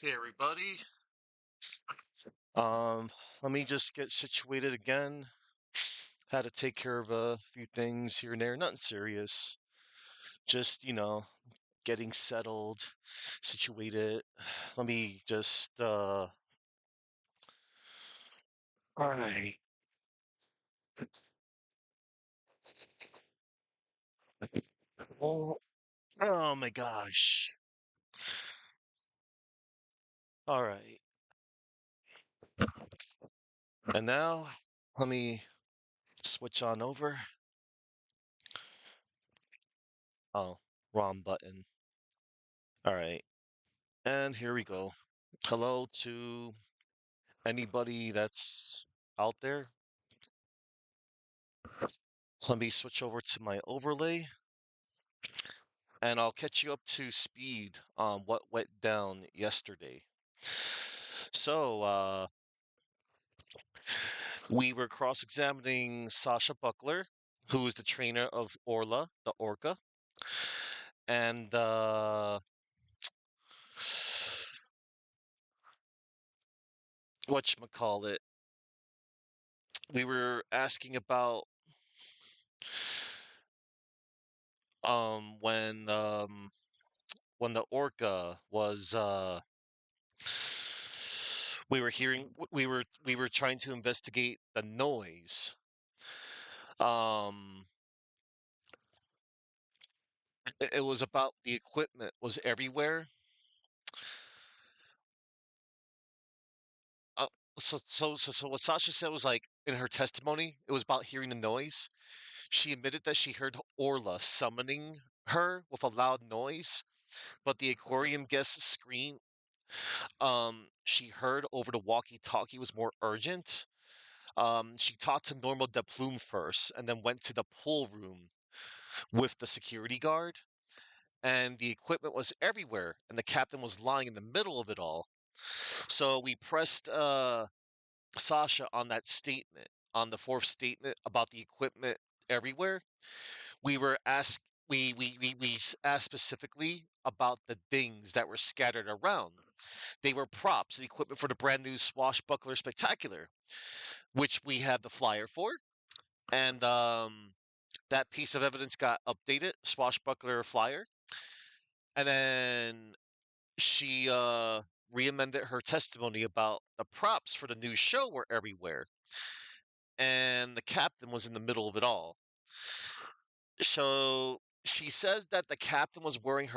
Hey everybody. Um, Let me just get situated again. Had to take care of a few things here and there, nothing serious. Just, getting settled, situated. Let me just all right. Oh, oh my gosh. All right. And now let me switch on over. Oh, wrong button. All right. And here we go. Hello to anybody that's out there. Let me switch over to my overlay and I'll catch you up to speed on what went down yesterday. So, we were cross-examining Sasha Buckler, who is the trainer of Orla, the Orca, and whatchamacallit, we were asking about um when um when the Orca was we were trying to investigate the noise. Um it was about the equipment was everywhere. Uh, so what Sasha said was like in her testimony, it was about hearing the noise. She admitted that she heard Orla summoning her with a loud noise, but the aquarium guest scream she heard over the walkie-talkie was more urgent. She talked to Normal de Plume first and then went to the pool room with the security guard, and the equipment was everywhere, and the captain was lying in the middle of it all. So we pressed Sasha on that statement, on the fourth statement about the equipment everywhere. We were asked, we asked specifically about the things that were scattered around. They were props and equipment for the brand new Swashbuckler Spectacular, which we had the flyer for. And that piece of evidence got updated, Swashbuckler flyer. And then she re-amended her testimony about the props for the new show were everywhere and the captain was in the middle of it all. So she said that the captain was wearing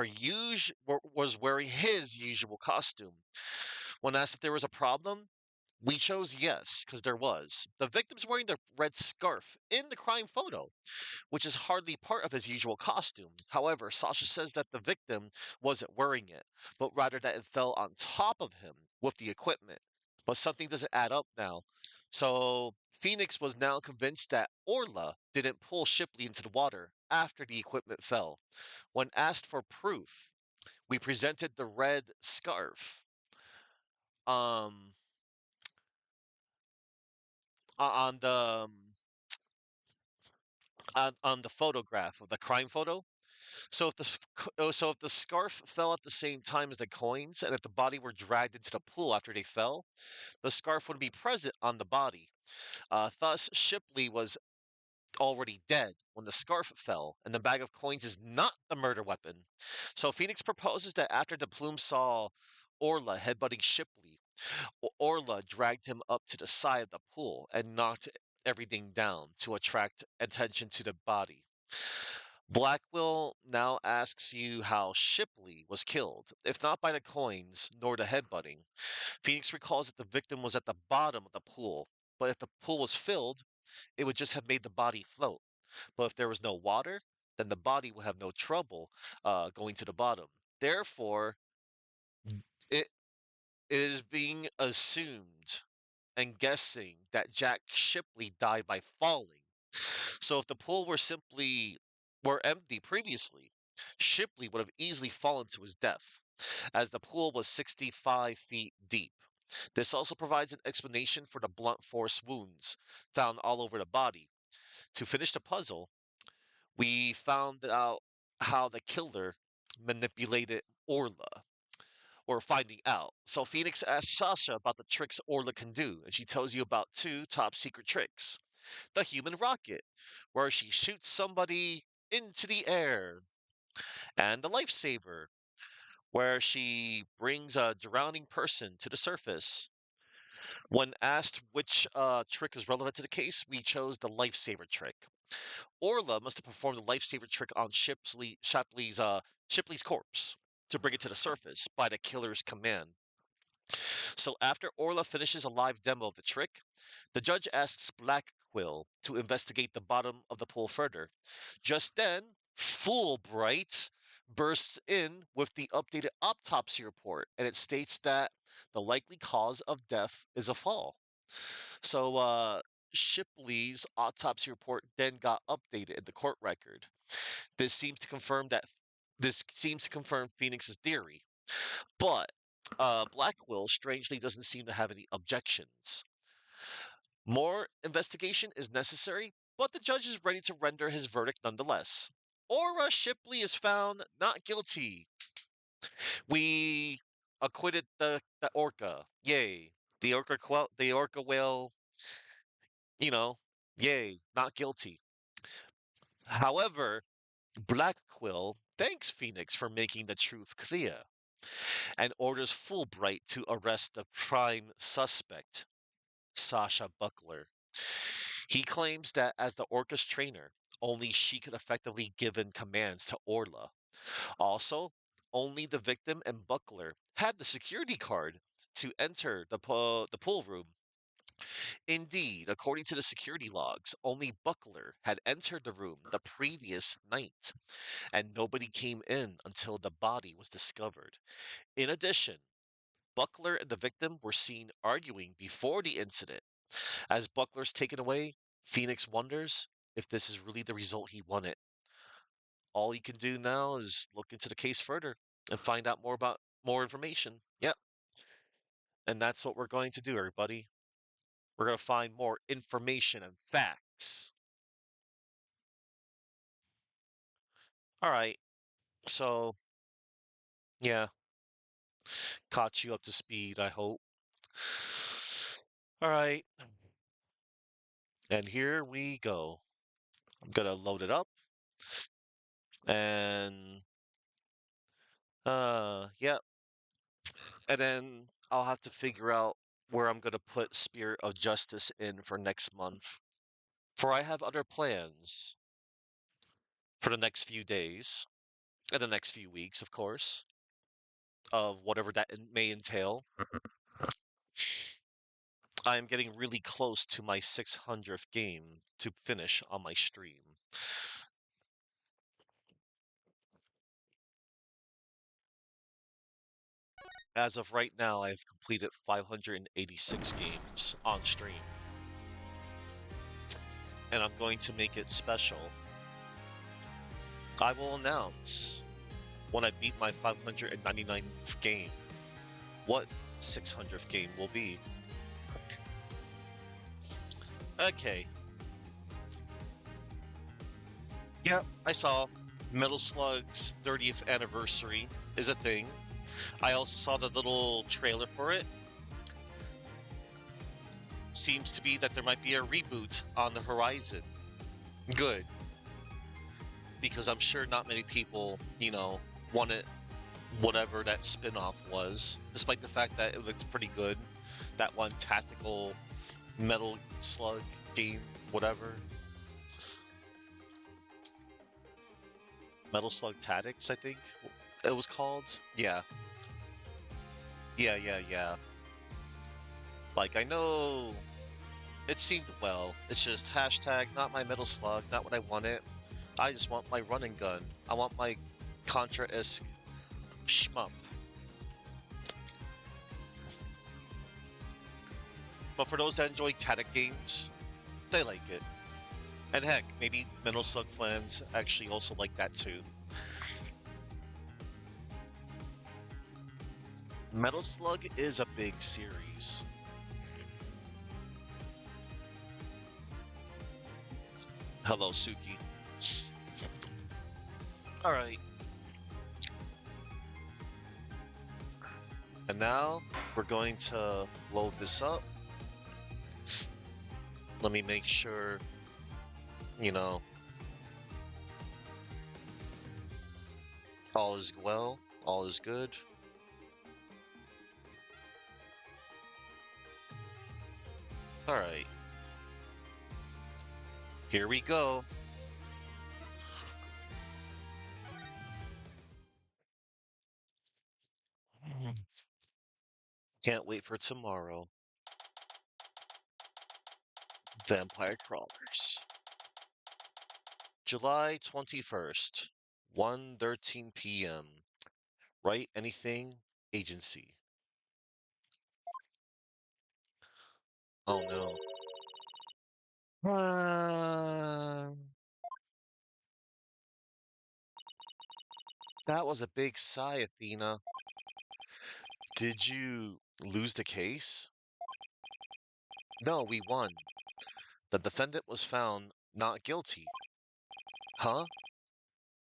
was wearing his usual costume. When asked if there was a problem, we chose yes, because there was. The victim's wearing the red scarf in the crime photo, which is hardly part of his usual costume. However, Sasha says that the victim wasn't wearing it, but rather that it fell on top of him with the equipment. But something doesn't add up now. So Phoenix was now convinced that Orla didn't pull Shipley into the water after the equipment fell. When asked for proof, we presented the red scarf um, on on the photograph of the crime photo. So if the scarf fell at the same time as the coins, and if the body were dragged into the pool after they fell, the scarf would be present on the body. Thus, Shipley was already dead when the scarf fell, and the bag of coins is not the murder weapon. So Phoenix proposes that after the Plume saw Orla headbutting Shipley, Orla dragged him up to the side of the pool and knocked everything down to attract attention to the body. Blackwell now asks you how Shipley was killed, if not by the coins nor the headbutting. Phoenix recalls that the victim was at the bottom of the pool, but if the pool was filled, it would just have made the body float. But if there was no water, then the body would have no trouble going to the bottom. Therefore, it is being assumed and guessing that Jack Shipley died by falling. So if the pool were empty previously, Shipley would have easily fallen to his death, as the pool was 65 feet deep. This also provides an explanation for the blunt force wounds found all over the body. To finish the puzzle, we found out how the killer manipulated Orla. or finding out. So Phoenix asks Sasha about the tricks Orla can do, and she tells you about two top secret tricks. The human rocket, where she shoots somebody into the air, and the lifesaver, where she brings a drowning person to the surface. When asked which trick is relevant to the case, we chose the lifesaver trick. Orla must have performed the lifesaver trick on Shipley's corpse to bring it to the surface by the killer's command. So after Orla finishes a live demo of the trick, the judge asks Black Quill to investigate the bottom of the pool further. Just then, Fulbright bursts in with the updated autopsy report, and it states that the likely cause of death is a fall. So Shipley's autopsy report then got updated in the court record. This seems to confirm that this seems to confirm Phoenix's theory, but Blackwell strangely doesn't seem to have any objections. More investigation is necessary, but the judge is ready to render his verdict nonetheless. Aura Shipley is found not guilty. We acquitted the orca. Yay. The orca whale, you know, yay, not guilty. However, Black Quill thanks Phoenix for making the truth clear and orders Fulbright to arrest the prime suspect, Sasha Buckler. He claims that as the Orca's trainer, only she could effectively give in commands to Orla. Also, only the victim and Buckler had the security card to enter the pool room. Indeed, according to the security logs, only Buckler had entered the room the previous night, and nobody came in until the body was discovered. In addition, Buckler and the victim were seen arguing before the incident. As Buckler's taken away, Phoenix wonders if this is really the result he wanted. All he can do now is look into the case further and find out more information. Yep. And that's what we're going to do, everybody. We're going to find more information and facts. All right. So, yeah, caught you up to speed, I hope. All right. And here we go. I'm going to load it up. And, yeah. And then I'll have to figure out where I'm going to put Spirit of Justice in for next month. For I have other plans for the next few days, and the next few weeks, of course, of whatever that may entail. I am getting really close to my 600th game to finish on my stream. As of right now, I've completed 586 games on stream. And I'm going to make it special. I will announce when I beat my 599th game what 600th game will be. Okay. Yep, I saw Metal Slug's 30th anniversary is a thing. I also saw the little trailer for it. Seems to be that there might be a reboot on the horizon. Good. Because I'm sure not many people, wanted whatever that spin-off was, despite the fact that it looked pretty good. That one tactical Metal Slug game, whatever. Metal Slug Tactics, I think it was called. Yeah. Yeah. Like, I know it seemed well. It's just hashtag not my Metal Slug, not what I wanted. I just want my run and gun. I want my Contra-esque shmup. But for those that enjoy tactic games, they like it. And heck, maybe Metal Slug fans actually also like that too. Metal Slug is a big series. Hello, Suki. Alright. And now we're going to load this up. Let me make sure, you know, all is well, all is good. All right, here we go. Can't wait for tomorrow. Vampire Crawlers. July 21st, 1:13 p.m. Write anything, agency. Oh no. That was a big sigh, Athena. Did you lose the case? No, we won. The defendant was found not guilty. Huh?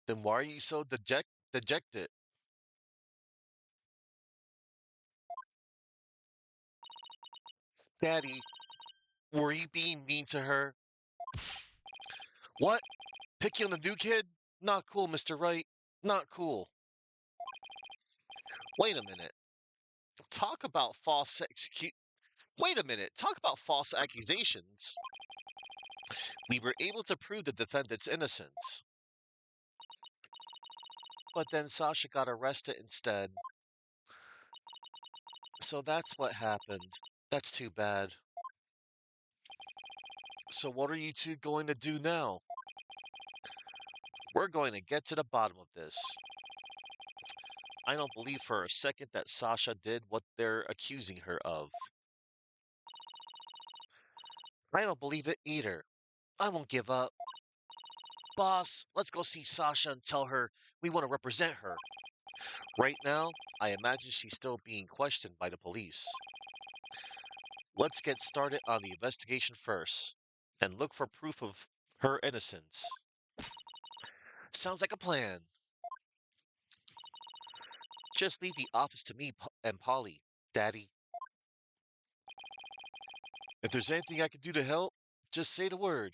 Then why are you so dejected? Daddy, were you being mean to her? What? Picking on the new kid? Not cool, Mr. Wright. Not cool. Wait a minute. Talk about false execute. Wait a minute. Talk about false accusations. We were able to prove the defendant's innocence. But then Sasha got arrested instead. So that's what happened. That's too bad. So what are you two going to do now? We're going to get to the bottom of this. I don't believe for a second that Sasha did what they're accusing her of. I don't believe it either. I won't give up. Boss, let's go see Sasha and tell her we want to represent her. Right now, I imagine she's still being questioned by the police. Let's get started on the investigation first and look for proof of her innocence. Sounds like a plan. Just leave the office to me and Polly, Daddy. If there's anything I can do to help, just say the word.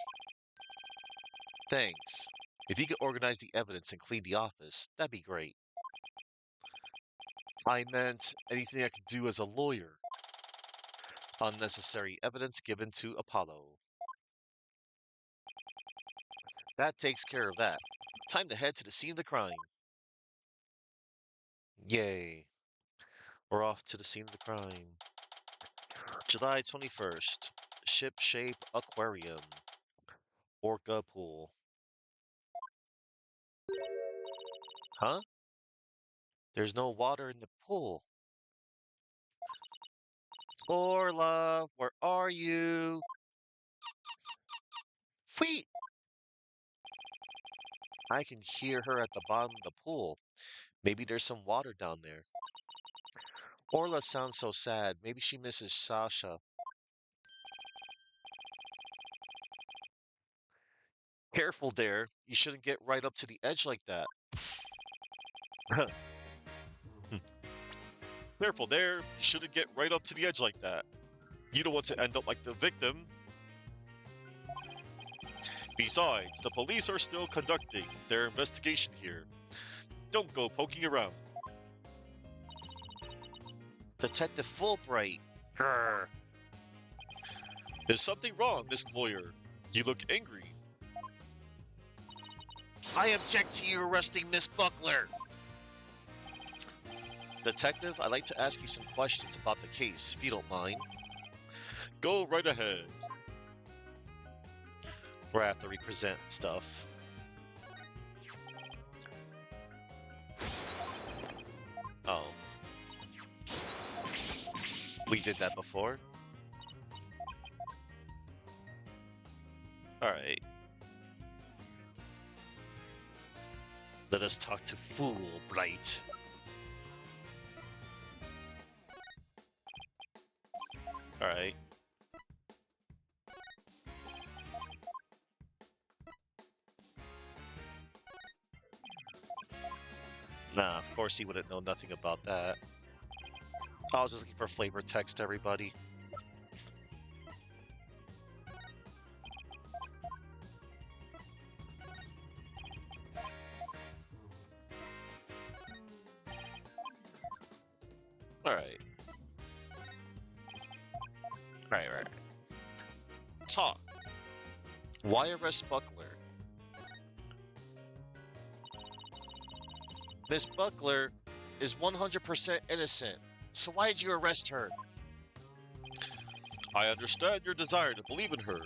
Thanks. If you could organize the evidence and clean the office, that'd be great. I meant anything I could do as a lawyer. Unnecessary evidence given to Apollo. That takes care of that. Time to head to the scene of the crime. Yay. We're off to the scene of the crime. July 21st. Ship Shape Aquarium. Orca Pool. Huh? There's no water in the pool. Orla, where are you? Feet! I can hear her at the bottom of the pool. Maybe there's some water down there. Orla sounds so sad. Maybe she misses Sasha. Careful there. You shouldn't get right up to the edge like that. Careful there. You shouldn't get right up to the edge like that. You don't want to end up like the victim. Besides, the police are still conducting their investigation here. Don't go poking around. Detective Fulbright. Grr. Is something wrong, Miss Lawyer? You look angry. I object to you arresting Miss Buckler. Detective, I'd like to ask you some questions about the case, if you don't mind. Go right ahead. Where I have to represent stuff. Oh. We did that before? Alright. Let us talk to Fulbright. Alright. Nah, of course he wouldn't know nothing about that. I was just looking for flavor text, everybody. Alright. Right. Talk. Why arrest Buckler? Miss Buckler is 100% innocent. So why did you arrest her? I understand your desire to believe in her,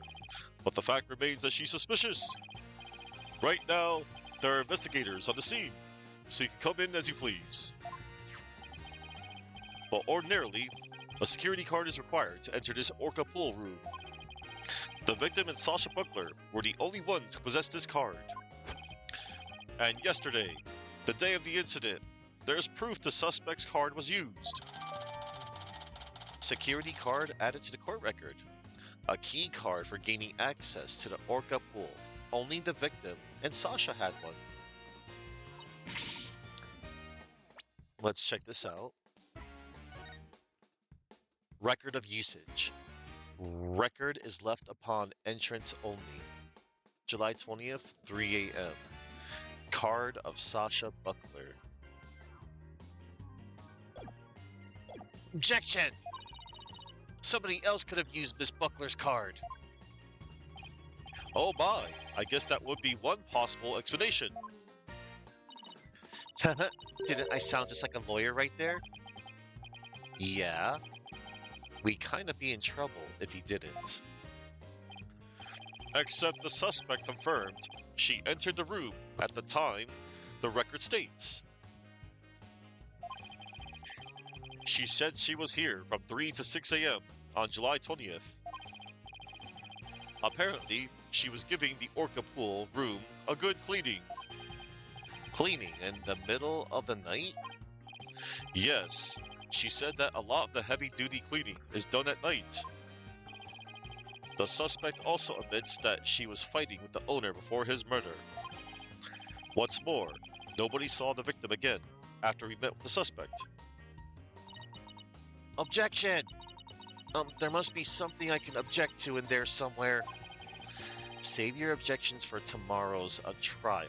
but the fact remains that she's suspicious. Right now, there are investigators on the scene, so you can come in as you please. But ordinarily, a security card is required to enter this Orca pool room. The victim and Sasha Buckler were the only ones who possessed this card. And yesterday, the day of the incident, there's proof the suspect's card was used. Security card added to the court record. A key card for gaining access to the Orca pool. Only the victim and Sasha had one. Let's check this out. Record of usage. Record is left upon entrance only. July 20th, 3 a.m. Card of Sasha Buckler. Objection! Somebody else could have used Miss Buckler's card. Oh my, I guess that would be one possible explanation. Didn't I sound just like a lawyer right there? Yeah. We'd kind of be in trouble if he didn't. Except the suspect confirmed she entered the room at the time the record states. She said she was here from 3 to 6 a.m. on July 20th. Apparently, she was giving the Orca pool room a good cleaning. Cleaning in the middle of the night? Yes, she said that a lot of the heavy-duty cleaning is done at night. The suspect also admits that she was fighting with the owner before his murder. What's more, nobody saw the victim again after he met with the suspect. Objection! There must be something I can object to in there somewhere. Save your objections for tomorrow's trial.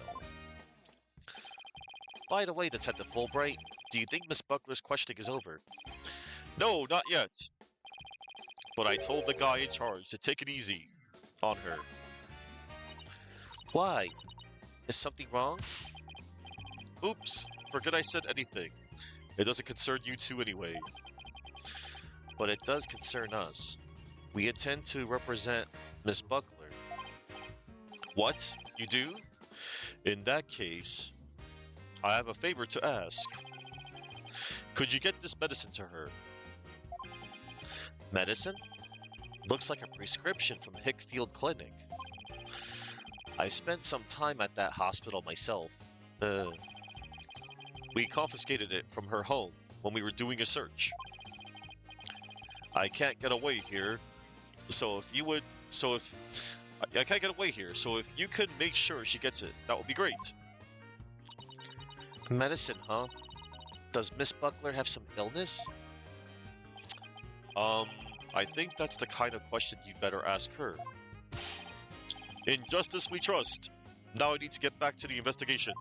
By the way, Detective Fulbright, do you think Miss Buckler's questioning is over? No, not yet. But I told the guy in charge to take it easy on her. Why? Is something wrong? Oops, forget I said anything. It doesn't concern you two anyway. But it does concern us. We intend to represent Miss Buckler. What? You do? In that case, I have a favor to ask. Could you get this medicine to her? Medicine? Looks like a prescription from Hickfield Clinic. I spent some time at that hospital myself. We confiscated it from her home when we were doing a search. I can't get away here, so if you could make sure she gets it, that would be great. Medicine, huh? Does Miss Buckler have some illness? I think that's the kind of question you'd better ask her. In justice we trust. Now I need to get back to the investigation.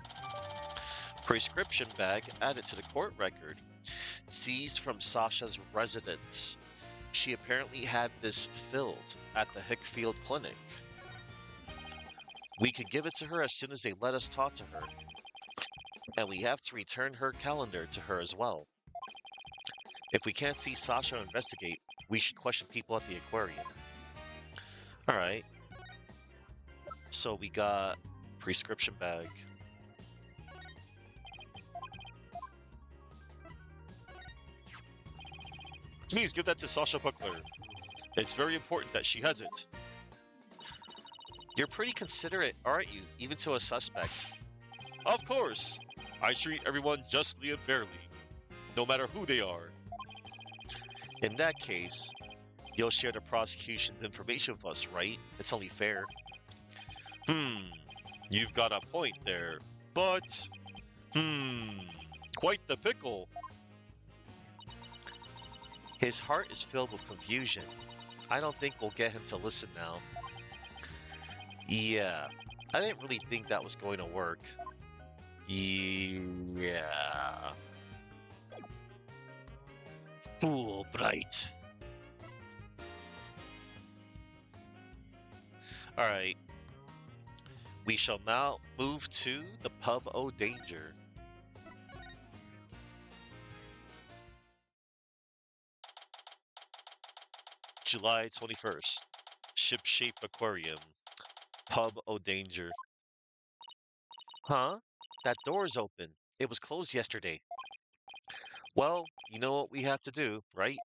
Prescription bag added to the court record. Seized from Sasha's residence. She apparently had this filled at the Hickfield Clinic. We could give it to her as soon as they let us talk to her. And we have to return her calendar to her as well. If we can't see Sasha investigate, we should question people at the aquarium. Alright. So we got prescription bag. Please give that to Sasha Buckler. It's very important that she has it. You're pretty considerate, aren't you? Even to a suspect. Of course! I treat everyone justly and fairly, no matter who they are. In that case, you'll share the prosecution's information with us, right? It's only fair. You've got a point there, but... quite the pickle. His heart is filled with confusion. I don't think we'll get him to listen now. Yeah, I didn't really think that was going to work. Yeah. Fool, Bright. Alright, we shall now move to the Pub O' Danger. July 21st. Ship-Shape Aquarium. Pub O' Danger. Huh? That door is open. It was closed yesterday. Well, you know what we have to do, right?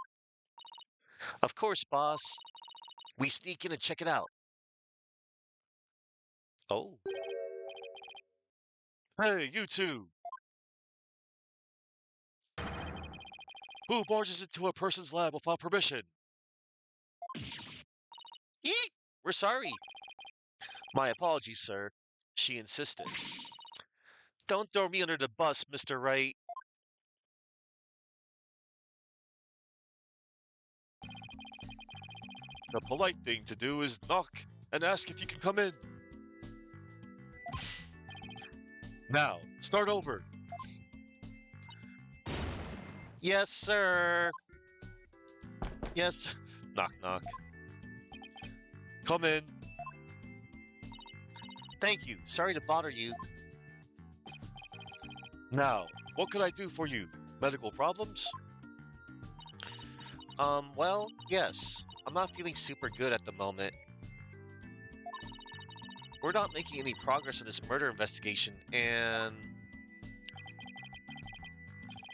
Of course, boss. We sneak in and check it out. Oh. Hey, you two! Who barges into a person's lab without permission? Eek! We're sorry. My apologies, sir. She insisted. Don't throw me under the bus, Mr. Wright. The polite thing to do is knock and ask if you can come in. Now, start over. Yes, sir. Yes. Knock, knock. Come in. Thank you. Sorry to bother you. Now, what could I do for you? Medical problems? Well, yes. I'm not feeling super good at the moment. We're not making any progress in this murder investigation, and...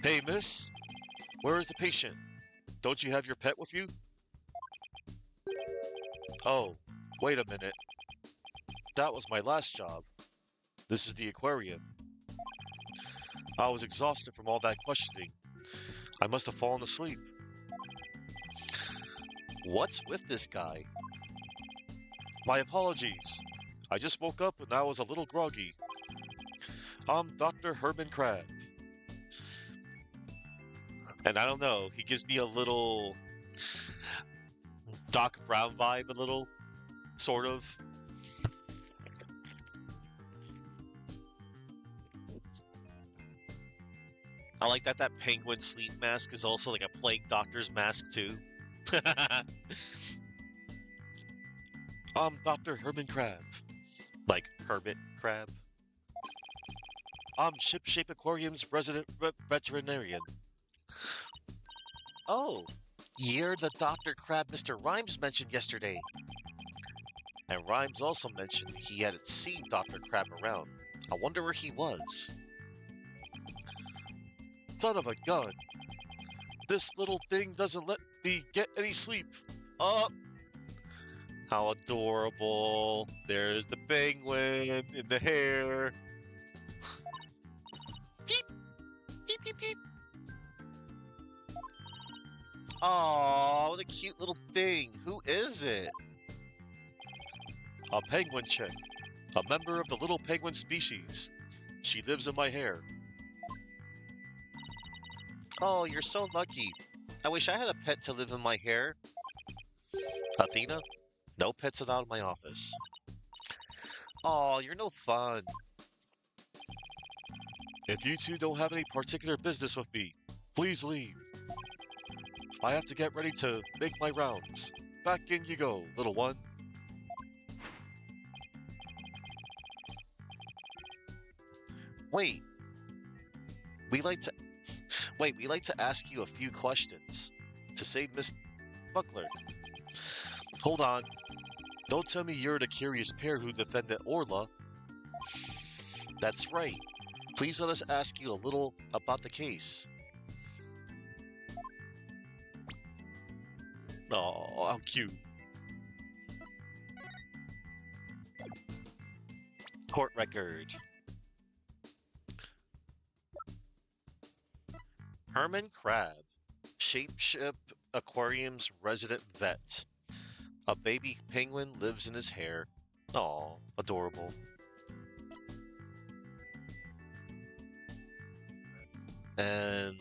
Hey, miss. Where is the patient? Don't you have your pet with you? Oh, wait a minute. That was my last job. This is the aquarium. I was exhausted from all that questioning. I must have fallen asleep. What's with this guy? My apologies. I just woke up and I was a little groggy. I'm Dr. Herman Crab. And I don't know, he gives me a little Doc Brown vibe, a little, sort of. I like that penguin sleep mask is also like a plague doctor's mask too. I'm Dr. Herman Crab. Like Hermit Crab. I'm Ship-Shape Aquarium's resident veterinarian. Oh, you're the Dr. Crab Mr. Rhymes mentioned yesterday. And Rhymes also mentioned he hadn't seen Dr. Crab around. I wonder where he was. Son of a gun. This little thing doesn't let me get any sleep. Oh, how adorable. There's the penguin in the hair. Peep, peep, peep, peep. Aw, what a cute little thing. Who is it? A penguin chick. A member of the little penguin species. She lives in my hair. Oh, you're so lucky. I wish I had a pet to live in my hair. Athena, no pets allowed in my office. Oh, you're no fun. If you two don't have any particular business with me, please leave. I have to get ready to make my rounds. Back in you go, little one. Wait. We like to we like to ask you a few questions to save Miss Buckler. Hold on. Don't tell me you're the curious pair who defended Orla. That's right. Please let us ask you a little about the case. Oh, how cute. Court record. Herman Crab, Shapeship Aquarium's resident vet. A baby penguin lives in his hair. Aw, adorable. And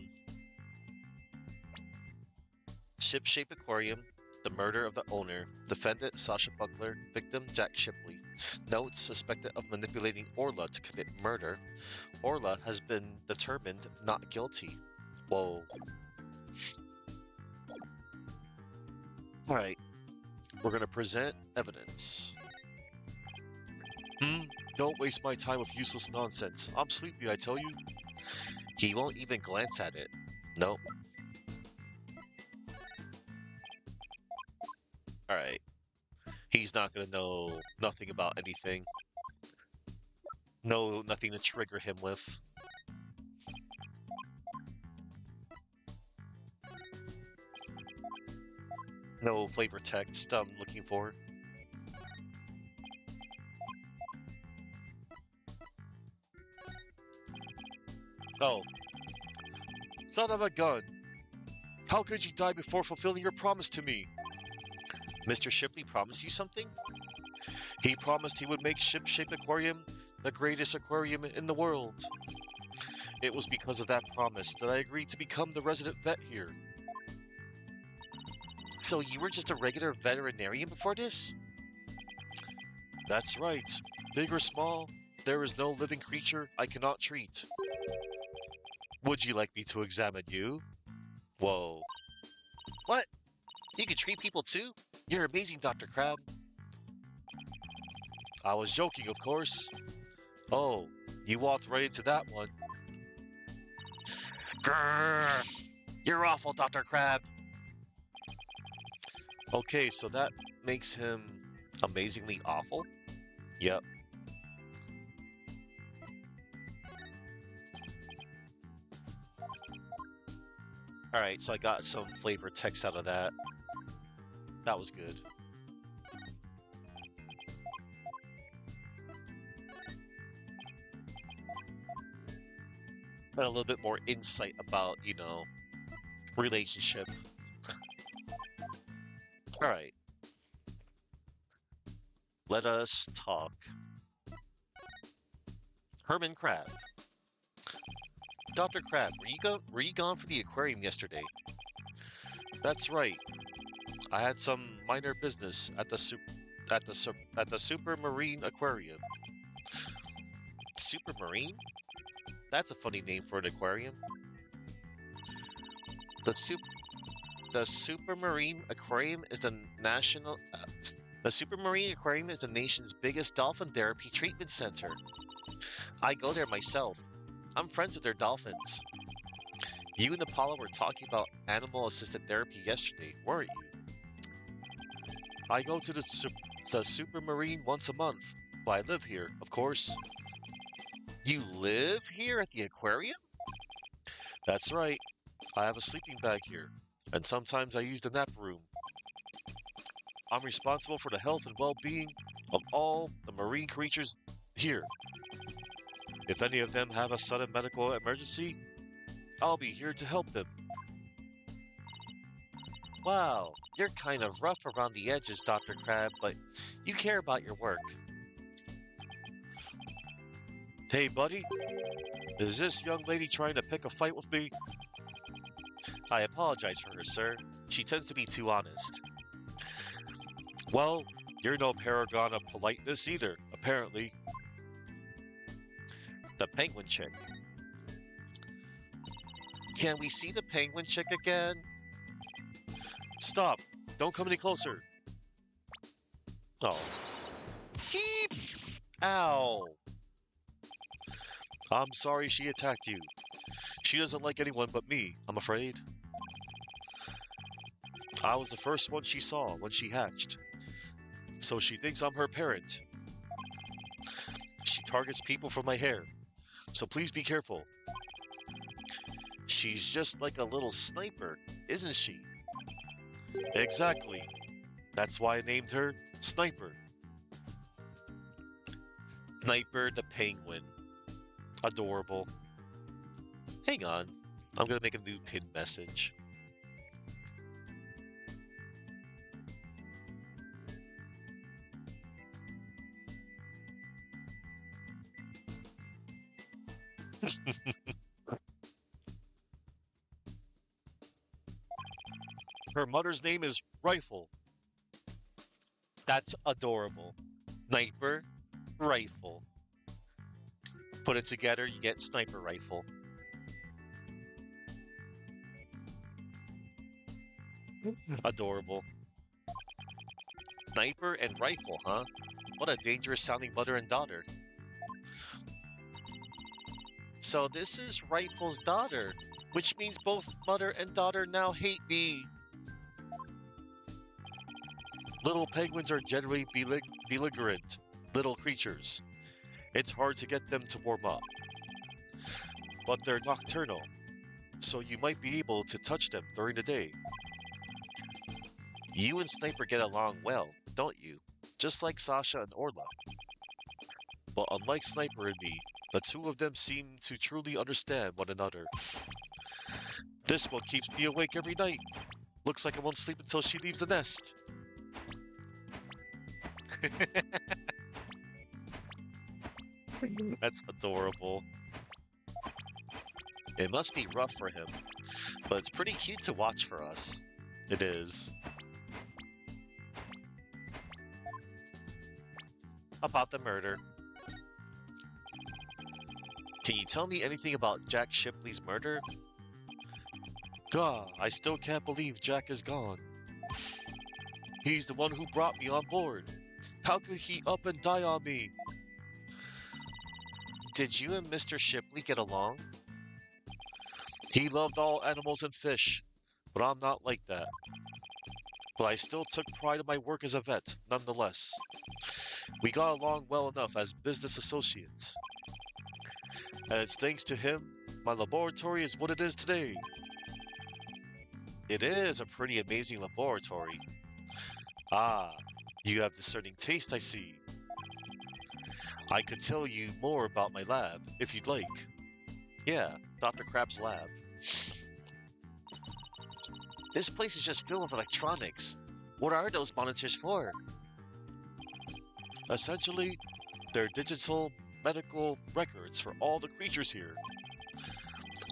Ship-shaped aquarium. The murder of the owner. Defendant Sasha Buckler. Victim Jack Shipley. Notes suspected of manipulating Orla to commit murder. Orla has been determined not guilty. Whoa. Alright, we're gonna present evidence. Hmm? Don't waste my time with useless nonsense. I'm sleepy, I tell you. He won't even glance at it. Nope. Alright. He's not gonna know nothing about anything. No, nothing to trigger him with. No flavor text I'm looking for. Oh. Son of a gun! How could you die before fulfilling your promise to me? Mr. Shipley promised you something? He promised he would make Ship-shaped Aquarium the greatest aquarium in the world. It was because of that promise that I agreed to become the resident vet here. So you were just a regular veterinarian before this? That's right. Big or small, there is no living creature I cannot treat. Would you like me to examine you? Whoa. What? You can treat people too? You're amazing, Dr. Crab. I was joking, of course. Oh, you walked right into that one. Grrr! You're awful, Dr. Crab. Okay, so that makes him amazingly awful? Yep. Alright, so I got some flavor text out of that. That was good. And a little bit more insight about, relationship. Alright. Let us talk. Herman Crab. Dr. Crab, were you gone for the aquarium yesterday? That's right. I had some minor business at the Supermarine Aquarium. Supermarine? That's a funny name for an aquarium. The sup the Supermarine Aquarium is the Supermarine Aquarium is the nation's biggest dolphin therapy treatment center. I go there myself. I'm friends with their dolphins. You and Apollo were talking about animal-assisted therapy yesterday, weren't you? I go to the Supermarine once a month, but I live here, of course. You live here at the aquarium? That's right. I have a sleeping bag here, and sometimes I use the nap room. I'm responsible for the health and well-being of all the marine creatures here. If any of them have a sudden medical emergency, I'll be here to help them. Wow, you're kind of rough around the edges, Dr. Crab, but you care about your work. Hey, buddy, is this young lady trying to pick a fight with me? I apologize for her, sir. She tends to be too honest. Well, you're no paragon of politeness either, apparently. The penguin chick. Can we see the penguin chick again? Stop! Don't come any closer! Oh. Keep! Ow! I'm sorry she attacked you. She doesn't like anyone but me, I'm afraid. I was the first one she saw when she hatched. So she thinks I'm her parent. She targets people for my hair. So please be careful. She's just like a little sniper, isn't she? Exactly. That's why I named her Sniper. Sniper the penguin. Adorable. Hang on. I'm gonna make a new pinned message. Her mother's name is Rifle. That's adorable. Sniper, Rifle. Put it together, you get Sniper Rifle. Adorable. Sniper and Rifle, huh? What a dangerous sounding mother and daughter. So this is Rifle's daughter, which means both mother and daughter now hate me. Little penguins are generally belligerent little creatures. It's hard to get them to warm up. But they're nocturnal, so you might be able to touch them during the day. You and Sniper get along well, don't you? Just like Sasha and Orla. But unlike Sniper and me, the two of them seem to truly understand one another. This one keeps me awake every night. Looks like I won't sleep until she leaves the nest. That's adorable. It must be rough for him, but it's pretty cute to watch for us. It is. About the murder. Can you tell me anything about Jack Shipley's murder? God, I still can't believe Jack is gone. He's the one who brought me on board. How could he up and die on me? Did you and Mr. Shipley get along? He loved all animals and fish, but I'm not like that. But I still took pride in my work as a vet, nonetheless. We got along well enough as business associates. And it's thanks to him, my laboratory is what it is today. It is a pretty amazing laboratory. Ah, you have discerning taste, I see. I could tell you more about my lab, if you'd like. Yeah, Dr. Crab's lab. This place is just filled with electronics. What are those monitors for? Essentially, they're digital medical records for all the creatures here.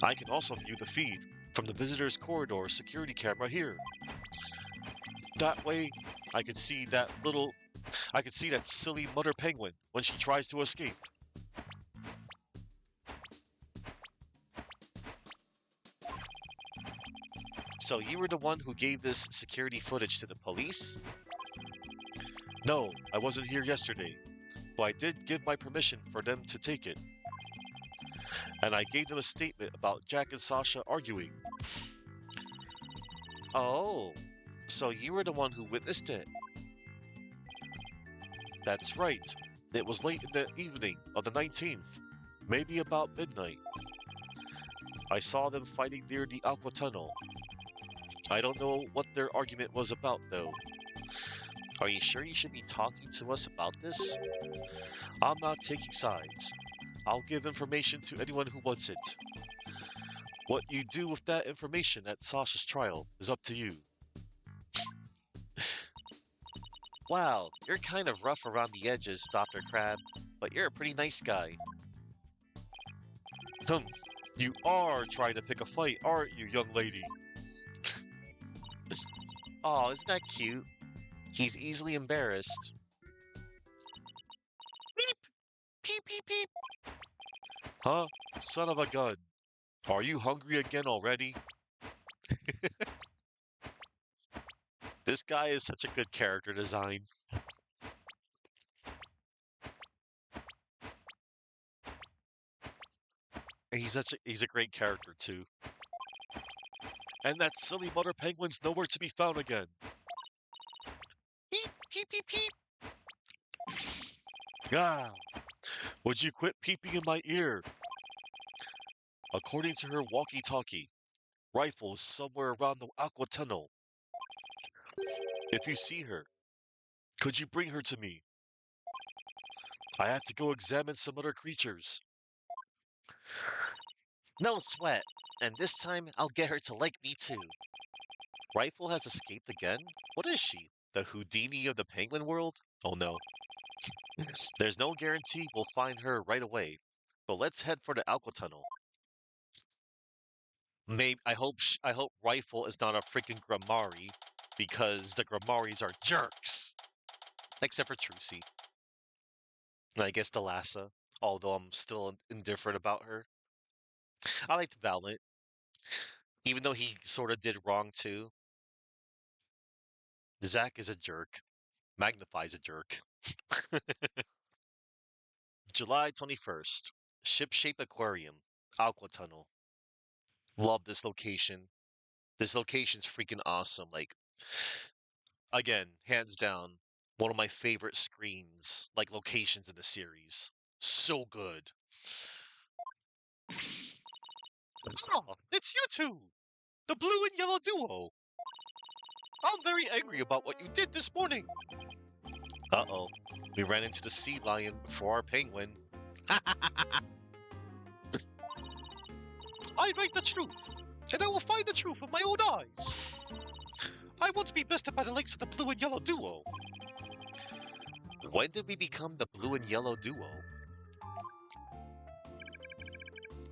I can also view the feed from the visitor's corridor security camera here. That way, I could see that silly mother penguin when she tries to escape. So you were the one who gave this security footage to the police? No, I wasn't here yesterday, but I did give my permission for them to take it. And I gave them a statement about Jack and Sasha arguing. Oh, so you were the one who witnessed it? That's right. It was late in the evening of the 19th, maybe about midnight. I saw them fighting near the Aqua Tunnel. I don't know what their argument was about, though. Are you sure you should be talking to us about this? I'm not taking sides. I'll give information to anyone who wants it. What you do with that information at Sasha's trial is up to you. Wow, you're kind of rough around the edges, Dr. Crab, but you're a pretty nice guy. You are trying to pick a fight, aren't you, young lady? Aw, isn't that cute? He's easily embarrassed. Beep! Peep, peep, peep! Huh? Son of a gun. Are you hungry again already? This guy is such a good character design. And he's a great character too. And that silly mother penguin's nowhere to be found again. Peep, peep, peep, peep. Ah, would you quit peeping in my ear? According to her walkie-talkie, Rifle is somewhere around the Aqua Tunnel. If you see her, could you bring her to me? I have to go examine some other creatures. No sweat, and this time I'll get her to like me too. Rifle has escaped again? What is she? The Houdini of the penguin world? Oh no. There's no guarantee we'll find her right away, but let's head for the Aqua Tunnel. Maybe I hope Rifle is not a freaking Grammari, because the Grammaris are jerks. Except for Trucy. And I guess Delassa, although I'm still indifferent about her. I liked Valiant, even though he sort of did wrong too. Zack is a jerk. Magnify's a jerk. July 21st. Ship-Shape Aquarium. Aqua Tunnel. Love this location. This location's freaking awesome. Like, again, hands down, one of my favorite screens, like locations in the series. So good. Oh, it's you two! The blue and yellow duo! I'm very angry about what you did this morning. Uh-oh. We ran into the sea lion before our penguin. I write the truth, and I will find the truth with my own eyes. I want to be bested by the likes of the blue and yellow duo. When did we become the blue and yellow duo?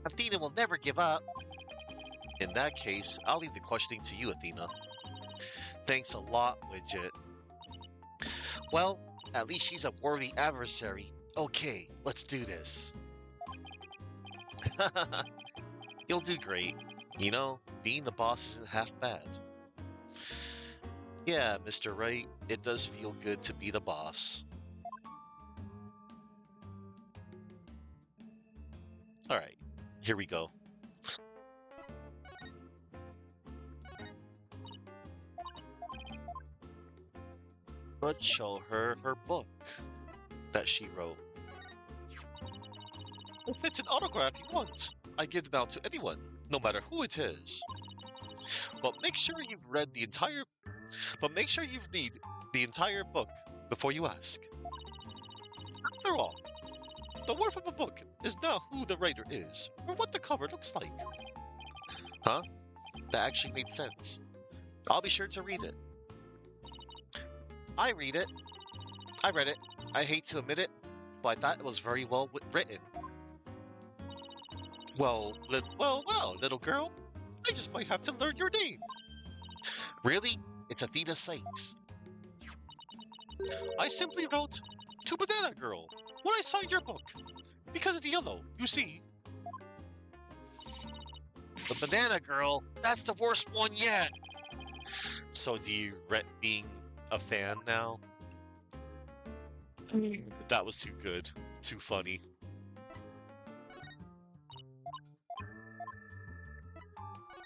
Athena will never give up. In that case, I'll leave the questioning to you, Athena. Thanks a lot, Widget. Well, at least she's a worthy adversary. Okay, let's do this. You'll do great. You know, being the boss isn't half bad. Yeah, Mr. Wright, it does feel good to be the boss. Alright, here we go. Let's show her her book that she wrote. If it's an autograph you want, I give them out to anyone, no matter who it is. But make sure you've read the entire book before you ask. After all, the worth of a book is not who the writer is, or what the cover looks like. Huh? That actually made sense. I'll be sure to read it. I read it. I read it. I hate to admit it, but I thought it was very well written. Well, little girl, I just might have to learn your name. Really? It's Athena Sykes. I simply wrote, to Banana Girl, when I signed your book. Because it's yellow, you see. The Banana Girl, that's the worst one yet. So do you regret being a fan now? That was too good. Too funny.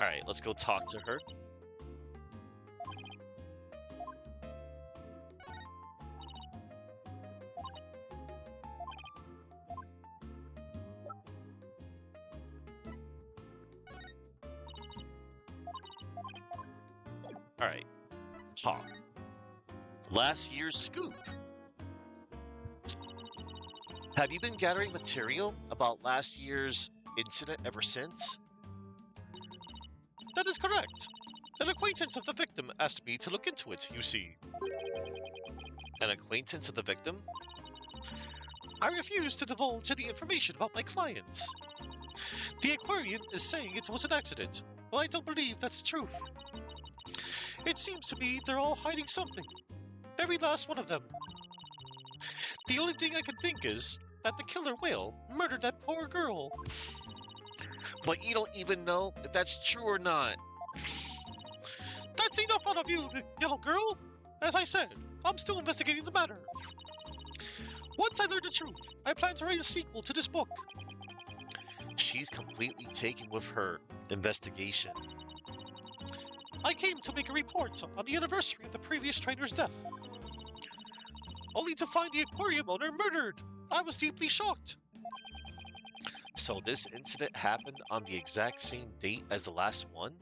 Alright, let's go talk to her. Alright, talk. Last year's scoop. Have you been gathering material about last year's incident ever since? That is correct. An acquaintance of the victim asked me to look into it, you see. An acquaintance of the victim? I refuse to divulge any information about my clients. The aquarium is saying it was an accident, but I don't believe that's the truth. It seems to me they're all hiding something. Every last one of them. The only thing I can think is that the killer whale murdered that poor girl. But you don't even know if that's true or not. That's enough out of you, yellow girl. As I said, I'm still investigating the matter. Once I learn the truth, I plan to write a sequel to this book. She's completely taken with her investigation. I came to make a report on the anniversary of the previous trainer's death. Only to find the aquarium owner murdered. I was deeply shocked. So this incident happened on the exact same date as the last one?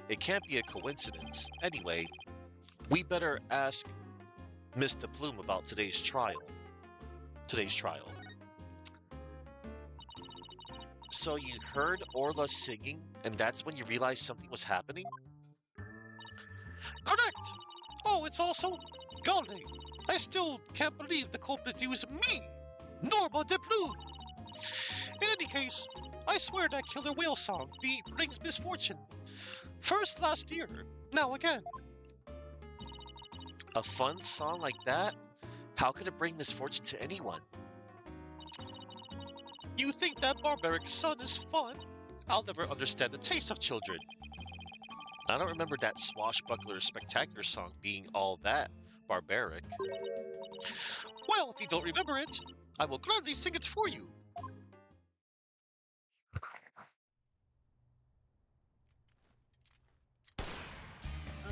It can't be a coincidence. Anyway, we better ask Miss DePlume about today's trial. So you heard Orla singing, and that's when you realized something was happening? Correct! Oh, it's also golly. I still can't believe the culprit used me, Norma DePlume. In any case, I swear that killer whale song brings misfortune. First last year, now again. A fun song like that? How could it bring misfortune to anyone? You think that barbaric son is fun? I'll never understand the taste of children. I don't remember that swashbuckler spectacular song being all that barbaric. Well, if you don't remember it, I will gladly sing it for you.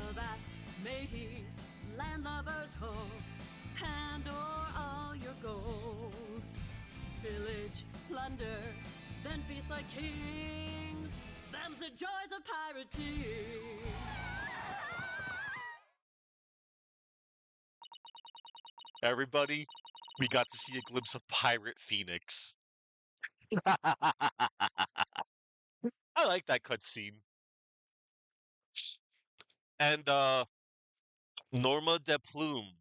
Avast, mateys, landlubbers ho, hand o'er all your gold. Pillage, plunder, then feast like kings. Them's the joys of pirating. Everybody, we got to see a glimpse of Pirate Phoenix. I like that cutscene. And Norma de Plume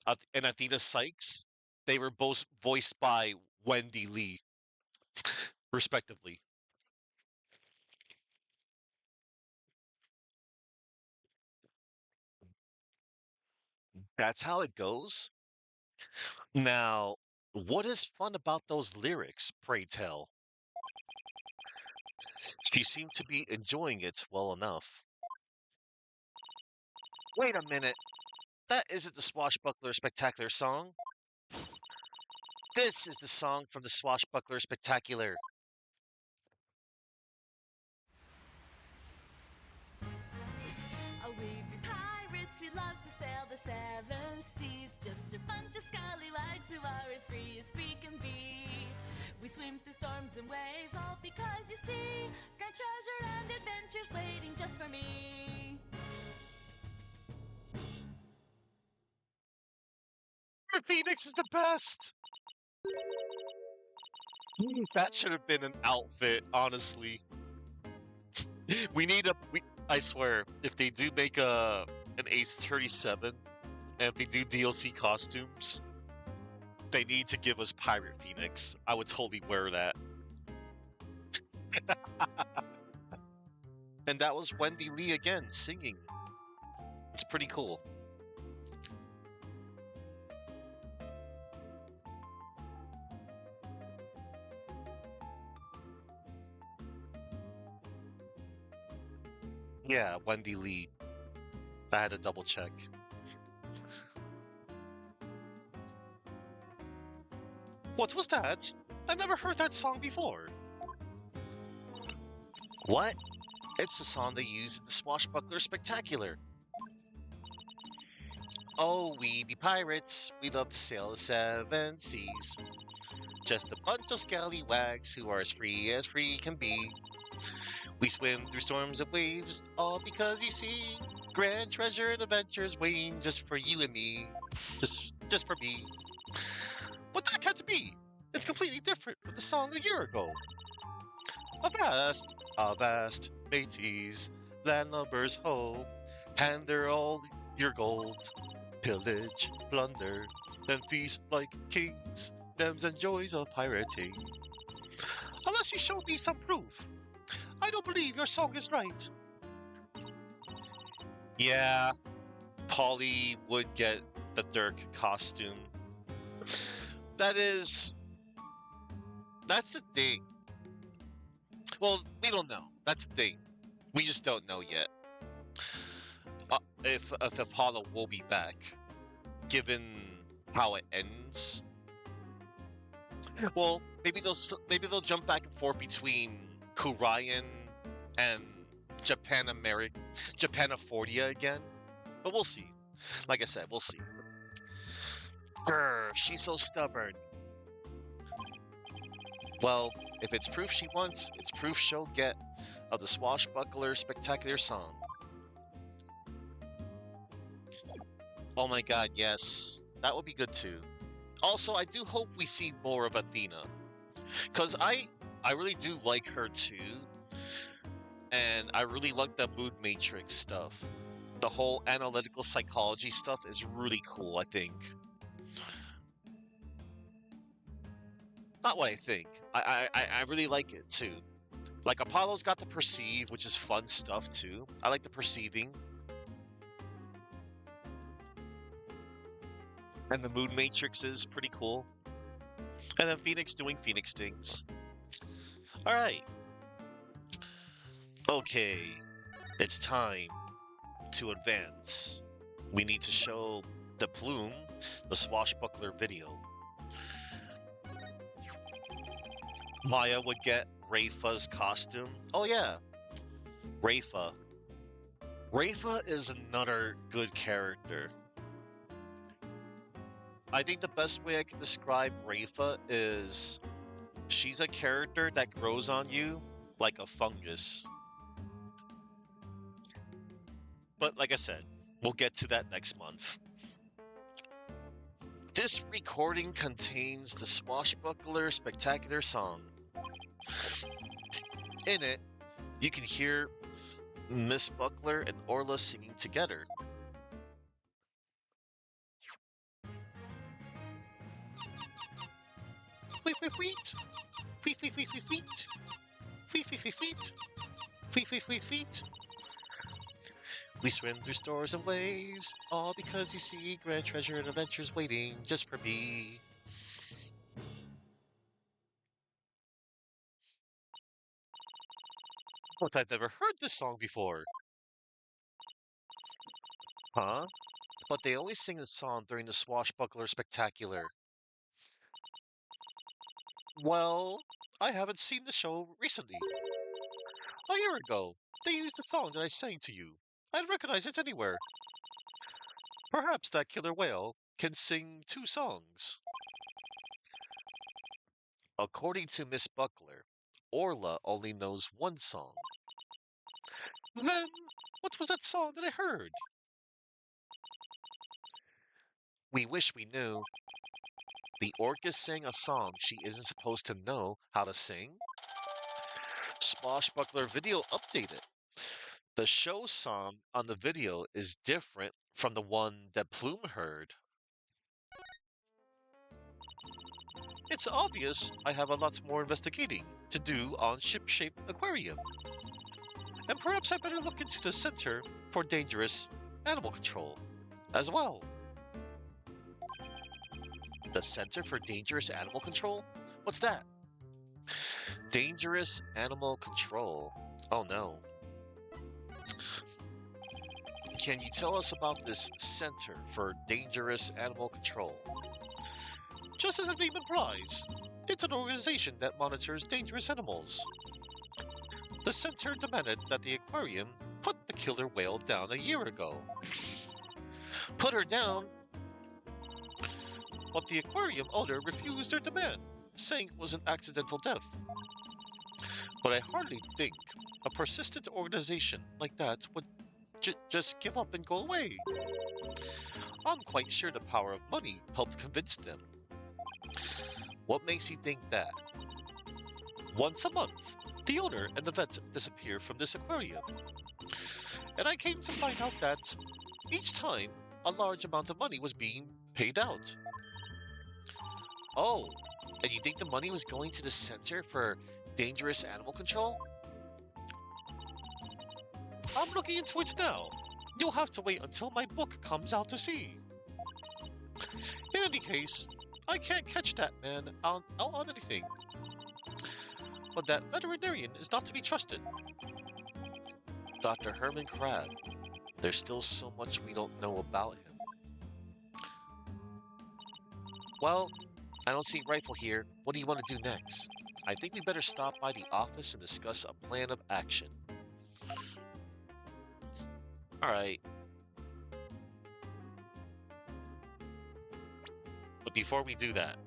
and Athena Sykes, they were both voiced by Wendy Lee, respectively. That's how it goes. Now, what is fun about those lyrics, pray tell? She seemed to be enjoying it well enough. Wait a minute, that isn't the Swashbuckler Spectacular song. This is the song from the Swashbuckler Spectacular. Oh, we be pirates, we love to sail the seven seas. Just a bunch of scallywags who are as free can be. We swim through storms and waves, all because you see grand treasure and adventures waiting just for me. Phoenix is the best! That should have been an outfit, honestly. I swear, if they do make an Ace 37, and if they do DLC costumes, they need to give us Pirate Phoenix. I would totally wear that. And that was Wendy Lee again, singing. It's pretty cool. Yeah, Wendy Lee. I had to double check. What was that? I've never heard that song before. What? It's a song they use in the Swashbuckler Spectacular. Oh, we be pirates. We love to sail the seven seas. Just a bunch of scallywags who are as free can be. We swim through storms and waves, all because you see grand treasure and adventures waiting just for you and me. Just for me. But that can't be. It's completely different from the song a year ago. Avast, mateys, landlubbers ho, hand there all your gold, pillage, plunder, then feast like kings, them's and joys of pirating. Unless you show me some proof, I don't believe your song is right. Yeah, Polly would get the Dirk costume. That's the thing. Well, we don't know. That's the thing. We just don't know yet. If Apollo will be back, given how it ends. Well, maybe they'll jump back and forth between Kurian and Japanifordia again. But we'll see. Like I said, we'll see. Grr, she's so stubborn. Well, if it's proof she wants, it's proof she'll get of the Swashbuckler Spectacular song. Oh my god, yes. That would be good too. Also, I do hope we see more of Athena. Because I really do like her too. And I really like the mood matrix stuff. The whole analytical psychology stuff is really cool, I think. Not what I think. I really like it too. Like Apollo's got the perceive, which is fun stuff too. I like the perceiving. And the moon matrix is pretty cool. And then Phoenix doing Phoenix things. Alright. Okay. It's time to advance. We need to show the plume the swashbuckler video. Maya would get Rayfa's costume. Oh yeah, Rayfa. Rayfa is another good character. I think the best way I can describe Rayfa is she's a character that grows on you like a fungus. But like I said, we'll get to that next month. This recording contains the Swashbuckler Spectacular song. In it, you can hear Miss Buckler and Orla singing together. Feet, feet, feet, feet, feet, feet, feet, feet, feet, feet, feet, feet, feet, feet, feet. We swim through stores and waves, all because you see grand treasure and adventures waiting just for me. But I've never heard this song before. Huh? But they always sing this song during the Swashbuckler Spectacular. Well, I haven't seen the show recently. A year ago, they used the song that I sang to you. I'd recognize it anywhere. Perhaps that killer whale can sing two songs. According to Miss Buckler, Orla only knows one song. Then, what was that song that I heard? We wish we knew. The orca sang a song she isn't supposed to know how to sing? Swashbuckler video updated. The show song on the video is different from the one that Plume heard. It's obvious I have a lot more investigating to do on Ship-Shape Aquarium. And perhaps I better look into the Center for Dangerous Animal Control as well. The Center for Dangerous Animal Control? What's that? Dangerous Animal Control. Oh no. Can you tell us about this Center for Dangerous Animal Control? Just as the name implies, it's an organization that monitors dangerous animals. The center demanded that the aquarium put the killer whale down a year ago. Put her down? But the aquarium owner refused their demand, saying it was an accidental death. But I hardly think a persistent organization like that would just give up and go away. I'm quite sure the power of money helped convince them. What makes you think that? Once a month, the owner and the vet disappear from this aquarium. And I came to find out that each time a large amount of money was being paid out. Oh, and you think the money was going to the Center for Dangerous Animal Control? I'm looking into it now. You'll have to wait until my book comes out to see. In any case, I can't catch that man out on anything. But that veterinarian is not to be trusted. Dr. Herman Crab. There's still so much we don't know about him. Well, I don't see Rifle here. What do you want to do next? I think we better stop by the office and discuss a plan of action. Alright. But before we do that,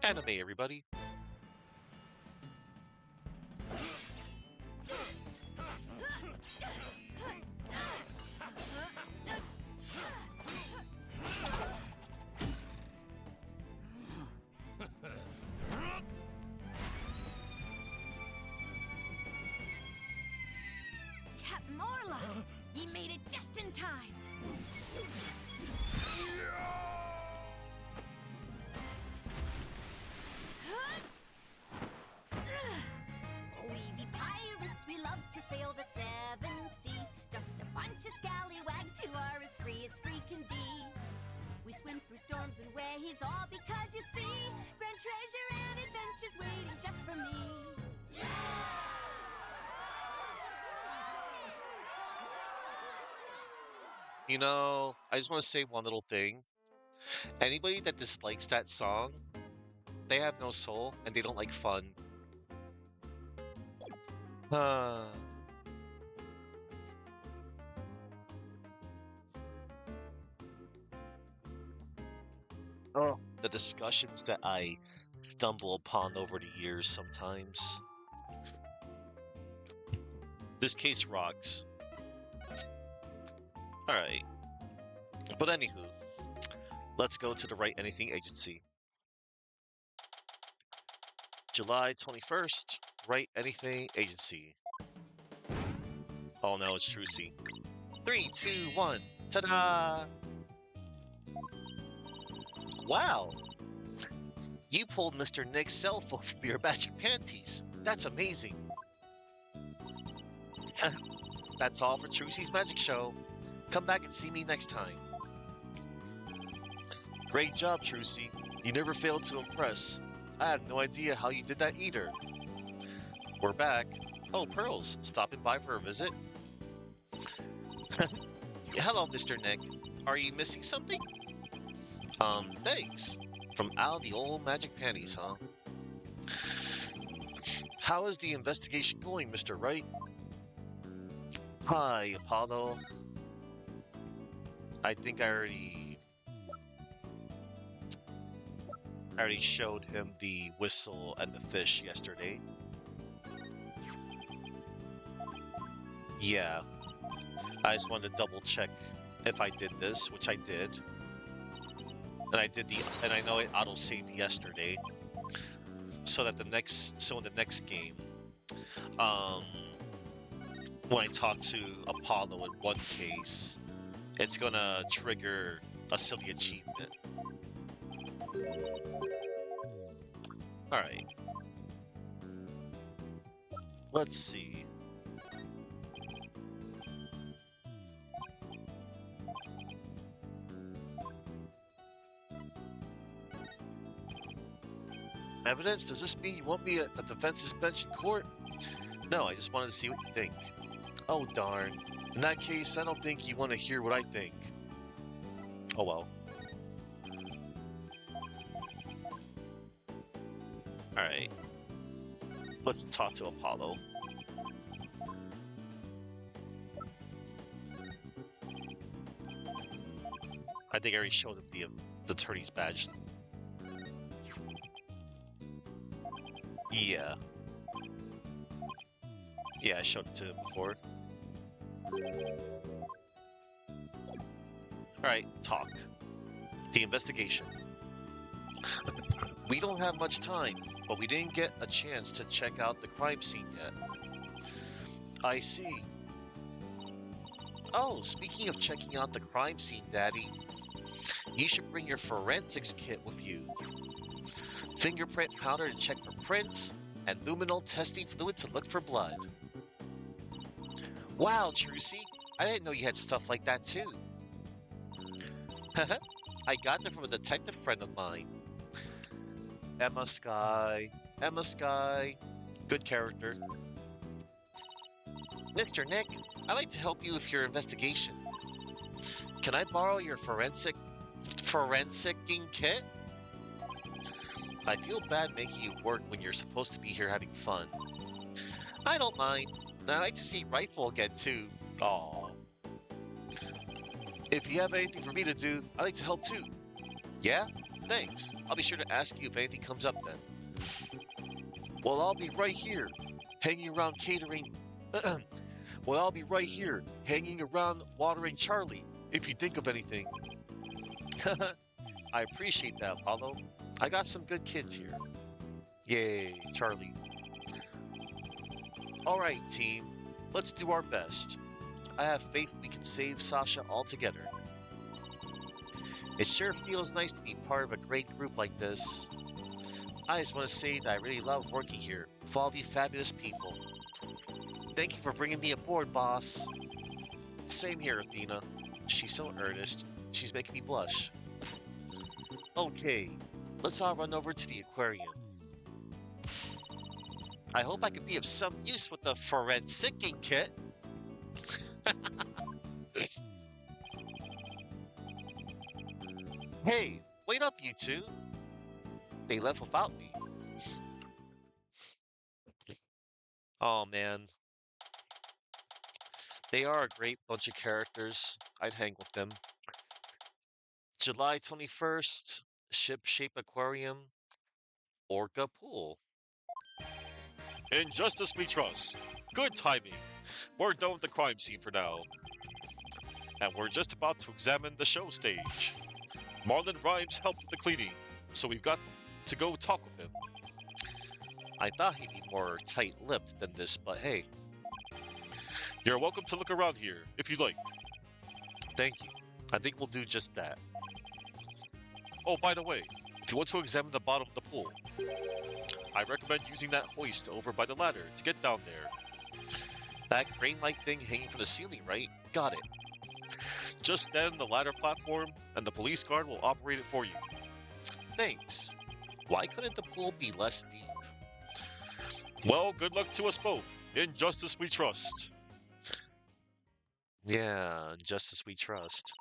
anime, everybody. Captain Orla! Ye made it just in time! sailing through storms and waves, all because you see grand treasure and adventures waiting just for me. You know, I just want to say one little thing. Anybody that dislikes that song, they have no soul and they don't like fun. Uh, oh, the discussions that I stumble upon over the years sometimes. This case rocks. Alright. But anywho, let's go to the Wright Anything Agency. July 21st, Wright Anything Agency. Oh no, it's Trucy. 3, 2, 1. Ta-da! Wow! You pulled Mr. Nick's cell phone from your magic panties. That's amazing. That's all for Trucy's Magic Show. Come back and see me next time. Great job, Trucy. You never failed to impress. I have no idea how you did that either. We're back. Oh, Pearls, stopping by for a visit? Hello, Mr. Nick. Are you missing something? Thanks. From Al the old magic panties, huh? How is the investigation going, Mr. Wright? Hi, Apollo. I think I already showed him the whistle and the fish yesterday. Yeah. I just wanted to double check if I did this, which I did. And I know it auto saved yesterday. So that in the next game, when I talk to Apollo in one case, it's gonna trigger a silly achievement. Alright. Let's see. Evidence? Does this mean you want me at the defense's bench in court? No, I just wanted to see what you think. Oh, darn. In that case, I don't think you want to hear what I think. Oh well. Alright. Let's talk to Apollo. I think I already showed him the attorney's badge. Yeah. Yeah, I showed it to him before. Alright, talk. The investigation. We don't have much time, but we didn't get a chance to check out the crime scene yet. I see. Oh, speaking of checking out the crime scene, Daddy, you should bring your forensics kit with you. Fingerprint powder to check for prints, and luminol testing fluid to look for blood. Wow, Trucy, I didn't know you had stuff like that too. I got them from a detective friend of mine. Emma Sky. Emma Sky. Good character. Mr. Nick, I'd like to help you with your investigation. Can I borrow your forensicing kit? I feel bad making you work when you're supposed to be here having fun. I don't mind. I'd like to see Rifle again too. Aww. If you have anything for me to do, I'd like to help too. Yeah? Thanks. I'll be sure to ask you if anything comes up then. Well, I'll be right here, hanging around catering. Well, I'll be right here, hanging around watering Charlie, if you think of anything. I appreciate that, Apollo. I got some good kids here. Yay, Charlie. Alright, team. Let's do our best. I have faith we can save Sasha altogether. It sure feels nice to be part of a great group like this. I just want to say that I really love working here with all of you fabulous people. Thank you for bringing me aboard, boss. Same here, Athena. She's so earnest. She's making me blush. Okay, let's all run over to the aquarium. I hope I can be of some use with the forensicing kit. Hey, wait up, you two. They left without me. Oh man, they are a great bunch of characters. I'd hang with them. July 21st, Ship Shape Aquarium, Orca Pool. In justice we trust. Good timing. We're done with the crime scene for now. And we're just about to examine the show stage. Marlon Rhymes helped with the cleaning, so we've got to go talk with him. I thought he'd be more tight-lipped than this, but hey. You're welcome to look around here, if you'd like. Thank you. I think we'll do just that. Oh, by the way, if you want to examine the bottom of the pool, I recommend using that hoist over by the ladder to get down there. That crane-like thing hanging from the ceiling, right? Got it. Just stand on the ladder platform, and the police guard will operate it for you. Thanks. Why couldn't the pool be less deep? Well, good luck to us both. In justice we trust. Yeah, in justice we trust.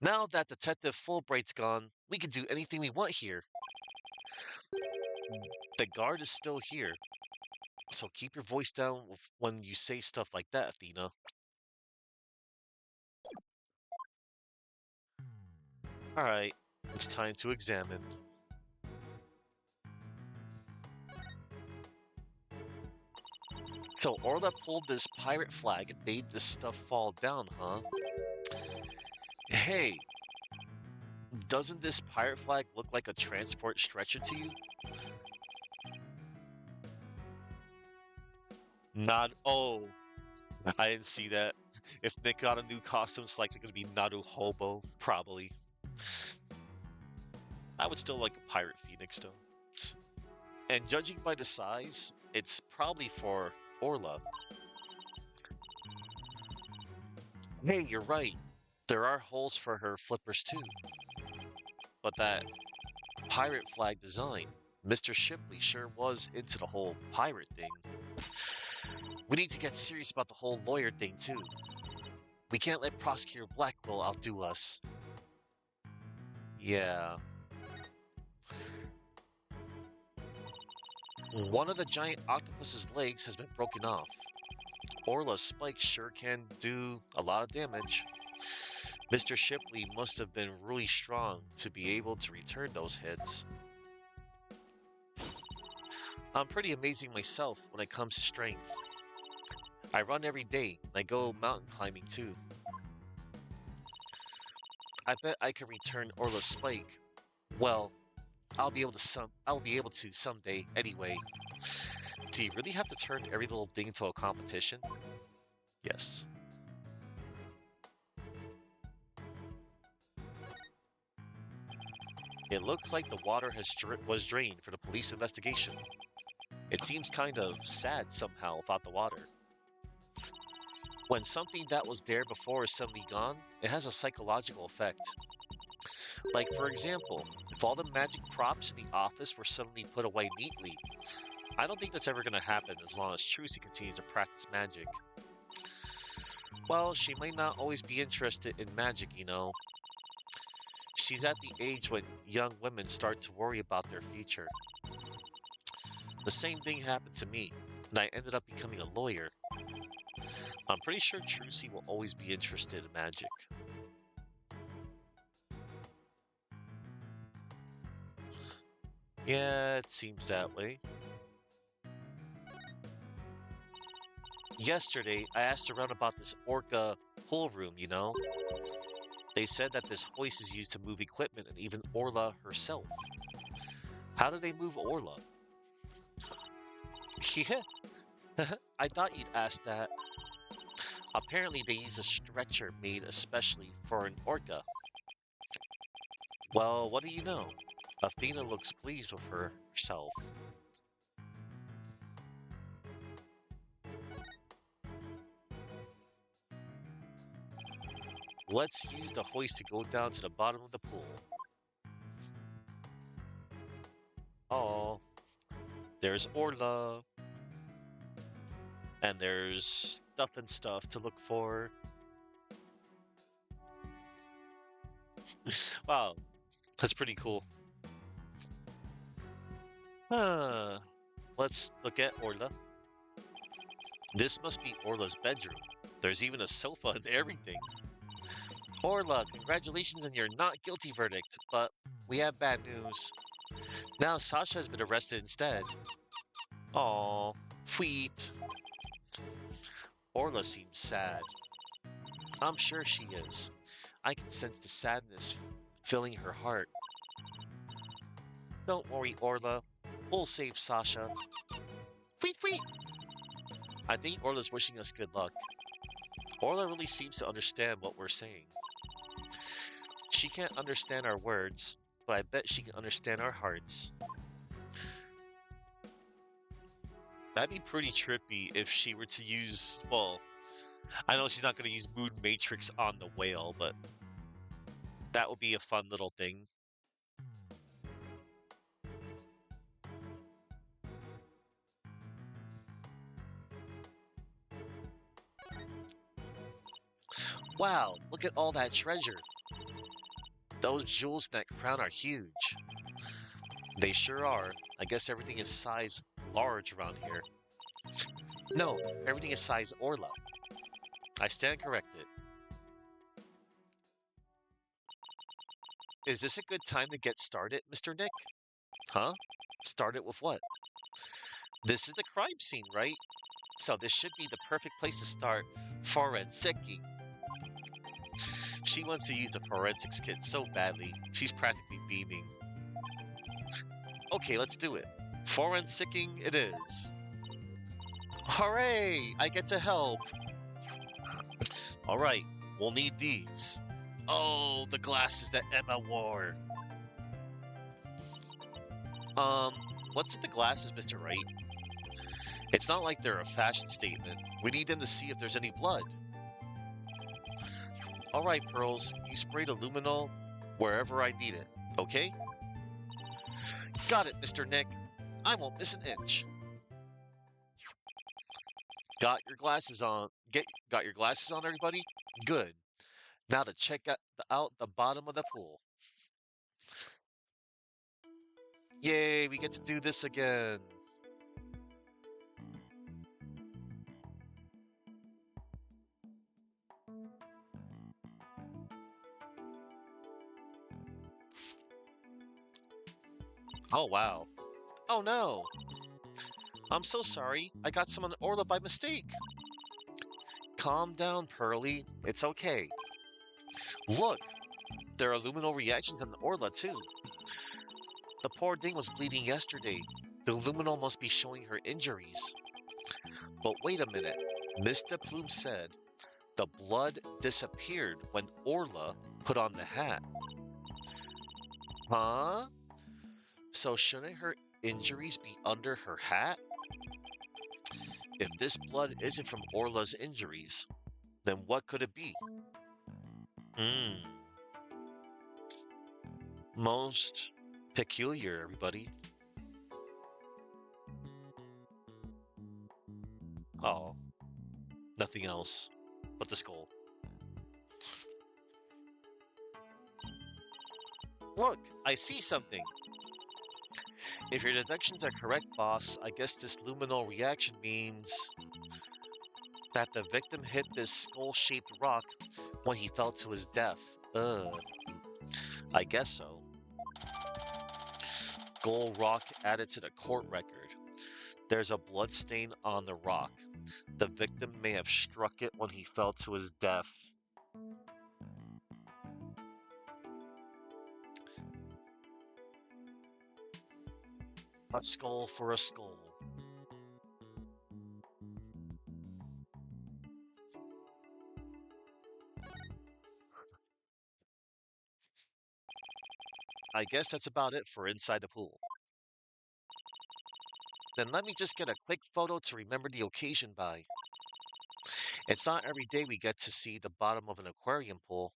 Now that Detective Fulbright's gone, we can do anything we want here. The guard is still here, so keep your voice down when you say stuff like that, Athena. Alright, it's time to examine. So Orla pulled this pirate flag and made this stuff fall down, huh? Hey, doesn't this pirate flag look like a transport stretcher to you? Not. Oh, I didn't see that. If Nick got a new costume, it's likely going to be Naru Hobo, probably. I would still like a Pirate Phoenix, though. And judging by the size, it's probably for Orla. Hey, you're right. There are holes for her flippers, too. But that pirate flag design, Mr. Shipley sure was into the whole pirate thing. We need to get serious about the whole lawyer thing, too. We can't let Prosecutor Blackwell outdo us. Yeah. One of the giant octopus's legs has been broken off. Orla's spikes sure can do a lot of damage. Mr. Shipley must have been really strong to be able to return those hits. I'm pretty amazing myself when it comes to strength. I run every day, and I go mountain climbing too. I bet I can return Orla's spike. Well, I'll be able to someday anyway. Do you really have to turn every little thing into a competition? Yes. It looks like the water was drained for the police investigation. It seems kind of sad somehow without the water. When something that was there before is suddenly gone, it has a psychological effect. Like, for example, if all the magic props in the office were suddenly put away neatly, I don't think that's ever going to happen as long as Trucy continues to practice magic. Well, she might not always be interested in magic, you know. She's at the age when young women start to worry about their future. The same thing happened to me, and I ended up becoming a lawyer. I'm pretty sure Trucy will always be interested in magic. Yeah, it seems that way. Yesterday, I asked around about this Orca pool room, you know? They said that this hoist is used to move equipment and even Orla herself. How do they move Orla? Yeah, I thought you'd ask that. Apparently they use a stretcher made especially for an orca. Well, what do you know? Athena looks pleased with herself. Let's use the hoist to go down to the bottom of the pool. There's Orla, and there's stuff and stuff to look for. Wow, that's pretty cool. Huh. Let's look at Orla. This must be Orla's bedroom. There's even a sofa and everything. Orla, congratulations on your not guilty verdict, but we have bad news. Now Sasha has been arrested instead. Aw, sweet. Orla seems sad. I'm sure she is. I can sense the sadness filling her heart. Don't worry, Orla. We'll save Sasha. Wait, wait! I think Orla's wishing us good luck. Orla really seems to understand what we're saying. She can't understand our words, but I bet she can understand our hearts. That'd be pretty trippy if she were to use, well, I know she's not going to use Moon Matrix on the whale, but that would be a fun little thing. Wow, look at all that treasure. Those jewels in that crown are huge. They sure are. I guess everything is size large around here. No, everything is size Orla. I stand corrected. Is this a good time to get started, Mr. Nick? Huh? Started with what? This is the crime scene, right? So this should be the perfect place to start forensicing. She wants to use the forensics kit so badly, she's practically beaming. Okay, let's do it. Forensicing it is. Hooray! I get to help! Alright, we'll need these. Oh, the glasses that Emma wore. What's in the glasses, Mr. Wright? It's not like they're a fashion statement. We need them to see if there's any blood. Alright, Pearls, you sprayed luminol wherever I need it, okay? Got it, Mr. Nick. I won't miss an inch. Got your glasses on. Got your glasses on, everybody? Good. Now to check out the bottom of the pool. Yay, we get to do this again. Oh, wow. Oh, no. I'm so sorry. I got some on Orla by mistake. Calm down, Pearly. It's okay. Look, there are luminol reactions on the Orla, too. The poor thing was bleeding yesterday. The luminol must be showing her injuries. But wait a minute. Mr. Plume said the blood disappeared when Orla put on the hat. Huh? So shouldn't her injuries be under her hat? If this blood isn't from Orla's injuries, then what could it be? Hmm. Most peculiar, everybody. Oh, nothing else but the skull. Look, I see something. If your deductions are correct, boss, I guess this luminol reaction means that the victim hit this skull-shaped rock when he fell to his death. I guess so. Skull rock added to the court record. There's a blood stain on the rock. The victim may have struck it when he fell to his death. A skull for a skull. I guess that's about it for inside the pool. Then let me just get a quick photo to remember the occasion by. It's not every day we get to see the bottom of an aquarium pool.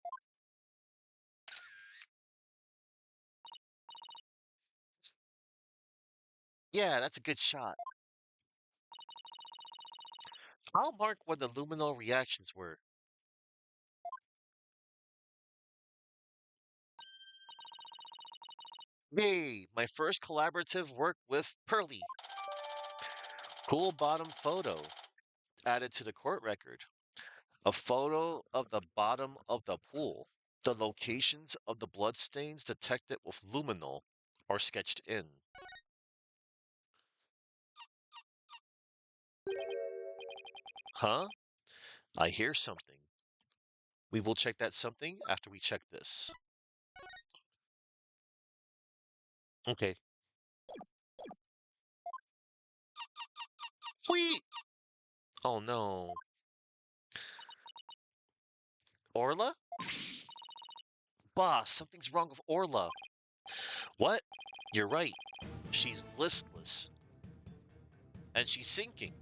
Yeah, that's a good shot. I'll mark what the luminol reactions were. Yay, my first collaborative work with Pearly. Cool bottom photo added to the court record. A photo of the bottom of the pool. The locations of the bloodstains detected with luminol are sketched in. Huh? I hear something. We will check that something after we check this. Okay. Sweet! Oh no. Orla? Boss, something's wrong with Orla. What? You're right. She's listless. And she's sinking.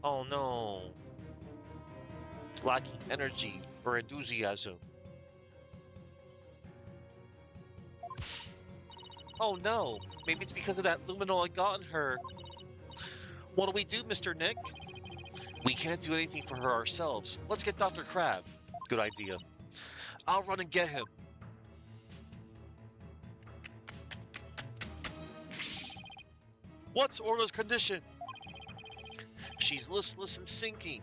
Oh no. Lacking energy or enthusiasm. Oh no. Maybe it's because of that luminol I got in her. What do we do, Mr. Nick? We can't do anything for her ourselves. Let's get Dr. Crab. Good idea. I'll run and get him. What's Orla's condition? She's listless and sinking.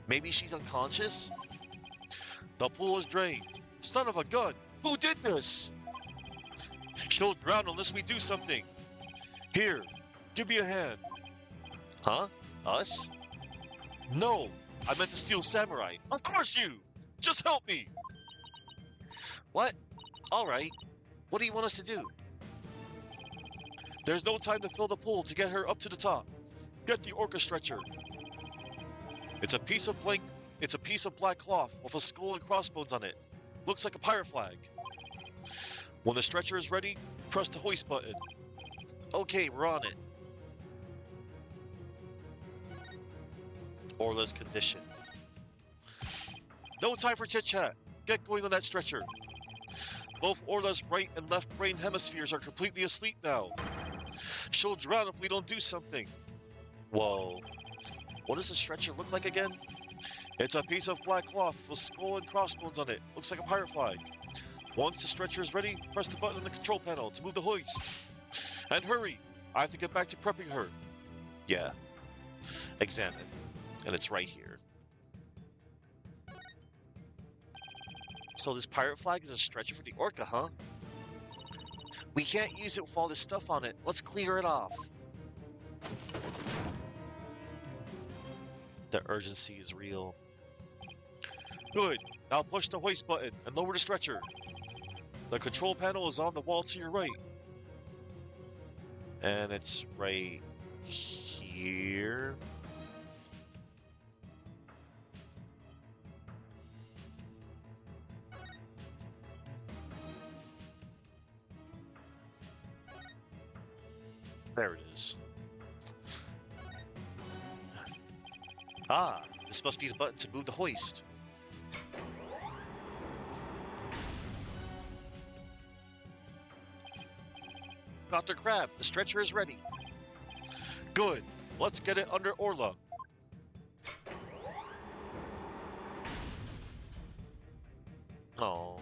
Maybe she's unconscious? The pool is drained. Son of a gun! Who did this? She'll drown unless we do something. Here, give me a hand. Huh? Us? No, I meant to steal Samurai. Of course you! Just help me! What? Alright. What do you want us to do? There's no time to fill the pool to get her up to the top. Get the orca stretcher. It's a piece of blank. It's a piece of black cloth with a skull and crossbones on it. Looks like a pirate flag. When the stretcher is ready, press the hoist button. Okay, we're on it. Orla's condition. No time for chit-chat. Get going on that stretcher. Both Orla's right and left brain hemispheres are completely asleep now. She'll drown if we don't do something. Whoa. What does the stretcher look like again? It's a piece of black cloth with skull and crossbones on it. Looks like a pirate flag. Once the stretcher is ready, press the button on the control panel to move the hoist. And hurry! I have to get back to prepping her. Yeah. Examine. And it's right here. So this pirate flag is a stretcher for the orca, huh? We can't use it with all this stuff on it. Let's clear it off. The urgency is real. Good. Now push the hoist button and lower the stretcher. The control panel is on the wall to your right. And it's right here. There it is. Ah, this must be the button to move the hoist. Dr. Crab, the stretcher is ready. Good. Let's get it under Orla. Oh.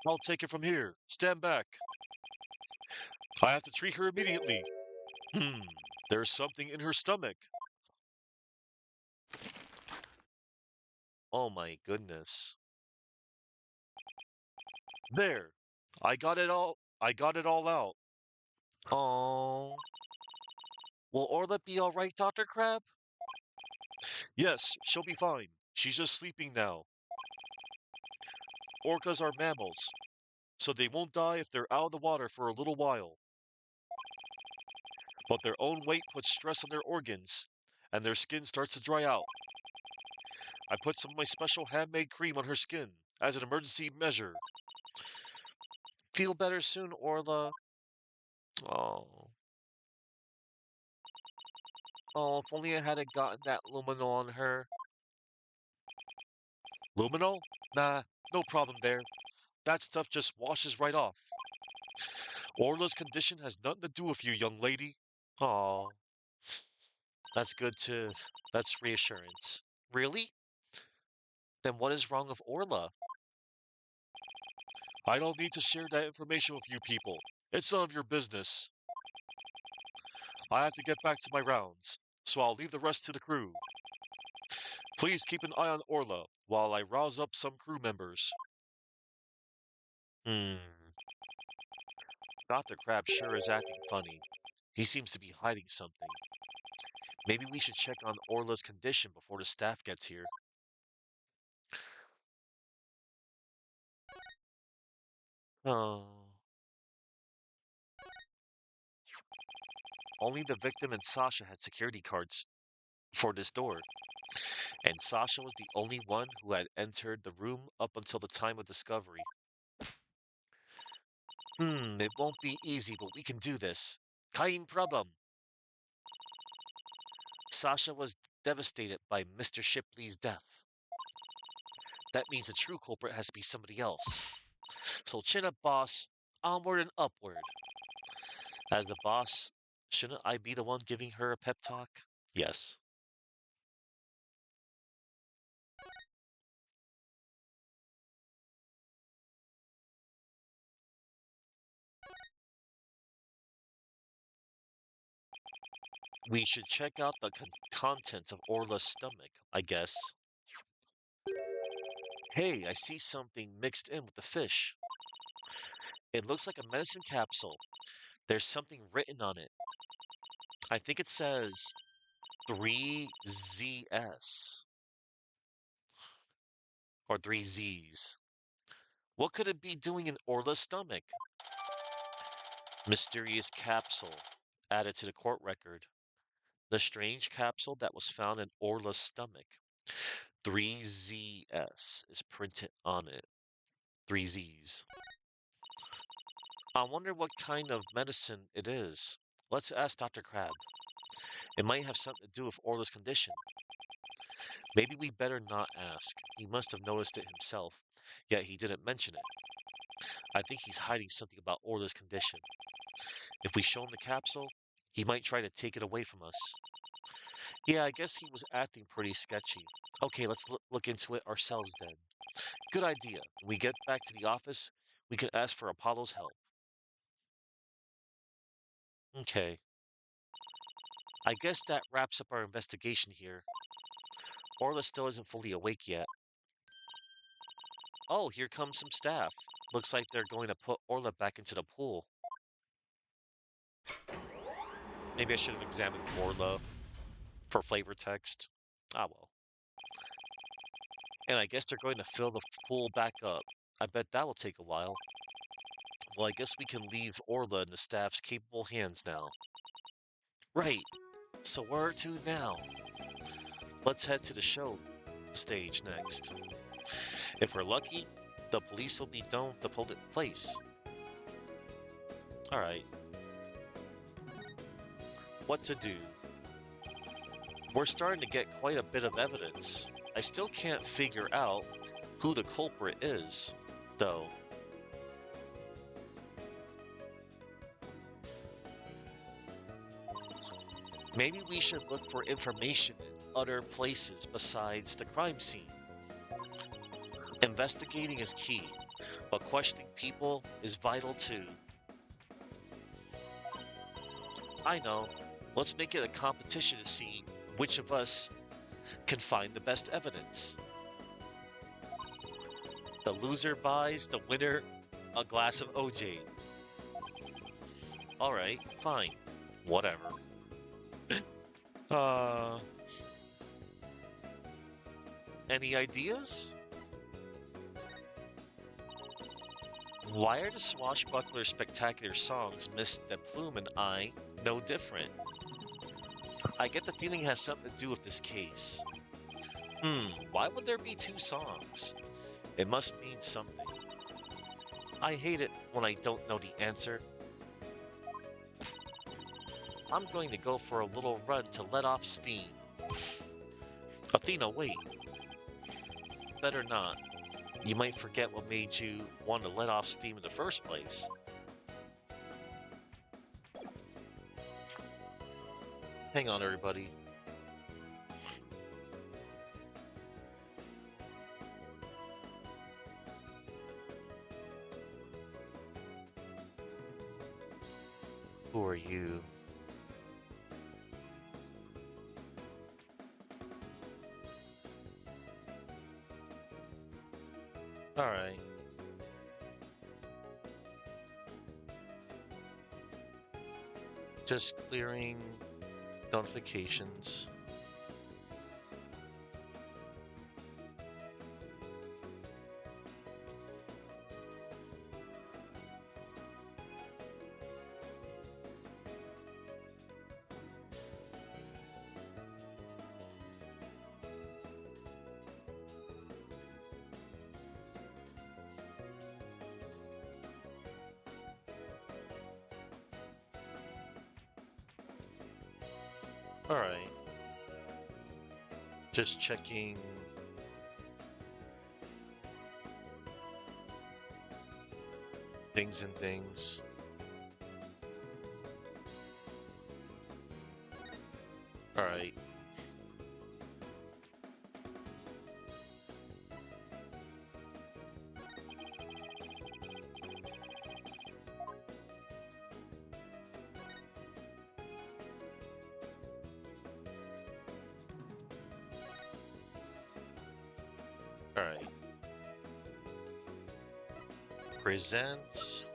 I'll take it from here. Stand back. I have to treat her immediately. There's something in her stomach. Oh my goodness. There. I got it all. I got it all out. Oh. Will Orla be all right, Dr. Crab? Yes, she'll be fine. She's just sleeping now. Orcas are mammals, so they won't die if they're out of the water for a little while. But their own weight puts stress on their organs, and their skin starts to dry out. I put some of my special handmade cream on her skin as an emergency measure. Feel better soon, Orla. Oh. Oh, if only I hadn't gotten that luminol on her. Luminol? Nah, no problem there. That stuff just washes right off. Orla's condition has nothing to do with you, young lady. Oh, that's good to... That's reassurance. Really? Then what is wrong with Orla? I don't need to share that information with you people. It's none of your business. I have to get back to my rounds, so I'll leave the rest to the crew. Please keep an eye on Orla while I rouse up some crew members. Hmm. Dr. Crab sure is acting funny. He seems to be hiding something. Maybe we should check on Orla's condition before the staff gets here. Oh. Only the victim and Sasha had security cards for this door, and Sasha was the only one who had entered the room up until the time of discovery. It won't be easy, but we can do this. Kein problem. Sasha was devastated by Mr. Shipley's death. That means the true culprit has to be somebody else. So chin up, boss. Onward and upward. As the boss, shouldn't I be the one giving her a pep talk? Yes. We should check out the contents of Orla's stomach, I guess. Hey, I see something mixed in with the fish. It looks like a medicine capsule. There's something written on it. I think it says 3ZS or 3Zs. What could it be doing in Orla's stomach? Mysterious capsule added to the court record. The strange capsule that was found in Orla's stomach. 3ZS is printed on it. 3Zs. I wonder what kind of medicine it is. Let's ask Dr. Crab. It might have something to do with Orla's condition. Maybe we better not ask. He must have noticed it himself, yet he didn't mention it. I think he's hiding something about Orla's condition. If we show him the capsule, he might try to take it away from us. Yeah, I guess he was acting pretty sketchy. Okay, let's look into it ourselves then. Good idea. When we get back to the office, we can ask for Apollo's help. Okay. I guess that wraps up our investigation here. Orla still isn't fully awake yet. Oh, here comes some staff. Looks like they're going to put Orla back into the pool. Maybe I should have examined Orla for flavor text. Ah, well. And I guess they're going to fill the pool back up. I bet that will take a while. Well, I guess we can leave Orla in the staff's capable hands now. Right. So where to now? Let's head to the show stage next. If we're lucky, the police will be done with the place. Alright. What to do? We're starting to get quite a bit of evidence. I still can't figure out who the culprit is, though. Maybe we should look for information in other places besides the crime scene. Investigating is key, but questioning people is vital too. I know. Let's make it a competition to see which of us can find the best evidence. The loser buys the winner a glass of OJ. Alright, fine. Whatever. Uh... Any ideas? Why are the Swashbuckler Spectacular songs Miss De Plume and I no different? I get the feeling it has something to do with this case. Why would there be two songs? It must mean something. I hate it when I don't know the answer. I'm going to go for a little run to let off steam. Athena, wait. Better not. You might forget what made you want to let off steam in the first place. Hang on, everybody. Who are you? Alright. Just clearing notifications. Alright. Just checking. Things and things. Alright. Alright. Present.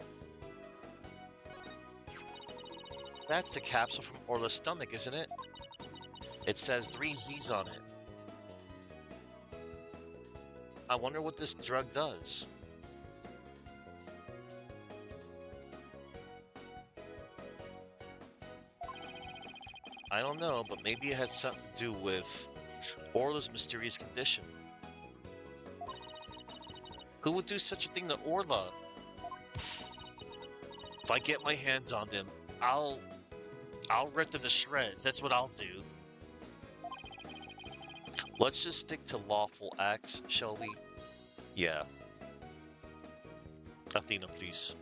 That's the capsule from Orla's stomach, isn't it? It says 3 Z's on it. I wonder what this drug does. I don't know, but maybe it had something to do with Orla's mysterious condition. Who would do such a thing to Orla? If I get my hands on them, I'll rip them to shreds. That's what I'll do. Let's just stick to lawful acts, shall we? Yeah. Athena, please.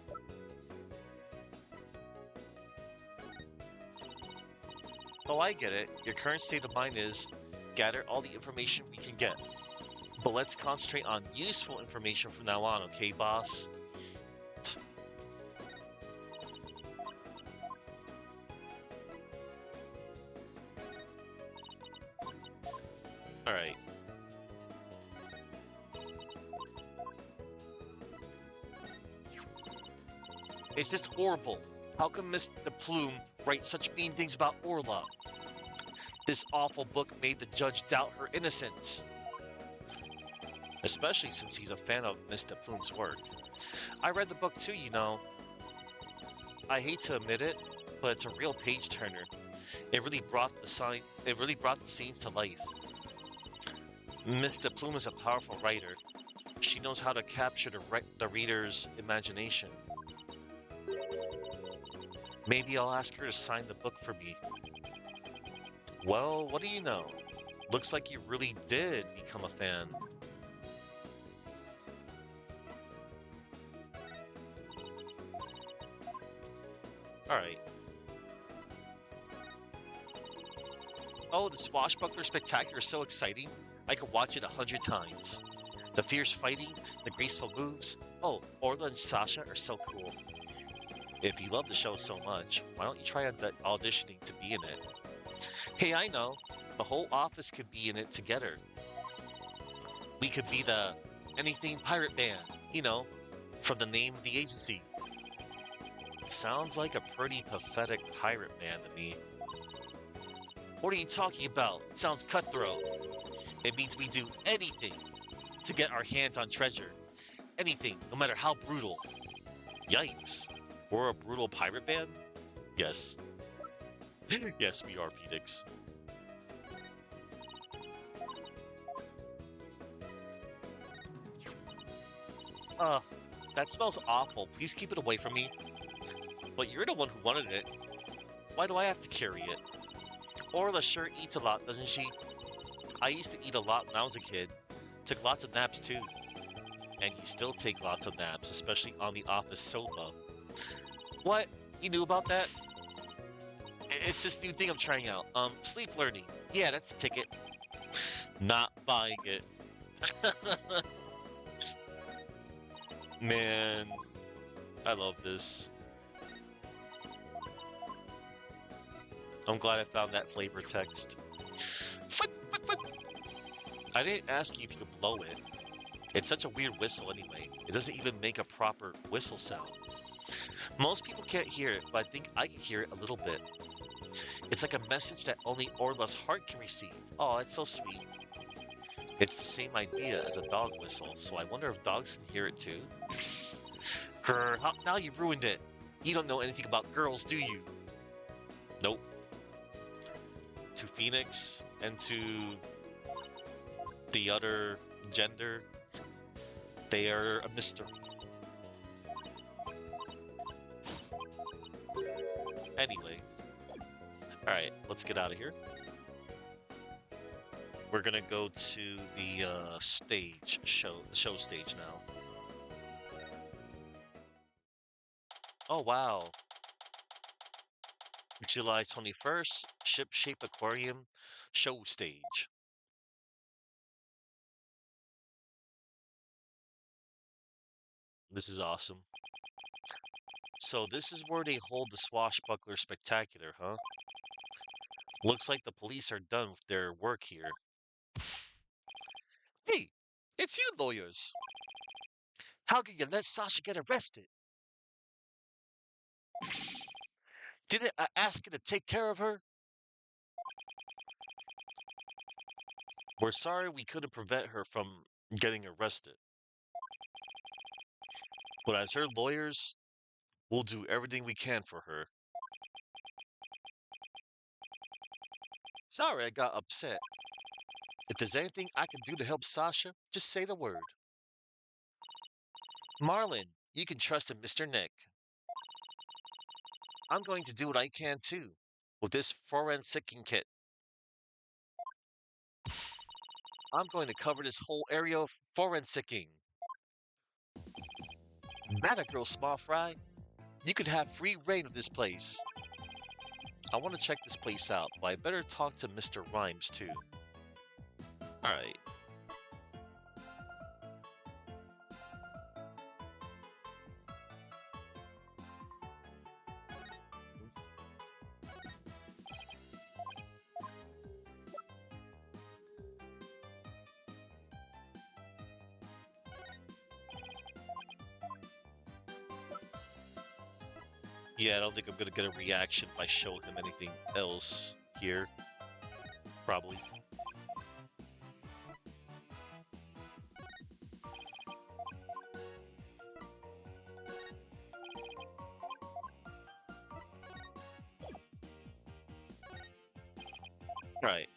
Oh, I get it. Your current state of mind is gather all the information we can get. But let's concentrate on useful information from now on, okay, boss? Alright. It's just horrible. How can Mr. Plume write such mean things about Orla? This awful book made the judge doubt her innocence. Especially since he's a fan of Mr. Plume's work. I read the book too, you know. I hate to admit it, but it's a real page turner. It really brought the scenes to life. Mr. Plume is a powerful writer. She knows how to capture the reader's imagination. Maybe I'll ask her to sign the book for me. Well, what do you know? Looks like you really did become a fan. Alright. Oh, the Swashbuckler Spectacular is so exciting. I could watch it 100 times. The fierce fighting, the graceful moves. Oh, Orla and Sasha are so cool. If you love the show so much, why don't you try auditioning to be in it? Hey, I know. The whole office could be in it together. We could be the Anything Pirate Band, you know, from the name of the agency. Sounds like a pretty pathetic pirate band to me. What are you talking about? It sounds cutthroat. It means we do anything to get our hands on treasure. Anything, no matter how brutal. Yikes. We're a brutal pirate band? Yes. Yes, we are, Phoenix. Ugh, that smells awful. Please keep it away from me. But you're the one who wanted it. Why do I have to carry it? Orla sure eats a lot, doesn't she? I used to eat a lot when I was a kid. Took lots of naps too. And you still take lots of naps, especially on the office sofa. What? You knew about that? It's this new thing I'm trying out. Sleep learning. Yeah, that's the ticket. Not buying it. Man, I love this. I'm glad I found that flavor text. I didn't ask you if you could blow it. It's such a weird whistle anyway. It doesn't even make a proper whistle sound. Most people can't hear it, but I think I can hear it a little bit. It's like a message that only Orla's heart can receive. Oh, it's so sweet. It's the same idea as a dog whistle, so I wonder if dogs can hear it too. Grr, now you ruined it. You don't know anything about girls, do you? Nope. To Phoenix and to the other gender, they are a mystery. Anyway. Alright, let's get out of here. We're gonna go to the show stage now. Oh wow. July 21st, Ship Shape Aquarium show stage. This is awesome. So this is where they hold the Swashbuckler Spectacular, huh? Looks like the police are done with their work here. Hey, it's you lawyers. How could you let Sasha get arrested? Didn't I ask you to take care of her? We're sorry we couldn't prevent her from getting arrested. But as her lawyers, we'll do everything we can for her. Sorry I got upset. If there's anything I can do to help Sasha, just say the word. Marlon, you can trust in Mr. Nick. I'm going to do what I can too, with this forensicing kit. I'm going to cover this whole area of forensicing. Matter, girl, small fry. You could have free reign of this place. I want to check this place out, but I better talk to Mr. Rhymes too. Alright. Yeah, I don't think I'm gonna get a reaction if I show him anything else here. Probably. Right.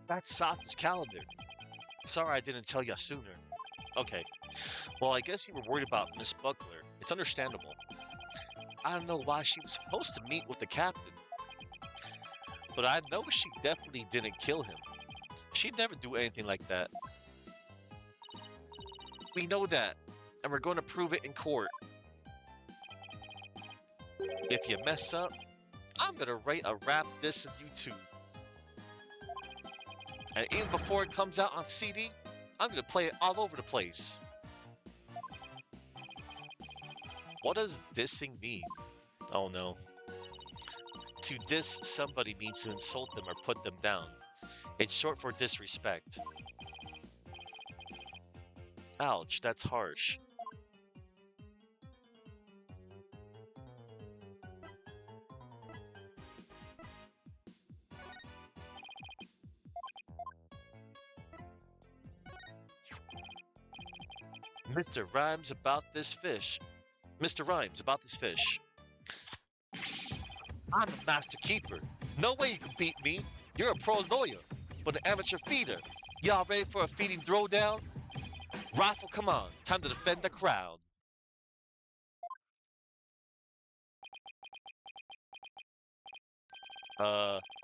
That's Sasha's calendar. Sorry I didn't tell you sooner. Okay. Well, I guess you were worried about Miss Buckler. It's understandable. I don't know why she was supposed to meet with the captain. But I know she definitely didn't kill him. She'd never do anything like that. We know that, and we're going to prove it in court. If you mess up, I'm going to write a rap diss on YouTube. And even before it comes out on CD, I'm going to play it all over the place. What does dissing mean? Oh no. To diss somebody means to insult them or put them down. It's short for disrespect. Ouch, that's harsh. Mr. Rhymes about this fish. Mr. Rhymes about this fish. I'm the master keeper. No way you can beat me. You're a pro lawyer, but an amateur feeder. Y'all ready for a feeding throwdown? Rifle, come on. Time to defend the crown.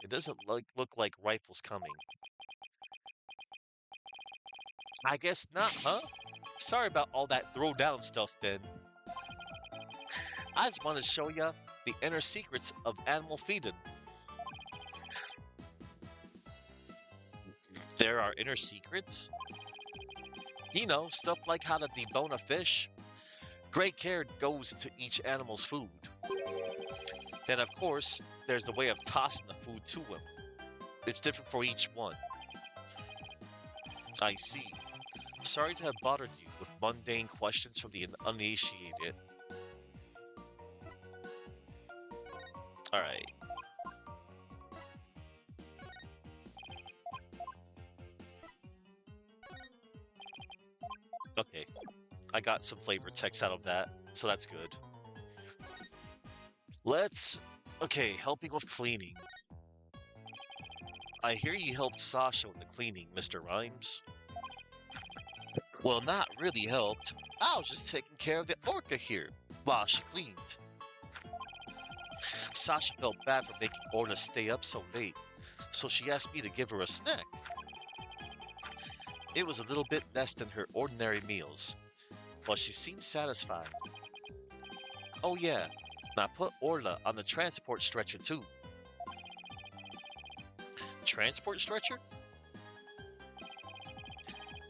It doesn't look like Rifle's coming. I guess not, huh? Sorry about all that throwdown stuff then. I just want to show ya the inner secrets of animal feeding. There are inner secrets? You know, stuff like how to debone a fish. Great care goes to each animal's food. Then, of course, there's the way of tossing the food to him. It's different for each one. I see. Sorry to have bothered you with mundane questions from the uninitiated. Alright. Okay. I got some flavor text out of that, so that's good. Let's. Okay, helping with cleaning. I hear you helped Sasha with the cleaning, Mr. Rhymes. Well, not really helped. I was just taking care of the orca here while she cleaned. Sasha felt bad for making Orla stay up so late, so she asked me to give her a snack. It was a little bit less than her ordinary meals, but she seemed satisfied. Oh yeah, and I put Orla on the transport stretcher too. Transport stretcher?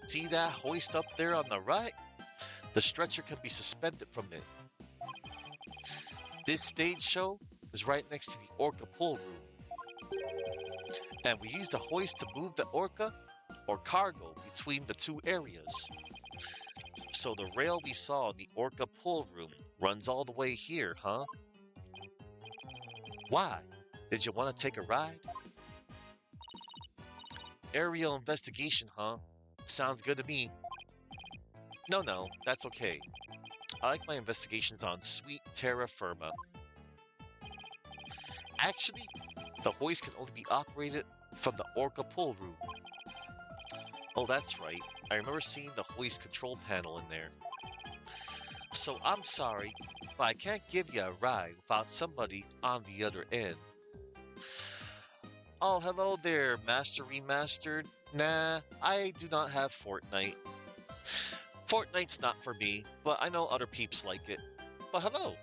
See that hoist up there on the right? The stretcher can be suspended from it. This stage show is right next to the orca pool room. And we use the hoist to move the orca or cargo between the two areas. So the rail we saw in the orca pool room runs all the way here, huh? Why? Did you want to take a ride? Aerial investigation, huh? Sounds good to me. No, that's okay. I like my investigations on sweet terra firma. Actually, the hoist can only be operated from the orca pool room. Oh, that's right. I remember seeing the hoist control panel in there. So I'm sorry, but I can't give you a ride without somebody on the other end. Oh, hello there, Master Remastered. Nah, I do not have Fortnite. Fortnite's not for me, but I know other peeps like it. But hello.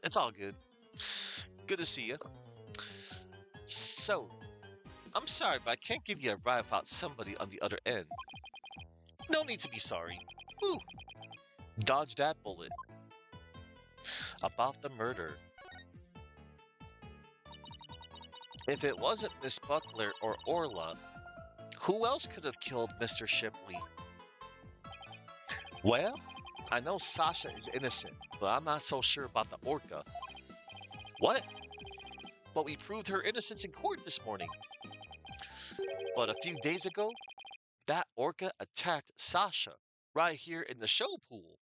It's all good. Good to see you. So, I'm sorry, but I can't give you a ride without somebody on the other end. No need to be sorry. Whew. Dodge that bullet. About the murder. If it wasn't Miss Buckler or Orla, who else could have killed Mr. Shipley? Well, I know Sasha is innocent, but I'm not so sure about the orca. What? But we proved her innocence in court this morning. But a few days ago, that orca attacked Sasha right here in the show pool.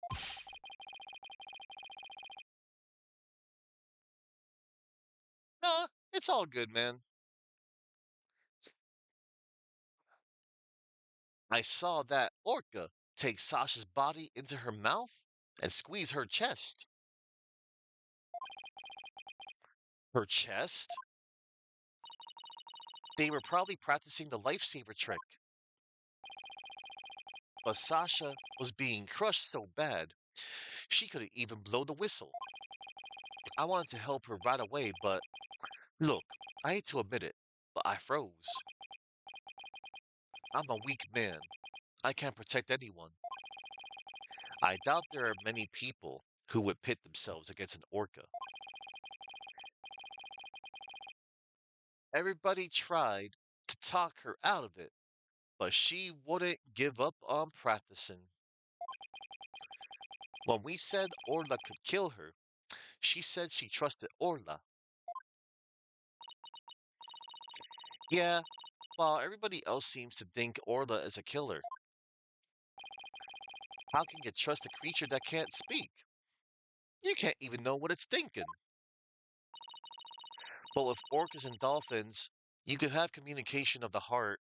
Nah, it's all good, man. I saw that orca take Sasha's body into her mouth and squeeze her chest. Her chest? They were probably practicing the lifesaver trick. But Sasha was being crushed so bad, she couldn't even blow the whistle. I wanted to help her right away, but look, I hate to admit it, but I froze. I'm a weak man. I can't protect anyone. I doubt there are many people who would pit themselves against an orca. Everybody tried to talk her out of it, but she wouldn't give up on practicing. When we said Orla could kill her, she said she trusted Orla. Yeah, while everybody else seems to think Orla is a killer. How can you trust a creature that can't speak? You can't even know what it's thinking. But with orcas and dolphins, you could have communication of the heart.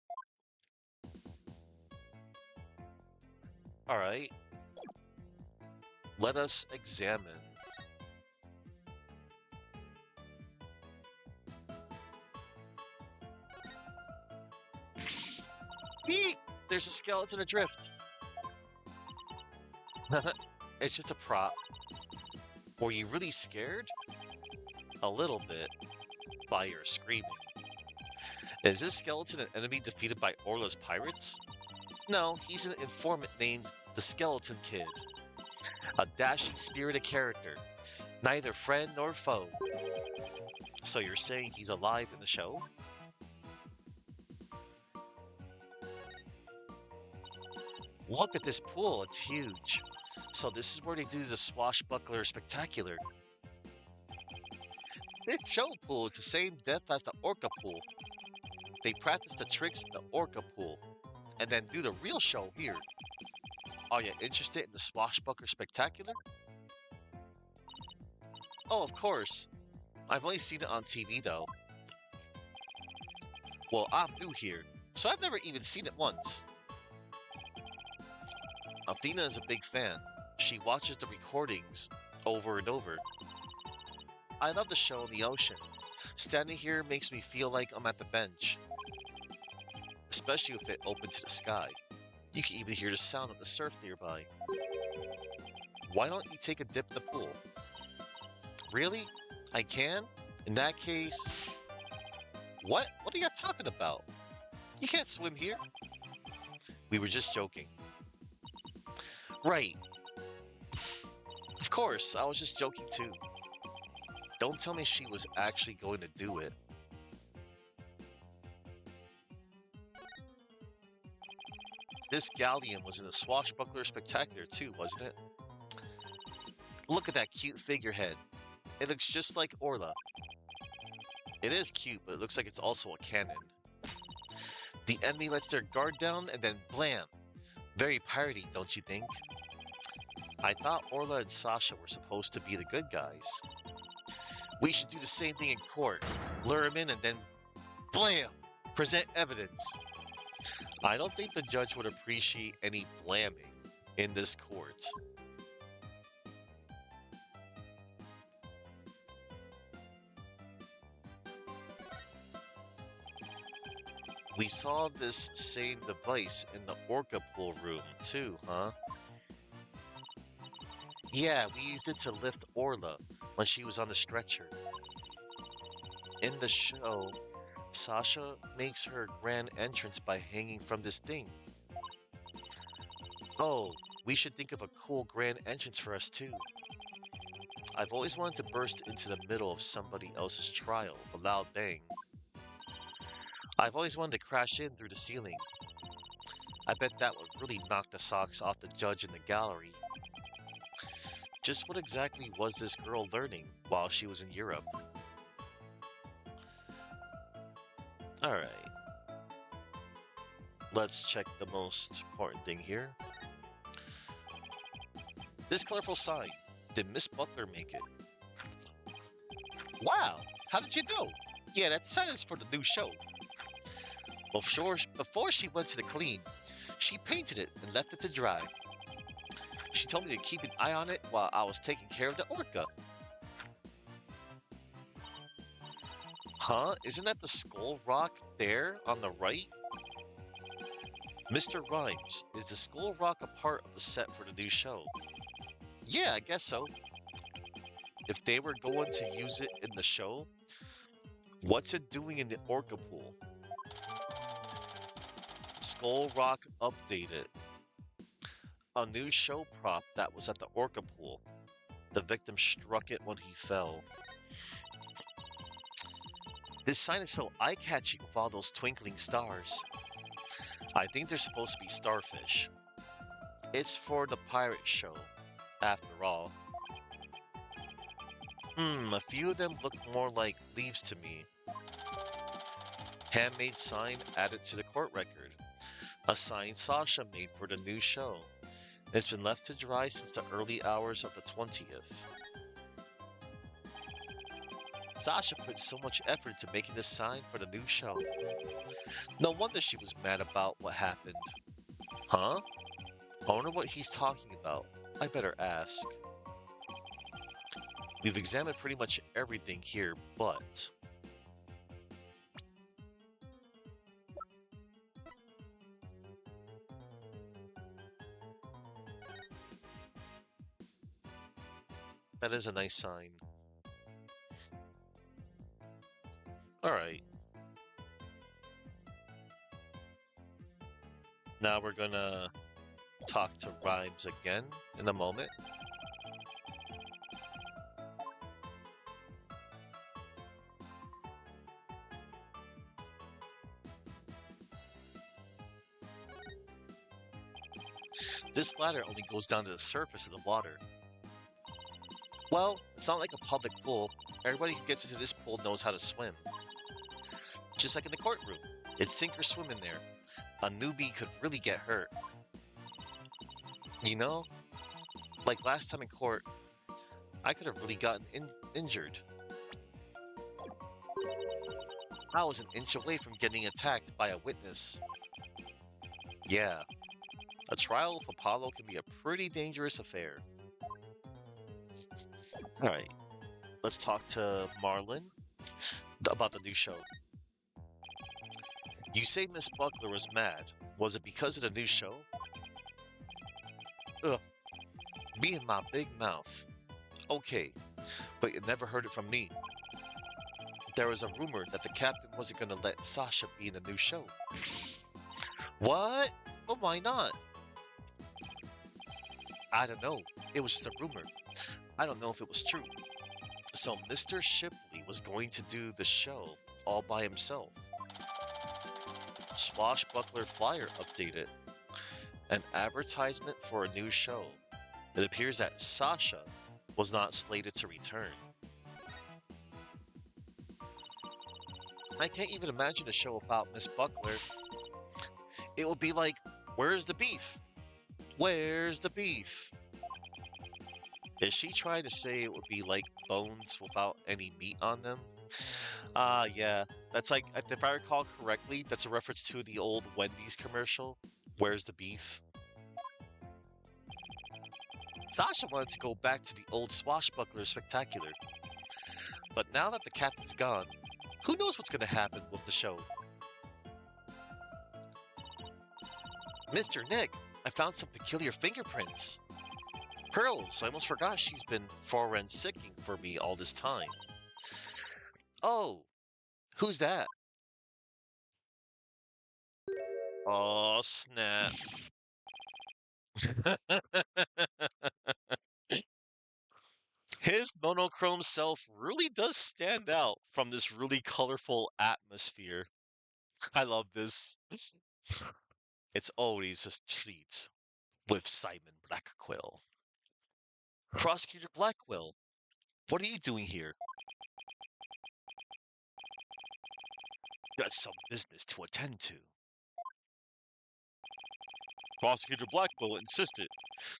Alright, let us examine. Eek! There's a skeleton adrift. It's just a prop. Were you really scared? A little bit. By your screaming. Is this skeleton an enemy defeated by Orla's pirates? No, he's an informant named the Skeleton Kid. A dashing spirited character. Neither friend nor foe. So you're saying he's alive in the show? Look at this pool, it's huge. So this is where they do the swashbuckler spectacular. This show pool is the same depth as the orca pool. They practice the tricks in the orca pool, and then do the real show here. Are you interested in the swashbuckler spectacular? Oh, of course. I've only seen it on TV though. Well, I'm new here, so I've never even seen it once. Athena is a big fan. She watches the recordings over and over. I love the show in the ocean. Standing here makes me feel like I'm at the bench. Especially if it opens to the sky. You can even hear the sound of the surf nearby. Why don't you take a dip in the pool? Really? I can? In that case... What? What are you talking about? You can't swim here. We were just joking. Right. Of course, I was just joking too. Don't tell me she was actually going to do it. This galleon was in the swashbuckler spectacular too, wasn't it? Look at that cute figurehead. It looks just like Orla. It is cute, but it looks like it's also a cannon. The enemy lets their guard down and then blam! Very piratey, don't you think? I thought Orla and Sasha were supposed to be the good guys. We should do the same thing in court. Lure him in and then blam! Present evidence. I don't think the judge would appreciate any blamming in this court. We saw this same device in the orca pool room too, huh? Yeah, we used it to lift Orla when she was on the stretcher. In the show, Sasha makes her grand entrance by hanging from this thing. Oh, we should think of a cool grand entrance for us too. I've always wanted to burst into the middle of somebody else's trial, a loud bang. I've always wanted to crash in through the ceiling. I bet that would really knock the socks off the judge in the gallery. Just what exactly was this girl learning while she was in Europe? Alright. Let's check the most important thing here. This colorful sign. Did Miss Butler make it? Wow! How did you know? Yeah, that sign is for the new show. Before she went to the clean, she painted it and left it to dry. She told me to keep an eye on it while I was taking care of the orca. Huh? Isn't that the skull rock there on the right? Mr. Rhymes, is the skull rock a part of the set for the new show? Yeah, I guess so. If they were going to use it in the show, what's it doing in the orca pool? Skull Rock updated. A new show prop that was at the orca pool. The victim struck it when he fell. This sign is so eye-catching with all those twinkling stars. I think they're supposed to be starfish. It's for the pirate show. After all, a few of them look more like leaves to me. Handmade sign added to the court record. A sign Sasha made for the new show. It's been left to dry since the early hours of the 20th. Sasha put so much effort into making this sign for the new show. No wonder she was mad about what happened. Huh? I wonder what he's talking about. I better ask. We've examined pretty much everything here, but... That is a nice sign. Alright. Now we're gonna talk to Rhymes again in a moment. This ladder only goes down to the surface of the water. Well, it's not like a public pool. Everybody who gets into this pool knows how to swim. Just like in the courtroom. It's sink or swim in there. A newbie could really get hurt. You know? Like last time in court, I could have really gotten injured. I was an inch away from getting attacked by a witness. Yeah, a trial with Apollo can be a pretty dangerous affair. Alright, let's talk to Marlin about the new show. You say Miss Buckler was mad. Was it because of the new show? Ugh, me and my big mouth. Okay, but you never heard it from me. There was a rumor that the captain wasn't going to let Sasha be in the new show. What? But why not? I don't know. It was just a rumor. I don't know if it was true. So Mr. Shipley was going to do the show all by himself. Swashbuckler flyer updated. An advertisement for a new show. It appears that Sasha was not slated to return. I can't even imagine a show without Miss Buckler. It would be like, where's the beef? Where's the beef? Is she trying to say it would be like bones without any meat on them? Yeah. That's like, if I recall correctly, that's a reference to the old Wendy's commercial. Where's the beef? Sasha wanted to go back to the old Swashbuckler Spectacular. But now that the captain's gone, who knows what's going to happen with the show? Mr. Nick, I found some peculiar fingerprints. Pearls, I almost forgot she's been forensicing for me all this time. Oh, who's that? Oh, snap. His monochrome self really does stand out from this really colorful atmosphere. I love this. It's always a treat with Simon Blackquill. Prosecutor Blackwell, what are you doing here? Got some business to attend to. Prosecutor Blackwell insisted,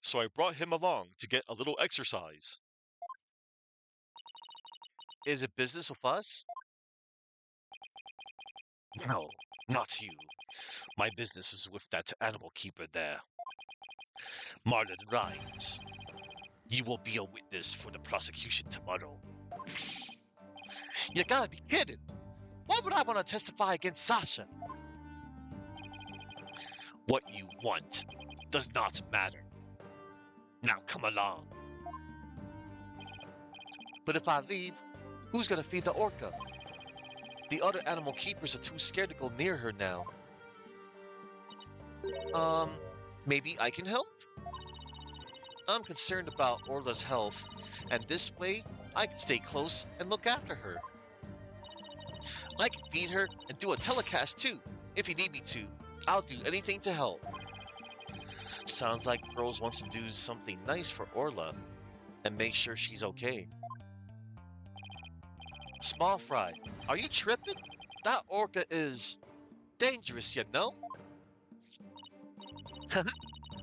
so I brought him along to get a little exercise. Is it business with us? No, not you. My business is with that animal keeper there. Marlon Rhymes. You will be a witness for the prosecution tomorrow. You gotta be kidding! Why would I want to testify against Sasha? What you want does not matter. Now come along. But if I leave, who's gonna feed the orca? The other animal keepers are too scared to go near her now. Maybe I can help? I'm concerned about Orla's health, and this way, I can stay close and look after her. I can feed her and do a telecast too. If you need me to, I'll do anything to help. Sounds like Pearls wants to do something nice for Orla and make sure she's okay. Small Fry, are you tripping? That orca is dangerous, you know?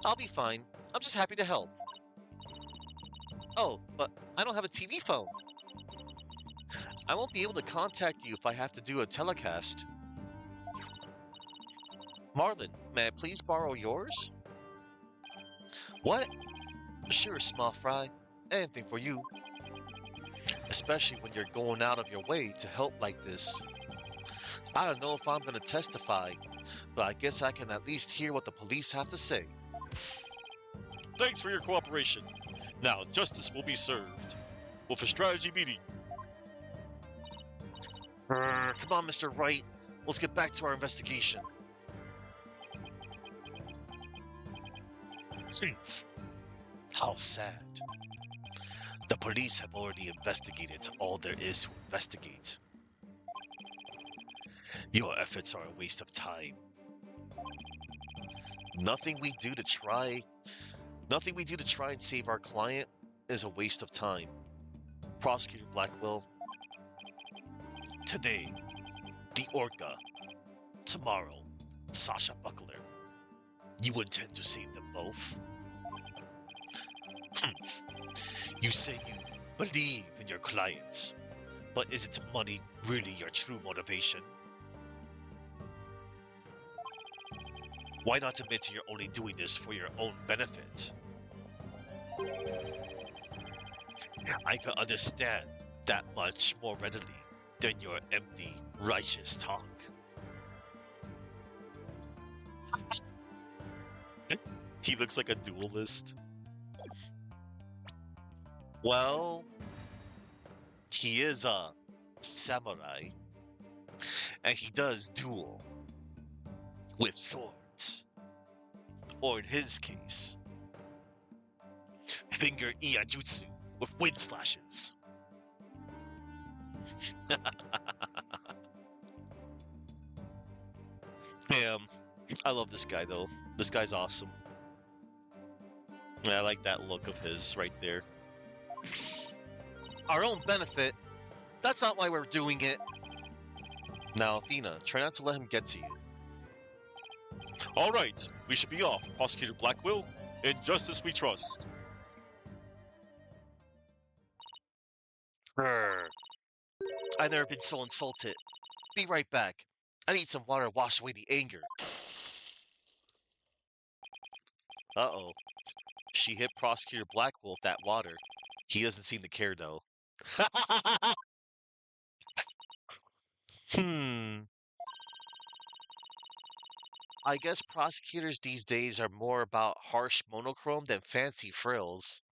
I'll be fine. I'm just happy to help. Oh, but I don't have a TV phone. I won't be able to contact you if I have to do a telecast. Marlin, may I please borrow yours? What? Sure, Small Fry. Anything for you. Especially when you're going out of your way to help like this. I don't know if I'm going to testify, but I guess I can at least hear what the police have to say. Thanks for your cooperation. Now justice will be served. With a strategy meeting. Come on, Mr. Wright. Let's get back to our investigation. How sad. The police have already investigated all there is to investigate. Your efforts are a waste of time. Nothing we do to try and save our client is a waste of time. Prosecutor Blackwell, today, the Orca. Tomorrow, Sasha Buckler. You intend to save them both? You say you believe in your clients, but isn't money really your true motivation? Why not admit you're only doing this for your own benefit? I can understand that much more readily than your empty, righteous talk. He looks like a duelist. Well, he is a samurai, and he does duel with swords. Or in his case, finger iajutsu with wind slashes. Damn, I love this guy though. This guy's awesome. I like that look of his right there. Our own benefit? That's not why we're doing it. Now, Athena, try not to let him get to you. All right, we should be off, Prosecutor Blackwell. In justice we trust. Brr. I've never been so insulted. Be right back. I need some water to wash away the anger. Uh-oh. She hit Prosecutor Blackwell with that water. He doesn't seem to care, though. I guess prosecutors these days are more about harsh monochrome than fancy frills.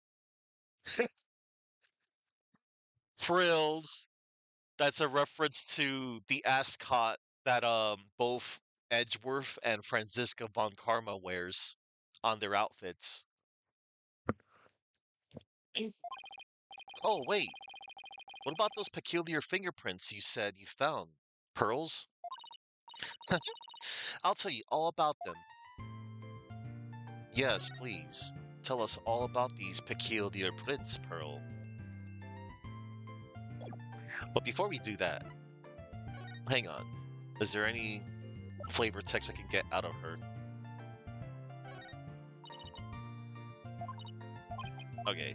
Frills. That's a reference to the ascot that both Edgeworth and Franziska von Karma wears on their outfits. Oh, wait. What about those peculiar fingerprints you said you found? Pearls? I'll tell you all about them. Yes, please. Tell us all about these peculiar prints, Pearl. But before we do that, hang on. Is there any flavor text I can get out of her? Okay.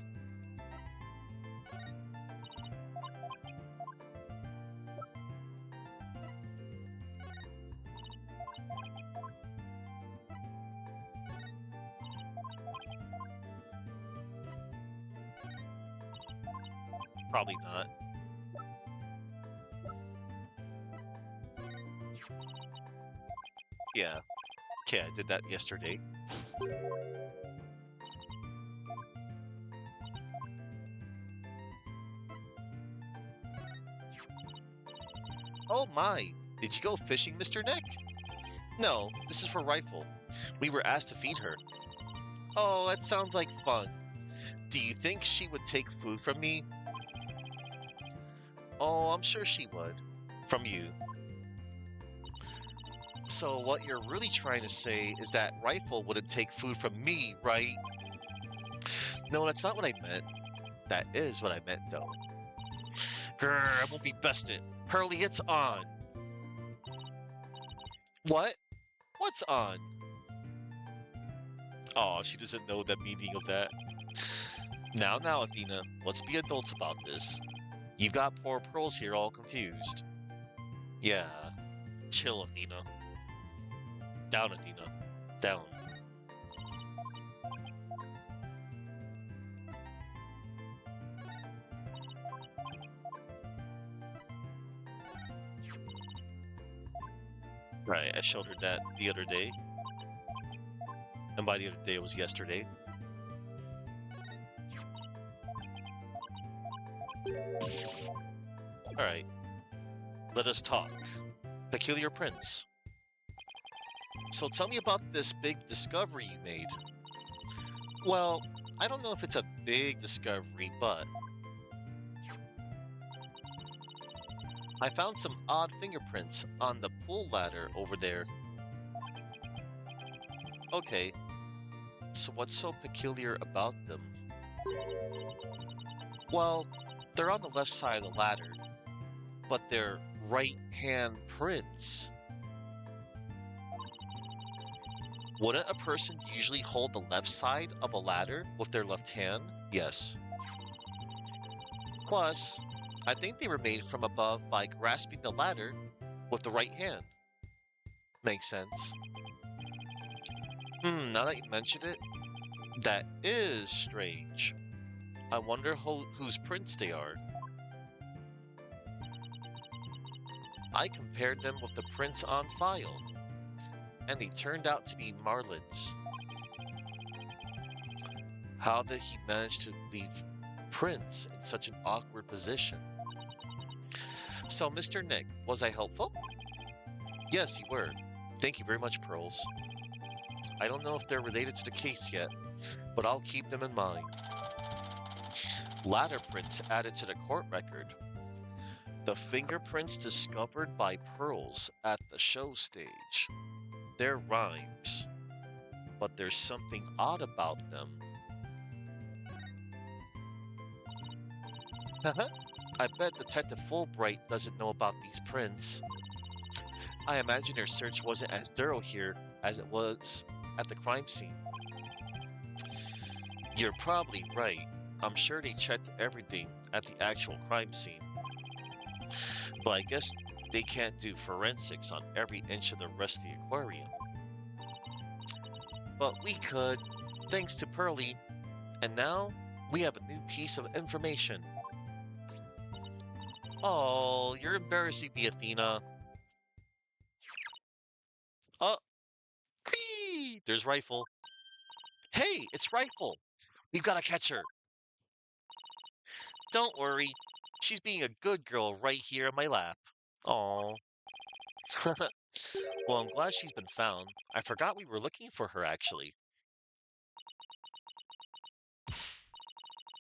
Probably not. Yeah. Okay, I did that yesterday. Oh my! Did you go fishing, Mr. Neck? No, this is for Rifle. We were asked to feed her. Oh, that sounds like fun. Do you think she would take food from me? Oh, I'm sure she would. From you. So what you're really trying to say is that rifle wouldn't take food from me, right? No, that's not what I meant. That is what I meant, though. Grr, I won't be bested. Pearly, it's on. What? What's on? Oh, she doesn't know the meaning of that. Now, Athena, let's be adults about this. You've got poor Pearls here all confused. Yeah, chill, Athena. Down, Athena. Down. Right, I showed her that the other day. And by the other day, it was yesterday. Alright, let us talk. Peculiar Prince. So tell me about this big discovery you made. Well, I don't know if it's a big discovery, but I found some odd fingerprints on the pool ladder over there. Okay, so what's so peculiar about them? Well, they're on the left side of the ladder, but they're right-hand prints. Wouldn't a person usually hold the left side of a ladder with their left hand? Yes. Plus, I think they were made from above by grasping the ladder with the right hand. Makes sense. Now that you mention it, that is strange. I wonder whose prints they are. I compared them with the prints on file, and they turned out to be Marlin's. How did he manage to leave prints in such an awkward position? So, Mr. Nick, was I helpful? Yes, you were. Thank you very much, Pearls. I don't know if they're related to the case yet, but I'll keep them in mind. Ladder prints added to the court record. The fingerprints discovered by Pearls at the show stage. They're rhymes, but there's something odd about them. I bet Detective Fulbright doesn't know about these prints. I imagine their search wasn't as thorough here as it was at the crime scene. You're probably right. I'm sure they checked everything at the actual crime scene. But I guess they can't do forensics on every inch of the rest of the aquarium. But we could, thanks to Pearly. And now, we have a new piece of information. Oh, you're embarrassing me, Athena. Oh, Cree! There's Rifle. Hey, it's Rifle. We've got to catch her. Don't worry. She's being a good girl right here in my lap. Aw. Well, I'm glad she's been found. I forgot we were looking for her, actually.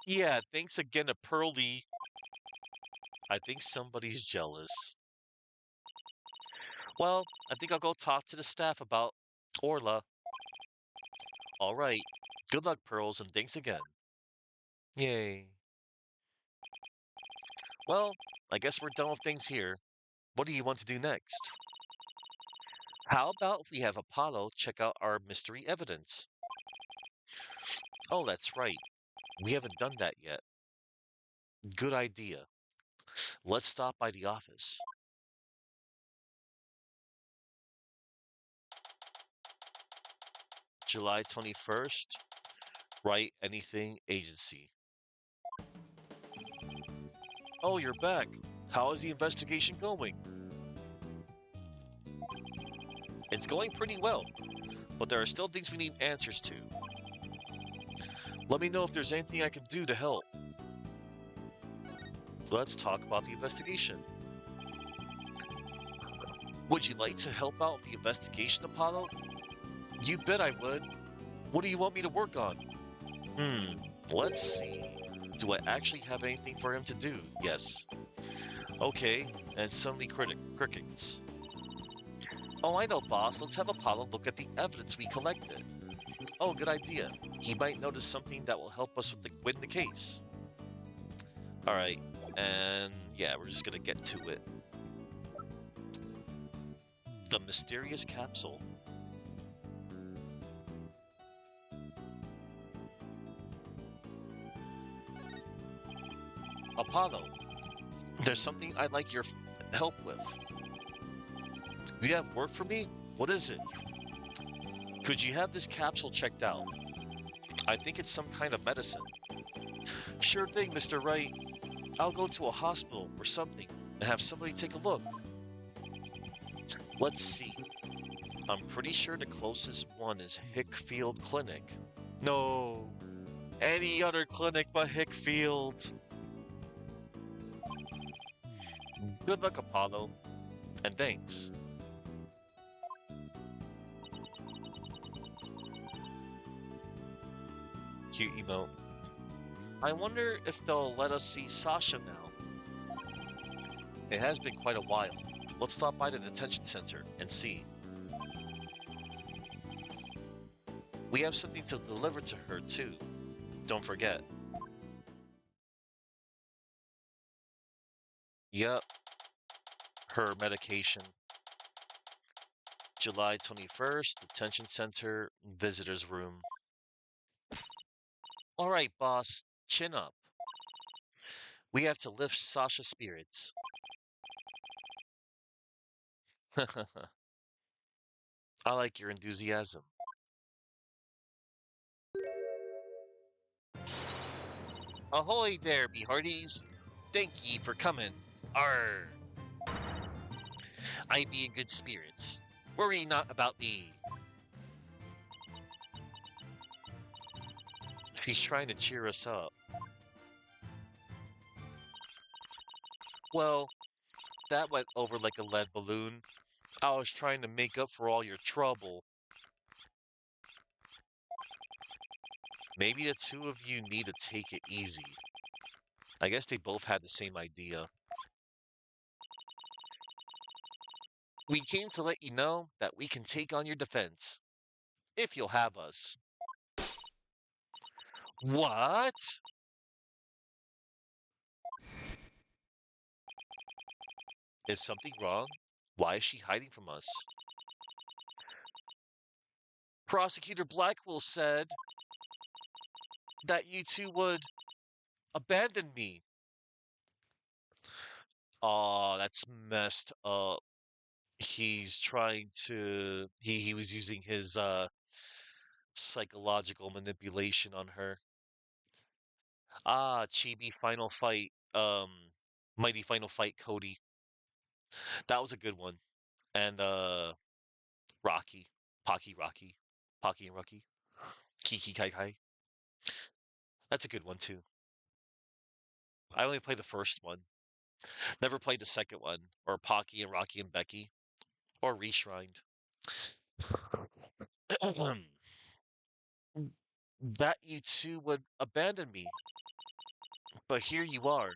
Yeah, thanks again to Pearly. I think somebody's jealous. Well, I think I'll go talk to the staff about Orla. All right. Good luck, Pearls, and thanks again. Yay. Well, I guess we're done with things here. What do you want to do next? How about if we have Apollo check out our mystery evidence? Oh, that's right. We haven't done that yet. Good idea. Let's stop by the office. July 21st, Wright Anything Agency. Oh, you're back. How is the investigation going? It's going pretty well, but there are still things we need answers to. Let me know if there's anything I can do to help. Let's talk about the investigation. Would you like to help out with the investigation, Apollo? You bet I would. What do you want me to work on? Let's see. Do I actually have anything for him to do? Yes. Okay, and suddenly crickets. Oh, I know, boss. Let's have Apollo look at the evidence we collected. Oh, good idea. He might notice something that will help us win the case. All right. And yeah, we're just gonna get to it. The mysterious capsule. Apollo, there's something I'd like your help with. You have work for me? What is it? Could you have this capsule checked out? I think it's some kind of medicine. Sure thing, Mr. Wright. I'll go to a hospital or something and have somebody take a look. Let's see. I'm pretty sure the closest one is Hickfield Clinic. No, any other clinic but Hickfield. Good luck, Apollo, and thanks. Cute emote. I wonder if they'll let us see Sasha now. It has been quite a while. Let's stop by the detention center and see. We have something to deliver to her, too. Don't forget. Yep, her medication. July 21st, detention center, visitor's room. All right, boss, chin up. We have to lift Sasha's spirits. I like your enthusiasm. Ahoy there, me hearties. Thank ye for coming. Arr. I be in good spirits. Worry not about me. She's trying to cheer us up. Well, that went over like a lead balloon. I was trying to make up for all your trouble. Maybe the two of you need to take it easy. I guess they both had the same idea. We came to let you know that we can take on your defense, if you'll have us. What? Is something wrong? Why is she hiding from us? Prosecutor Blackwell said that you two would abandon me. Aw, that's messed up. He's trying to he was using his psychological manipulation on her. Ah, Chibi Final Fight, Mighty Final Fight Cody. That was a good one. And Rocky, Rocky, Pocky and Rocky, Kiki Kai Kai. That's a good one too. I only played the first one. Never played the second one, or Pocky and Rocky and Becky, or Reshrined. That you two would abandon me, but here you are,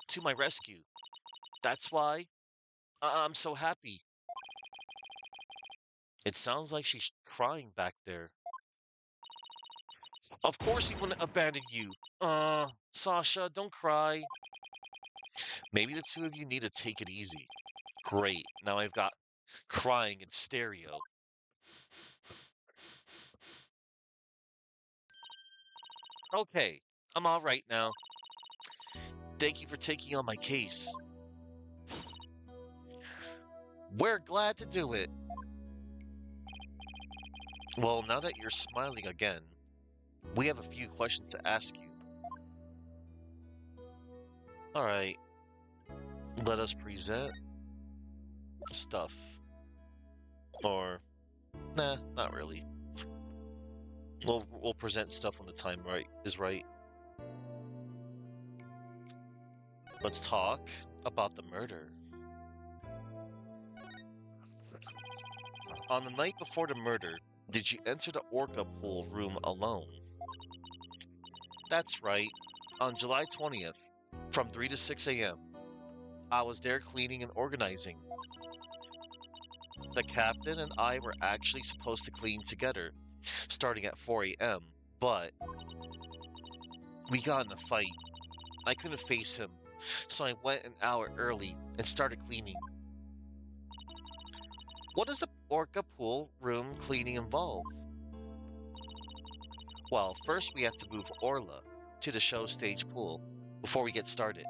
to my rescue. That's why I'm so happy. It sounds like she's crying back there. Of course he wouldn't abandon you. Sasha, don't cry. Maybe the two of you need to take it easy. Great, now I've got crying in stereo. Okay, I'm all right now. Thank you for taking on my case. We're glad to do it. Well, now that you're smiling again, we have a few questions to ask you. All right, let us present stuff. Or, nah, not really. We'll present stuff when the time is right. Let's talk about the murder. On the night before the murder, did you enter the Orca pool room alone? That's right. On July 20th, from 3 to 6 a.m., I was there cleaning and organizing. The captain and I were actually supposed to clean together, starting at 4 a.m., but we got in a fight. I couldn't face him, so I went an hour early and started cleaning. What does the orca pool room cleaning involve? Well, first we have to move Orla to the show stage pool before we get started.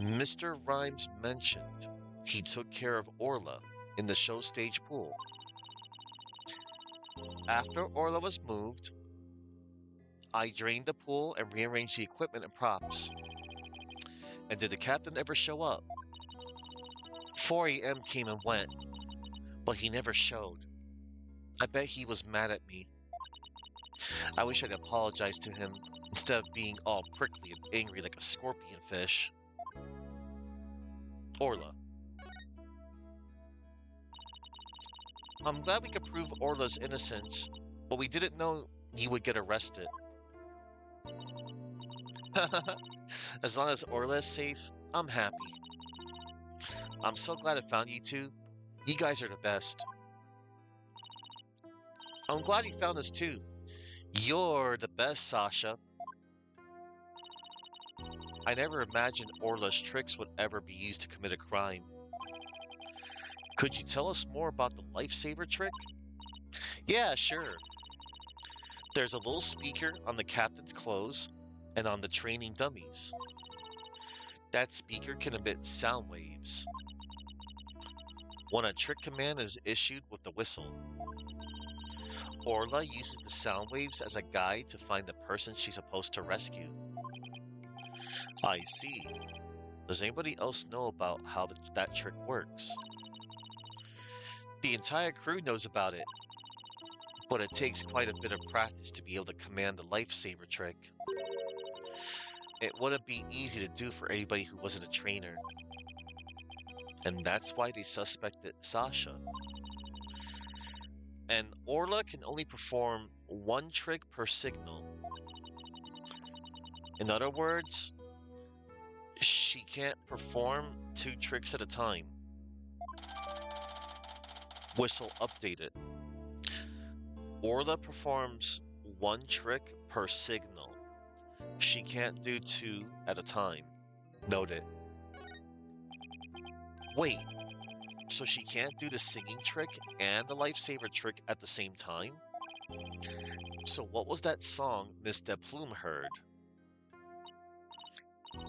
Mr. Rhymes mentioned he took care of Orla in the show stage pool. After Orla was moved, I drained the pool and rearranged the equipment and props. And did the captain ever show up? 4 a.m. came and went, but he never showed. I bet he was mad at me. I wish I'd apologized to him instead of being all prickly and angry like a scorpion fish. Orla. I'm glad we could prove Orla's innocence, but we didn't know you would get arrested. As long as Orla is safe, I'm happy. I'm so glad I found you two. You guys are the best. I'm glad you found us too. You're the best, Sasha. I never imagined Orla's tricks would ever be used to commit a crime. Could you tell us more about the lifesaver trick? Yeah, sure. There's a little speaker on the captain's clothes and on the training dummies. That speaker can emit sound waves. When a trick command is issued with the whistle, Orla uses the sound waves as a guide to find the person she's supposed to rescue. I see. Does anybody else know about how that trick works? The entire crew knows about it, but it takes quite a bit of practice to be able to command the lifesaver trick. It wouldn't be easy to do for anybody who wasn't a trainer. And that's why they suspected Sasha. And Orla can only perform one trick per signal. In other words, she can't perform 2 tricks at a time. Whistle updated. Orla performs 1 trick per signal. She can't do 2 at a time. Noted. Wait, so she can't do the singing trick and the lifesaver trick at the same time? So what was that song Miss Deplume heard?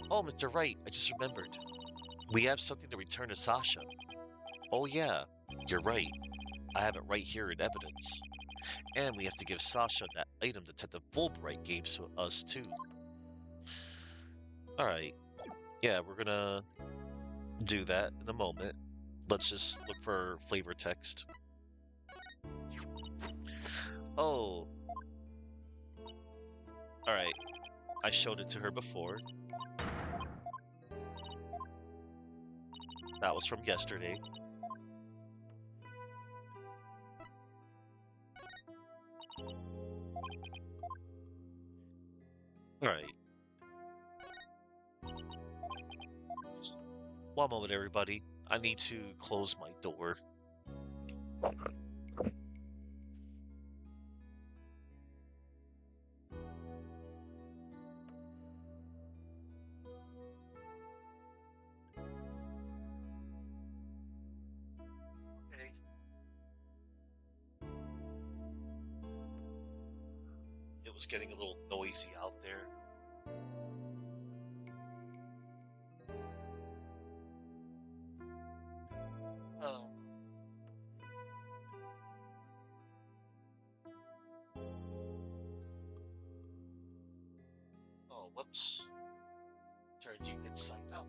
Oh, Mr. Wright, I just remembered. We have something to return to Sasha. Oh yeah, you're right. I have it right here in evidence. And we have to give Sasha that item Detective Fulbright gave to us too. Alright. Yeah, we're gonna do that in a moment. Let's just look for flavor text. Oh. Alright. I showed it to her before. That was from yesterday. Alright. One moment, everybody. I need to close my door. Okay. It was getting a little noisy out there. Oh. Oh, whoops. Turned you inside out.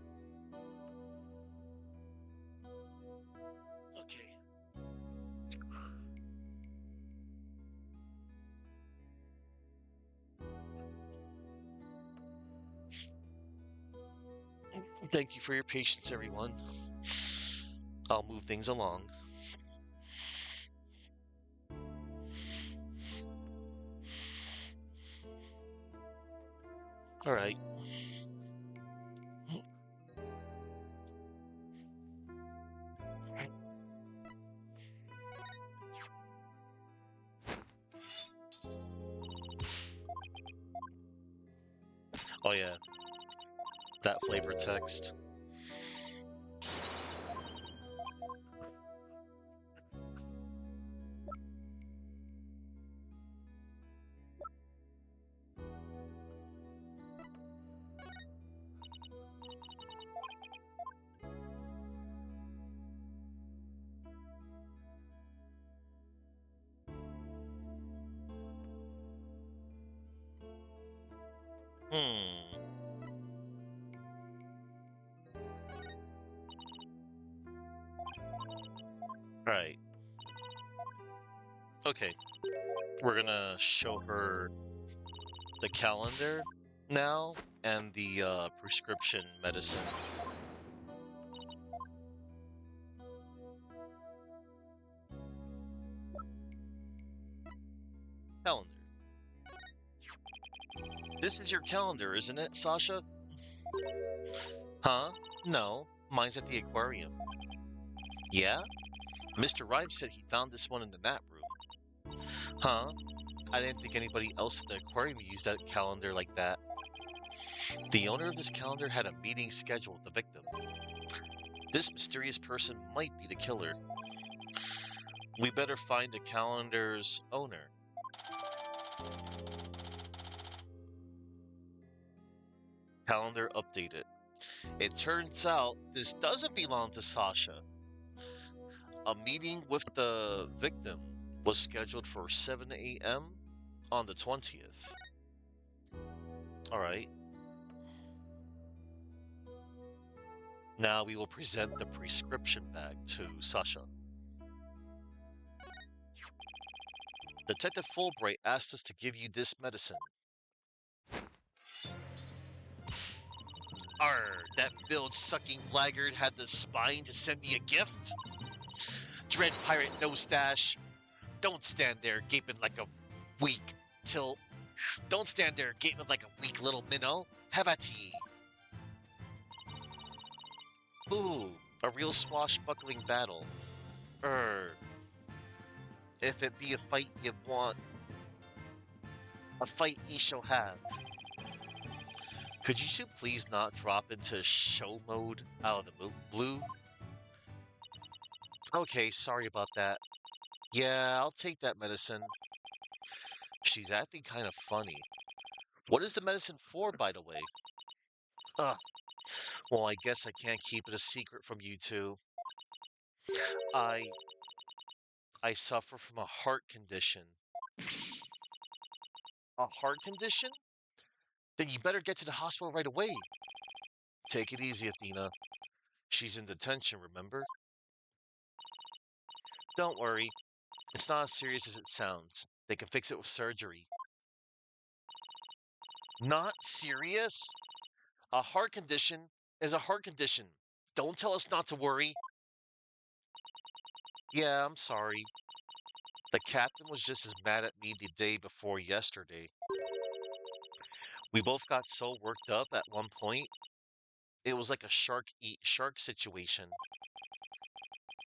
Okay. Thank you for your patience, everyone. I'll move things along. Alright. Oh yeah, that flavor text. Hmm. Right. Okay. We're gonna show her the calendar now and the prescription medicine calendar. This is your calendar, isn't it, Sasha? Huh? No, mine's at the aquarium. Yeah? Mr. Wright said he found this one in the nap room. Huh? I didn't think anybody else at the aquarium used that calendar like that. The owner of this calendar had a meeting scheduled with the victim. This mysterious person might be the killer. We better find the calendar's owner. Calendar updated. It turns out this doesn't belong to Sasha. A meeting with the victim was scheduled for 7 a.m. on the 20th. All right. Now we will present the prescription bag to Sasha. Detective Fulbright asked us to give you this medicine. Arr, that bilge-sucking laggard had the spine to send me a gift? Dread pirate no stash. Don't stand there gaping like a weak till. Don't stand there gaping like a weak little minnow. Have at ye. Ooh, a real swashbuckling battle. Er, if it be a fight ye want, a fight ye shall have. Could you two please not drop into show mode out of the blue? Okay, sorry about that. Yeah, I'll take that medicine. She's acting kind of funny. What is the medicine for, by the way? Ugh, well, I guess I can't keep it a secret from you two. I I suffer from a heart condition. A heart condition? Then you better get to the hospital right away. Take it easy, Athena. She's in detention, remember? Don't worry. It's not as serious as it sounds. They can fix it with surgery. Not serious? A heart condition is a heart condition. Don't tell us not to worry. Yeah, I'm sorry. The captain was just as mad at me the day before yesterday. We both got so worked up at one point. It was like a shark eat shark situation.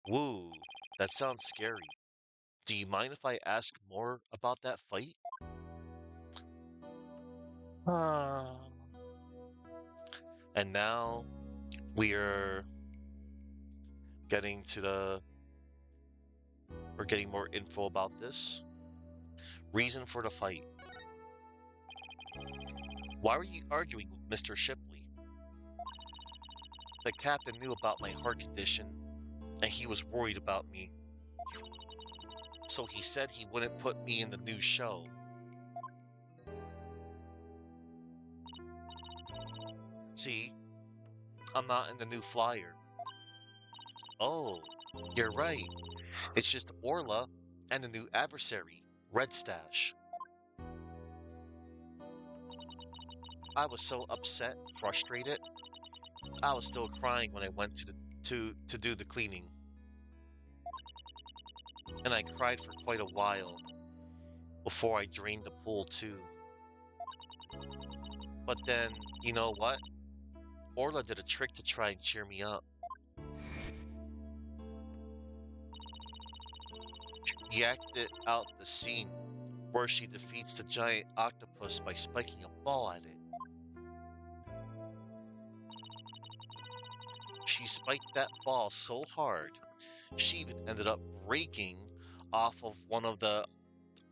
Woo, that sounds scary. Do you mind if I ask more about that fight? Uh, and now we're getting to the we're getting more info about this. Reason for the fight. Why were you arguing with Mr. Shipley? The captain knew about my heart condition and he was worried about me. So he said he wouldn't put me in the new show. See, I'm not in the new flyer. Oh, you're right. It's just Orla and the new adversary, Red Stash. I was so upset, frustrated. I was still crying when I went to do the cleaning. And I cried for quite a while before I drained the pool too. But then, you know what? Orla did a trick to try and cheer me up. He acted out the scene where she defeats the giant octopus by spiking a ball at it. She spiked that ball so hard, she even ended up breaking off of one of the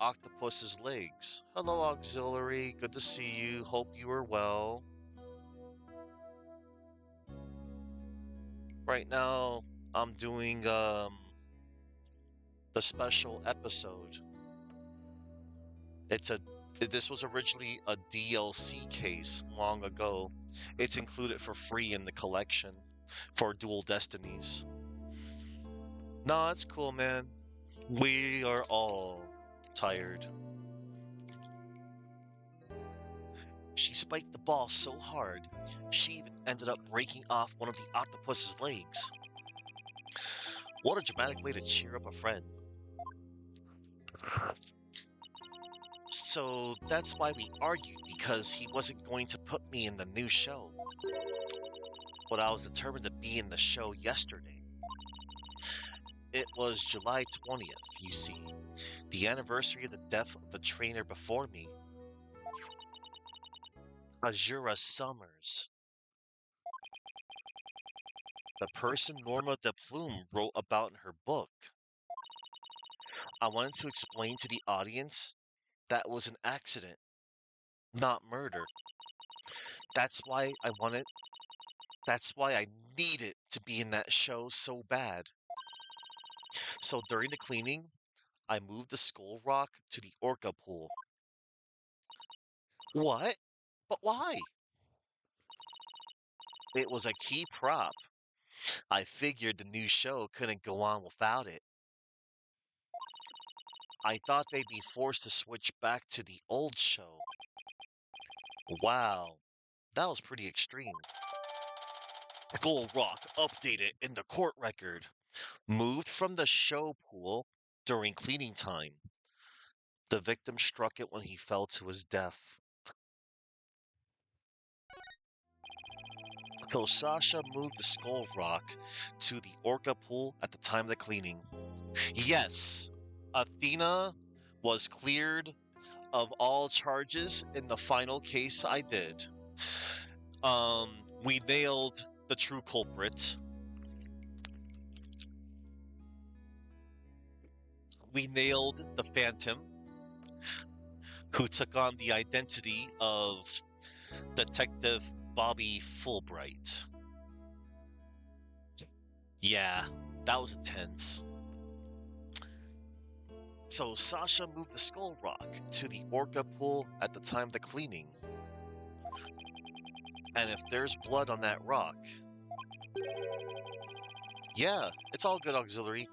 octopus's legs. Hello, Auxiliary. Good to see you. Hope you are well. Right now, I'm doing the special episode. It's a this was originally a DLC case long ago. It's included for free in the collection for Dual Destinies. Nah, it's cool, man. We are all tired. She spiked the ball so hard, she even ended up breaking off one of the octopus's legs. What a dramatic way to cheer up a friend. So that's why we argued, because he wasn't going to put me in the new show. But I was determined to be in the show yesterday. It was July 20th, you see, the anniversary of the death of the trainer before me, Azura Summers, the person Norma de Plume wrote about in her book. I wanted to explain to the audience that was an accident, not murder. That's why I wanted, that's why I needed to be in that show so bad. So during the cleaning, I moved the skull rock to the orca pool. What? But why? It was a key prop. I figured the new show couldn't go on without it. I thought they'd be forced to switch back to the old show. Wow, that was pretty extreme. Skull rock updated in the court record. Moved from the show pool during cleaning time. The victim struck it when he fell to his death. So Sasha moved the skull rock to the orca pool at the time of the cleaning. Yes, Athena was cleared of all charges in the final case I did. We nailed the true culprit. We nailed the Phantom, who took on the identity of Detective Bobby Fulbright. Yeah, that was intense. So Sasha moved the skull rock to the orca pool at the time of the cleaning. And if there's blood on that rock, yeah, it's all good, Auxiliary.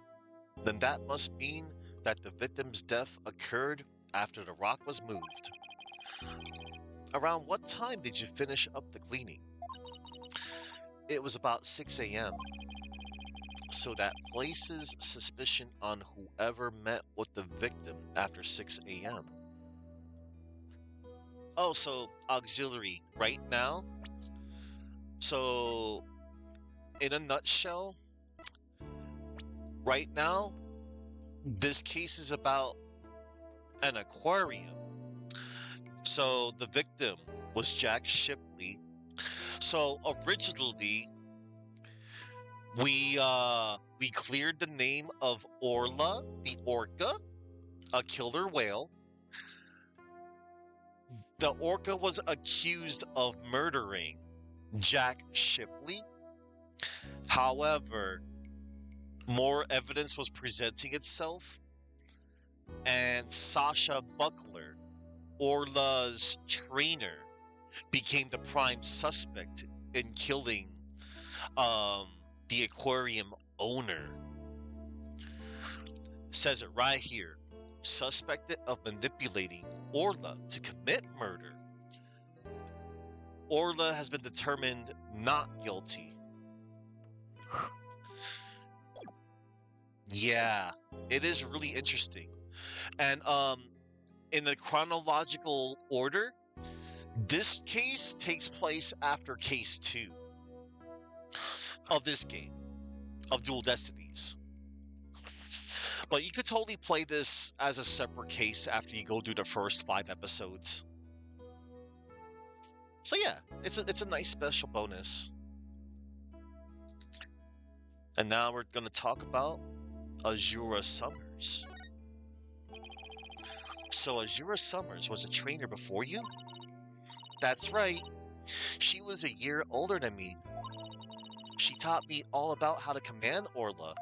Then that must mean that the victim's death occurred after the rock was moved. Around what time did you finish up the cleaning? It was about 6 a.m. So that places suspicion on whoever met with the victim after 6 a.m. Oh, so Auxiliary, right now? So, in a nutshell, right now, this case is about an aquarium. So the victim was Jack Shipley. So originally, we cleared the name of Orla the orca, a killer whale. The orca was accused of murdering Jack Shipley. However, more evidence was presenting itself, and Sasha Buckler, Orla's trainer, became the prime suspect in killing the aquarium owner. Says it right here. Suspected of manipulating Orla to commit murder. Orla has been determined not guilty. Yeah, it is really interesting. And in the chronological order, this case takes place after case 2 of this game, of Dual Destinies. But you could totally play this as a separate case after you go through the first 5 episodes. So yeah, it's a nice special bonus. And now we're going to talk about Azura Summers. So Azura Summers was a trainer before you? That's right. She was a year older than me. She taught me all about how to command Orla.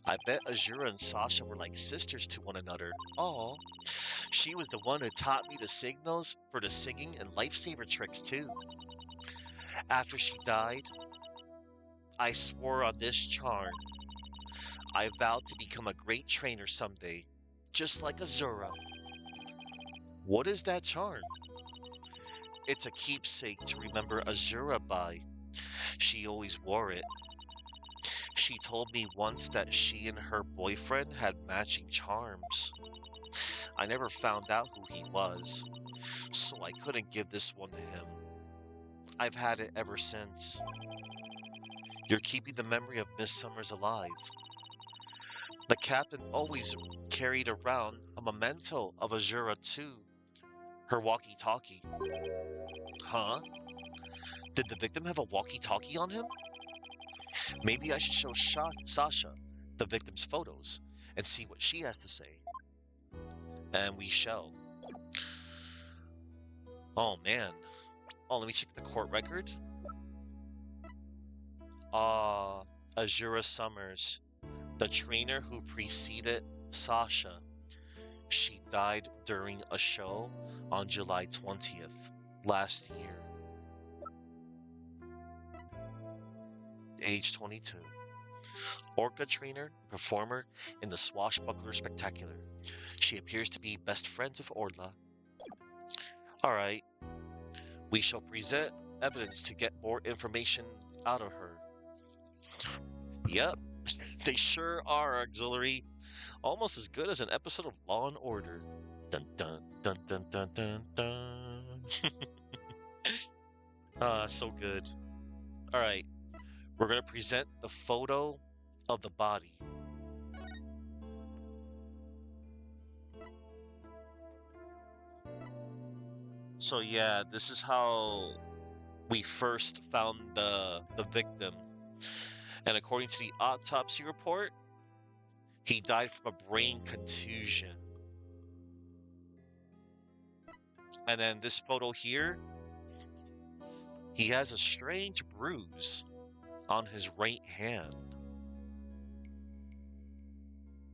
I bet Azura and Sasha were like sisters to one another. Oh, she was the one who taught me the signals for the singing and lifesaver tricks too. After she died, I swore on this charm. I vowed to become a great trainer someday, just like Azura. What is that charm? It's a keepsake to remember Azura by. She always wore it. She told me once that she and her boyfriend had matching charms. I never found out who he was, so I couldn't give this one to him. I've had it ever since. You're keeping the memory of Miss Summers alive. The captain always carried around a memento of Azura too, her walkie-talkie. Huh? Did the victim have a walkie-talkie on him? Maybe I should show Sasha the victim's photos and see what she has to say. And we shall. Oh man. Oh, let me check the court record. Azura Summers, the trainer who preceded Sasha. She died during a show on July 20th last year. Age 22. Orca trainer, performer in the Swashbuckler Spectacular. She appears to be best friends with Orla. Alright. We shall present evidence to get more information out of her. Yep, they sure are, Auxiliary. Almost as good as an episode of Law and Order. Dun dun dun dun dun dun dun. So good. Alright, we're gonna present the photo of the body. So yeah, this is how we first found the victim. And according to the autopsy report, he died from a brain contusion. And then this photo here, he has a strange bruise on his right hand.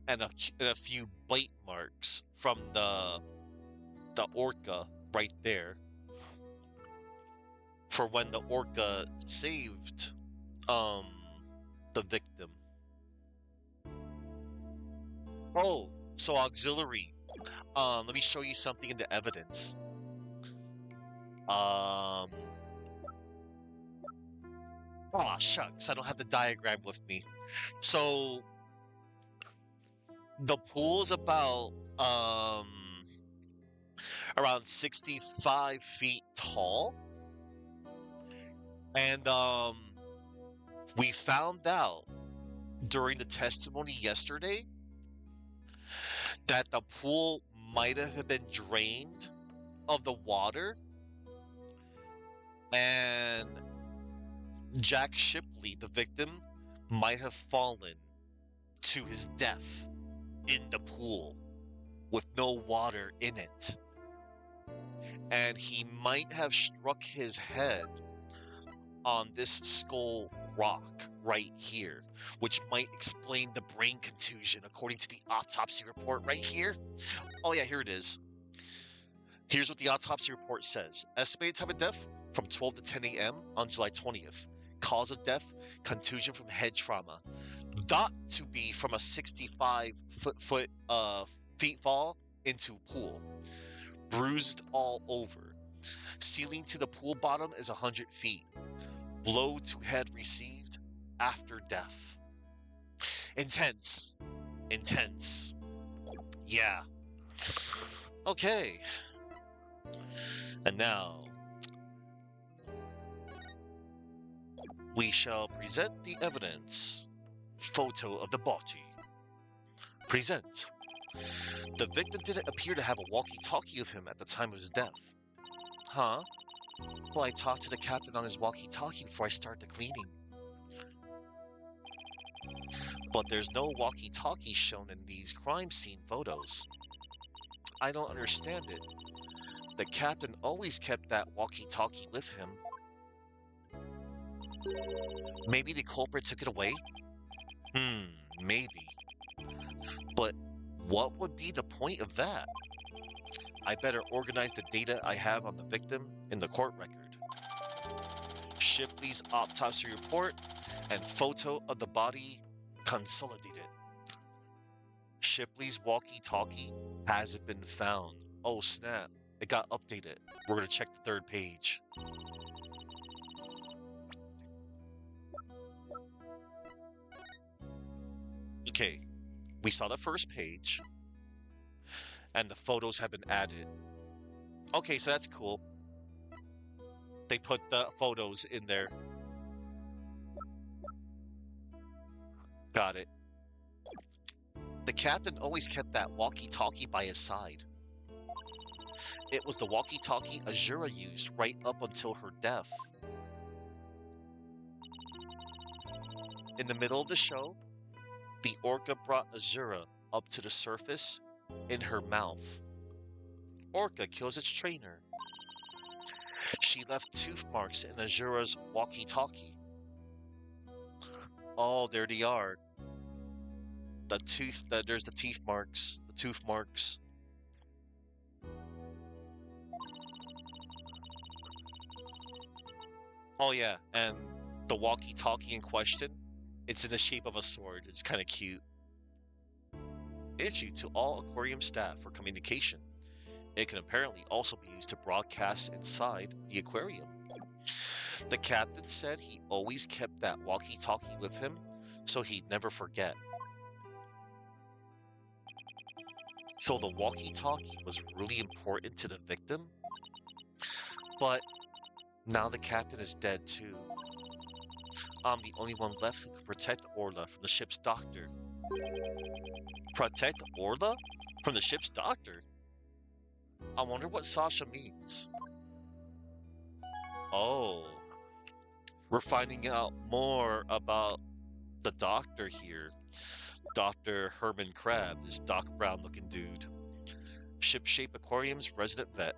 And a few bite marks from the orca right there. For when the orca saved the victim. Oh, so Auxiliary. Let me show you something in the evidence. Oh shucks, I don't have the diagram with me. So the pool's about around 65 feet tall. And we found out during the testimony yesterday that the pool might have been drained of the water, and Jack Shipley, the victim, might have fallen to his death in the pool with no water in it. And he might have struck his head on this skull rock right here, which might explain the brain contusion according to the autopsy report right here. Oh yeah, here it is. Here's what the autopsy report says. Estimated time of death from 12 to 10 a.m. on July 20th. Cause of death, contusion from head trauma. Thought to be from a 65 feet fall into pool. Bruised all over. Ceiling to the pool bottom is 100 feet. Blow to head received after death. Intense. Intense. Yeah. Okay. And now we shall present the evidence. Photo of the body. Present. The victim didn't appear to have a walkie-talkie with him at the time of his death. Huh? Well, I talked to the captain on his walkie-talkie before I started the cleaning. But there's no walkie-talkie shown in these crime scene photos. I don't understand it. The captain always kept that walkie-talkie with him. Maybe the culprit took it away? Hmm, maybe. But what would be the point of that? I better organize the data I have on the victim in the court record. Shipley's autopsy report and photo of the body consolidated. Shipley's walkie-talkie hasn't been found. Oh snap, it got updated. We're gonna check the third page. Okay, we saw the first page and the photos have been added. Okay, so that's cool. They put the photos in there. Got it. The captain always kept that walkie-talkie by his side. It was the walkie-talkie Azura used right up until her death. In the middle of the show, the orca brought Azura up to the surface in her mouth. Orca kills its trainer. She left tooth marks in Azura's walkie-talkie. Oh, there they are. There's the teeth marks. The tooth marks. Oh yeah, and the walkie-talkie in question, it's in the shape of a sword. It's kind of cute. Issued to all aquarium staff for communication. It can apparently also be used to broadcast inside the aquarium. The captain said he always kept that walkie-talkie with him, so he'd never forget. So the walkie-talkie was really important to the victim? But now the captain is dead too. I'm the only one left who can protect Orla from the ship's doctor. Protect Orla from the ship's doctor? I wonder what Sasha means. Oh, we're finding out more about the doctor here. Dr. Herman Crab, this Doc Brown looking dude. Ship-shape aquarium's resident vet.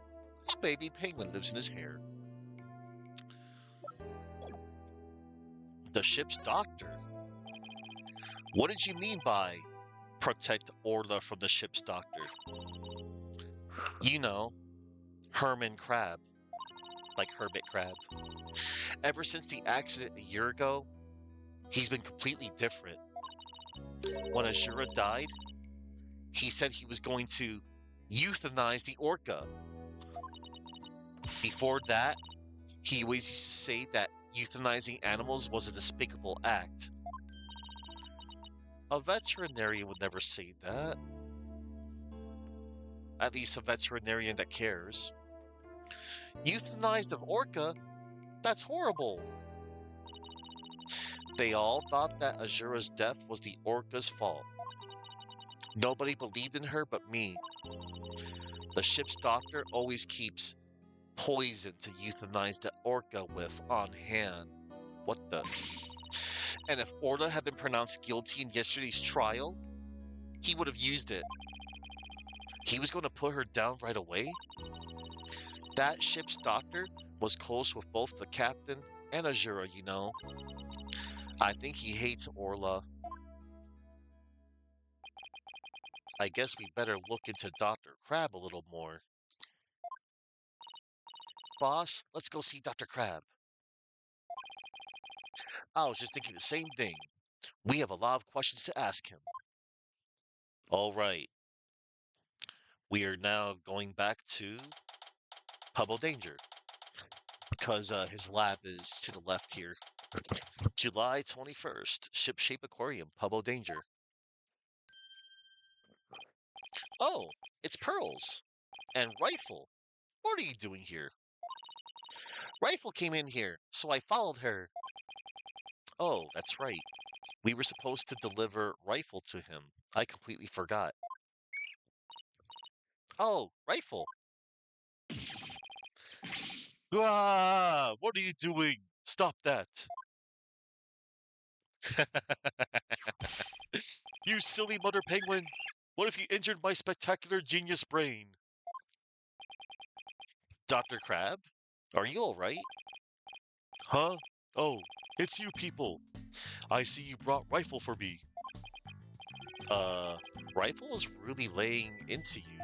A baby penguin lives in his hair. The ship's doctor? What did you mean by protect Orla from the ship's doctor? You know, Herman Crab. Like Hermit Crab. Ever since the accident a year ago, he's been completely different. When Azura died, he said he was going to euthanize the orca. Before that, he always used to say that euthanizing animals was a despicable act. A veterinarian would never say that. At least a veterinarian that cares. Euthanized an orca? That's horrible. They all thought that Azura's death was the orca's fault. Nobody believed in her but me. The ship's doctor always keeps poison to euthanize the orca with on hand. What the? And if Orla had been pronounced guilty in yesterday's trial, he would have used it. He was going to put her down right away? That ship's doctor was close with both the captain and Azura, you know. I think he hates Orla. I guess we better look into Dr. Crab a little more. Boss, let's go see Dr. Crab. I was just thinking the same thing. We have a lot of questions to ask him. All right. We are now going back to Pubble Danger because his lab is to the left here. July 21st, Ship-Shape Aquarium, Pubble Danger. Oh, it's Pearls. And Rifle. What are you doing here? Rifle came in here, so I followed her. Oh, that's right. We were supposed to deliver Rifle to him. I completely forgot. Oh, Rifle. Ah, what are you doing? Stop that. You silly mother penguin! What if you injured my spectacular genius brain? Dr. Crab? Are you alright? Huh? Oh, it's you people. I see you brought Rifle for me. Uh, Rifle is really laying into you.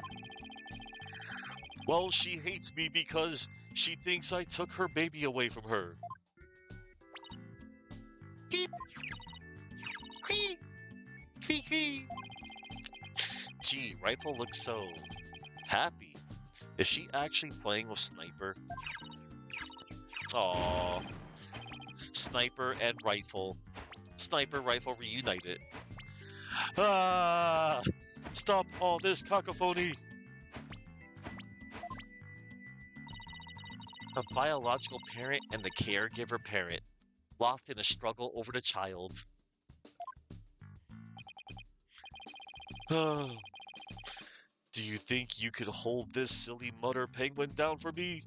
Well, she hates me because she thinks I took her baby away from her. Beep, cree, cree, cree. Gee, Rifle looks so happy. Is she actually playing with Sniper? Aww. Sniper and Rifle. Sniper, Rifle reunited. Ah! Stop all this cacophony! A biological parent and the caregiver parent, locked in a struggle over the child. Do you think you could hold this silly mother penguin down for me?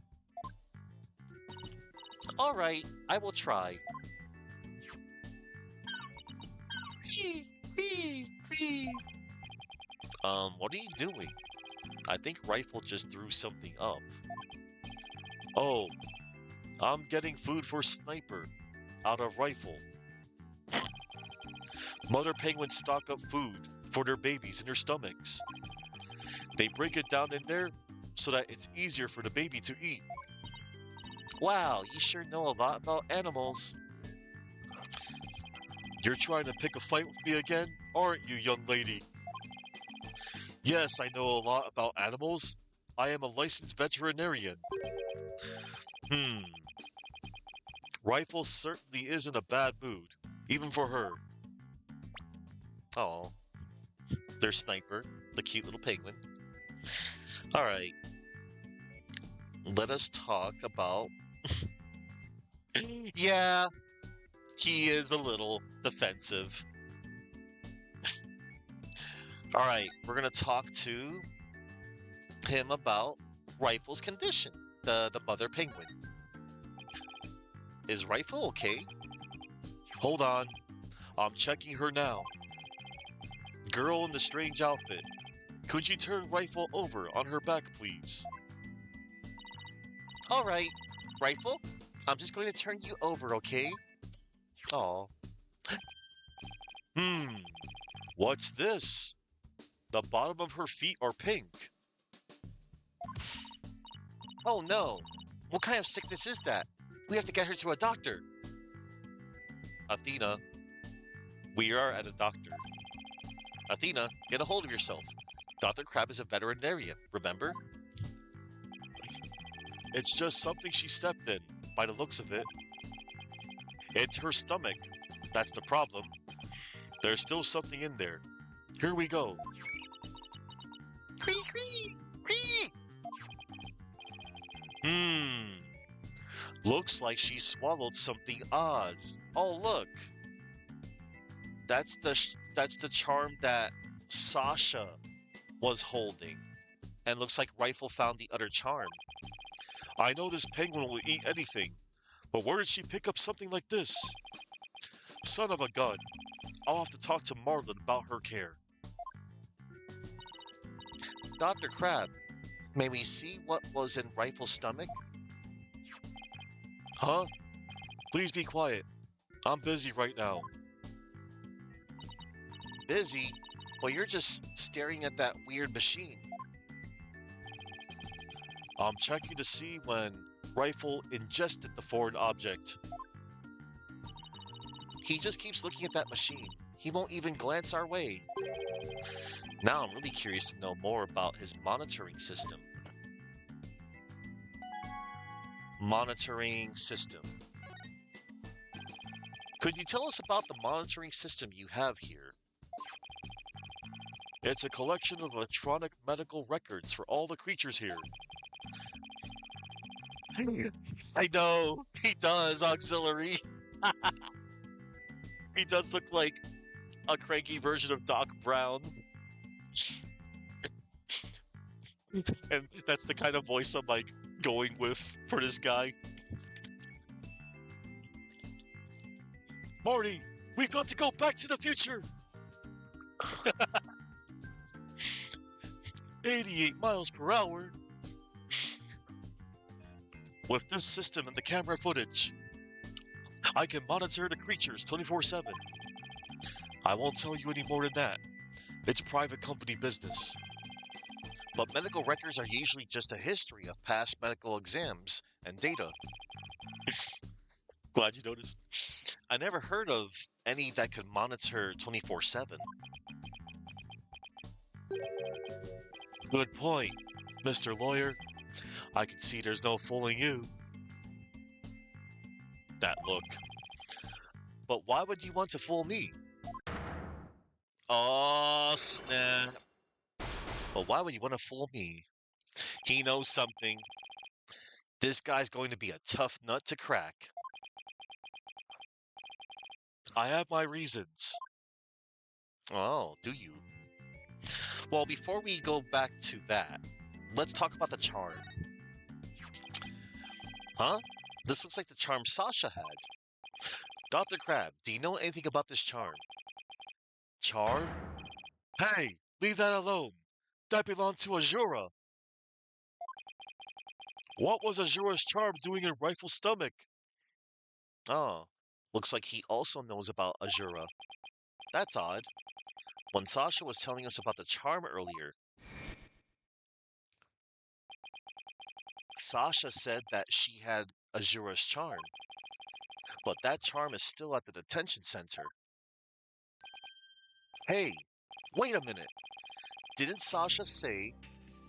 All right, I will try. What are you doing? I think Rifle just threw something up. Oh, I'm getting food for Sniper out of Rifle. Mother penguins stock up food for their babies in their stomachs. They break it down in there so that it's easier for the baby to eat. Wow, you sure know a lot about animals. You're trying to pick a fight with me again, aren't you, young lady? Yes, I know a lot about animals. I am a licensed veterinarian. Hmm. Rifle certainly is in a bad mood, even for her. Oh, there's Sniper, the cute little penguin. All right. Let us talk about. Yeah, he is a little defensive. All right, we're gonna talk to him about Rifle's condition, the mother penguin. Is Rifle okay? Hold on, I'm checking her now. Girl in the strange outfit, could you turn Rifle over on her back, please? All right, Rifle, I'm just going to turn you over, okay? Aw. What's this? The bottom of her feet are pink. Oh no, what kind of sickness is that? We have to get her to a doctor. Athena, we are at a doctor. Athena, get a hold of yourself. Dr. Crab is a veterinarian, remember? It's just something she stepped in, by the looks of it. It's her stomach. That's the problem. There's still something in there. Here we go. Cree, cree, cree. Looks like she swallowed something odd. Oh, look. That's the charm that Sasha was holding. And looks like Rifle found the other charm. I know this penguin will eat anything, but where did she pick up something like this? Son of a gun. I'll have to talk to Marlin about her care. Dr. Crab, may we see what was in Rifle's stomach? Huh? Please be quiet. I'm busy right now. Busy? Well, you're just staring at that weird machine. I'm checking to see when Rifle ingested the foreign object. He just keeps looking at that machine. He won't even glance our way. Now I'm really curious to know more about his monitoring system. Monitoring system. Could you tell us about the monitoring system you have here? It's a collection of electronic medical records for all the creatures here. I know, he does, auxiliary. He does look like a cranky version of Doc Brown. And that's the kind of voice I'm like going with for this guy. Marty, We've got to go back to the future! 88 miles per hour. With this system and the camera footage, I can monitor the creatures 24/7. I won't tell you any more than that. It's private company business. But medical records are usually just a history of past medical exams and data. Glad you noticed. I never heard of any that could monitor 24/7. Good point, Mr. Lawyer. I can see there's no fooling you. That look. But why would you want to fool me? Oh, snap. But why would you want to fool me? He knows something. This guy's going to be a tough nut to crack. I have my reasons. Oh, do you? Well, before we go back to that, let's talk about the charm. Huh? This looks like the charm Sasha had. Dr. Crab, do you know anything about this charm? Charm? Hey, leave that alone. That belonged to Azura. What was Azura's charm doing in Rifle's stomach? Oh, looks like he also knows about Azura. That's odd. When Sasha was telling us about the charm earlier, Sasha said that she had Azura's charm, but that charm is still at the detention center. Hey, wait a minute. Didn't Sasha say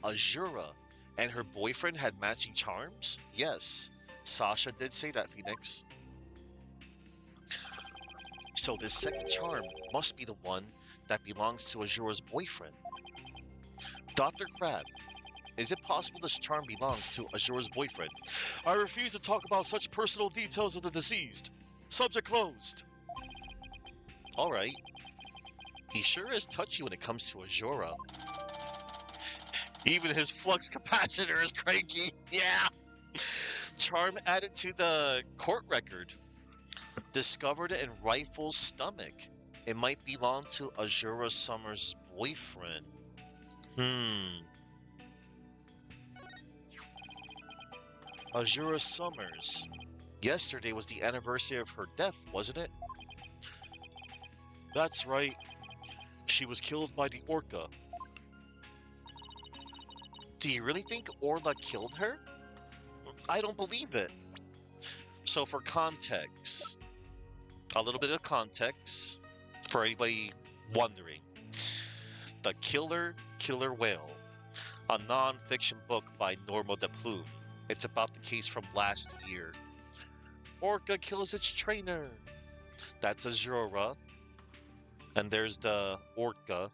Azura and her boyfriend had matching charms? Yes, Sasha did say that, Phoenix. So this second charm must be the one that belongs to Azura's boyfriend. Dr. Crab, is it possible this charm belongs to Azura's boyfriend? I refuse to talk about such personal details of the deceased. Subject closed. Alright. He sure is touchy when it comes to Azura. Even his flux capacitor is cranky. Yeah. Charm added to the court record. Discovered in Rifle's stomach. It might belong to Azura Summer's boyfriend. Azura Summers. Yesterday was the anniversary of her death, wasn't it? That's right. She was killed by the Orca. Do you really think Orla killed her? I don't believe it. So for context, a little bit of context for anybody wondering. The Killer Whale, a non-fiction book by Norma de Plume. It's about the case from last year. Orca kills its trainer. That's Azura. And there's the Orca.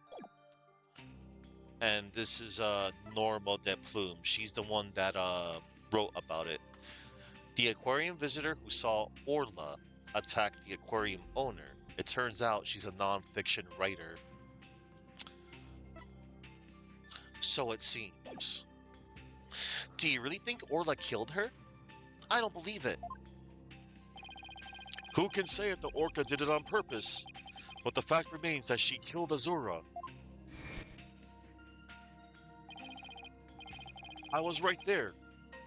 And this is Norma de Plume. She's the one that wrote about it. The aquarium visitor who saw Orla attack the aquarium owner. It turns out she's a non-fiction writer. So it seems. Do you really think Orla killed her? I don't believe it. Who can say if the Orca did it on purpose? But the fact remains that she killed Azura. I was right there,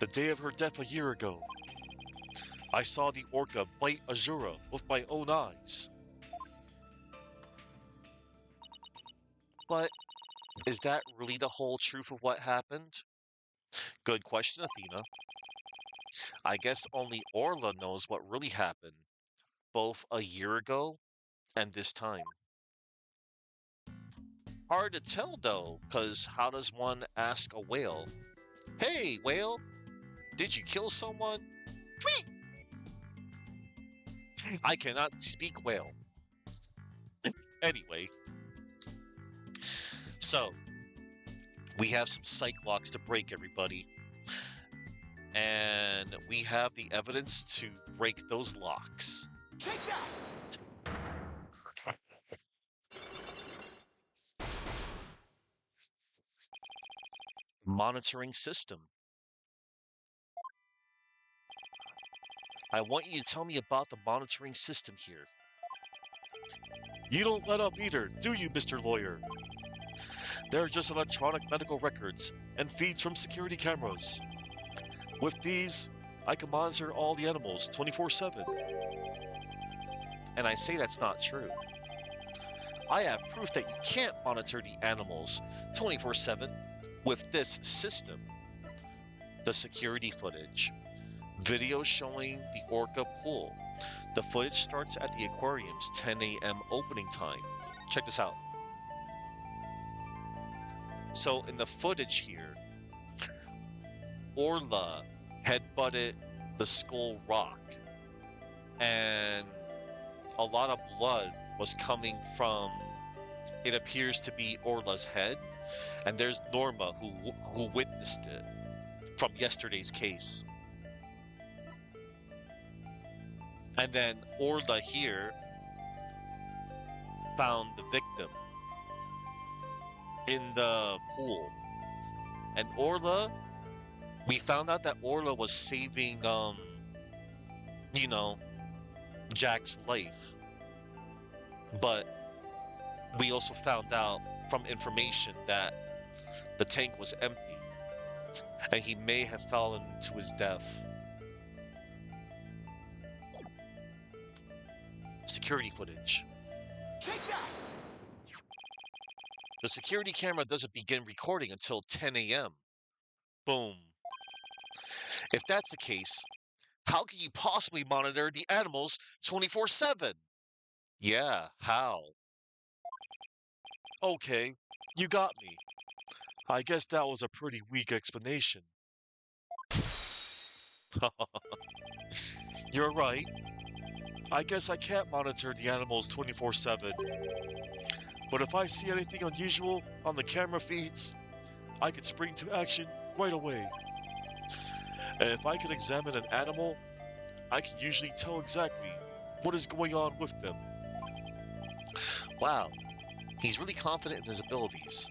the day of her death a year ago. I saw the Orca bite Azura with my own eyes. But is that really the whole truth of what happened? Good question, Athena. I guess only Orla knows what really happened, both a year ago and this time. Hard to tell though, because how does one ask a whale, hey, whale, did you kill someone? Tweet! I cannot speak whale. Anyway, so we have some psych locks to break, everybody. And we have the evidence to break those locks. Take that! Monitoring system. I want you to tell me about the monitoring system here. You don't let up either, do you, Mr. Lawyer? They're just electronic medical records and feeds from security cameras. With these, I can monitor all the animals 24/7. And I say that's not true. I have proof that you can't monitor the animals 24/7 with this system. The security footage. Video showing the orca pool. The footage starts at the aquarium's 10 a.m. opening time. Check this out. So in the footage here, Orla headbutted the skull rock, and a lot of blood was coming from, it appears to be Orla's head, and there's Norma who witnessed it from yesterday's case. And then Orla here found the victim in the pool. And Orla, we found out that Orla was saving, Jack's life. But we also found out from information that the tank was empty and he may have fallen to his death. Security footage. Take that! The security camera doesn't begin recording until 10 a.m. Boom. If that's the case, how can you possibly monitor the animals 24/7? Yeah, how? Okay, you got me. I guess that was a pretty weak explanation. You're right. I guess I can't monitor the animals 24/7. But if I see anything unusual on the camera feeds, I could spring to action right away. And if I can examine an animal, I can usually tell exactly what is going on with them. Wow, he's really confident in his abilities.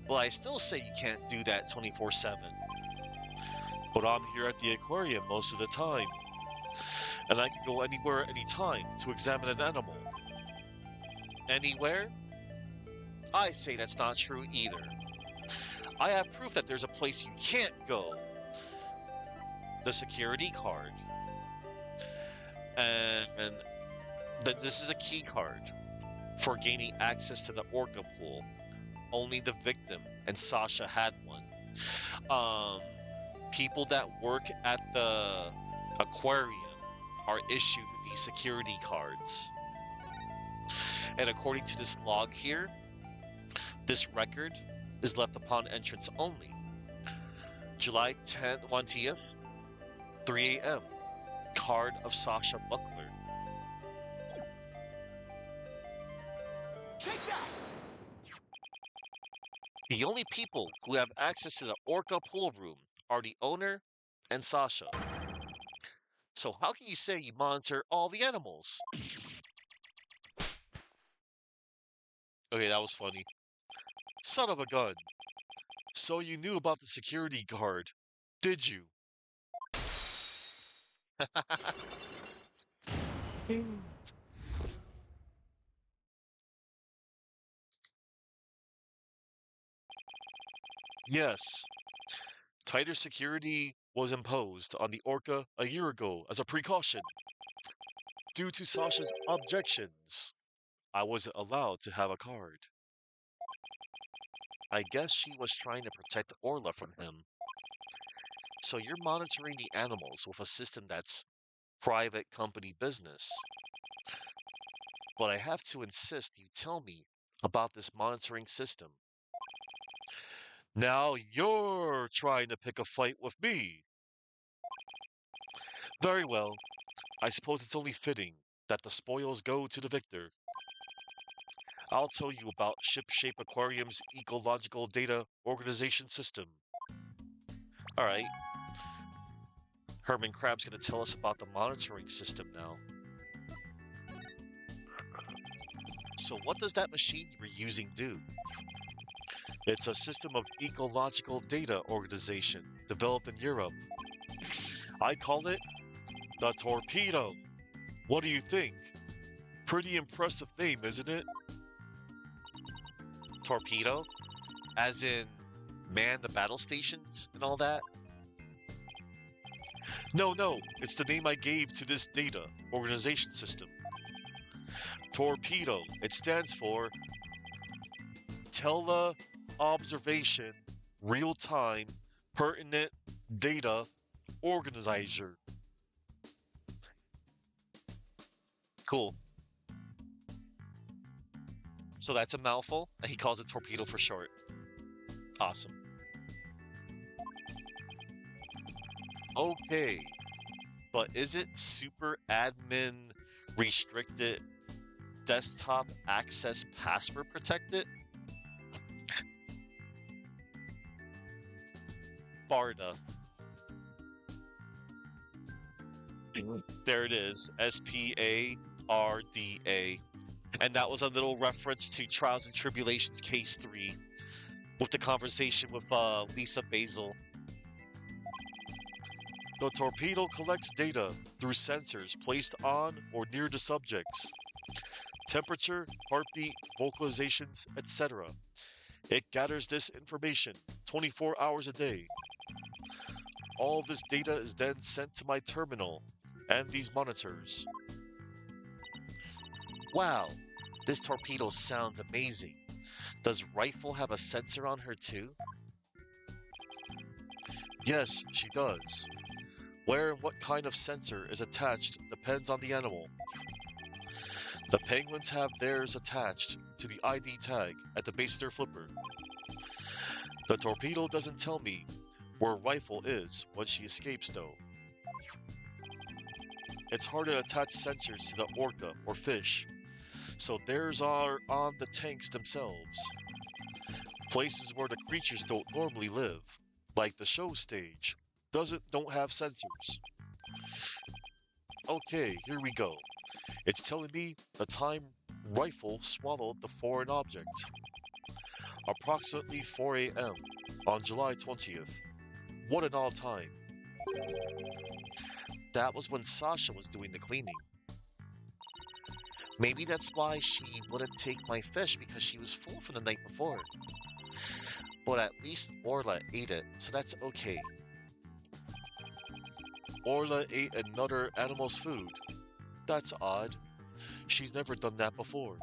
Well, I still say you can't do that 24/7. But I'm here at the aquarium most of the time, and I can go anywhere, anytime to examine an animal. Anywhere? I say that's not true either. I have proof that there's a place you can't go. The security card. And that this is a key card for gaining access to the orca pool. Only the victim and Sasha had one. People that work at the aquarium are issued these security cards. And according to this log here, this record is left upon entrance only. July 20th, 3 a.m. Card of Sasha Buckler. Take that! The only people who have access to the orca pool room are the owner and Sasha. So how can you say you monitor all the animals? Okay, that was funny. Son of a gun. So you knew about the security guard, did you? Yes. Tighter security was imposed on the orca a year ago as a precaution. Due to Sasha's objections, I wasn't allowed to have a card. I guess she was trying to protect Orla from him. So you're monitoring the animals with a system that's private company business. But I have to insist you tell me about this monitoring system. Now you're trying to pick a fight with me. Very well. I suppose it's only fitting that the spoils go to the victor. I'll tell you about Shipshape Aquarium's ecological data organization system. Alright. Herman Crab's gonna tell us about the monitoring system now. So what does that machine you were using do? It's a system of ecological data organization developed in Europe. I call it the torpedo. What do you think? Pretty impressive name, isn't it? Torpedo, as in man the battle stations and all that. No, no, it's the name I gave to this data organization system. Torpedo. It stands for Tele-Observation Real-Time Pertinent Data Organizer. Cool. So that's a mouthful, and he calls it torpedo for short. Awesome. Okay, but is it super admin restricted desktop access password protected? Sparta. There it is. SPARDA. And that was a little reference to Trials and Tribulations Case 3 with the conversation with Lisa Basil. The torpedo collects data through sensors placed on or near the subjects. Temperature, heartbeat, vocalizations, etc. It gathers this information 24 hours a day. All this data is then sent to my terminal and these monitors. Wow, this torpedo sounds amazing. Does Rifle have a sensor on her too? Yes, she does. Where and what kind of sensor is attached depends on the animal. The penguins have theirs attached to the ID tag at the base of their flipper. The torpedo doesn't tell me where Rifle is when she escapes though. It's hard to attach sensors to the orca or fish, so theirs are on the tanks themselves. Places where the creatures don't normally live, like the show stage, don't have sensors. Okay, here we go. It's telling me the time Rifle swallowed the foreign object. Approximately 4 a.m. on July 20th. What an odd time. That was when Sasha was doing the cleaning. Maybe that's why she wouldn't take my fish because she was full from the night before. But at least Orla ate it, so that's okay. Orla ate another animal's food. That's odd. She's never done that before.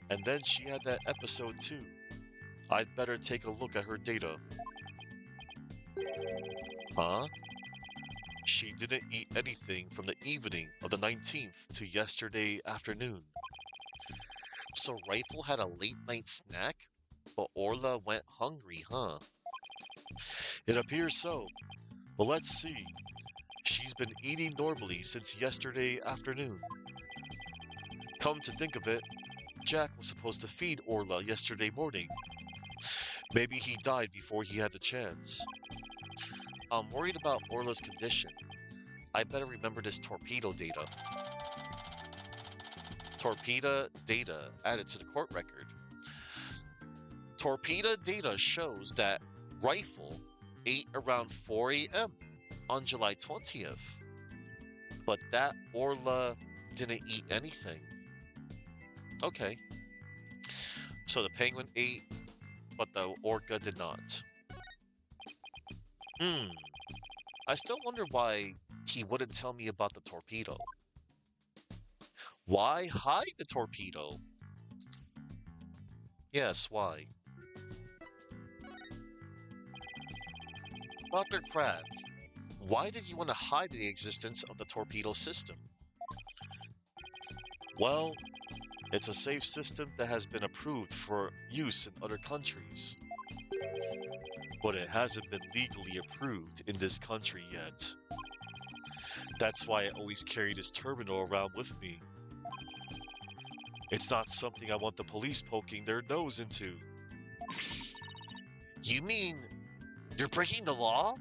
And then she had that episode too. I'd better take a look at her data. Huh? She didn't eat anything from the evening of the 19th to yesterday afternoon. So Rifle had a late night snack, but Orla went hungry, huh? It appears so. But let's see. She's been eating normally since yesterday afternoon. Come to think of it, Jack was supposed to feed Orla yesterday morning. Maybe he died before he had the chance. I'm worried about Orla's condition. I better remember this torpedo data. Torpedo data added to the court record. Torpedo data shows that Rifle ate around 4 a.m. on July 20th. But that Orla didn't eat anything. Okay. So the penguin ate, but the orca did not. I still wonder why he wouldn't tell me about the torpedo. Why hide the torpedo? Yes, why? Dr. Crab, why did you want to hide the existence of the torpedo system? Well, it's a safe system that has been approved for use in other countries. But it hasn't been legally approved in this country yet. That's why I always carry this terminal around with me. It's not something I want the police poking their nose into. You mean you're breaking the law?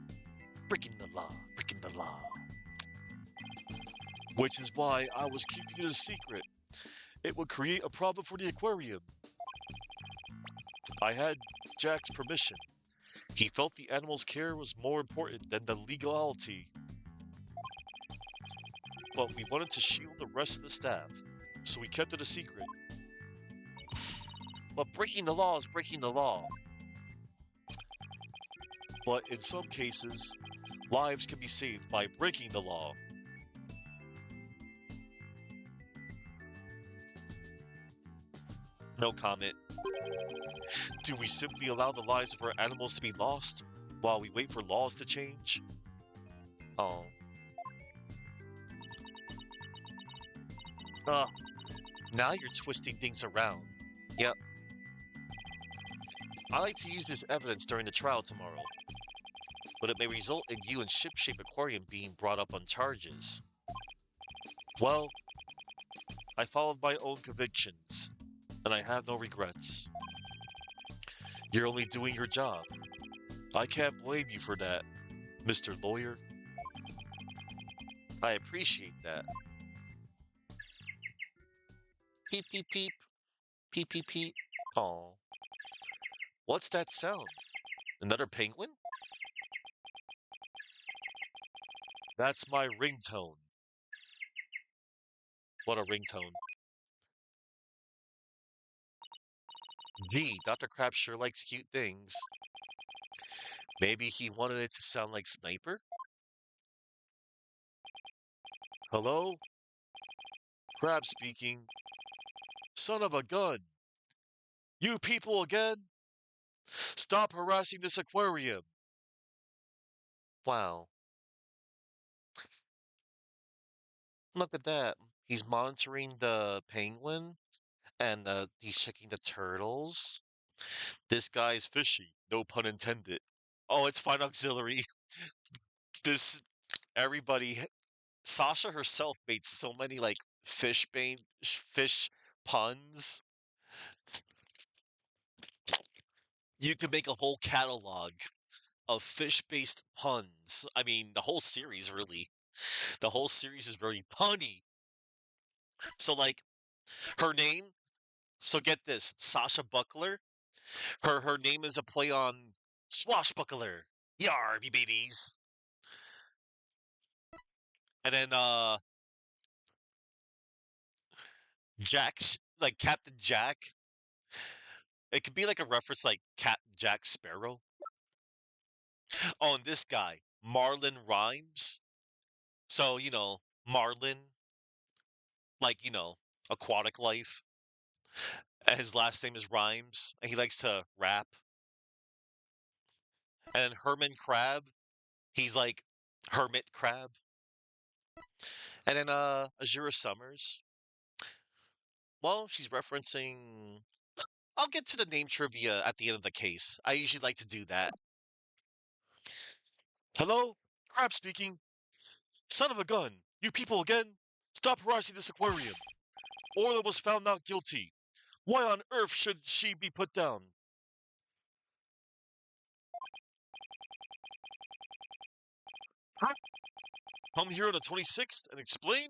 Breaking the law, breaking the law. Which is why I was keeping it a secret. It would create a problem for the aquarium. I had Jack's permission. He felt the animal's care was more important than the legality. but we wanted to shield the rest of the staff, so we kept it a secret. But breaking the law is breaking the law. But in some cases, lives can be saved by breaking the law. No comment. Do we simply allow the lives of our animals to be lost while we wait for laws to change? Oh. Ugh. Now you're twisting things around. Yep. I like to use this evidence during the trial tomorrow, But it may result in you and Shipshape Aquarium being brought up on charges. well, I followed my own convictions, and I have no regrets. You're only doing your job. I can't blame you for that, Mr. Lawyer. I appreciate that. Peep, peep, peep. Peep, peep, peep. Oh. What's that sound? Another penguin? That's my ringtone. What a ringtone. Gee, Dr. Crab sure likes cute things. Maybe he wanted it to sound like Sniper? Hello? Crab speaking. Son of a gun! You people again? Stop harassing this aquarium! Wow. Look at that. He's monitoring the penguin and he's checking the turtles. This guy's Fishy, no pun intended. Oh, it's fine auxiliary. This, everybody, Sasha herself made so many like fish puns. You could make a whole catalog of fish-based puns. I mean, the whole series really. The whole series is very punny. So like her name, so get this, Sasha Buckler. Her name is a play on swashbuckler. Yar, me babies. And then like Captain Jack. It could be like a reference like Captain Jack Sparrow. Oh, and this guy, Marlin Rhymes. So, Marlin, like, aquatic life. And his last name is Rhymes, and he likes to rap. And then Herman Crab, he's like Hermit Crab. And then Azura Summers. Well, she's referencing. I'll get to the name trivia at the end of the case. I usually like to do that. hello? Crab speaking. Son of a gun! You people again? Stop harassing this aquarium! Orla was found not guilty. Why on earth should she be put down? Come here on the 26th and explain?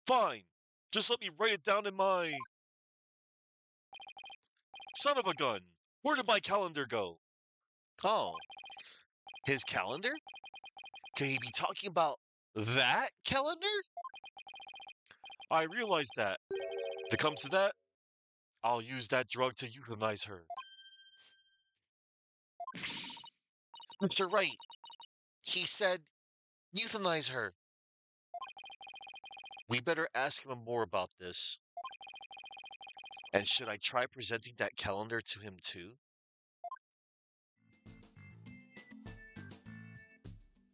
Fine. Just let me write it down in my... Son of a gun! Where did my calendar go? Oh, his calendar? Could he be talking about that calendar? I realized that. If it comes to that, I'll use that drug to euthanize her. Mr. Wright, he said euthanize her. We better ask him more about this. And should I try presenting that calendar to him too?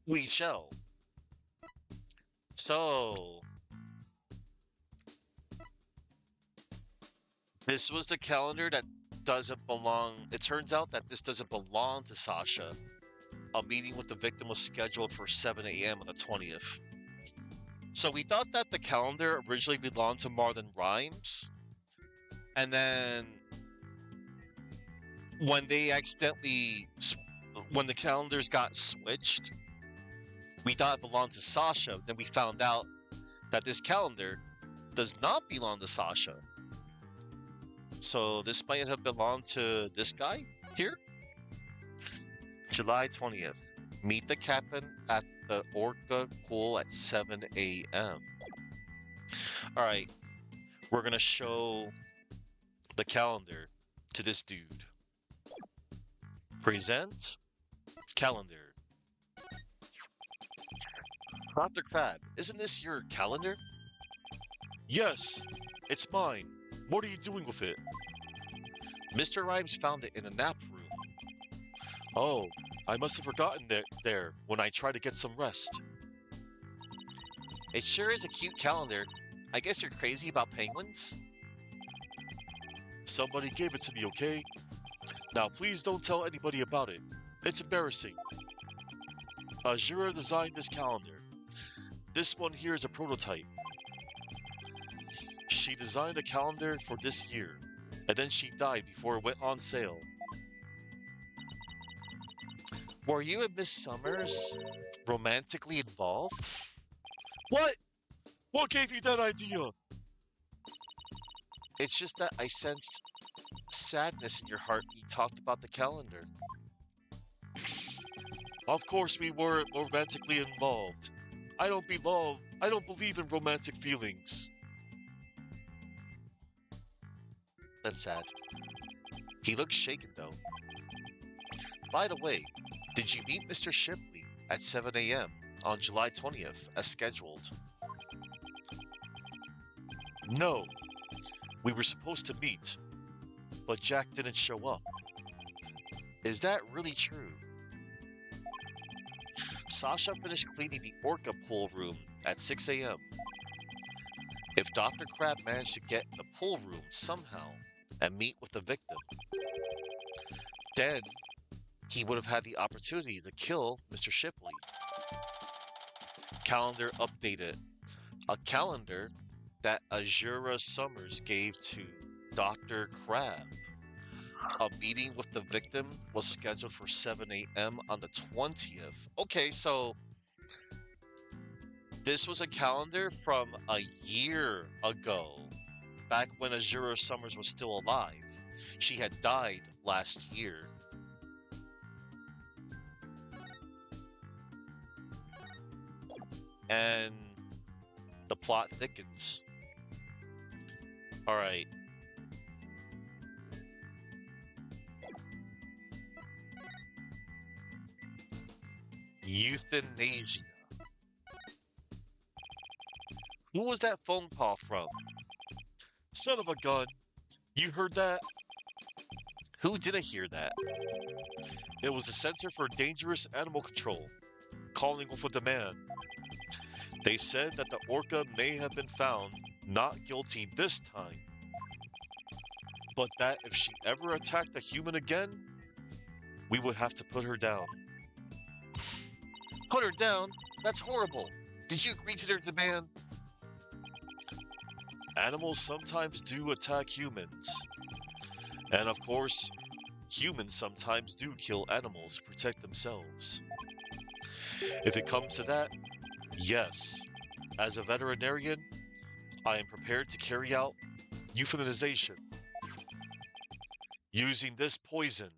We shall. So, this was the calendar that doesn't belong. It turns out that this doesn't belong to Sasha. A meeting with the victim was scheduled for 7 a.m. on the 20th. So we thought that the calendar originally belonged to Marlon Rhymes. And then when when the calendars got switched, we thought it belonged to Sasha. Then we found out that this calendar does not belong to Sasha. So this might have belonged to this guy here. July 20th. Meet the captain at the Orca Pool at 7 a.m. All right, we're gonna show the calendar to this dude. Present calendar. Dr. Crab, isn't this your calendar? Yes, it's mine. What are you doing with it? Mr. Rhymes found it in the nap room. Oh, I must have forgotten it there when I tried to get some rest. It sure is a cute calendar. I guess you're crazy about penguins? Somebody gave it to me, okay? Now please don't tell anybody about it. It's embarrassing. Azura designed this calendar. This one here is a prototype. She designed a calendar for this year, and then she died before it went on sale. Were you and Miss Summers romantically involved? What? What gave you that idea? It's just that I sensed sadness in your heart when you talked about the calendar. Of course we weren't romantically involved. I don't believe in romantic feelings. That's sad. He looks shaken though. By the way, did you meet Mr. Shipley at 7 a.m. on July 20th as scheduled? No, we were supposed to meet, but Jack didn't show up. Is that really true? Sasha finished cleaning the Orca pool room at 6 a.m. If Dr. Crab managed to get in the pool room somehow and meet with the victim, then he would have had the opportunity to kill Mr. Shipley. Calendar updated. A calendar that Azura Summers gave to Dr. Crab. A meeting with the victim was scheduled for 7 a.m. on the 20th. Okay, so this was a calendar from a year ago, back when Azura Summers was still alive. She had died last year. And the plot thickens. All right. Euthanasia. Who was that phone call from? Son of a gun, you heard that? Who didn't hear that? It was the Center for Dangerous Animal Control, calling with a demand. They said that the orca may have been found not guilty this time, but that if she ever attacked a human again, we would have to put her down. Put her down? That's horrible. Did you agree to their demand? Animals sometimes do attack humans. And of course, humans sometimes do kill animals to protect themselves. If it comes to that, yes, as a veterinarian, I am prepared to carry out euthanization using this poison.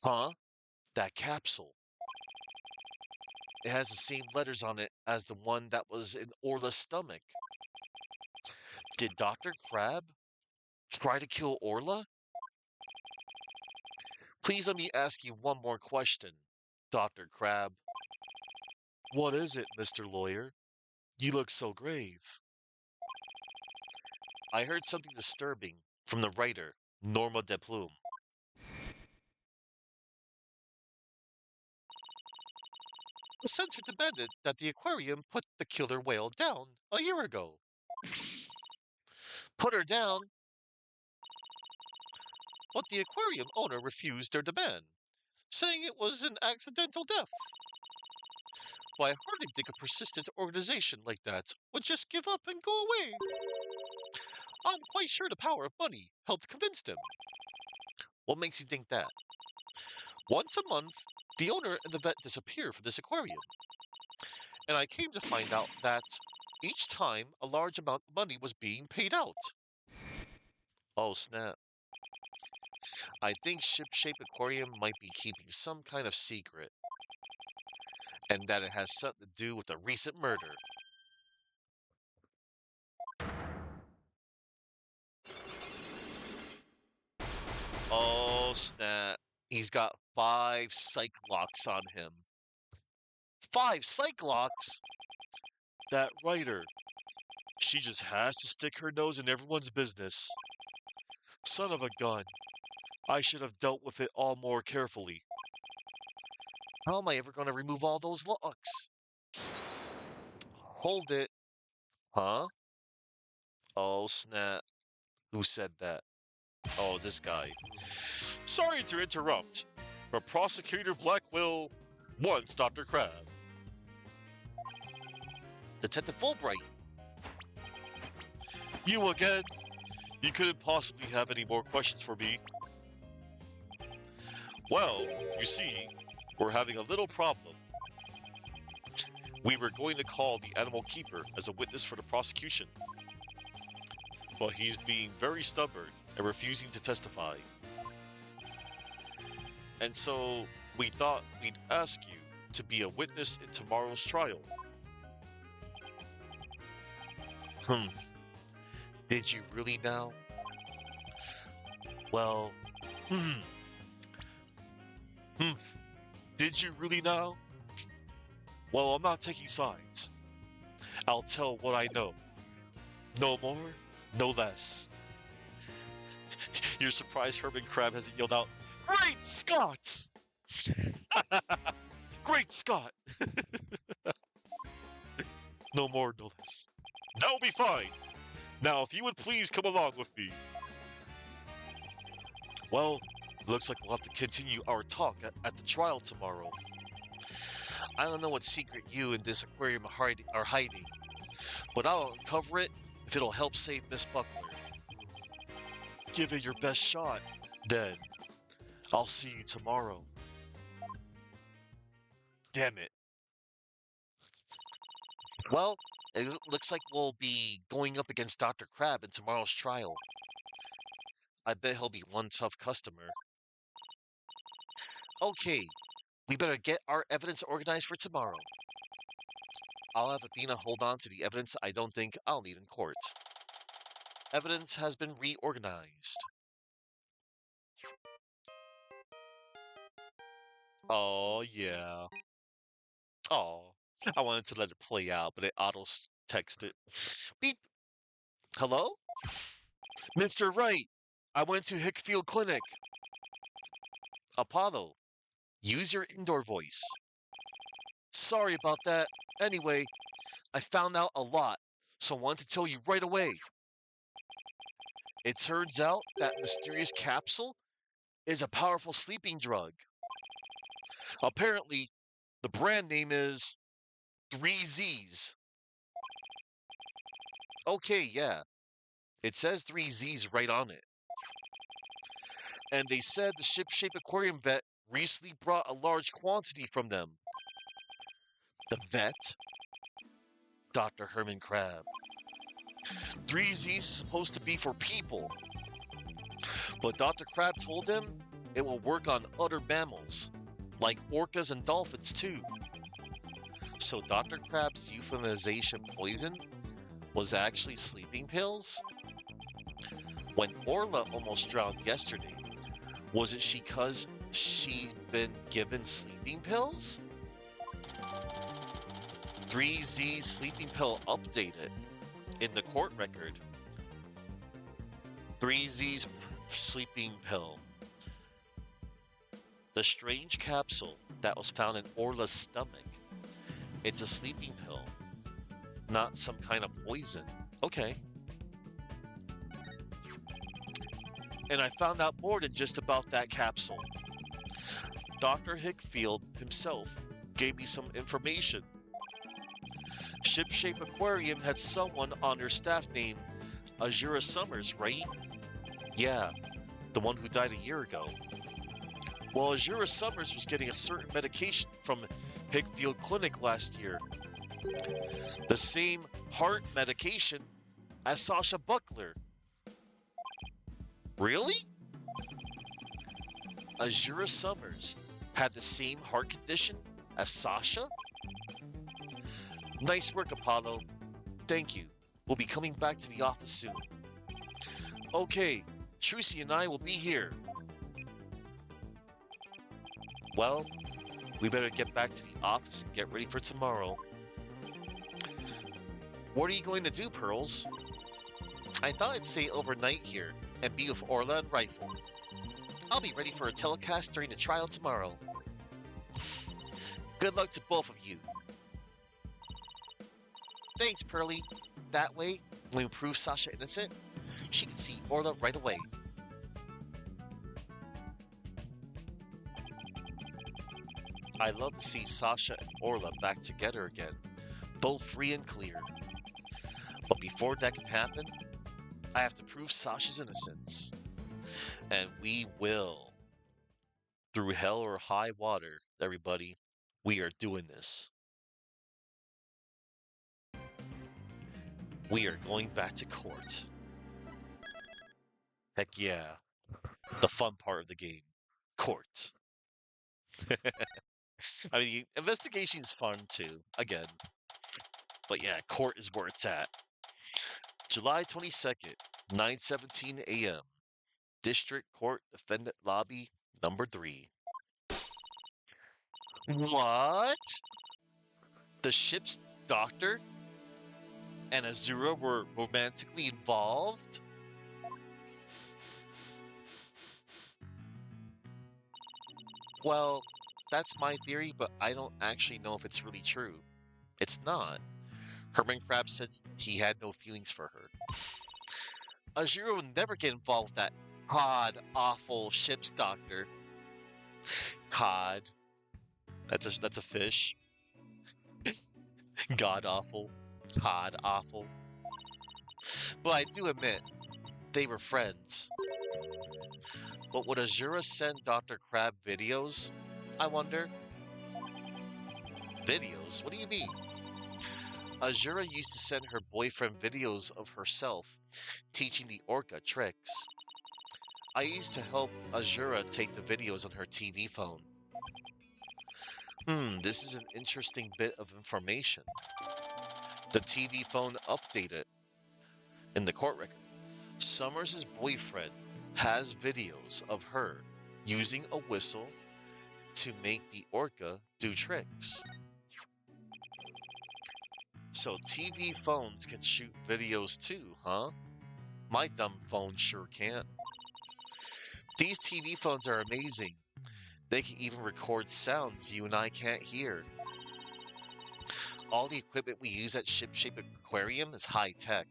Huh? That capsule. It has the same letters on it as the one that was in Orla's stomach. Did Dr. Crab try to kill Orla? Please let me ask you one more question, Dr. Crab. What is it, Mr. Lawyer? You look so grave. I heard something disturbing from the writer, Norma de Plume. The censor demanded that the aquarium put the killer whale down a year ago. Put her down? But the aquarium owner refused their demand, saying it was an accidental death. But I hardly think a persistent organization like that would just give up and go away. I'm quite sure the power of money helped convince them. What makes you think that? Once a month, the owner and the vet disappear from this aquarium. And I came to find out that each time a large amount of money was being paid out. Oh, snap. I think Ship-Shape Aquarium might be keeping some kind of secret. And that it has something to do with a recent murder. Oh, snap. He's got 5 psych locks on him. 5 psych locks? That writer. She just has to stick her nose in everyone's business. Son of a gun. I should have dealt with it all more carefully. How am I ever going to remove all those locks? Hold it. Huh? Oh, snap. Who said that? Oh, this guy. Sorry to interrupt, but Prosecutor Blackwell wants Dr. Crab. Detective Fulbright. You again? You couldn't possibly have any more questions for me. Well, you see, we're having a little problem. We were going to call the animal keeper as a witness for the prosecution, but he's being very stubborn and refusing to testify. And so we thought we'd ask you to be a witness in tomorrow's trial. Did you really now? Well, Did you really now? Well, I'm not taking sides. I'll tell what I know. No more, no less. You're surprised Herman Crab hasn't yelled out, "Great Scott!" Great Scott! No more, no less. That'll be fine. Now, if you would please come along with me. Well, looks like we'll have to continue our talk at the trial tomorrow. I don't know what secret you and this aquarium are hiding, but I'll uncover it if it'll help save Miss Buckler. Give it your best shot. Then, I'll see you tomorrow. Damn it. Well, it looks like we'll be going up against Dr. Crab in tomorrow's trial. I bet he'll be one tough customer. Okay, we better get our evidence organized for tomorrow. I'll have Athena hold on to the evidence I don't think I'll need in court. Evidence has been reorganized. Oh, yeah. Oh, I wanted to let it play out, but it auto-texted. Beep. Hello? Mr. Wright, I went to Hickfield Clinic. Apollo, use your indoor voice. Sorry about that. Anyway, I found out a lot, so I wanted to tell you right away. It turns out that mysterious capsule is a powerful sleeping drug. Apparently, the brand name is 3Zs. Okay, yeah. It says 3Zs right on it. And they said the ship-shape aquarium vet recently brought a large quantity from them. The vet? Dr. Herman Crab. 3Zs is supposed to be for people. But Dr. Crab told him it will work on other mammals, like orcas and dolphins too. So Dr. Crab's euthanization poison was actually sleeping pills? When Orla almost drowned yesterday, was it because she'd been given sleeping pills? 3Z sleeping pill updated in the court record. 3Z's sleeping pill. The strange capsule that was found in Orla's stomach. It's a sleeping pill, not some kind of poison. Okay. And I found out more than just about that capsule. Dr. Hickfield himself gave me some information. Shipshape Aquarium had someone on their staff named Azura Summers, right? Yeah, the one who died a year ago. Well, Azura Summers was getting a certain medication from Hickfield Clinic last year. The same heart medication as Sasha Buckler. Really? Azura Summers had the same heart condition as Sasha? Nice work, Apollo. Thank you. We'll be coming back to the office soon. Okay, Trucy and I will be here. Well, we better get back to the office and get ready for tomorrow. What are you going to do, Pearls? I thought I'd stay overnight here and be with Orla and Rifle. I'll be ready for a telecast during the trial tomorrow. Good luck to both of you. Thanks, Pearly. That way, when we prove Sasha innocent, she can see Orla right away. I love to see Sasha and Orla back together again, both free and clear. But before that can happen, I have to prove Sasha's innocence. And we will. Through hell or high water, everybody, we are doing this. We are going back to court. Heck yeah. The fun part of the game. Court. I mean, investigation's fun too, again. But yeah, court is where it's at. July 22nd, 9:17 a.m. District Court Defendant Lobby number 3. What? The ship's doctor and Azura were romantically involved? Well, that's my theory, but I don't actually know if it's really true. It's not. Herman Krabs said he had no feelings for her. Azura would never get involved with that awful ship's doctor. Cod. That's a fish. God awful. Cod awful. But I do admit, they were friends. But would Azura send Dr. Crab videos? I wonder. Videos? What do you mean? Azura used to send her boyfriend videos of herself teaching the orca tricks. I used to help Azura take the videos on her TV phone. This is an interesting bit of information. The TV phone updated in the court record. Summers' boyfriend has videos of her using a whistle to make the orca do tricks. So TV phones can shoot videos too, huh? My dumb phone sure can't. These TV phones are amazing. They can even record sounds you and I can't hear. All the equipment we use at Ship-Shape Aquarium is high-tech.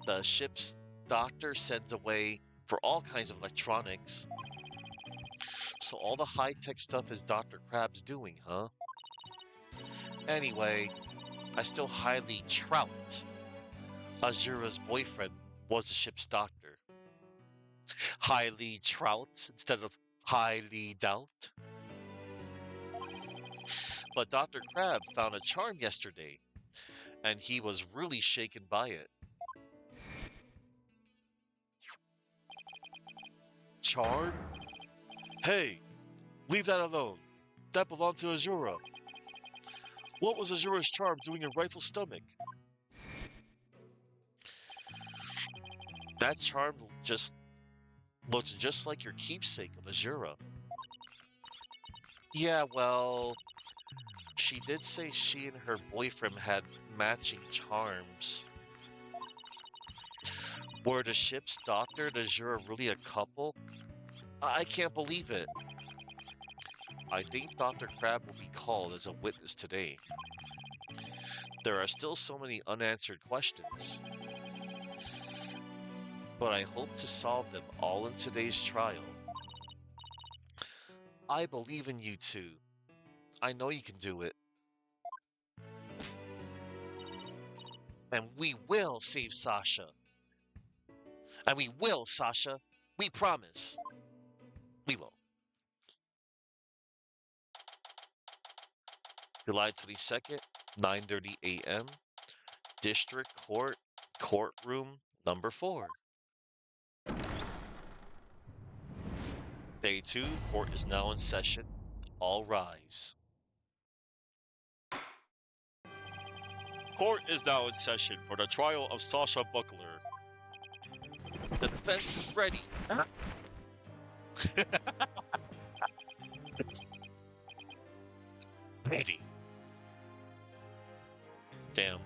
The ship's doctor sends away for all kinds of electronics. So all the high-tech stuff is Dr. Crab's doing, huh? Anyway, I still highly trout Azura's boyfriend was the ship's doctor. Highly trout instead of highly doubt. But Dr. Crab found a charm yesterday, and he was really shaken by it. Charm? Hey, leave that alone. That belonged to Azura. What was Azura's charm doing in Rifle's stomach? That charm looked just like your keepsake of Azura. Yeah, well, she did say she and her boyfriend had matching charms. Were the ship's doctor and Azura really a couple? I can't believe it. I think Dr. Crab will be called as a witness today. There are still so many unanswered questions, but I hope to solve them all in today's trial. I believe in you two. I know you can do it. And we will save Sasha. And we will, Sasha. We promise. We will. July 22nd, 9:30 a.m. District Court, Courtroom number 4. Day 2, court is now in session. All rise. Court is now in session for the trial of Sasha Buckler. The defense is ready. Ready. Damn.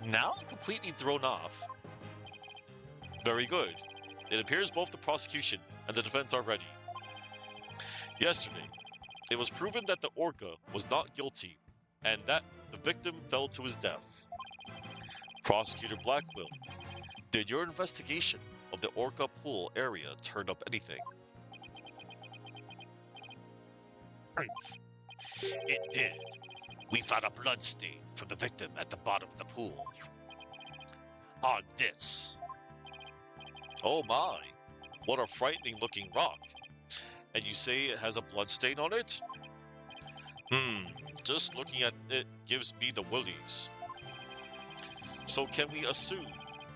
Now I'm completely thrown off. Very good. It appears both the prosecution and the defense are ready. Yesterday, it was proven that the orca was not guilty and that the victim fell to his death. Prosecutor Blackwell, did your investigation of the orca pool area turn up anything? It did. We found a blood stain from the victim at the bottom of the pool. On this. Oh my, what a frightening looking rock. And you say it has a blood stain on it? Just looking at it gives me the willies. So can we assume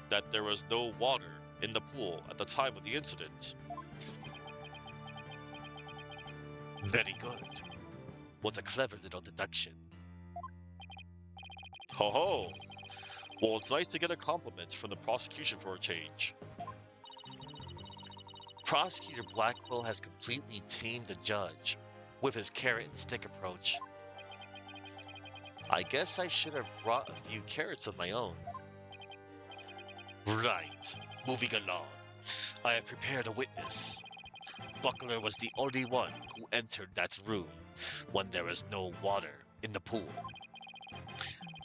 that there was no water in the pool at the time of the incident? Very good. What a clever little deduction. Ho ho! Well, it's nice to get a compliment from the prosecution for a change. Prosecutor Blackwell has completely tamed the judge with his carrot and stick approach. I guess I should have brought a few carrots of my own. Right. Moving along. I have prepared a witness. Buckler was the only one who entered that room when there was no water in the pool.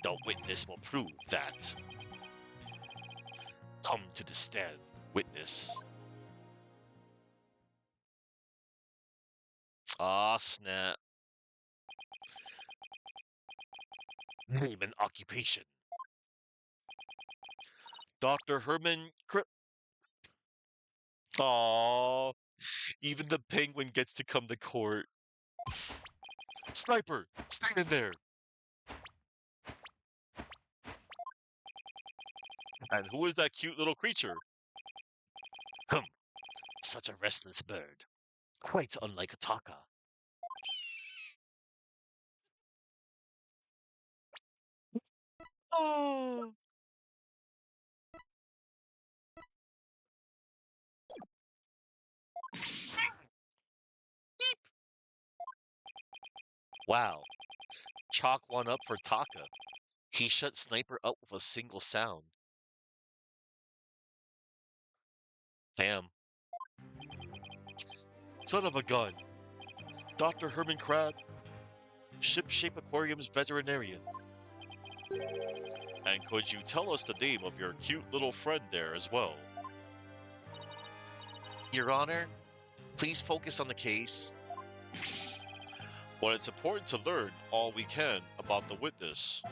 The witness will prove that. Come to the stand, witness. Ah, snap. Name and occupation. Dr. Herman Aww. Even the penguin gets to come to court. Sniper, stay in there. And who is that cute little creature? Such a restless bird. Quite unlike a taka. Oh. Wow. Chalk one up for Taka. He shut Sniper up with a single sound. Damn. Son of a gun. Dr. Herman Crab, Ship-Shape Aquarium's veterinarian. And could you tell us the name of your cute little friend there as well? Your Honor, please focus on the case. But it's important to learn all we can about the witness.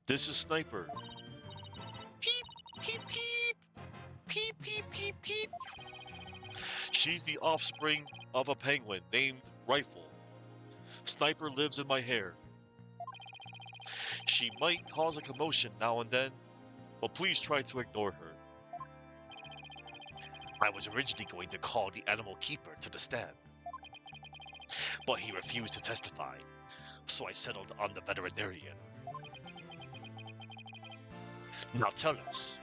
This is Sniper. Peep, peep, peep. Peep, peep, peep, peep. She's the offspring of a penguin named Rifle. Sniper lives in my hair. She might cause a commotion now and then, but please try to ignore her. I was originally going to call the animal keeper to the stand, but he refused to testify, so I settled on the veterinarian. Now tell us,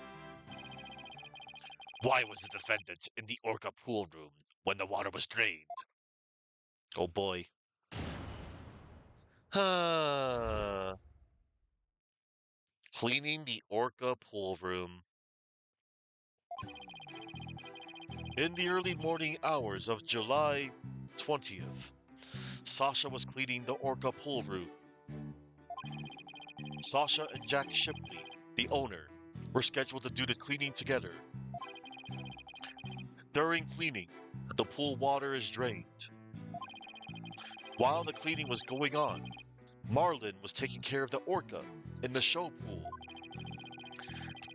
why was the defendant in the orca pool room when the water was drained? Oh boy. Cleaning the orca pool room. In the early morning hours of July 20th, Sasha was cleaning the orca pool room. Sasha and Jack Shipley, the owner, were scheduled to do the cleaning together. During cleaning, the pool water is drained. While the cleaning was going on, Marlin was taking care of the orca in the show pool.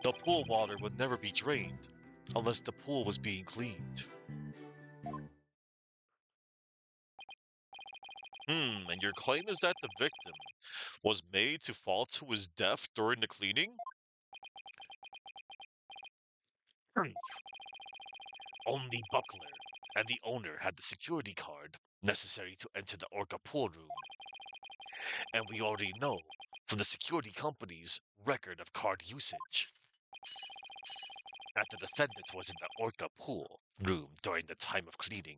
The pool water would never be drained unless the pool was being cleaned. And your claim is that the victim was made to fall to his death during the cleaning? Only Buckler and the owner had the security card necessary to enter the orca pool room. And we already know from the security company's record of card usage that the defendant was in the orca pool room during the time of cleaning.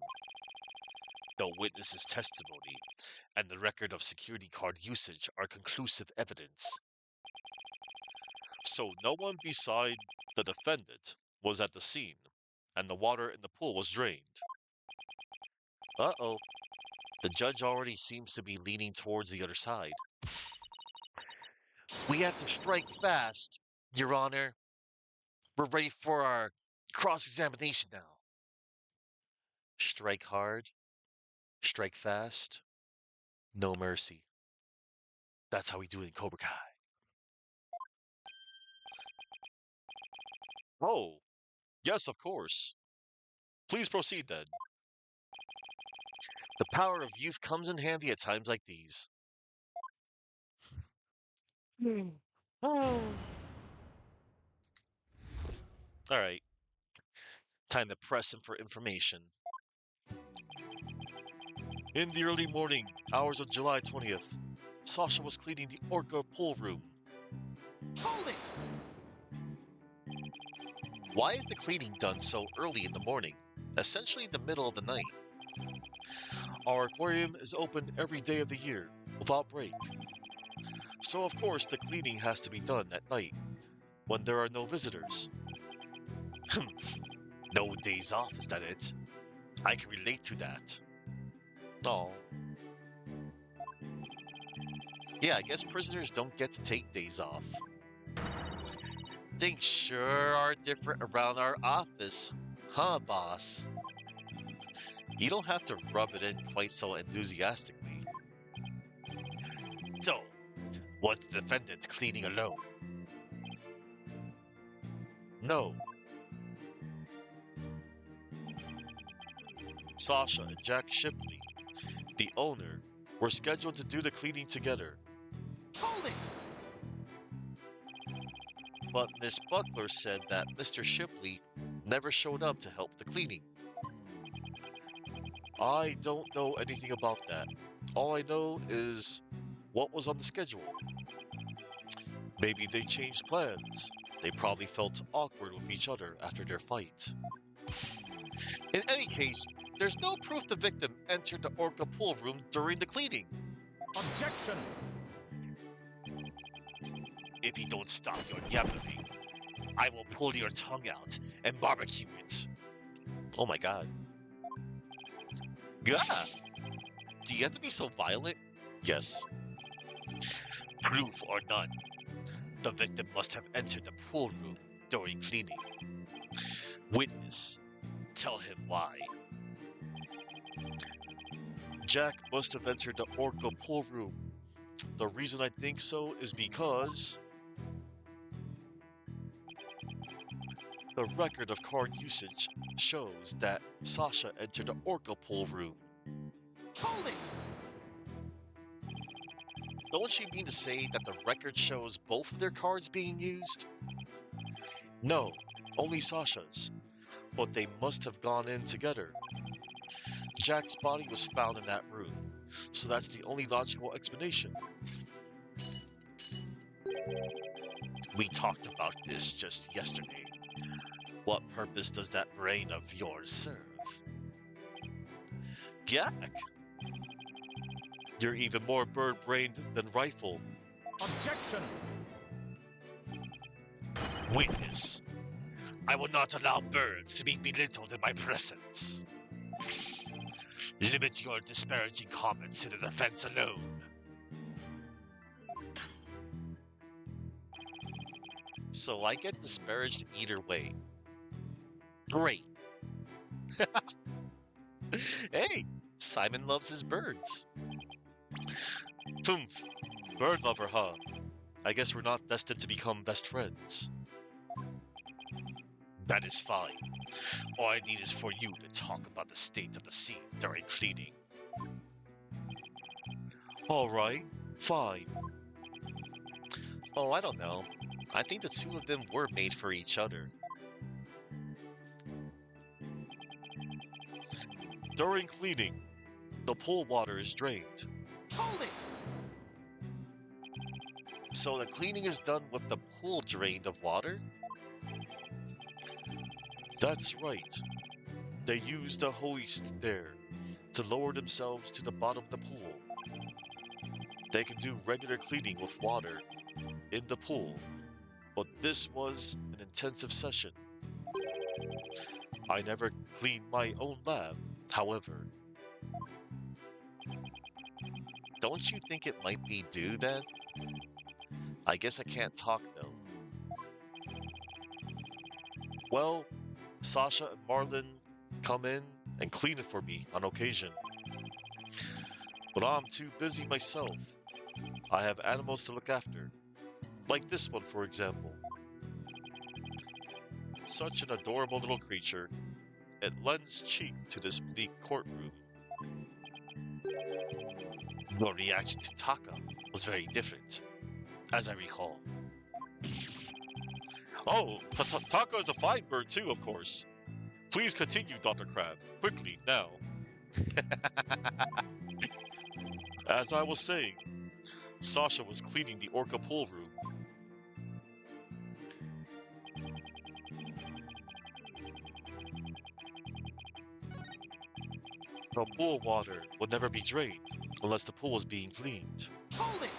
The witness's testimony and the record of security card usage are conclusive evidence. So no one beside the defendant was at the scene, and the water in the pool was drained. Uh-oh. The judge already seems to be leaning towards the other side. We have to strike fast, Your Honor. We're ready for our cross-examination now. Strike hard, strike fast, no mercy. That's how we do it in Cobra Kai. Oh, yes, of course. Please proceed then. The power of youth comes in handy at times like these. Oh. All right, time to press him for information. In the early morning hours of July 20th, Sasha was cleaning the Orca pool room. Hold it! Why is the cleaning done so early in the morning, essentially the middle of the night? Our aquarium is open every day of the year, without break. So of course the cleaning has to be done at night, when there are no visitors. No days off, is that it? I can relate to that. Oh. Yeah, I guess prisoners don't get to take days off. Things sure are different around our office, huh, boss? You don't have to rub it in quite so enthusiastically. So, was the defendant cleaning alone? No. Sasha and Jack Shipley, the owner, were scheduled to do the cleaning together. Hold it! But Miss Buckler said that Mr. Shipley never showed up to help the cleaning. I don't know anything about that. All I know is what was on the schedule. Maybe they changed plans. They probably felt awkward with each other after their fight. In any case, there's no proof the victim entered the Orca pool room during the cleaning. Objection! If you don't stop your yammering, I will pull your tongue out and barbecue it. Oh my god. Gah! Do you have to be so violent? Yes, Proof or none, the victim must have entered the pool room during cleaning. Witness, tell him why. Jack must have entered the Orca pool room. The reason I think so is because the record of card usage shows that Sasha entered the Orca pool room. Hold it! Don't you mean to say that the record shows both of their cards being used? No, only Sasha's. But they must have gone in together. Jack's body was found in that room, so that's the only logical explanation. We talked about this just yesterday. What purpose does that brain of yours serve? Jack, You're even more bird-brained than Rifle. Objection! witness. I will not allow birds to be belittled in my presence. Limit your disparaging comments to the defense alone. So I get disparaged either way. Great. Hey, Simon loves his birds. Humph, bird lover, huh? I guess we're not destined to become best friends. That is fine. All I need is for you to talk about the state of the scene during cleaning. All right, fine. Oh, I don't know. I think the two of them were made for each other. During cleaning, the pool water is drained. Hold it! So the cleaning is done with the pool drained of water? That's right. They used a hoist there to lower themselves to the bottom of the pool. They can do regular cleaning with water in the pool, but this was an intensive session. I never cleaned my own lab, however. Don't you think it might be due then? I guess I can't talk though. Well, Sasha and Marlin come in and clean it for me on occasion. But I'm too busy myself. I have animals to look after, like this one, for example. Such an adorable little creature. It lends cheek to this bleak courtroom. Your reaction to Taka was very different, as I recall. Oh, Taka is a fine bird too, of course. Please continue, Dr. Crab. Quickly, now. As I was saying, Sasha was cleaning the orca pool room. The pool water would never be drained unless the pool was being cleaned. Hold it!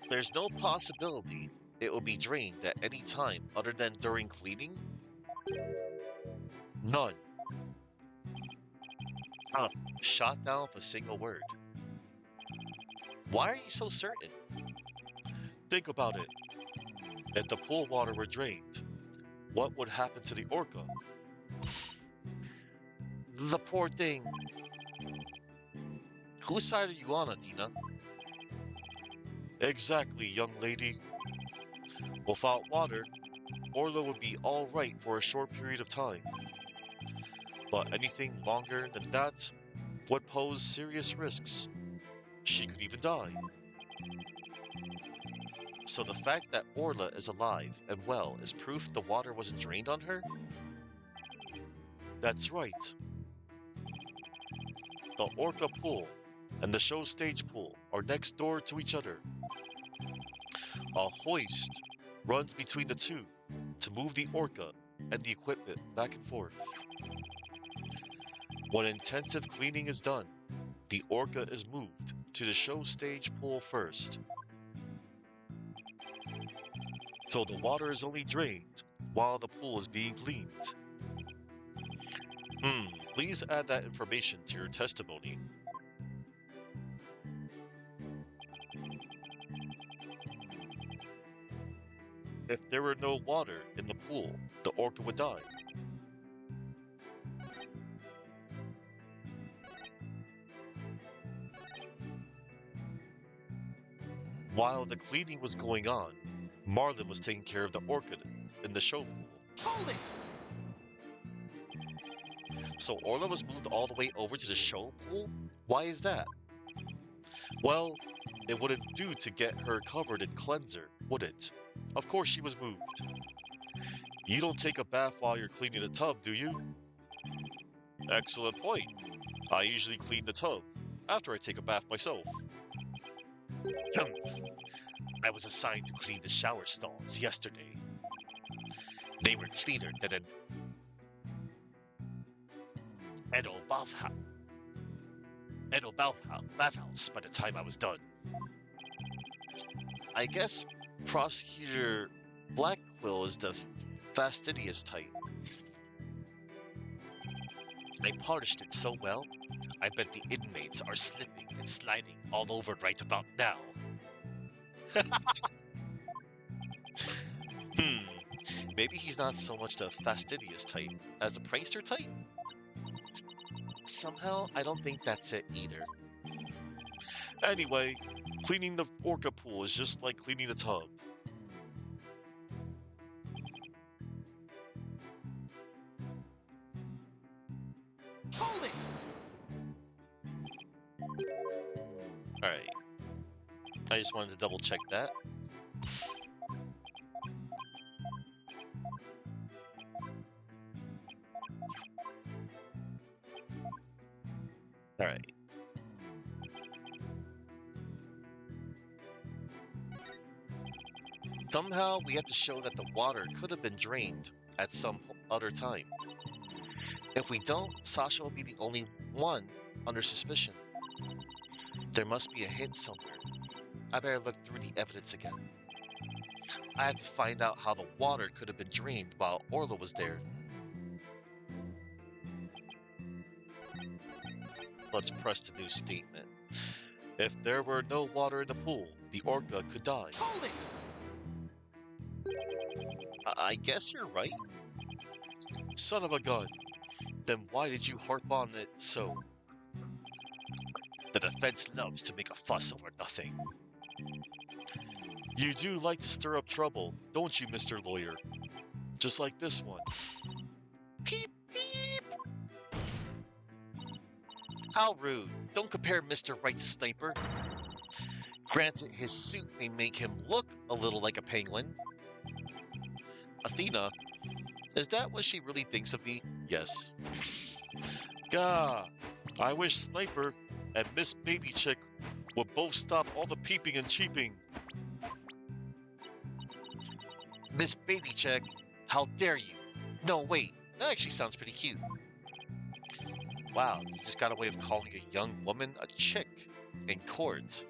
There's no possibility it will be drained at any time other than during cleaning? None. Ah, shot down with a single word. Why are you so certain? Think about it. If the pool water were drained, what would happen to the orca? The poor thing. Whose side are you on, Athena? Exactly, young lady. Without water, Orla would be all right for a short period of time. But anything longer than that would pose serious risks. She could even die. So the fact that Orla is alive and well is proof the water wasn't drained on her? That's right. The orca pool and the show stage pool are next door to each other. A hoist runs between the two to move the orca and the equipment back and forth. When intensive cleaning is done, the orca is moved to the show stage pool first. So the water is only drained while the pool is being cleaned. Please add that information to your testimony. If there were no water in the pool, the orca would die. While the cleaning was going on, Marlin was taking care of the orca in the show pool. Hold it! So Orla was moved all the way over to the show pool? Why is that? Well, it wouldn't do to get her covered in cleanser, would it? Of course she was moved. You don't take a bath while you're cleaning the tub, do you? Excellent point. I usually clean the tub after I take a bath myself. I was assigned to clean the shower stalls yesterday. They were cleaner than an old bathhouse by the time I was done. I guess Prosecutor Blackquill is the fastidious type. I polished it so well, I bet the inmates are slipping and sliding all over it right about now. Maybe he's not so much the fastidious type as the prankster type? Somehow, I don't think that's it either. Anyway, cleaning the orca pool is just like cleaning the tub. Hold it! Alright. I just wanted to double check that. Alright. Somehow we have to show that the water could have been drained at some other time. If we don't, Sasha will be the only one under suspicion. There must be a hint somewhere. I better look through the evidence again. I have to find out how the water could have been drained while Orla was there. Let's press the new statement. If there were no water in the pool, the orca could die. Hold it! I guess you're right. Son of a gun. Then why did you harp on it so? The defense loves to make a fuss over nothing. You do like to stir up trouble, don't you, Mr. Lawyer? Just like this one. Peep, peep! How rude. Don't compare Mr. Wright to Sniper. Granted, his suit may make him look a little like a penguin. Athena, is that what she really thinks of me? Yes. Gah! I wish Sniper and Miss Baby Chick would both stop all the peeping and cheeping. Miss Baby Check, how dare you? No, wait, that actually sounds pretty cute. Wow, you just got a way of calling a young woman a chick in court.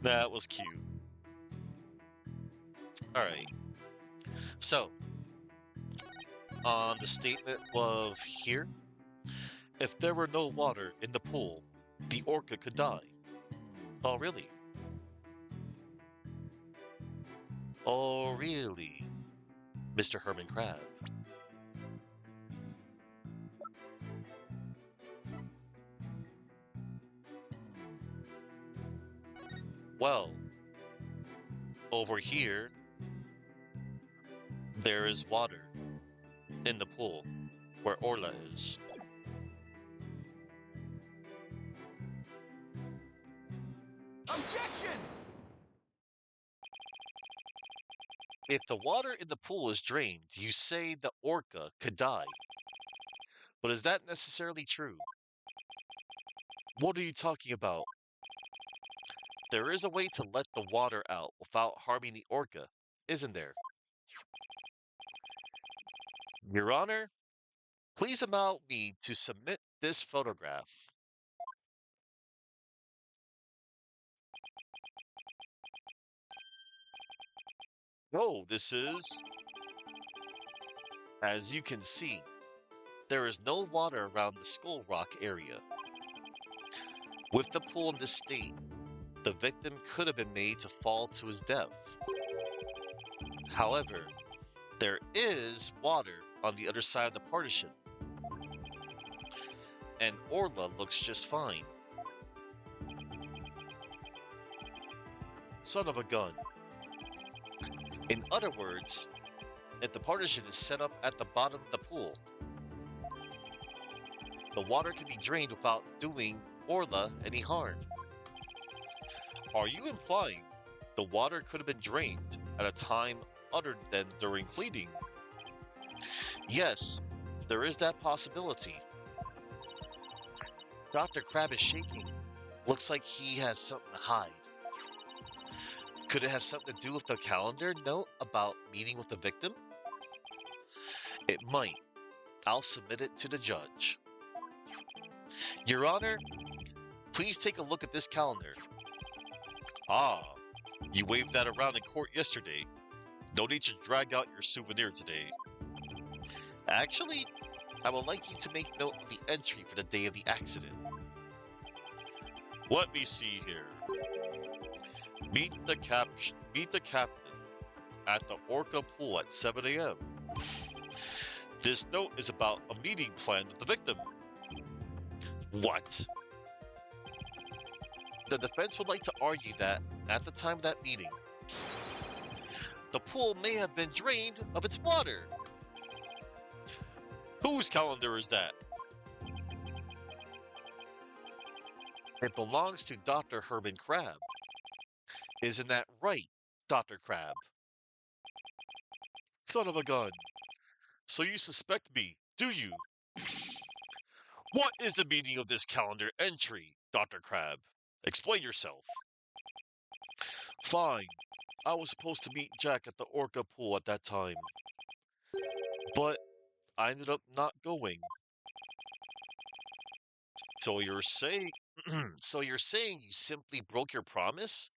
That was cute. Alright, so, on the statement of here, If there were no water in the pool, the orca could die. oh really? Oh really? Mr. Herman Crab. Well, over here, there is water in the pool where Orla is. Objection! If the water in the pool is drained, you say the orca could die. But is that necessarily true? What are you talking about? There is a way to let the water out without harming the orca, isn't there? Your Honor, please allow me to submit this photograph. Oh, this is... As you can see, there is no water around the Skull Rock area. With the pool in this state, the victim could have been made to fall to his death. However, there is water on the other side of the partition, and Orla looks just fine. Son of a gun. In other words, if the partition is set up at the bottom of the pool, the water can be drained without doing Orla any harm. Are you implying the water could have been drained at a time other than during cleaning? Yes, there is that possibility. Dr. Crab is shaking. Looks like he has something to hide. Could it have something to do with the calendar note about meeting with the victim? It might. I'll submit it to the judge. Your Honor, please take a look at this calendar. Ah, you waved that around in court yesterday. No need to drag out your souvenir today. Actually, I would like you to make note of the entry for the day of the accident. Let me see here. Meet the captain at the Orca pool at 7 a.m. This note is about a meeting planned with the victim. What? The defense would like to argue that, at the time of that meeting, the pool may have been drained of its water. Whose calendar is that? It belongs to Dr. Herman Crab. Isn't that right, Dr. Crab? Son of a gun. So you suspect me, do you? What is the meaning of this calendar entry, Dr. Crab? Explain yourself. Fine. I was supposed to meet Jack at the Orca pool at that time, but I ended up not going. So you're saying, so you're saying you simply broke your promise?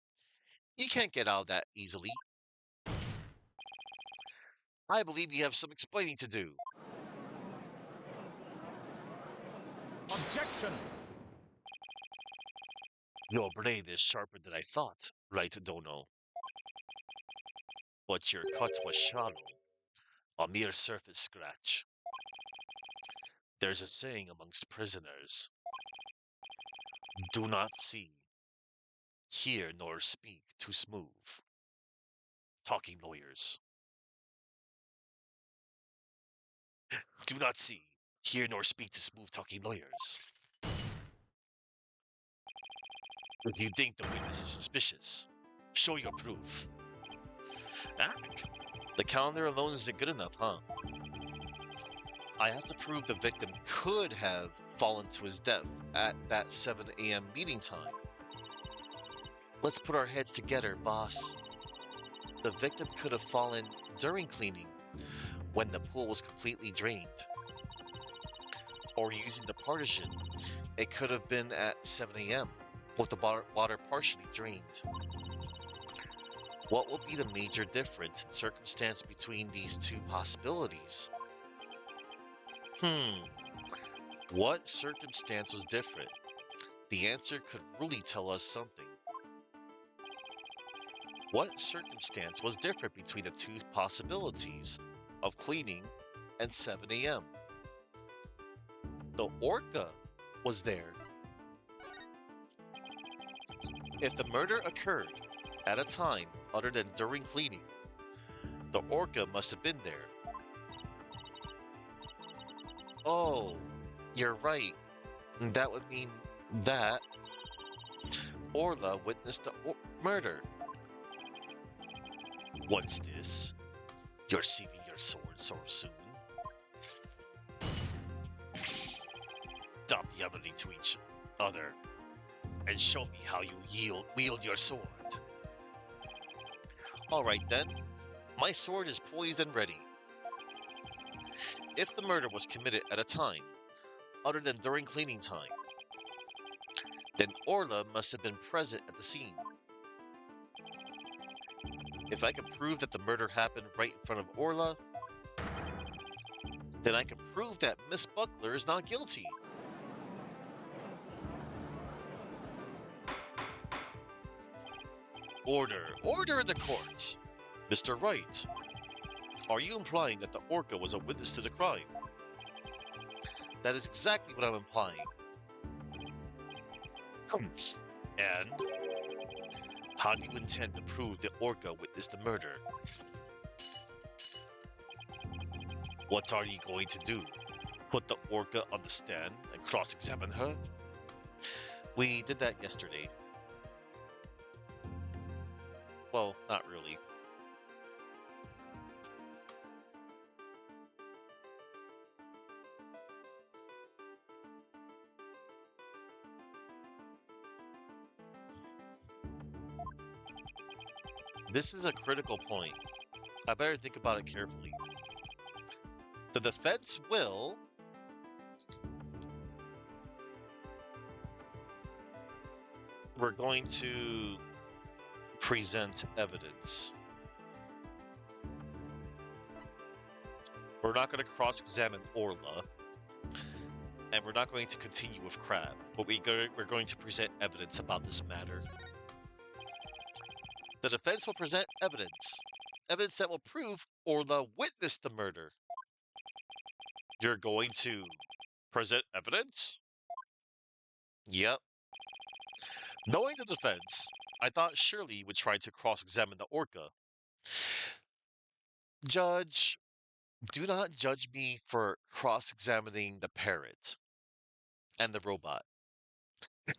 You can't get out that easily. I believe you have some explaining to do. Objection! Your blade is sharper than I thought, right, Dono? But your cut was shallow, a mere surface scratch. There's a saying amongst prisoners: do not see, hear, nor speak to smooth. Talking lawyers. Do not see, hear, nor speak to smooth talking lawyers. If you think the witness is suspicious, show your proof. Act. The calendar alone isn't good enough, huh? I have to prove the victim could have fallen to his death at that 7 a.m. meeting time. Let's put our heads together, boss. The victim could have fallen during cleaning when the pool was completely drained. Or using the partition, it could have been at 7 a.m. with the water partially drained. What will be the major difference in circumstance between these two possibilities? What circumstance was different? The answer could really tell us something. What circumstance was different between the two possibilities of cleaning and 7 a.m.? The orca was there. If the murder occurred at a time other than during cleaning, the orca must have been there. Oh, you're right. That would mean that Orla witnessed the murder. What's this? You're sheathing your sword so soon? Stop yelling to each other and show me how you wield your sword. All right then, my sword is poised and ready. If the murder was committed at a time other than during cleaning time, then Orla must have been present at the scene. If I can prove that the murder happened right in front of Orla, then I can prove that Miss Buckler is not guilty. Order in the court. Mr. Wright, are you implying that the orca was a witness to the crime? That is exactly what I'm implying. And how do you intend to prove the orca witnessed the murder? What are you going to do? Put the orca on the stand and cross-examine her? We did that yesterday. Well, not really. This is a critical point. I better think about it carefully. The defense will... We're going to present evidence. We're not going to cross-examine Orla, and we're not going to continue with Crab, but we're going to present evidence about this matter. The defense will present evidence that will prove Orla witnessed the murder. You're going to present evidence? Yep. Knowing the defense, I thought surely you would try to cross-examine the orca. Judge, do not judge me for cross-examining the parrot and the robot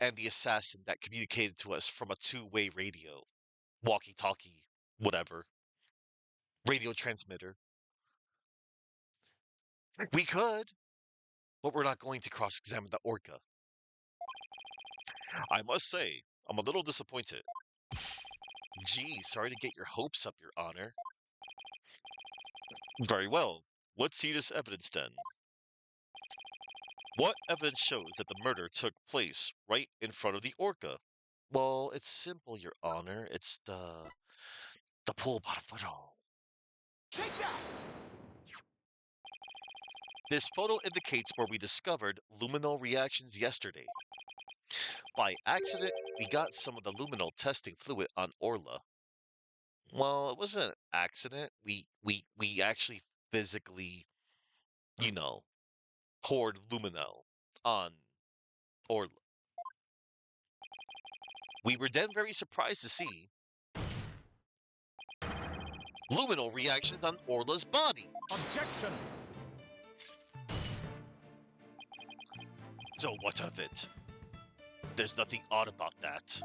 and the assassin that communicated to us from a two-way radio, walkie-talkie, whatever, radio transmitter. We could, but we're not going to cross-examine the orca. I must say, I'm a little disappointed. Gee, sorry to get your hopes up, Your Honor. Very well. Let's see this evidence then. What evidence shows that the murder took place right in front of the orca? Well, it's simple, Your Honor. It's the pool bottom photo. Take that! This photo indicates where we discovered luminol reactions yesterday. By accident, we got some of the luminol testing fluid on Orla. Well, it wasn't an accident. We actually physically, you know, poured luminol on Orla. We were then very surprised to see luminol reactions on Orla's body. Objection! So what of it? There's nothing odd about that.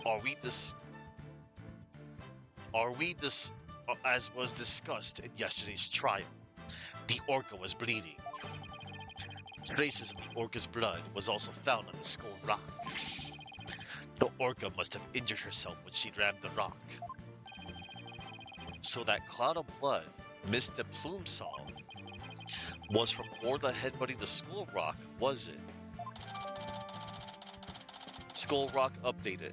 Are we this, as was discussed in yesterday's trial, the orca was bleeding. Traces of the orca's blood was also found on the skull rock. The orca must have injured herself when she rammed the rock. So that cloud of blood Mr. Plume saw was from Orla headbutting the skull rock, was it? Skull rock updated.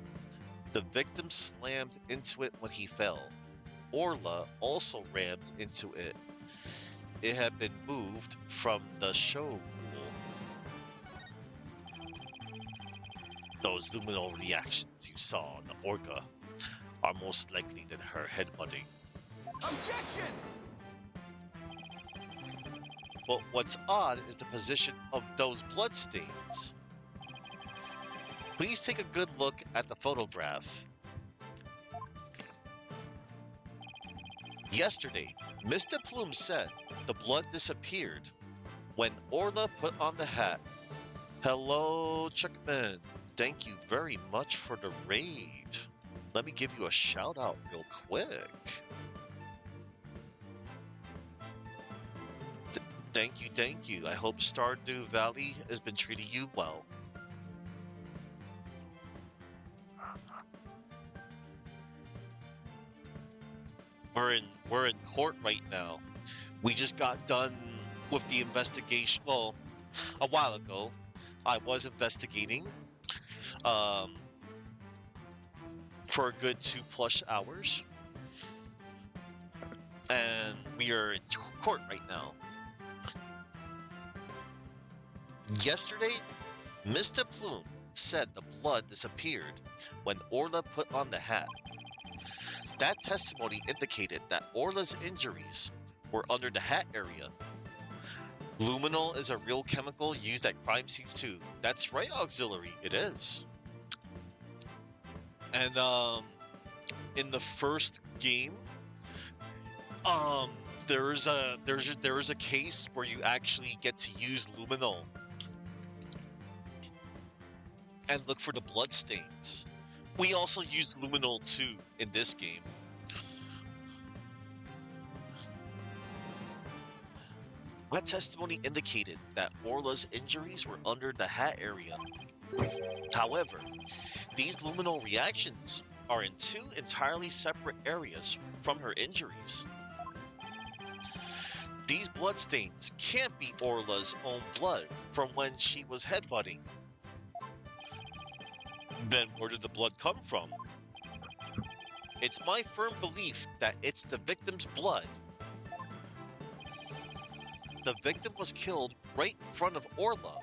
The victim slammed into it when he fell. Orla also rammed into it. It had been moved from the show pool. Those luminol reactions you saw on the orca are most likely than her headbutting. Objection! But what's odd is the position of those bloodstains. Please take a good look at the photograph. Yesterday, Mr. Plume said the blood disappeared when Orla put on the hat. Hello, Chuckman. Thank you very much for the raid. Let me give you a shout out real quick. Thank you. I hope Stardew Valley has been treating you well. We're in court right now. We just got done with the investigation. Well, a while ago, I was investigating for a good 2+ hours, and we are in court right now. Yesterday, Mr. Plume said the blood disappeared when Orla put on the hat. That testimony indicated that Orla's injuries were under the hat area. Luminol is a real chemical used at crime scenes too. That's right, Auxiliary, it is. And in the first game, there is a case where you actually get to use luminol and look for the blood stains. We also used luminol too in this game. My testimony indicated that Orla's injuries were under the hat area. However, these luminol reactions are in 2 entirely separate areas from her injuries. These bloodstains can't be Orla's own blood from when she was headbutting. Then where did the blood come from? It's my firm belief that it's the victim's blood. The victim was killed right in front of Orla,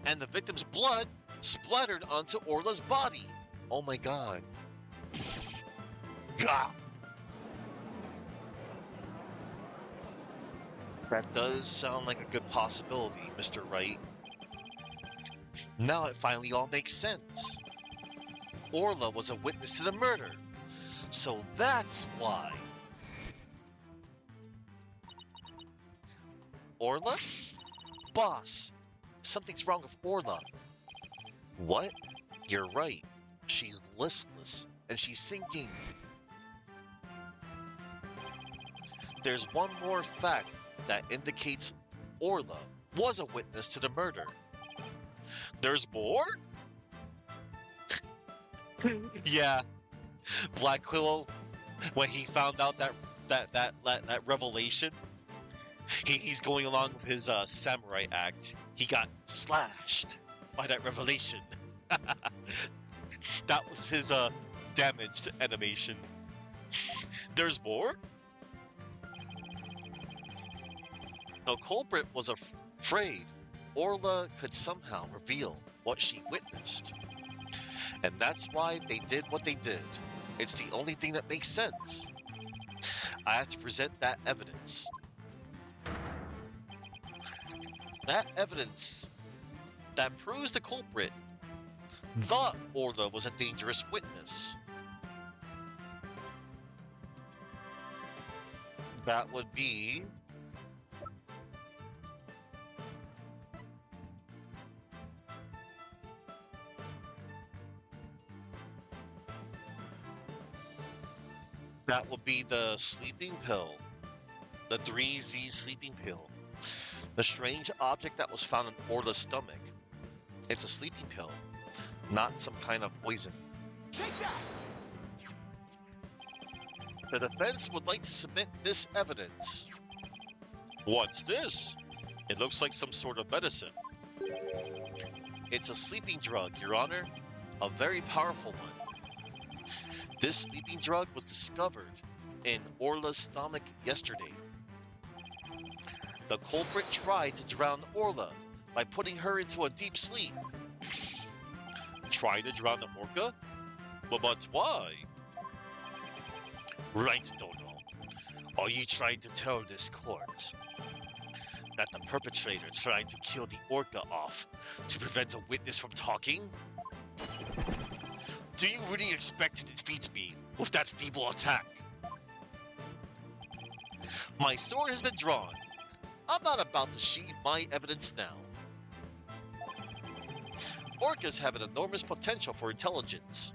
and the victim's blood splattered onto Orla's body. Oh my god. Gah! That does sound like a good possibility, Mr. Wright. Now it finally all makes sense. Orla was a witness to the murder, so that's why. Orla? Boss, something's wrong with Orla. What? You're right. She's listless, and she's sinking. There's one more fact that indicates Orla was a witness to the murder. There's more? Yeah, Black Willow, when he found out that revelation, he's going along with his samurai act. He got slashed by that revelation. That was his damaged animation. There's more? The culprit was afraid Orla could somehow reveal what she witnessed. And that's why they did what they did. It's the only thing that makes sense. I have to present that evidence. That evidence that proves the culprit thought Orla was a dangerous witness. That would be the sleeping pill, the 3Z sleeping pill, the strange object that was found in Orla's stomach. It's a sleeping pill, not some kind of poison. Take that! The defense would like to submit this evidence. What's this? It looks like some sort of medicine. It's a sleeping drug, Your Honor, a very powerful one. This sleeping drug was discovered in Orla's stomach yesterday. The culprit tried to drown Orla by putting her into a deep sleep. Try to drown the orca? But why? Wright don't know. Are you trying to tell this court that the perpetrator tried to kill the orca off to prevent a witness from talking? Do you really expect to defeat me with that feeble attack? My sword has been drawn. I'm not about to sheathe my evidence now. Orcas have an enormous potential for intelligence.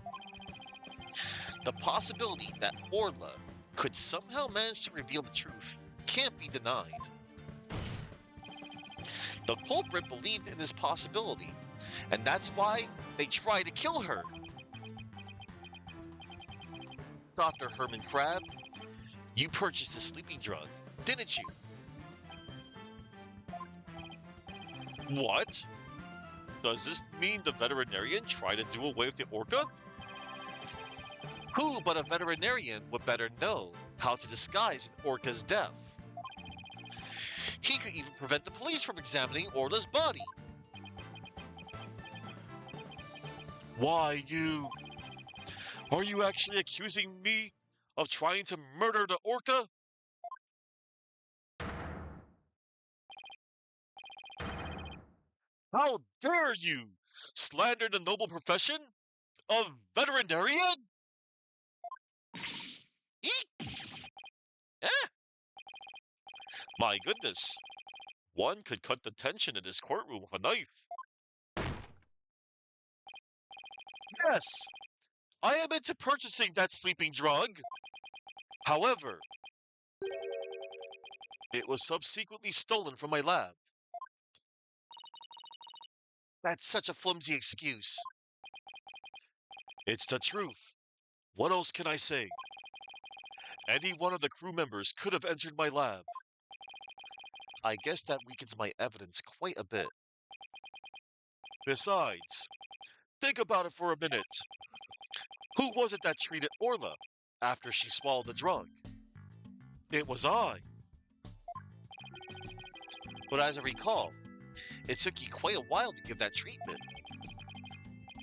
The possibility that Orla could somehow manage to reveal the truth can't be denied. The culprit believed in this possibility, and that's why they tried to kill her. Dr. Herman Crab, you purchased a sleeping drug, didn't you? What? Does this mean the veterinarian tried to do away with the orca? Who but a veterinarian would better know how to disguise an orca's death? He could even prevent the police from examining Orla's body. Why, are you actually accusing me of trying to murder the orca? How dare you slander the noble profession of veterinarian? Eek! Eh? My goodness, one could cut the tension in this courtroom with a knife. Yes, I am into purchasing that sleeping drug. However, it was subsequently stolen from my lab. That's such a flimsy excuse. It's the truth. What else can I say? Any one of the crew members could have entered my lab. I guess that weakens my evidence quite a bit. Besides, think about it for a minute. Who was it that treated Orla after she swallowed the drug? It was I. But as I recall, it took you quite a while to give that treatment.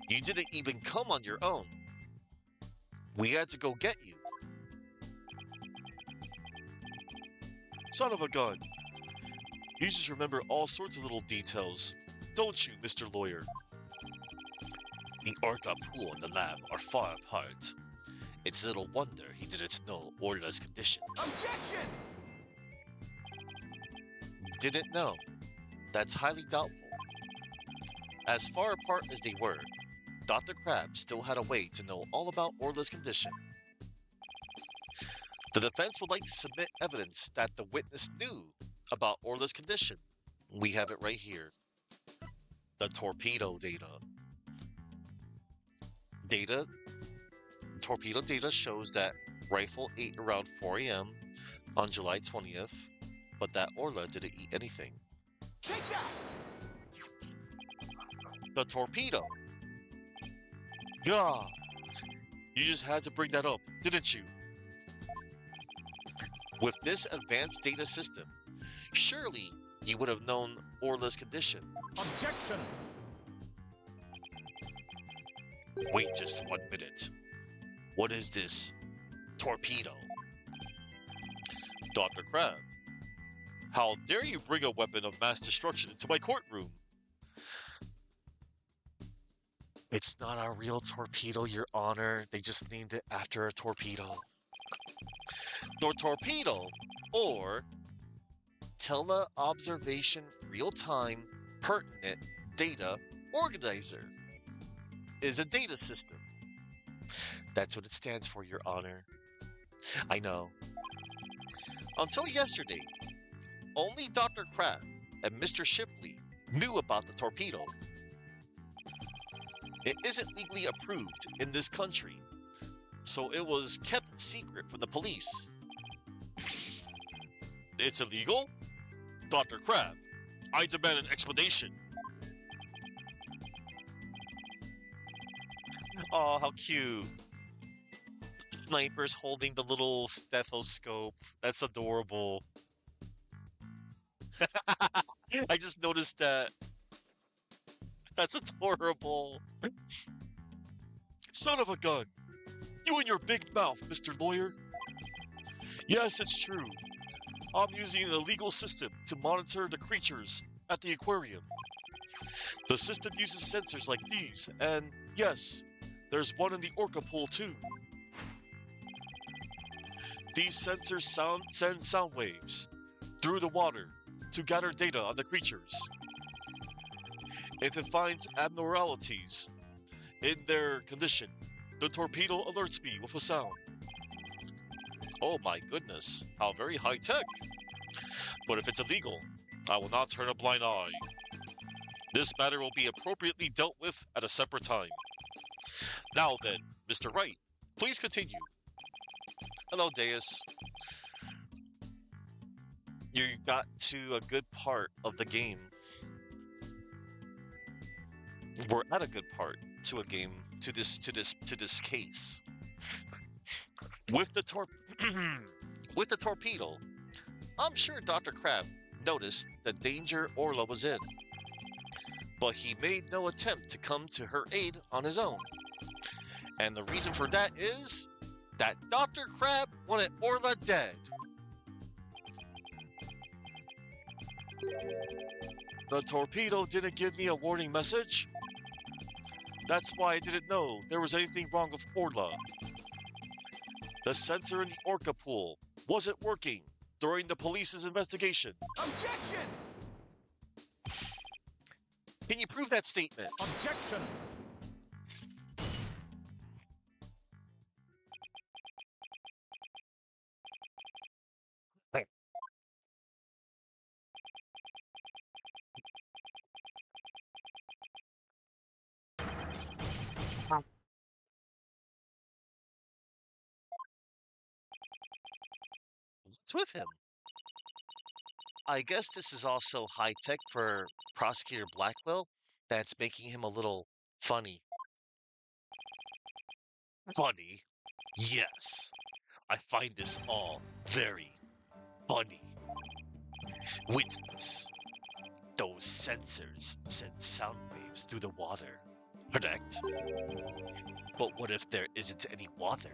You didn't even come on your own. We had to go get you. Son of a gun. You just remember all sorts of little details, don't you, Mr. Lawyer? The orca pool and the lab are far apart. It's little wonder he didn't know Orla's condition. Objection! Didn't know. That's highly doubtful. As far apart as they were, Dr. Crab still had a way to know all about Orla's condition. The defense would like to submit evidence that the witness knew about Orla's condition. We have it right here. The torpedo data. Data torpedo data shows that Rifle ate around 4 a.m. on July 20th, but that Orla didn't eat anything. Take that! The torpedo! Yeah, you just had to bring that up, didn't you? With this advanced data system, surely you would have known Orla's condition. Objection! Wait just 1 minute. What is this torpedo? Dr. Crab, how dare you bring a weapon of mass destruction into my courtroom? It's not a real torpedo, Your Honor. They just named it after a torpedo. The torpedo, or Teleobservation Real-Time Pertinent Data Organizer, is a data system. That's what it stands for, Your Honor. I know. Until yesterday, only Dr. Crab and Mr. Shipley knew about the torpedo. It isn't legally approved in this country, so it was kept secret from the police. It's illegal? Dr. Crab, I demand an explanation. Oh, how cute. Snipers holding the little stethoscope. That's adorable. I just noticed that. That's adorable. Son of a gun! You and your big mouth, Mr. Lawyer. Yes, it's true. I'm using an illegal system to monitor the creatures at the aquarium. The system uses sensors like these, and yes, there's one in the orca pool too. These sensors send sound waves through the water to gather data on the creatures. If it finds abnormalities in their condition, the torpedo alerts me with a sound. Oh my goodness, how very high tech. But if it's illegal, I will not turn a blind eye. This matter will be appropriately dealt with at a separate time. Now then, Mr. Wright, please continue. Hello, Deus. You got to a good part of the game. We're at a good part to a game to this case. With the with the torpedo, I'm sure Dr. Crab noticed the danger Orla was in, but he made no attempt to come to her aid on his own. And the reason for that is that Dr. Crab wanted Orla dead. The torpedo didn't give me a warning message. That's why I didn't know there was anything wrong with Orla. The sensor in the orca pool wasn't working during the police's investigation. Objection! Can you prove that statement? Objection! What's with him? I guess this is also high tech for Prosecutor Blackwell. That's making him a little funny. Funny? Yes. I find this all very funny. Witness. Those sensors send sound waves through the water, correct? But what if there isn't any water?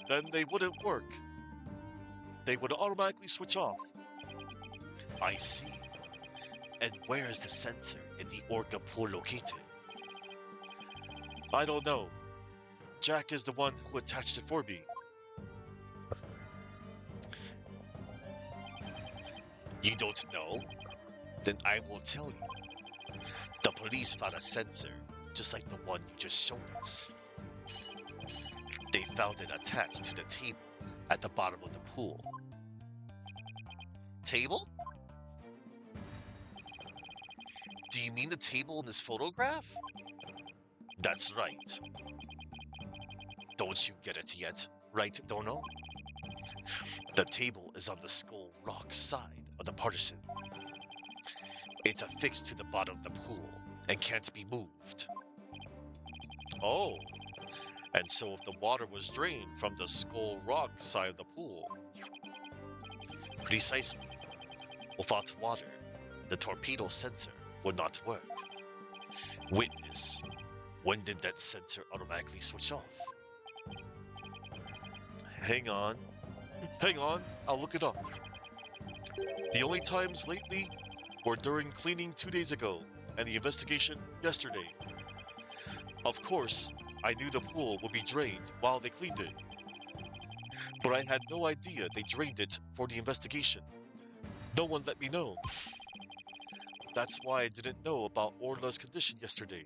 Then they wouldn't work. They would automatically switch off. I see. And where is the sensor in the orca pool located? I don't know. Jack is the one who attached it for me. You don't know? Then I will tell you. The police found a sensor, just like the one you just showed us. They found it attached to the table at the bottom of the pool. Table? Do you mean the table in this photograph? That's right. Don't you get it yet, right, Dono? The table is on the Skull Rock side of the partisan. It's affixed to the bottom of the pool and can't be moved. Oh, and so if the water was drained from the Skull Rock side of the pool, precisely, without water, the torpedo sensor would not work. Witness, when did that sensor automatically switch off? Hang on, I'll look it up. The only times lately were during cleaning 2 days ago and the investigation yesterday. Of course, I knew the pool would be drained while they cleaned it, but I had no idea they drained it for the investigation. No one let me know. That's why I didn't know about Orla's condition yesterday.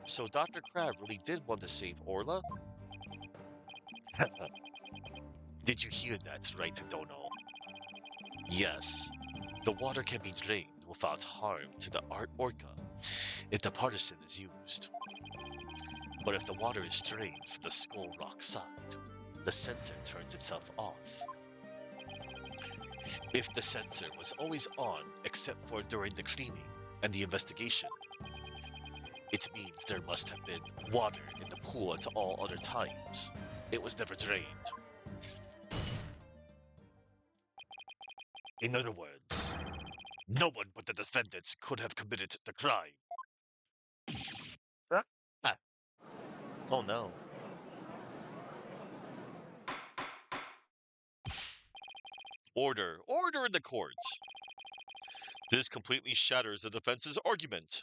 So Dr. Crab really did want to save Orla? Did you hear that, right, Dono? Yes, the water can be drained without harm to the orca if the partisan is used. But if the water is drained from the Skull Rock side, the sensor turns itself off. If the sensor was always on except for during the cleaning and the investigation, it means there must have been water in the pool at all other times. It was never drained. In other words, no one but the defendants could have committed the crime. Huh? Ah. Oh no. Order! Order in the courts! This completely shatters the defense's argument.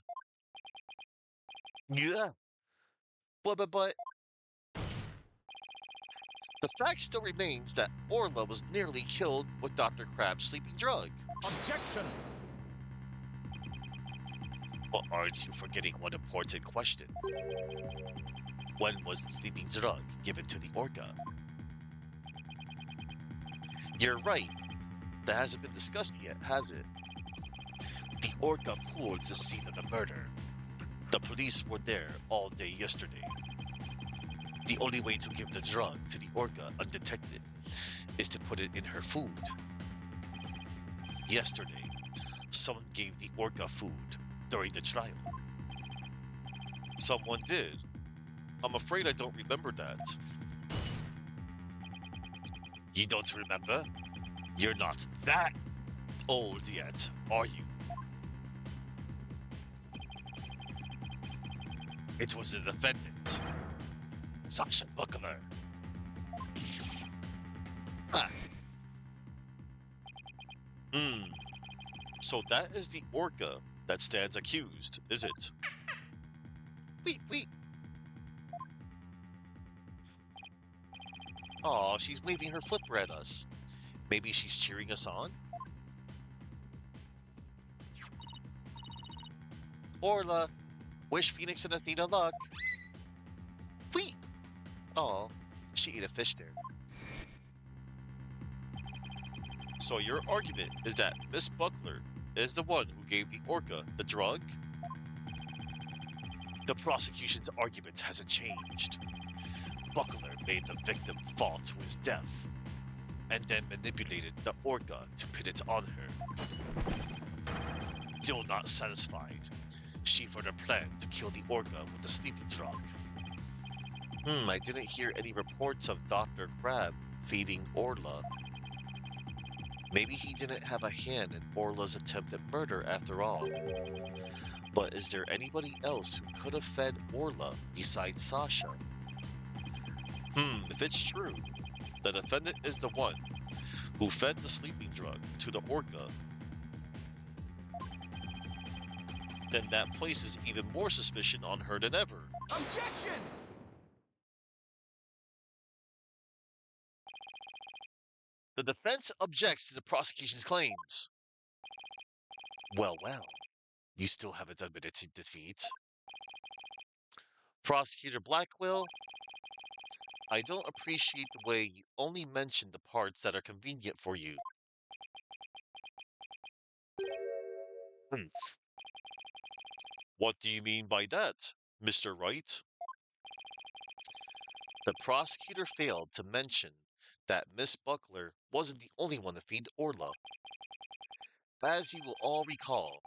Yeah. But the fact still remains that Orla was nearly killed with Dr. Crab's sleeping drug. Objection! But aren't you forgetting one important question? When was the sleeping drug given to the orca? You're right. That hasn't been discussed yet, has it? The orca pool is the scene of the murder. The police were there all day yesterday. The only way to give the drug to the orca undetected is to put it in her food. Yesterday, someone gave the orca food during the trial. Someone did. I'm afraid I don't remember that. You don't remember? You're not that old yet, are you? It was the defendant, Sasha Buckler. Ah. So that is the orca that stands accused, is it? Wait. Aw, she's waving her flipper at us. Maybe she's cheering us on? Orla, wish Phoenix and Athena luck. Wait! Aw, she ate a fish there. So your argument is that Miss Buckler is the one who gave the orca the drug? The prosecution's argument hasn't changed. Buckler made the victim fall to his death, and then manipulated the orca to pit it on her. Still not satisfied, she further planned to kill the orca with the sleeping drug. I didn't hear any reports of Dr. Crab feeding Orla. Maybe he didn't have a hand in Orla's attempted murder after all. But is there anybody else who could have fed Orla besides Sasha? If it's true, the defendant is the one who fed the sleeping drug to the orca, then that places even more suspicion on her than ever. Objection! The defense objects to the prosecution's claims. Well, you still haven't admitted to defeat. Prosecutor Blackwell, I don't appreciate the way you only mention the parts that are convenient for you. Humph. What do you mean by that, Mr. Wright? The prosecutor failed to mention that Miss Buckler wasn't the only one to feed Orla. As you will all recall,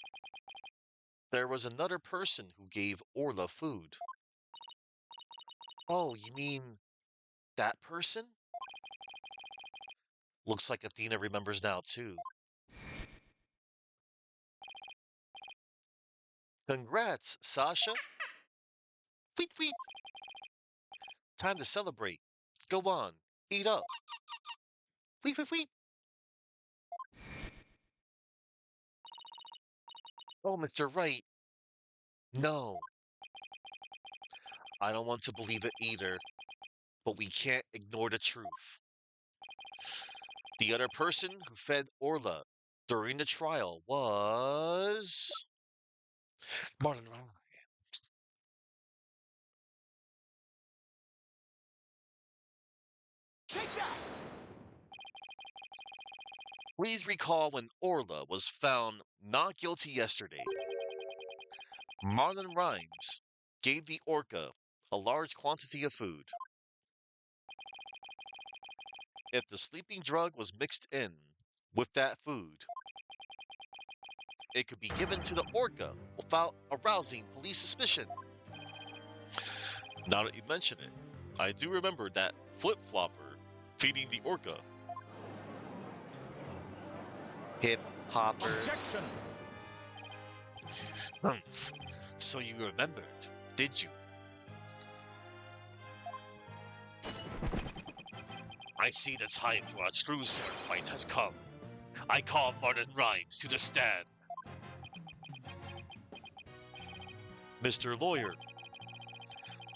there was another person who gave Orla food. Oh, you mean that person? Looks like Athena remembers now, too. Congrats, Sasha. Tweet, tweet. Time to celebrate. Go on, eat up. Tweet, tweet, tweet. Oh, Mr. Wright. No, I don't want to believe it either, but we can't ignore the truth. The other person who fed Orla during the trial was Marlon Ryan. Take that! Please recall when Orla was found not guilty yesterday. Marlon Rhymes gave the orca a large quantity of food. If the sleeping drug was mixed in with that food, it could be given to the orca without arousing police suspicion. Now that you mention it, I do remember that flip-flopper feeding the orca. Hip hopper. Objection! So you remembered, did you? I see the time for a true sword fight has come. I call Martin Rhymes to the stand. Mr. Lawyer,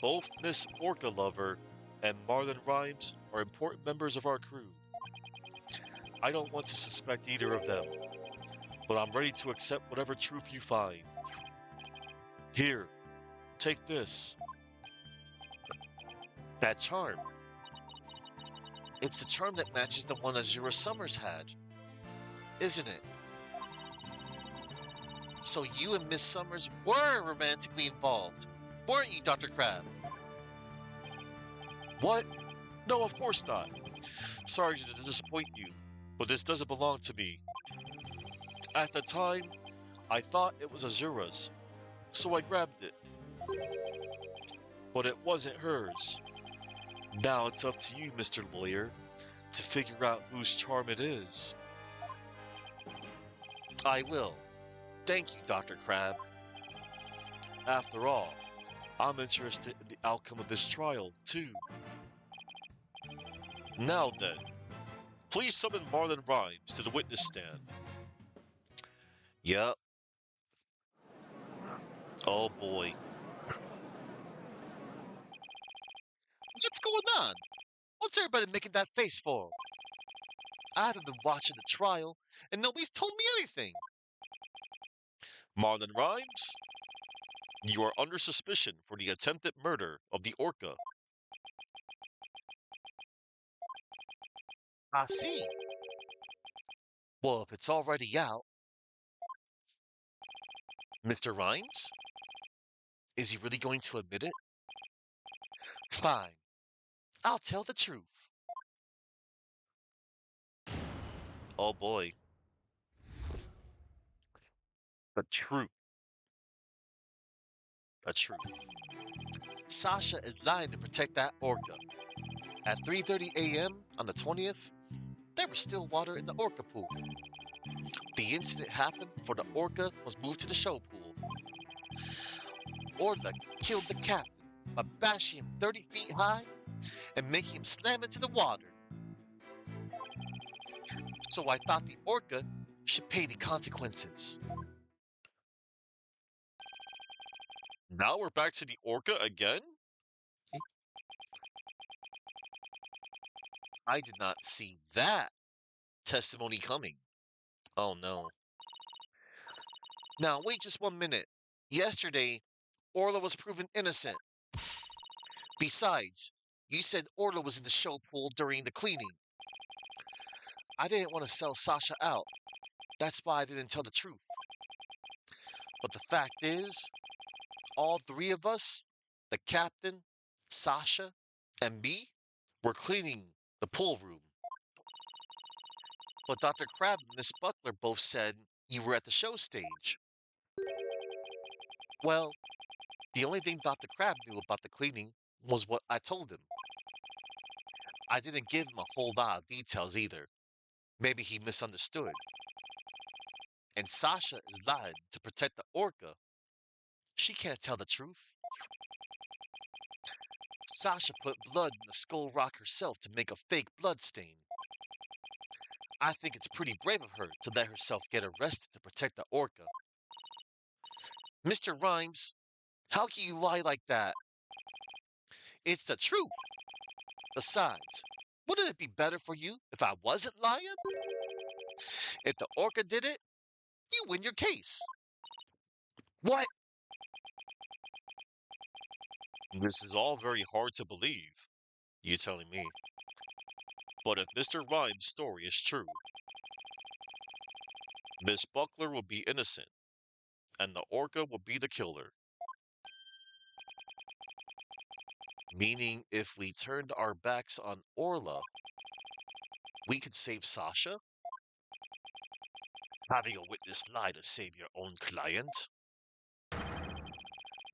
both Miss Orca Lover and Marlon Rhymes are important members of our crew. I don't want to suspect either of them, but I'm ready to accept whatever truth you find. Here, take this. That charm. It's the charm that matches the one Azura Summers had, isn't it? So you and Miss Summers were romantically involved, weren't you, Dr. Crab? What? No, of course not. Sorry to disappoint you, but this doesn't belong to me. At the time, I thought it was Azura's, so I grabbed it. But it wasn't hers. Now it's up to you, Mr. Lawyer, to figure out whose charm it is. I will. Thank you, Dr. Crab. After all, I'm interested in the outcome of this trial, too. Now then, please summon Marlon Rhymes to the witness stand. Yup. Oh boy. What's going on? What's everybody making that face for? I haven't been watching the trial, and nobody's told me anything. Marlon Rhymes, you are under suspicion for the attempted murder of the orca. I see. Well, if it's already out. Mr. Rhymes? Is he really going to admit it? Fine. I'll tell the truth. Oh boy. The truth. The truth. Sasha is lying to protect that orca. At 3:30 a.m. on the 20th, there was still water in the orca pool. The incident happened before the orca was moved to the show pool. Orla killed the captain by bashing him 30 feet high and making him slam into the water. So I thought the orca should pay the consequences. Now we're back to the orca again? I did not see that testimony coming. Oh no. Now wait just 1 minute. Yesterday, Orla was proven innocent. Besides, you said Orla was in the show pool during the cleaning. I didn't want to sell Sasha out. That's why I didn't tell the truth. But the fact is, all three of us, the captain, Sasha, And me, we're cleaning the pool room. But Dr. Crab and Miss Buckler both said you were at the show stage. Well, the only thing Dr. Crab knew about the cleaning was what I told him. I didn't give him a whole lot of details either. Maybe he misunderstood. And Sasha is lying to protect the orca. She can't tell the truth. Sasha put blood in the skull rock herself to make a fake blood stain. I think it's pretty brave of her to let herself get arrested to protect the orca. Mr. Rhymes, how can you lie like that? It's the truth. Besides, wouldn't it be better for you if I wasn't lying? If the orca did it, you win your case. What? This is all very hard to believe, you telling me. But if Mr. Rhymes' story is true, Miss Buckler will be innocent, and the orca will be the killer. Meaning, if we turned our backs on Orla, we could save Sasha? Having a witness lie to save your own client?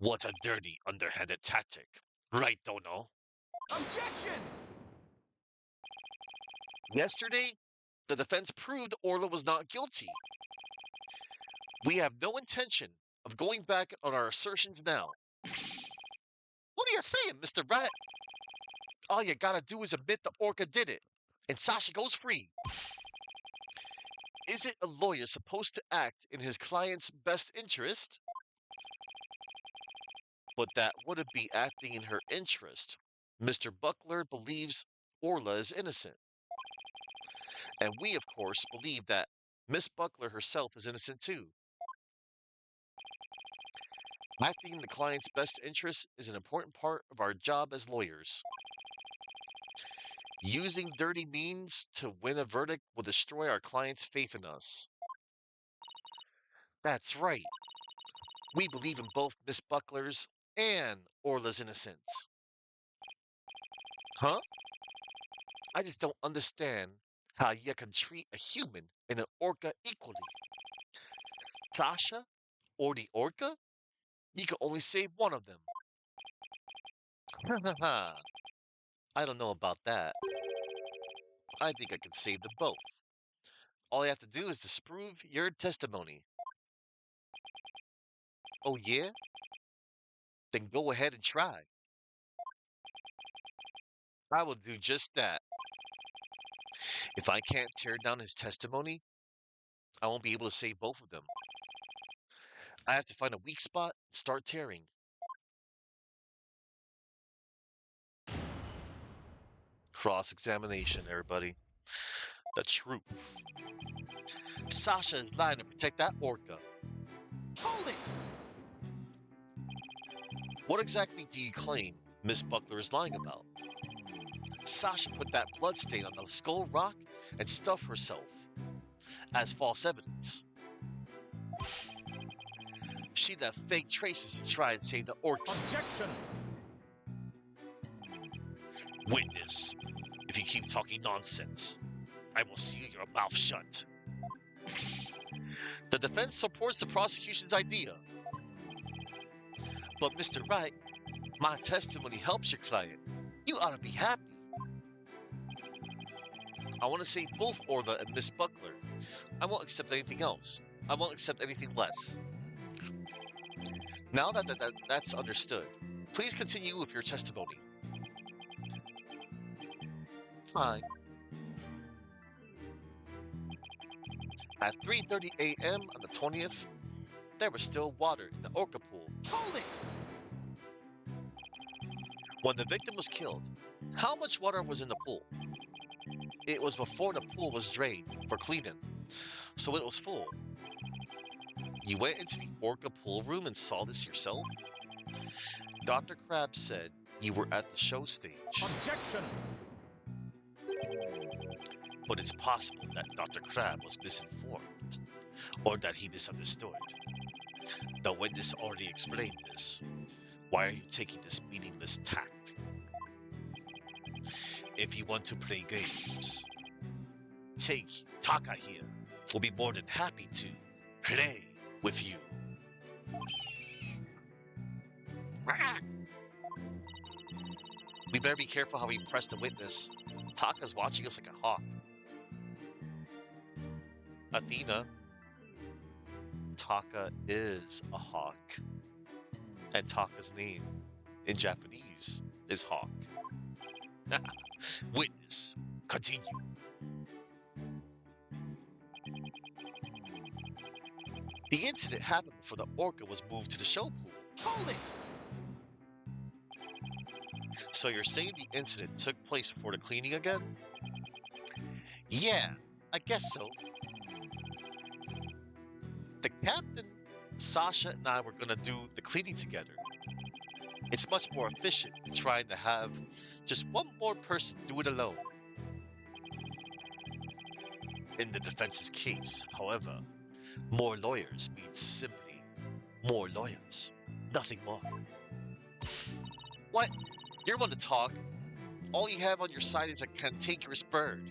What a dirty, underhanded tactic. Right, Dono? Objection! Yesterday, the defense proved Orla was not guilty. We have no intention of going back on our assertions now. What are you saying, Mr. Rat? All you gotta do is admit the orca did it, and Sasha goes free. Is it a lawyer supposed to act in his client's best interest? But that wouldn't be acting in her interest. Mr. Buckler believes Orla is innocent. And we, of course, believe that Miss Buckler herself is innocent too. Acting in the client's best interest is an important part of our job as lawyers. Using dirty means to win a verdict will destroy our client's faith in us. That's right. We believe in both Miss Buckler's and Orla's innocence. Huh? I just don't understand how you can treat a human and an orca equally. Sasha or the orca? You can only save one of them. I don't know about that. I think I can save them both. All you have to do is disprove your testimony. Oh, yeah? Then go ahead and try. I will do just that. If I can't tear down his testimony, I won't be able to save both of them. I have to find a weak spot and start tearing. Cross-examination, everybody. The truth. Sasha is lying to protect that orca. Hold it! What exactly do you claim Miss Buckler is lying about? Sasha put that blood stain on the skull rock and stuffed herself as false evidence. She left fake traces to try and save the orca. Objection! Witness, if you keep talking nonsense, I will seal your mouth shut. The defense supports the prosecution's idea. But Mr. Wright, my testimony helps your client. You ought to be happy. I want to save both Orla and Miss Buckler. I won't accept anything else. I won't accept anything less. Now that's understood, please continue with your testimony. Fine. At 3:30 a.m. on the 20th, there was still water in the orca pool. Hold it! When the victim was killed, how much water was in the pool? It was before the pool was drained for cleaning, so it was full. You went into the orca pool room and saw this yourself? Dr. Crab said you were at the show stage. Objection! But it's possible that Dr. Crab was misinformed, or that he misunderstood. The witness already explained this. Why are you taking this meaningless tact? if you want to play games. Take Taka here. We'll be more than happy to play with you. We better be careful how we press the witness. Taka's watching us like a hawk. Athena, Taka is a hawk. And Taka's name in Japanese is hawk. Witness, continue. The incident happened before the orca was moved to the show pool. Hold it! So you're saying the incident took place before the cleaning again? Yeah, I guess so. The captain, Sasha, and I were gonna do the cleaning together. It's much more efficient than trying to have just one more person do it alone. In the defense's case, however, more lawyers means simply more lawyers. Nothing more. What? You're one to talk. All you have on your side is a cantankerous bird.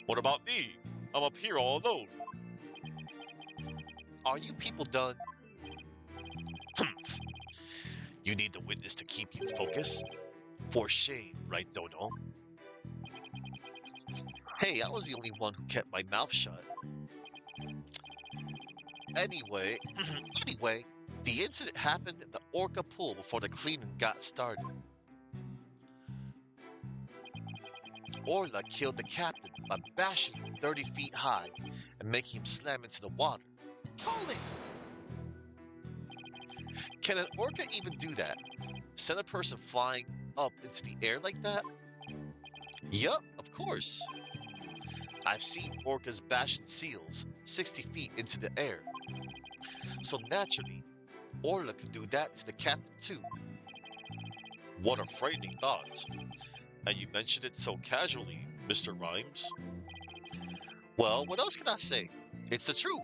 What about me? I'm up here all alone. Are you people done? Humph. You need the witness to keep you focused? For shame, right, Dono? Hey, I was the only one who kept my mouth shut. Anyway, the incident happened in the orca pool before the cleaning got started. Orla killed the captain by bashing him 30 feet high and making him slam into the water. Hold it! Can an orca even do that? Send a person flying up into the air like that? Yup, of course. I've seen orcas bashing seals 60 feet into the air. So naturally, Orla could do that to the captain too. What a frightening thought. And you mentioned it so casually, Mr. Rhymes. Well, what else can I say? It's the truth.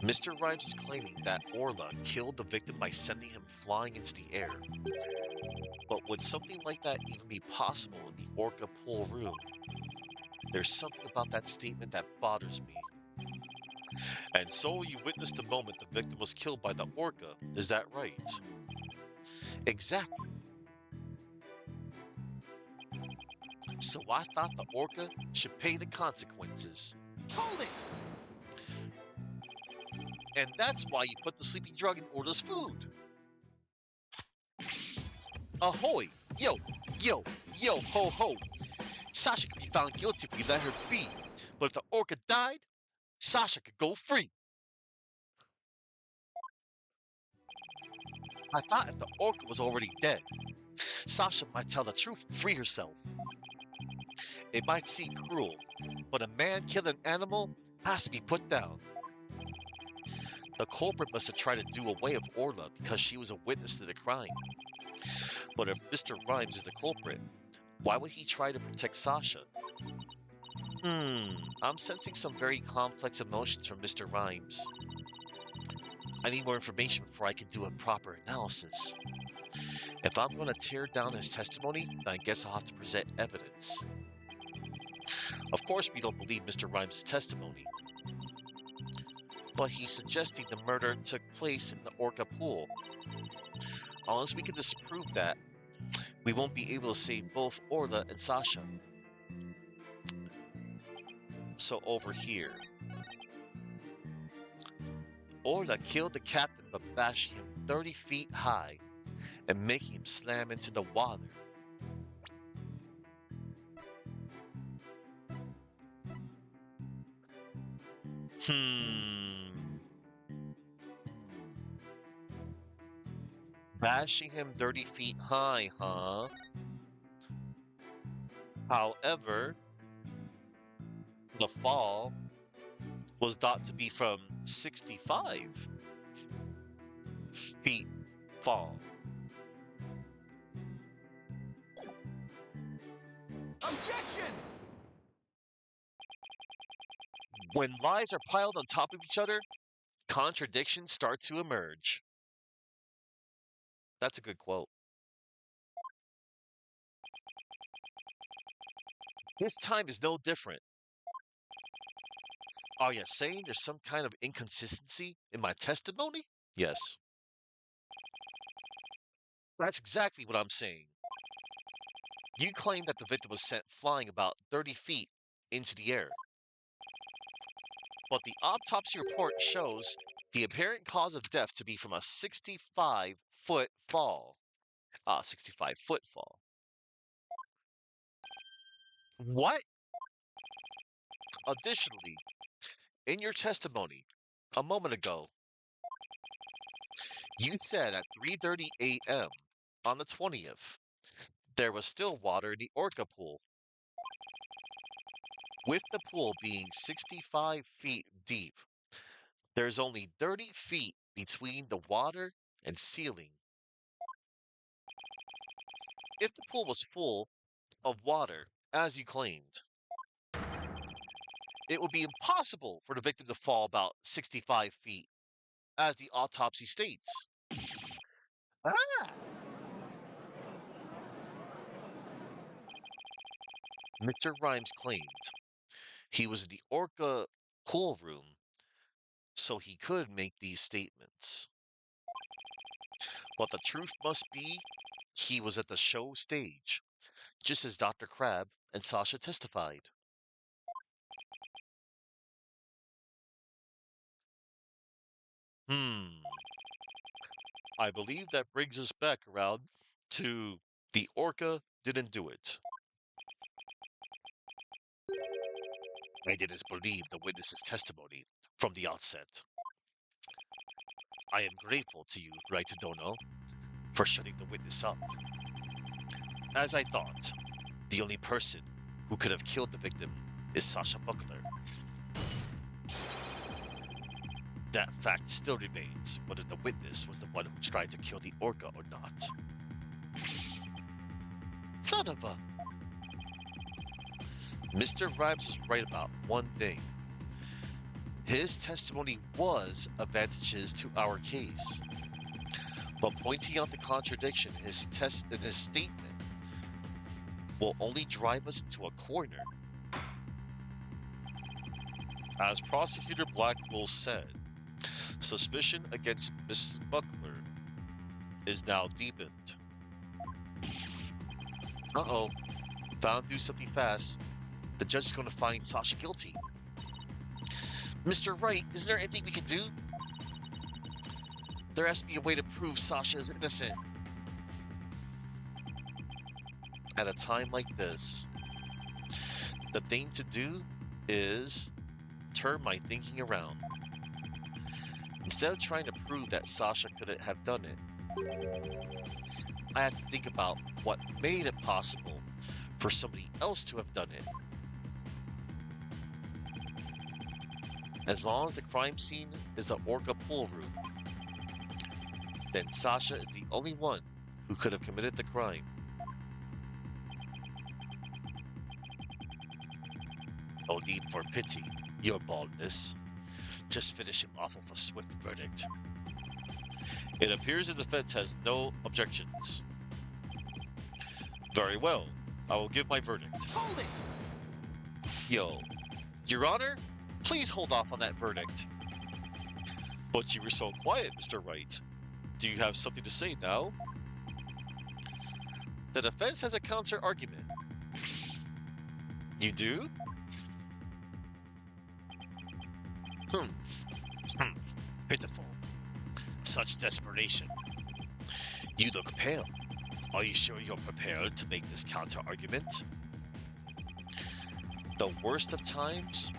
Mr. Rhymes is claiming that Orla killed the victim by sending him flying into the air. But would something like that even be possible in the orca pool room? There's something about that statement that bothers me. And so you witnessed the moment the victim was killed by the orca, is that right? Exactly. So I thought the orca should pay the consequences. Hold it! And that's why you put the sleeping drug in Orla's food. Ahoy! Yo, yo, yo, ho, ho! Sasha could be found guilty if we let her be, but if the orca died, Sasha could go free. I thought if the orca was already dead, Sasha might tell the truth and free herself. It might seem cruel, but a man killing an animal has to be put down. The culprit must have tried to do away with Orla because she was a witness to the crime. But if Mr. Rhymes is the culprit, why would he try to protect Sasha? I'm sensing some very complex emotions from Mr. Rhymes. I need more information before I can do a proper analysis. If I'm going to tear down his testimony, then I guess I'll have to present evidence. Of course, we don't believe Mr. Rhymes' testimony. But he's suggesting the murder took place in the orca pool. Unless we can disprove that, we won't be able to save both Orla and Sasha. So over here. Orla killed the captain by bashing him 30 feet high and making him slam into the water. Bashing him 30 feet high, huh? However, the fall was thought to be from 65 feet fall. Objection! When lies are piled on top of each other, contradictions start to emerge. That's a good quote. This time is no different. Are you saying there's some kind of inconsistency in my testimony? Yes. That's exactly what I'm saying. You claim that the victim was sent flying about 30 feet into the air, but the autopsy report shows the apparent cause of death to be from a 65-foot fall. 65-foot fall. What? Additionally, in your testimony a moment ago, you said at 3:30 a.m. on the 20th, there was still water in the Orca pool, with the pool being 65 feet deep. There's only 30 feet between the water and ceiling. If the pool was full of water, as you claimed, it would be impossible for the victim to fall about 65 feet, as the autopsy states. Ah! Mr. Rhymes claimed he was in the Orca pool room, so he could make these statements. But the truth must be, he was at the show stage, just as Dr. Crab and Sasha testified. Hmm. I believe that brings us back around to the Orca didn't do it. I didn't believe the witness's testimony from the outset. I am grateful to you, Wright Dono, for shutting the witness up. As I thought, the only person who could have killed the victim is Sasha Buckler. That fact still remains whether the witness was the one who tried to kill the Orca or not. Son of a... Mr. Rhymes is right about one thing. His testimony was advantageous to our case, but pointing out the contradiction in his statement will only drive us into a corner. As Prosecutor Blackwell said, suspicion against Mrs. Buckler is now deepened. Uh-oh. Found do something fast. The judge is going to find Sasha guilty. Mr. Wright, is there anything we can do? There has to be a way to prove Sasha is innocent. At a time like this, the thing to do is turn my thinking around. Instead of trying to prove that Sasha couldn't have done it, I have to think about what made it possible for somebody else to have done it. As long as the crime scene is the Orca pool room, then Sasha is the only one who could have committed the crime. No need for pity, your baldness. Just finish him off with a swift verdict. It appears the defense has no objections. Very well, I will give my verdict. Hold it! Yo, Your Honor, please hold off on that verdict. But you were so quiet, Mr. Wright. Do you have something to say now? The defense has a counter-argument. You do? Pitiful. Such desperation. You look pale. Are you sure you're prepared to make this counter-argument? The worst of times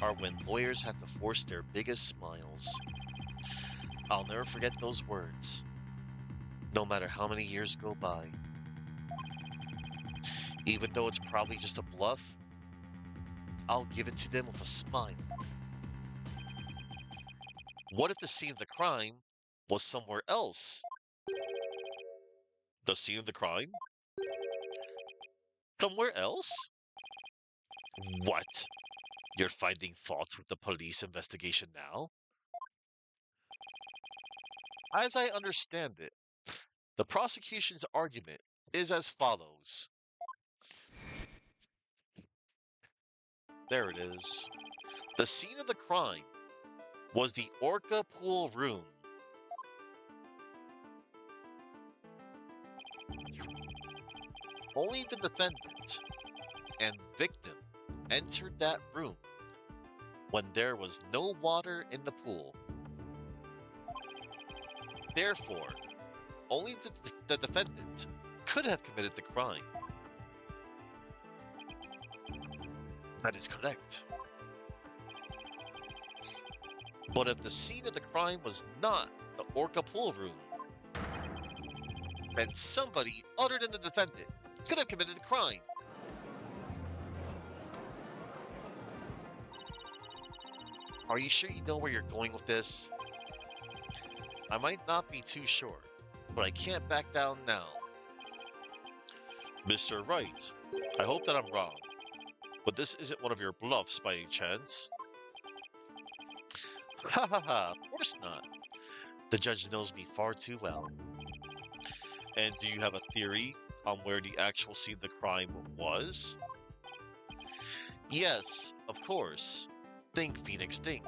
are when lawyers have to force their biggest smiles. I'll never forget those words, no matter how many years go by. Even though it's probably just a bluff, I'll give it to them with a smile. What if the scene of the crime was somewhere else? The scene of the crime? Somewhere else? What? You're finding faults with the police investigation now? As I understand it, the prosecution's argument is as follows. There it is. The scene of the crime was the Orca pool room. Only the defendant and victim entered that room when there was no water in the pool. Therefore, only the defendant could have committed the crime. That is correct. But if the scene of the crime was not the Orca pool room, then somebody other than the defendant could have committed the crime. Are you sure you know where you're going with this? I might not be too sure, but I can't back down now. Mr. Wright, I hope that I'm wrong, but this isn't one of your bluffs by any chance. Ha ha ha, of course not. The judge knows me far too well. And do you have a theory on where the actual scene of the crime was? Yes, of course. Think, Phoenix, think.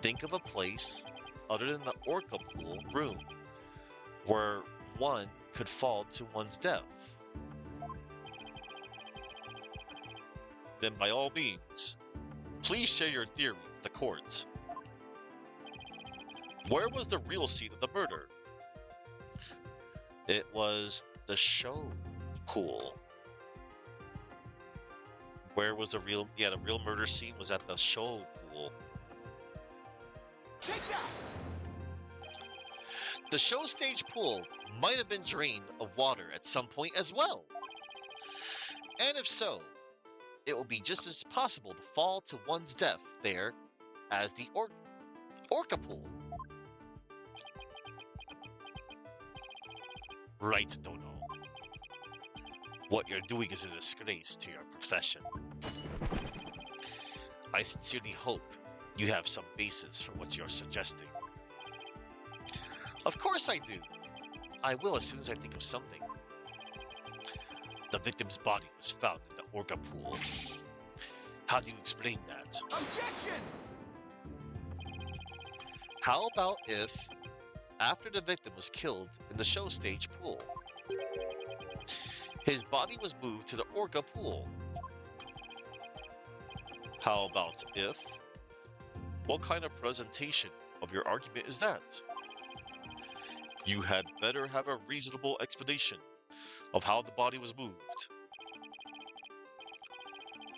Think of a place other than the Orca pool room where one could fall to one's death. Then by all means, please share your theory with the court. Where was the real scene of the murder? It was the show pool. Where was the real murder scene was at the show pool. Take that! The show stage pool might have been drained of water at some point as well. And if so, it will be just as possible to fall to one's death there as the Orca pool. Right, Dono. What you're doing is a disgrace to your profession. I sincerely hope you have some basis for what you're suggesting. Of course I do. I will as soon as I think of something. The victim's body was found in the Orca pool. How do you explain that? Objection! How about if, after the victim was killed in the show stage pool, his body was moved to the Orca pool? How about if? What kind of presentation of your argument is that? You had better have a reasonable explanation of how the body was moved.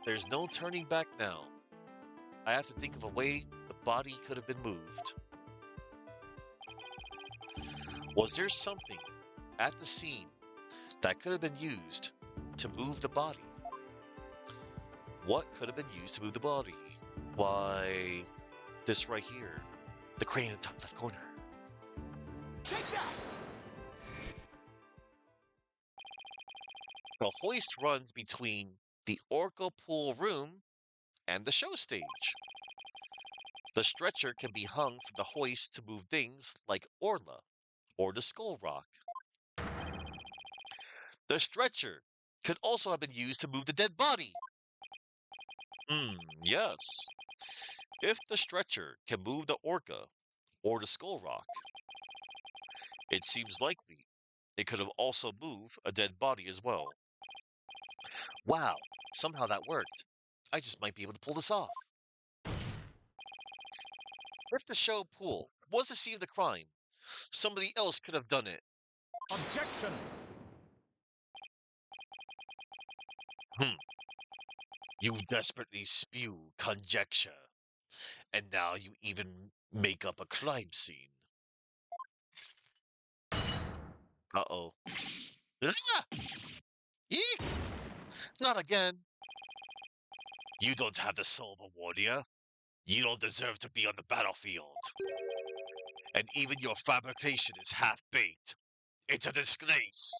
There's no turning back now. I have to think of a way the body could have been moved. Was there something at the scene that could have been used to move the body? What could have been used to move the body? Why, this right here. The crane in the top left corner. Take that! The hoist runs between the Orca pool room and the show stage. The stretcher can be hung from the hoist to move things like Orla or the Skull Rock. The stretcher could also have been used to move the dead body. Yes. If the stretcher can move the Orca or the Skull Rock, it seems likely it could have also moved a dead body as well. Wow, somehow that worked. I just might be able to pull this off. If the show pool was the scene of the crime, somebody else could have done it. Objection! You desperately spew conjecture, and now you even make up a crime scene. Uh-oh. Ah! Eek! Not again. You don't have the soul of a warrior. You don't deserve to be on the battlefield. And even your fabrication is half-baked. It's a disgrace.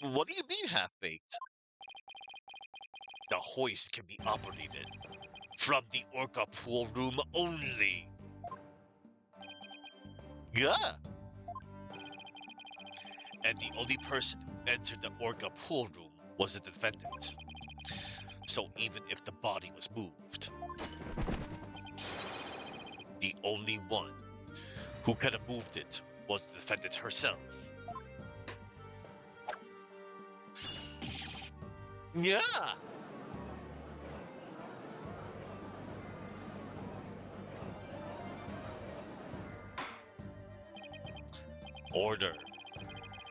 What do you mean half-baked? The hoist can be operated from the Orca pool room only. Yeah. And the only person who entered the Orca pool room was the defendant. So even if the body was moved, the only one who could have moved it was the defendant herself. Yeah. Order.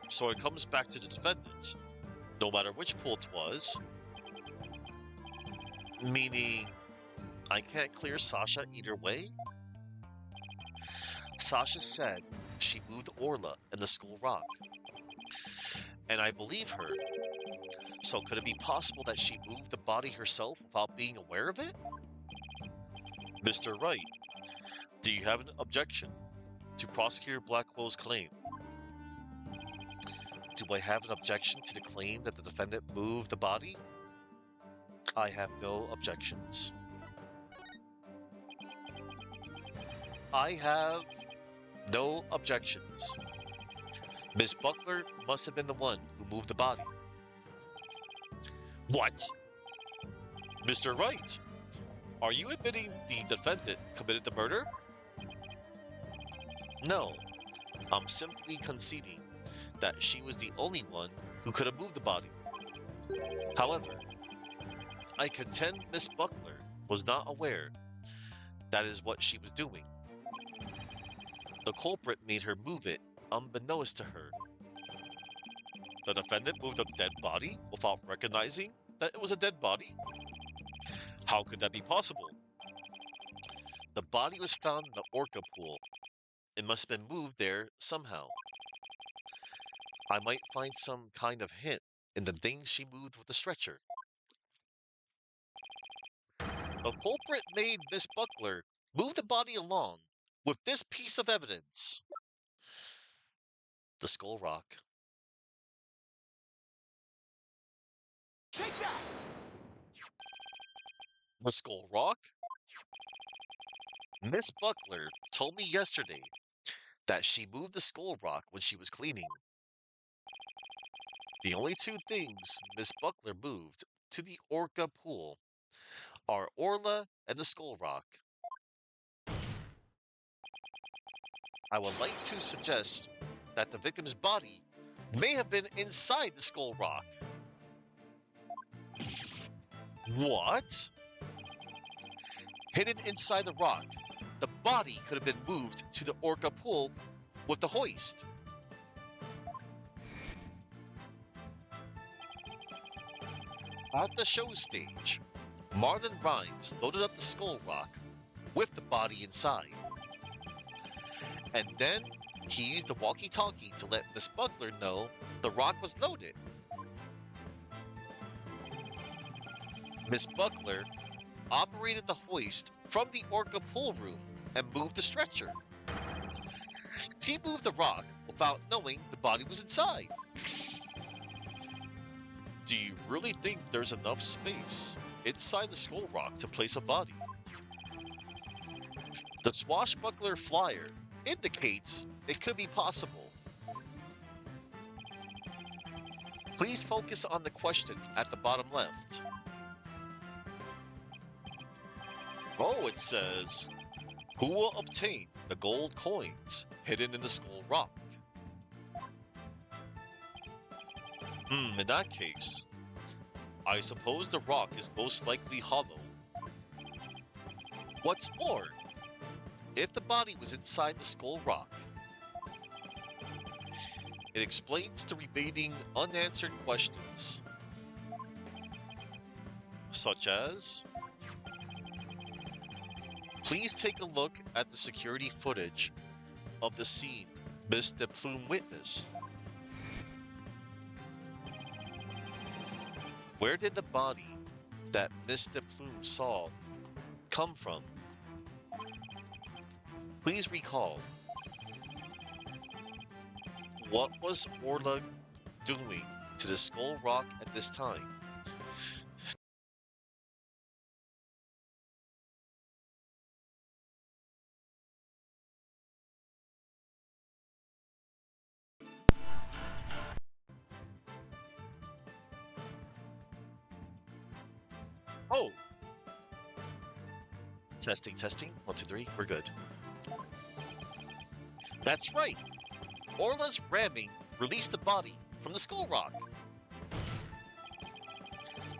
So it comes back to the defendant, no matter which pool it was. Meaning, I can't clear Sasha either way? Sasha said she moved Orla in the Skull Rock. And I believe her. So could it be possible that she moved the body herself without being aware of it? Mr. Wright, do you have an objection to Prosecutor Blackwell's claim? Do I have an objection to the claim that the defendant moved the body? I have no objections. I have no objections. Miss Buckler must have been the one who moved the body. What? Mr. Wright, are you admitting the defendant committed the murder? No, I'm simply conceding that she was the only one who could have moved the body. However, I contend Miss Buckler was not aware that is what she was doing. The culprit made her move it unbeknownst to her. The defendant moved a dead body without recognizing that it was a dead body? How could that be possible? The body was found in the orca pool. It must have been moved there somehow. I might find some kind of hint in the things she moved with the stretcher. The culprit made Miss Buckler move the body along with this piece of evidence. The Skull Rock. Take that! The Skull Rock? Miss Buckler told me yesterday that she moved the Skull Rock when she was cleaning. The only two things Miss Buckler moved to the Orca pool are Orla and the Skull Rock. I would like to suggest that the victim's body may have been inside the Skull Rock. What? Hidden inside the rock, the body could have been moved to the Orca pool with the hoist. At the show stage, Marlon Rhymes loaded up the Skull Rock with the body inside. And then he used the walkie-talkie to let Miss Buckler know the rock was loaded. Miss Buckler operated the hoist from the Orca pool room and moved the stretcher. She moved the rock without knowing the body was inside. Do you really think there's enough space inside the Skull Rock to place a body? The swashbuckler flyer indicates it could be possible. Please focus on the question at the bottom left. Oh, it says, who will obtain the gold coins hidden in the Skull Rock? In that case, I suppose the rock is most likely hollow. What's more, if the body was inside the Skull Rock, it explains the remaining unanswered questions, such as, please take a look at the security footage of the scene Miss de Plume witnessed. Where did the body that Miss de Plume saw come from? Please recall, what was Orla doing to the Skull Rock at this time? Oh, testing, testing. 1, 2, 3. We're good. That's right. Orla's ramming released the body from the skull rock.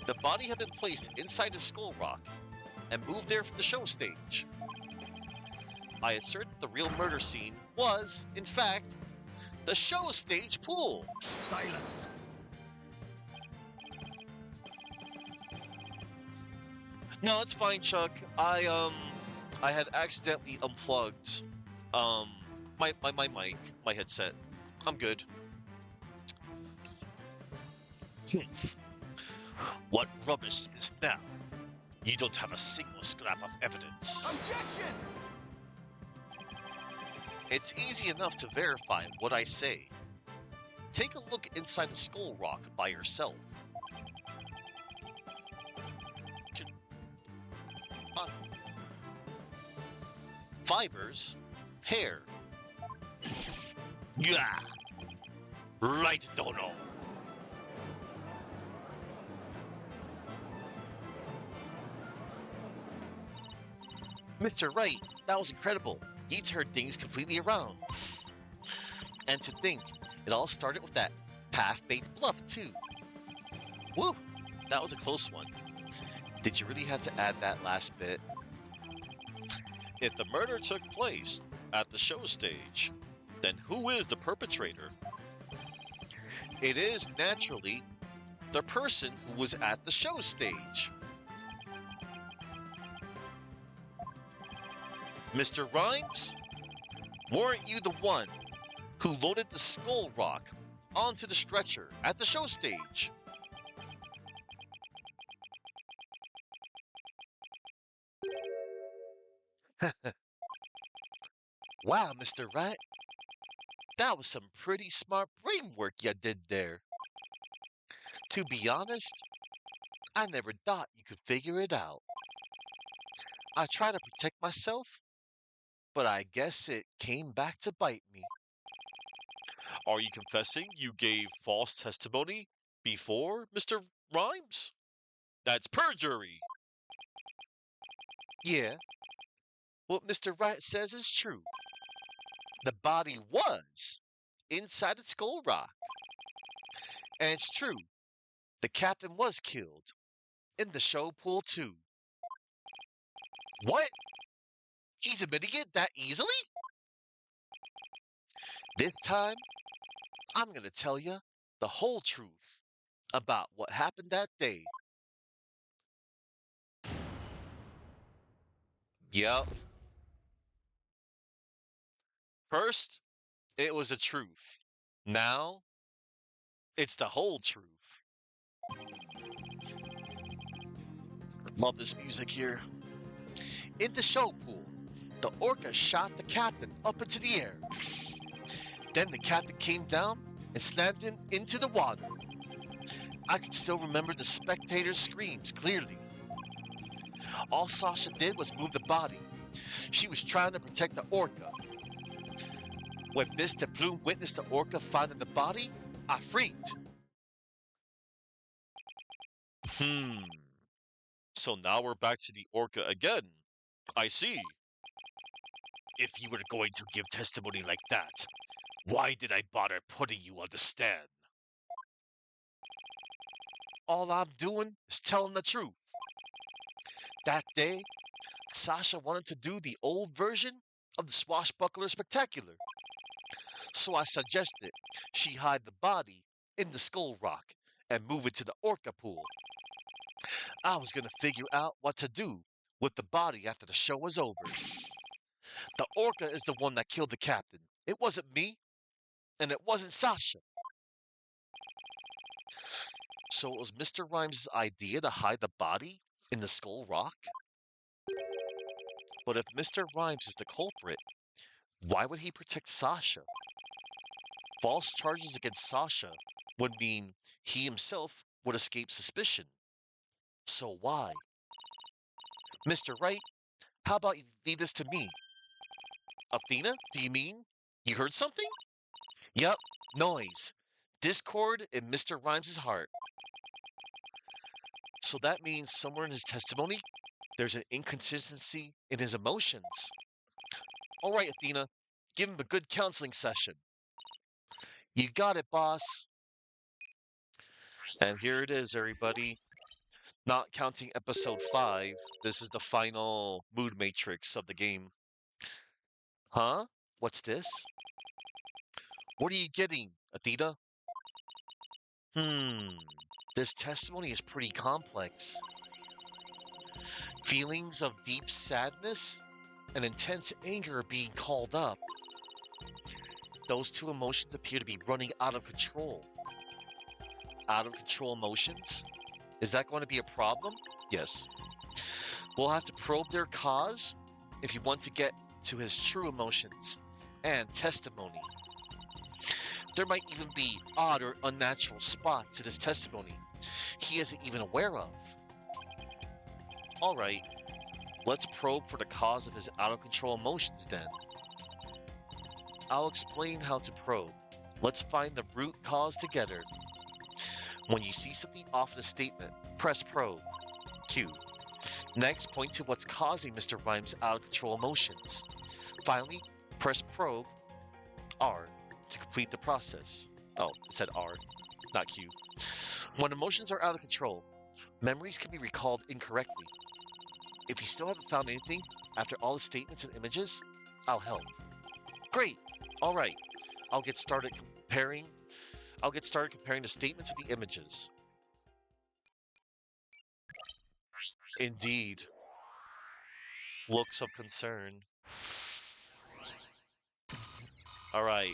The body had been placed inside the skull rock and moved there from the show stage. I assert that the real murder scene was, in fact, the show stage pool. Silence. No, it's fine, Chuck. I had accidentally unplugged my mic, my headset. I'm good. What rubbish is this now? You don't have a single scrap of evidence. Objection! It's easy enough to verify what I say. Take a look inside the skull rock by yourself. Fibers, hair. Yeah, right, Dono. Mr. Wright, that was incredible. You turned things completely around. And to think, it all started with that half-baked bluff, too. Woo, that was a close one. Did you really have to add that last bit? If the murder took place at the show stage, then who is the perpetrator? It is naturally the person who was at the show stage. Mr. Rhymes, weren't you the one who loaded the skull rock onto the stretcher at the show stage? Wow, Mr. Wright, that was some pretty smart brain work you did there. To be honest, I never thought you could figure it out. I try to protect myself, but I guess it came back to bite me. Are you confessing you gave false testimony before, Mr. Rhymes? That's perjury. Yeah, what Mr. Wright says is true. The body was inside the skull rock. And it's true, the captain was killed in the show pool too. What? He's admitting it that easily? This time, I'm going to tell you the whole truth about what happened that day. Yep. First, it was the truth. Now, it's the whole truth. Love this music here. In the show pool, the orca shot the captain up into the air. Then the captain came down and slammed him into the water. I can still remember the spectators' screams clearly. All Sasha did was move the body. She was trying to protect the orca. When Mr. Bloom witnessed the orca finding the body, I freaked. So now we're back to the orca again. I see. If you were going to give testimony like that, why did I bother putting you on the stand? All I'm doing is telling the truth. That day, Sasha wanted to do the old version of the Swashbuckler Spectacular. So I suggested she hide the body in the skull rock and move it to the orca pool. I was going to figure out what to do with the body after the show was over. The orca is the one that killed the captain. It wasn't me, and it wasn't Sasha. So it was Mr. Rhymes' idea to hide the body in the skull rock? But if Mr. Rhymes is the culprit, why would he protect Sasha? False charges against Sasha would mean he himself would escape suspicion. So why? Mr. Wright, how about you leave this to me? Athena, do you mean you heard something? Yup, noise. Discord in Mr. Rhymes' heart. So that means somewhere in his testimony, there's an inconsistency in his emotions. All right, Athena, give him a good counseling session. You got it, boss. And here it is, everybody. Not counting episode 5, this is the final mood matrix of the game. Huh? What's this? What are you getting, Athena? Hmm. This testimony is pretty complex. Feelings of deep sadness and intense anger are being called up. Those two emotions appear to be running out of control. Out of control emotions? Is that going to be a problem? Yes. We'll have to probe their cause if you want to get to his true emotions and testimony. There might even be odd or unnatural spots in his testimony he isn't even aware of. All right, let's probe for the cause of his out of control emotions then. I'll explain how to probe. Let's find the root cause together. When you see something off in a statement, press probe. Q. Next, point to what's causing Mr. Rhymes' out of control emotions. Finally, press probe R to complete the process. Oh, it said R, not Q. When emotions are out of control, memories can be recalled incorrectly. If you still haven't found anything after all the statements and images, I'll help. Great. All right. I'll get started comparing the statements with the images. Indeed. Looks of concern. All right.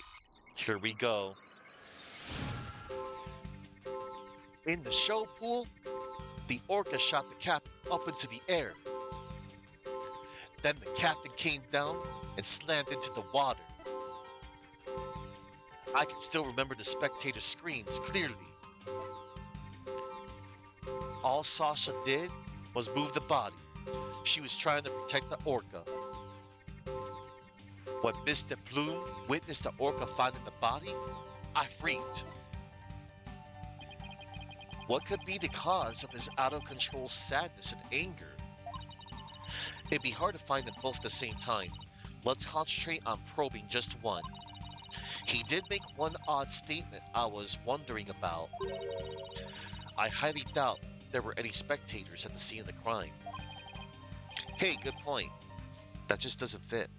Here we go. In the show pool, the orca shot the captain up into the air. Then the captain came down and slammed into the water. I can still remember the spectator's screams clearly. All Sasha did was move the body. She was trying to protect the orca. When Mr. Bloom witnessed the orca finding the body, I freaked. What could be the cause of his out of control sadness and anger? It'd be hard to find them both at the same time. Let's concentrate on probing just one. He did make one odd statement I was wondering about. I highly doubt there were any spectators at the scene of the crime. Hey, good point. That just doesn't fit.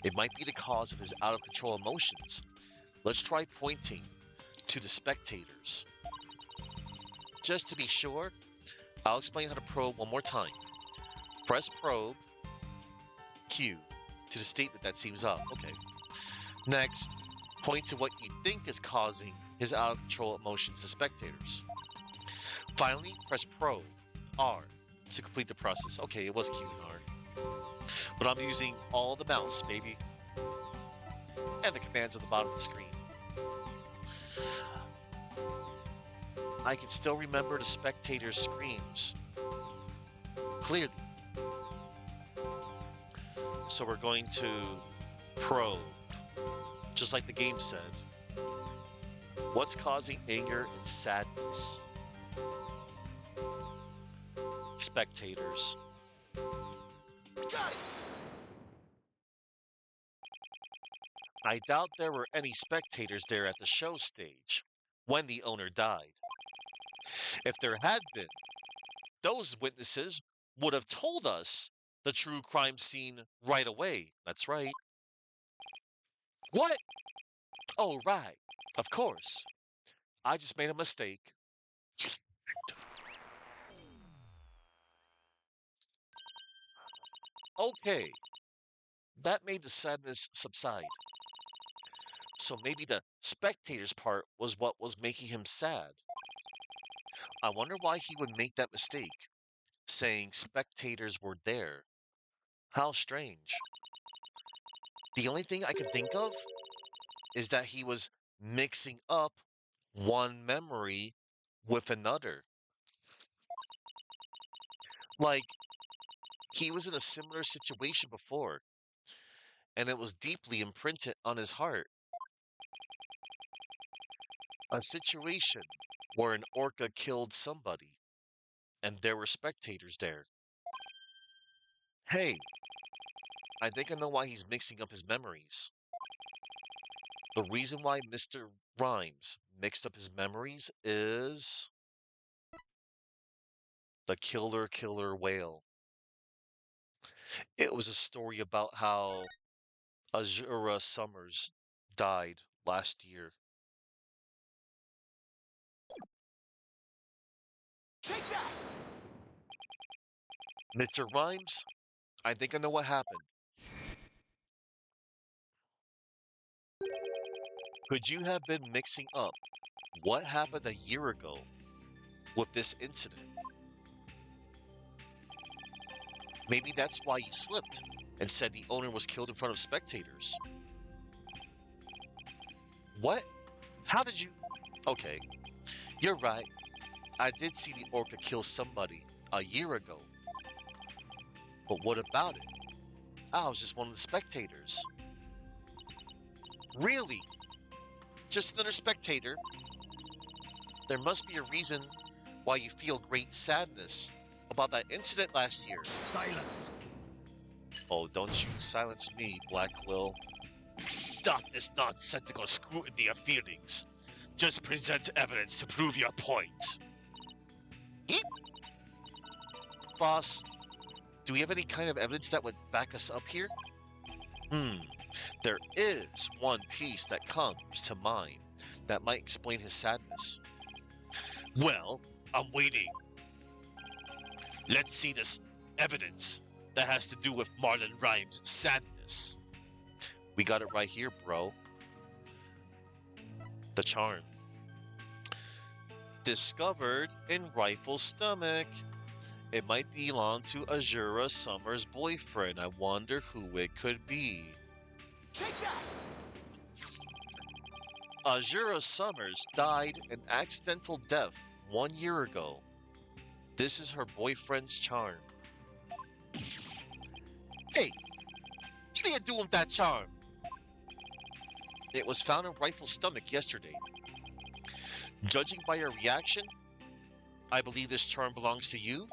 It might be the cause of his out of control emotions. Let's try pointing to the spectators. Just to be sure, I'll explain how to probe one more time. Press probe Q to the statement that seems up. Okay. Next, point to what you think is causing his out of control emotions to spectators. Finally, press probe R to complete the process. Okay, it was Q and R. But I'm using all the mouse, baby. And the commands at the bottom of the screen. I can still remember the spectators' screams clearly. So we're going to probe, just like the game said. What's causing anger and sadness? Spectators. Got it! I doubt there were any spectators there at the show stage when the owner died. If there had been, those witnesses would have told us the true crime scene right away. That's right. What? Oh, right. Of course. I just made a mistake. Okay. That made the sadness subside. So maybe the spectator's part was what was making him sad. I wonder why he would make that mistake, saying spectators were there. How strange. The only thing I can think of is that he was mixing up one memory with another. Like, he was in a similar situation before, and it was deeply imprinted on his heart. A situation where an orca killed somebody. and there were spectators there. Hey, I think I know why he's mixing up his memories. The reason why Mr. Rhymes mixed up his memories is the killer whale. It was a story about how Azura Summers died last year. Take that! Mr. Rhymes, I think I know what happened. Could you have been mixing up what happened a year ago with this incident? Maybe that's why you slipped and said the owner was killed in front of spectators. What? How did you? Okay, you're right. I did see the orca kill somebody a year ago. But what about it? I was just one of the spectators. Really? Just another spectator? There must be a reason why you feel great sadness about that incident last year. Silence! Oh, don't you silence me, Black Will. Stop this nonsensical scrutiny of feelings. Just present evidence to prove your point. Yeet. Boss, do we have any kind of evidence that would back us up here? There is one piece that comes to mind that might explain his sadness. Well, I'm waiting. Let's see this evidence that has to do with Marlon Rhymes' sadness. We got it right here, bro. The charm. Discovered in Rifle's stomach. It might belong to Azura Summer's boyfriend. I wonder who it could be. Take that! Azura Summers died an accidental death 1 year ago. This is her boyfriend's charm. Hey, what are you doing with that charm? It was found in Rifle's stomach yesterday. Judging by your reaction, I believe this charm belongs to you.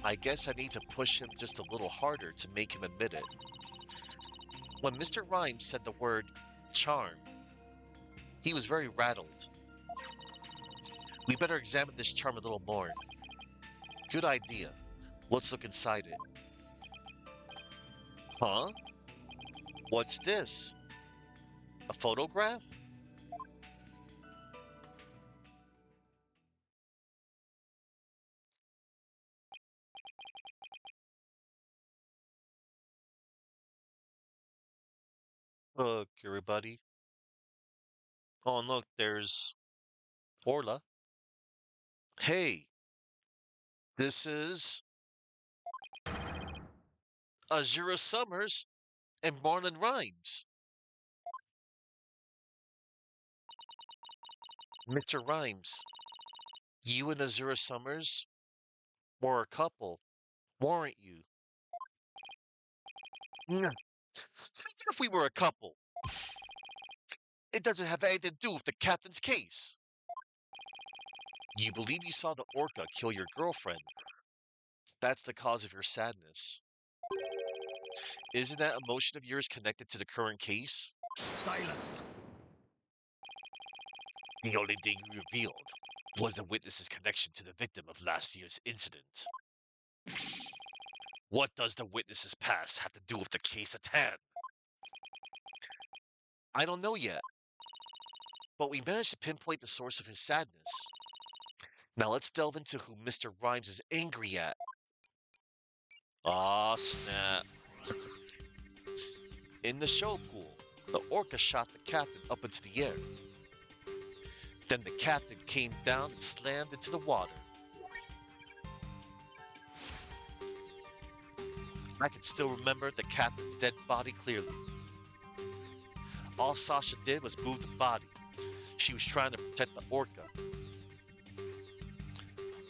I guess I need to push him just a little harder to make him admit it. When Mr. Rhymes said the word charm, he was very rattled. We better examine this charm a little more. Good idea. Let's look inside it. Huh? What's this? A photograph? Look, everybody. Oh, and look, there's Orla. Hey, this is Azura Summers and Marlon Rhymes. Mr. Rhymes, you and Azura Summers were a couple, weren't you? Even if we were a couple, it doesn't have anything to do with the captain's case. You believe you saw the orca kill your girlfriend. That's the cause of your sadness. Isn't that emotion of yours connected to the current case? Silence! The only thing you revealed was the witness's connection to the victim of last year's incident. What does the witness's past have to do with the case at hand? I don't know yet, but we managed to pinpoint the source of his sadness. Now let's delve into who Mr. Rhymes is angry at. Aw, snap. In the show pool, the orca shot the captain up into the air. Then the captain came down and slammed into the water. I can still remember the captain's dead body clearly. All Sasha did was move the body. She was trying to protect the orca.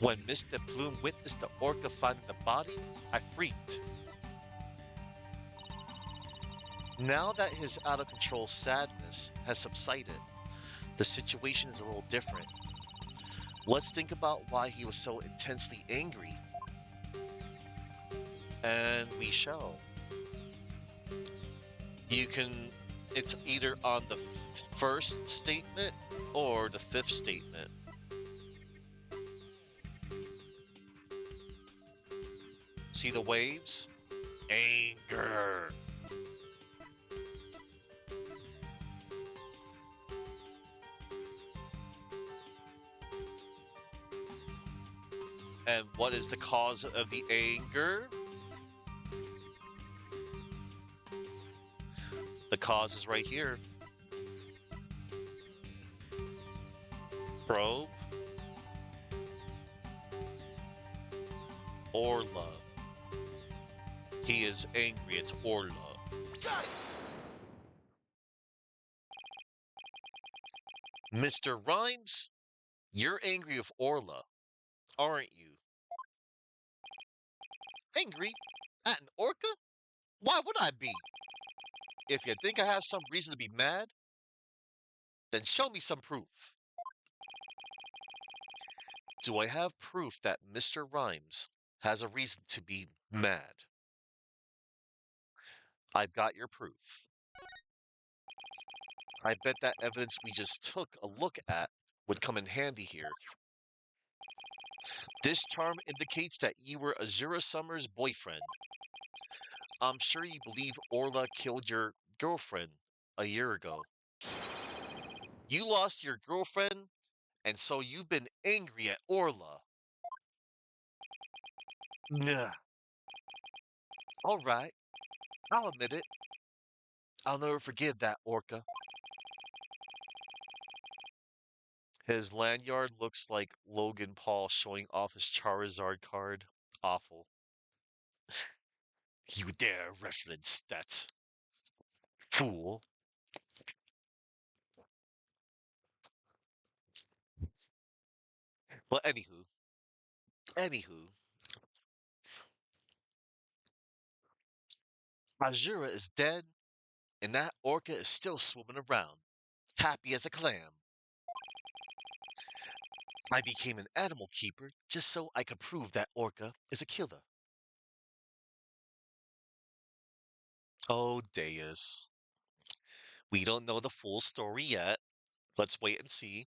When Mr. Bloom witnessed the orca finding the body, I freaked. Now that his out-of-control sadness has subsided, The situation is a little different. Let's think about why he was so intensely angry. And we shall. You can, it's either on the first statement or the fifth statement. See the waves? Anger. And what is the cause of the anger? The cause is right here. Probe. Orla. He is angry. It's Orla. Got it! Mr. Rhymes, you're angry with Orla, aren't you? Angry? At an orca? Why would I be? If you think I have some reason to be mad, then show me some proof. Do I have proof that Mr. Rhymes has a reason to be mad? I've got your proof. I bet that evidence we just took a look at would come in handy here. This charm indicates that you were Azura Summer's boyfriend. I'm sure you believe Orla killed your girlfriend a year ago. You lost your girlfriend, and so you've been angry at Orla. Nah. All right, I'll admit it. I'll never forgive that orca. His lanyard looks like Logan Paul showing off his Charizard card. Awful. You dare reference that fool. Well, anywho, Azura is dead, and that orca is still swimming around, happy as a clam. I became an animal keeper just so I could prove that orca is a killer. Oh, Deus. We don't know the full story yet. Let's wait and see.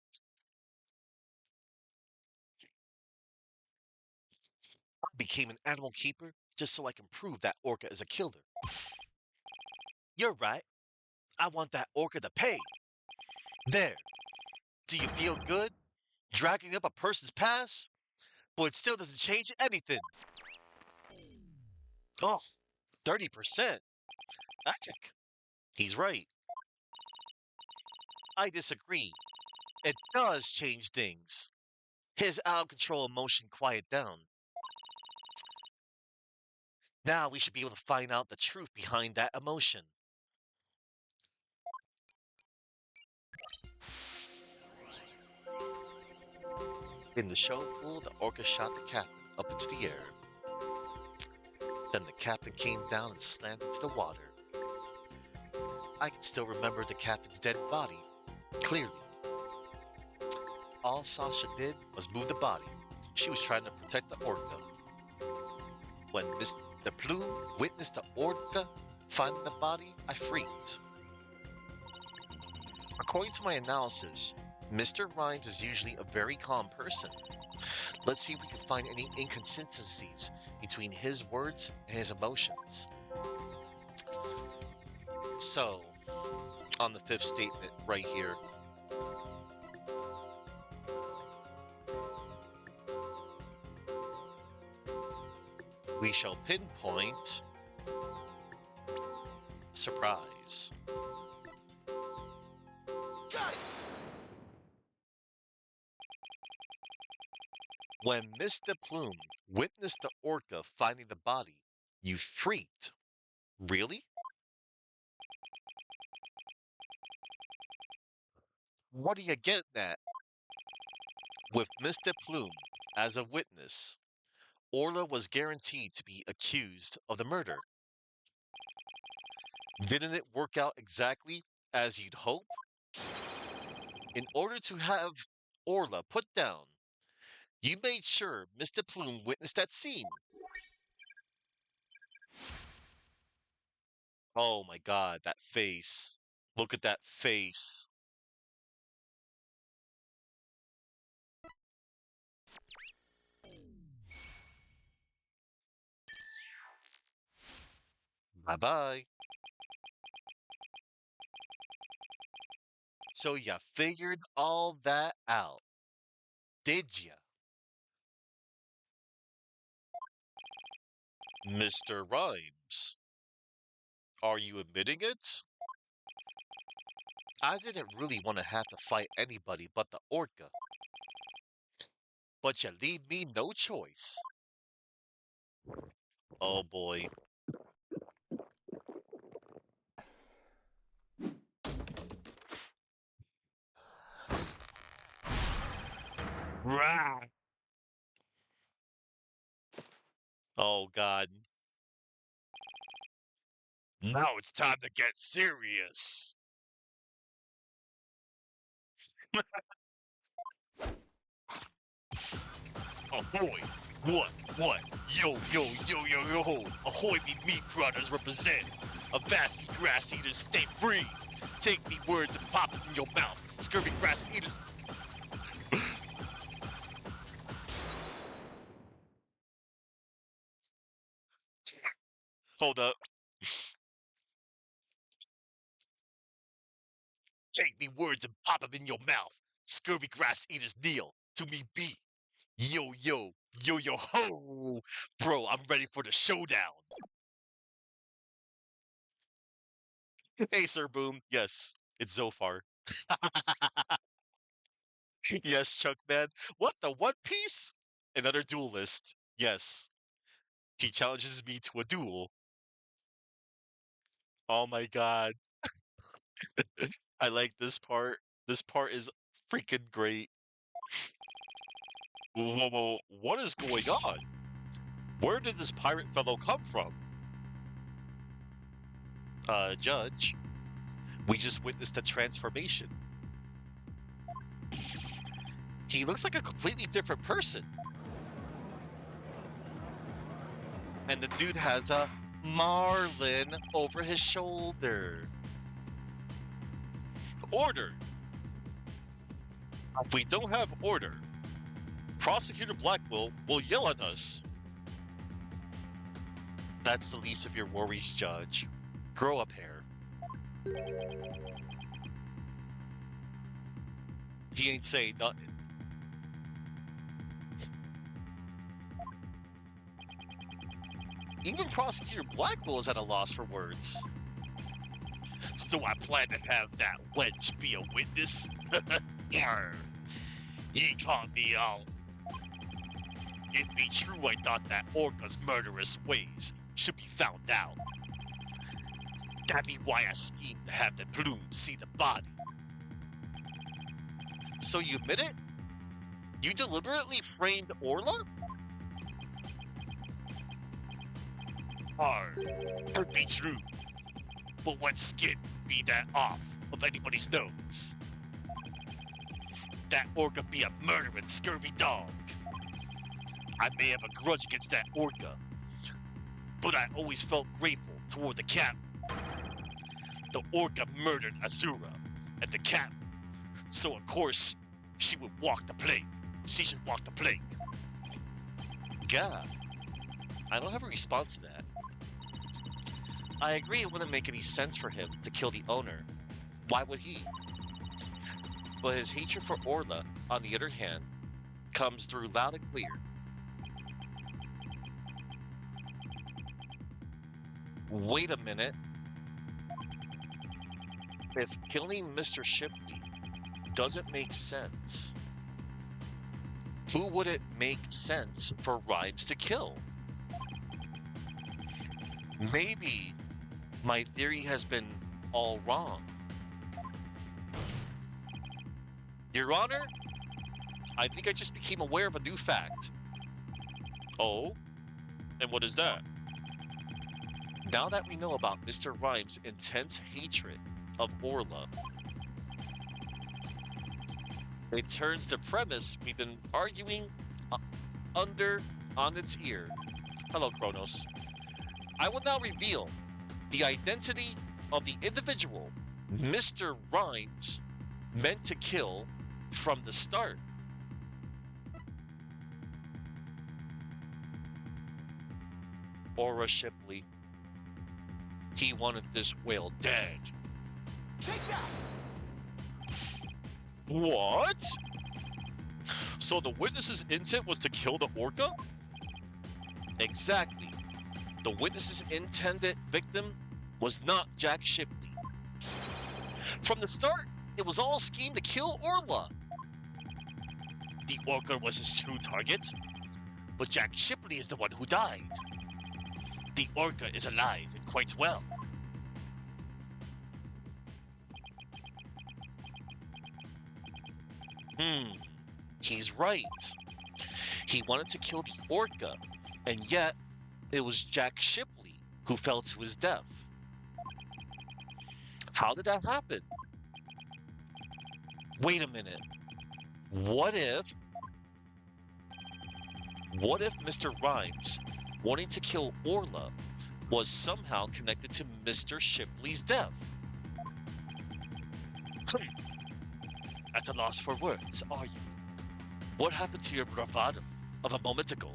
I became an animal keeper just so I can prove that orca is a killer. You're right. I want that orca to pay. There. Do you feel good? Dragging up a person's past? But it still doesn't change anything. Oh, 30%. Magic. He's right. I disagree. It does change things. His out of control emotion quiet down. Now we should be able to find out the truth behind that emotion. In the show pool, the orca shot the captain up into the air. Then the captain came down and slammed into the water. I can still remember the captain's dead body, clearly. All Sasha did was move the body. She was trying to protect the orca. When the plume witnessed the orca finding the body, I freaked. According to my analysis, Mr. Rhymes is usually a very calm person. Let's see if we can find any inconsistencies between his words and his emotions. So, on the fifth statement right here, we shall pinpoint surprise. Got it! When Mr. Plume witnessed the orca finding the body, you freaked. Really? What are you getting at? With Mr. Plume as a witness, Orla was guaranteed to be accused of the murder. Didn't it work out exactly as you'd hope? In order to have Orla put down, you made sure Mr. Plume witnessed that scene. Oh my god, that face. Look at that face. Bye bye. So ya figured all that out, did ya? Mr. Rhymes, are you admitting it? I didn't really want to have to fight anybody but the Orca, but you leave me no choice. Oh boy. Rah! Oh god. Now it's time to get serious. Ahoy! What? What? Yo, yo, yo, yo, yo! Ahoy, me meat brothers represent! A vassy grass eaters stay free! Take me words and pop it in your mouth! Scurvy grass eaters! Hold up. Take me words and pop them in your mouth! Scurvy grass eaters kneel to me be! Yo, yo, yo, yo, ho! Bro, I'm ready for the showdown! Hey, Sir Boom. Yes, it's Zophar. Yes, Chuck Man. What the One Piece? Another duelist. Yes. He challenges me to a duel. Oh my god. I like this part. This part is freaking great. Whoa, whoa, whoa. What is going on? Where did this pirate fellow come from? Judge. We just witnessed a transformation. He looks like a completely different person. And the dude has a marlin over his shoulder. Order! If we don't have order, Prosecutor Blackwell will yell at us. That's the least of your worries, Judge. Grow up, hair. He ain't saying nothing. Even Prosecutor Blackwell is at a loss for words. So I plan to have that wench be a witness? Yarr. He caught me out. It be true I thought that Orca's murderous ways should be found out. That be why I schemed to have the Plume see the body. So you admit it? You deliberately framed Orla? Could be true. But what skin be that off of anybody's nose? That Orca be a murdering scurvy dog. I may have a grudge against that Orca, but I always felt grateful toward the cat. The Orca murdered Azura and the cat, so of course she would walk the plank. She should walk the plank. God, I don't have a response to that. I agree it wouldn't make any sense for him to kill the owner. Why would he? But his hatred for Orla, on the other hand, comes through loud and clear. Wait a minute. If killing Mr. Shipley doesn't make sense, who would it make sense for Rhymes to kill? Maybe my theory has been all wrong. Your Honor, I think I just became aware of a new fact. Oh? And what is that? Now that we know about Mr. Rhymes' intense hatred of Orla, It turns the premise we've been arguing uh, under on its ear. Hello, Kronos. I will now reveal the identity of the individual Mr. Rhymes meant to kill from the start. Aura Shipley. He wanted this whale dead. Take that! What? So the witness's intent was to kill the orca? Exactly. The witness's intended victim was not Jack Shipley. From the start, it was all schemed to kill Orla. The orca was his true target, but Jack Shipley is the one who died. The orca is alive and quite well. He's right. He wanted to kill the orca, and yet it was Jack Shipley who fell to his death. How did that happen? Wait a minute. What if Mr. Rhymes wanting to kill Orla was somehow connected to Mr. Shipley's death? At a loss for words, are you? What happened to your bravado of a moment ago?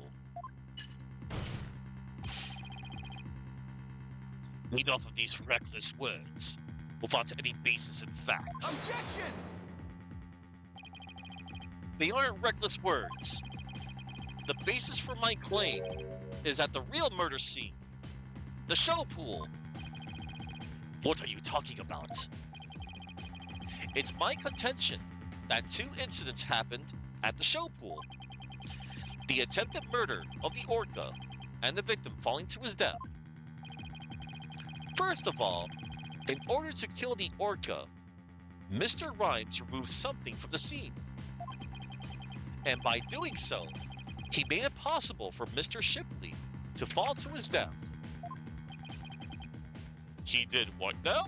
Enough of these reckless words, without any basis in fact. Objection! They aren't reckless words. The basis for my claim is at the real murder scene, the show pool. What are you talking about? It's my contention that two incidents happened at the show pool. The attempted murder of the orca and the victim falling to his death. First of all, in order to kill the orca, Mr. Rhymes removed something from the scene. And by doing so, he made it possible for Mr. Shipley to fall to his death. He did what now?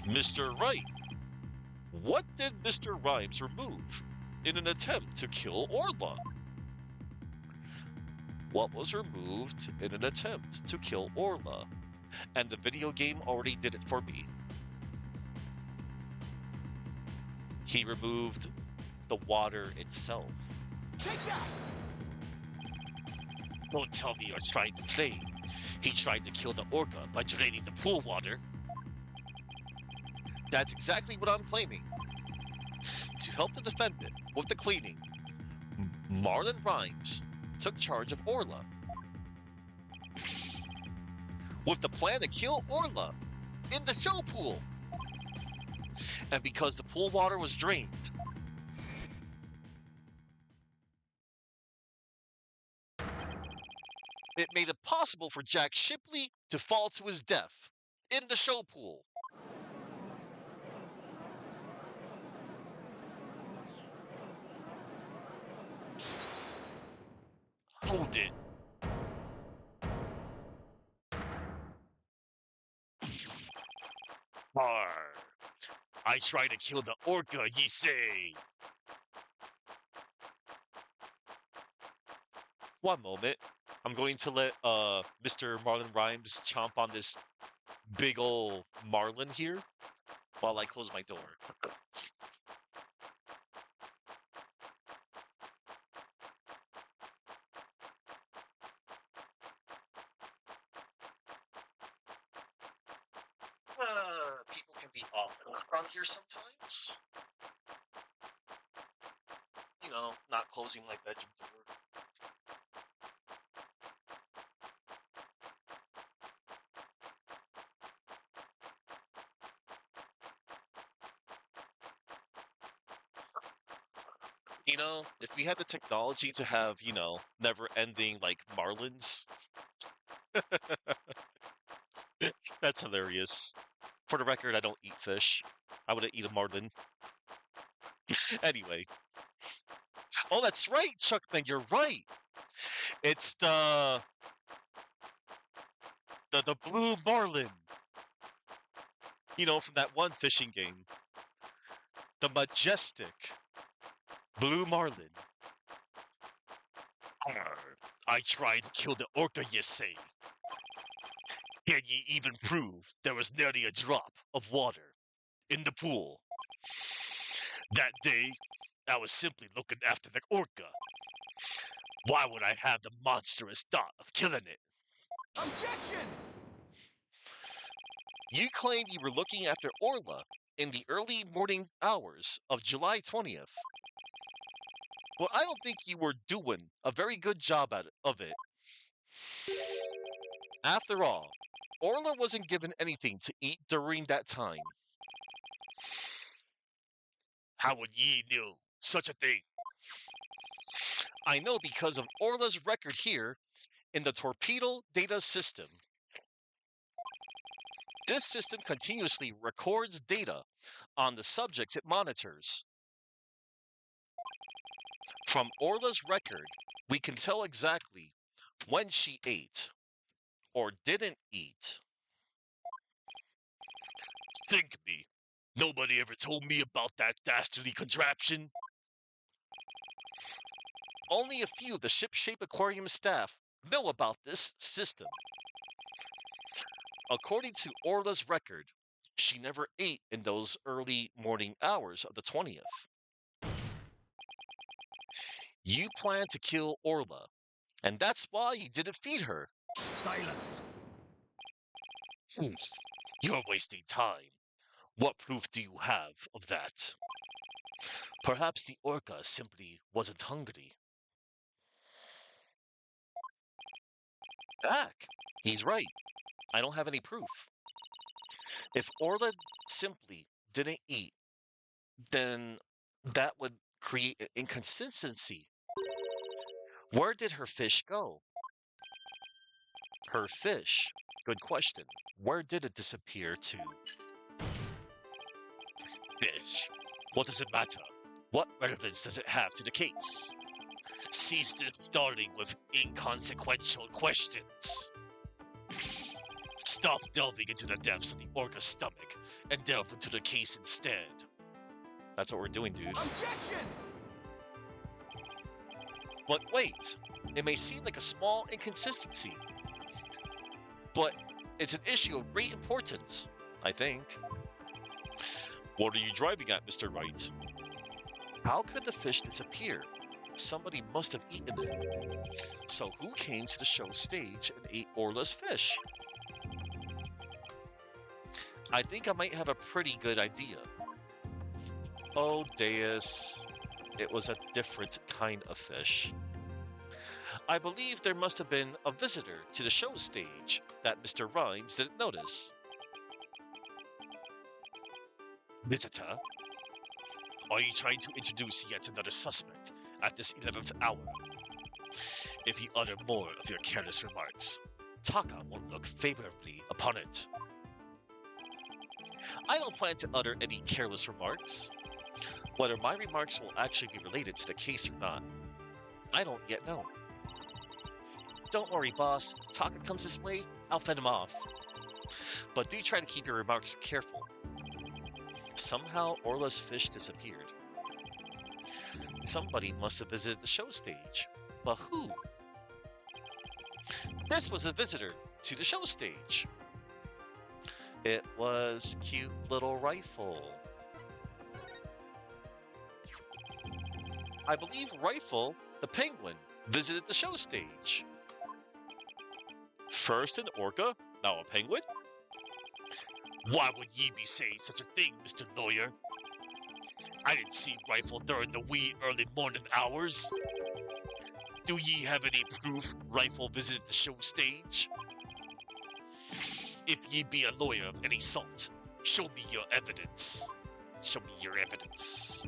Mr. Wright. What did Mr. Rhymes remove in an attempt to kill Orla? What was removed in an attempt to kill Orla? And the video game already did it for me. He removed the water itself. Take that! Don't tell me you're trying to play. He tried to kill the orca by draining the pool water. That's exactly what I'm claiming. To help the defendant with the cleaning, Marlon Rhymes took charge of Orla, with the plan to kill Orla in the show pool. And because the pool water was drained, it made it possible for Jack Shipley to fall to his death in the show pool. Hold it. Arr. I try to kill the orca, ye say. One moment. I'm going to let Mr. Marlon Rhymes chomp on this big ol' marlin here while I close my door. People can be awful around here sometimes. You know, not closing my bedroom door. You know, if we had the technology to have, you know, never-ending, like, marlins, that's hilarious. For the record, I don't eat fish. I wouldn't eat a marlin. Anyway. Oh, that's right, Chuckman, you're right. It's the blue marlin. You know, from that one fishing game. The majestic blue marlin. Arr, I tried to kill the orca, you say. Can ye even prove there was nearly a drop of water in the pool? That day, I was simply looking after the orca. Why would I have the monstrous thought of killing it? Objection! You claim you were looking after Orla in the early morning hours of July 20th. Well, I don't think you were doing a very good job of it. After all, Orla wasn't given anything to eat during that time. How would ye know such a thing? I know because of Orla's record here in the torpedo data system. This system continuously records data on the subjects it monitors. From Orla's record, we can tell exactly when she ate or didn't eat. Think me. Nobody ever told me about that dastardly contraption. Only a few of the ship-shape aquarium staff know about this system. According to Orla's record, she never ate in those early morning hours of the 20th. You plan to kill Orla, and that's why you didn't feed her. Silence! You're wasting time. What proof do you have of that? Perhaps the orca simply wasn't hungry. Back. He's right. I don't have any proof. If Orla simply didn't eat, then that would create an inconsistency. Where did her fish go? Her fish? Good question. Where did it disappear to? Fish. What does it matter? What relevance does it have to the case? Cease this starting with inconsequential questions. Stop delving into the depths of the orca's stomach and delve into the case instead. That's what we're doing, dude. Objection! But wait, it may seem like a small inconsistency, but it's an issue of great importance, I think. What are you driving at, Mr. Wright? How could the fish disappear? Somebody must have eaten it. So who came to the show stage and ate Orla's fish? I think I might have a pretty good idea. Oh, Deus. It was a different kind of fish. I believe there must have been a visitor to the show stage that Mr. Rhymes didn't notice. Visitor? Are you trying to introduce yet another suspect at this 11th hour? If you utter more of your careless remarks, Taka won't look favorably upon it. I don't plan to utter any careless remarks. Whether my remarks will actually be related to the case or not, I don't yet know. Don't worry, boss. If Taka comes this way, I'll fend him off. But do try to keep your remarks careful. Somehow Orla's fish disappeared. Somebody must have visited the show stage. But who? This was a visitor to the show stage. It was cute little Rifle. I believe Rifle, the penguin, visited the show stage. First an orca, now a penguin? Why would ye be saying such a thing, Mr. Lawyer? I didn't see Rifle during the wee early morning hours. Do ye have any proof Rifle visited the show stage? If ye be a lawyer of any sort, show me your evidence. Show me your evidence.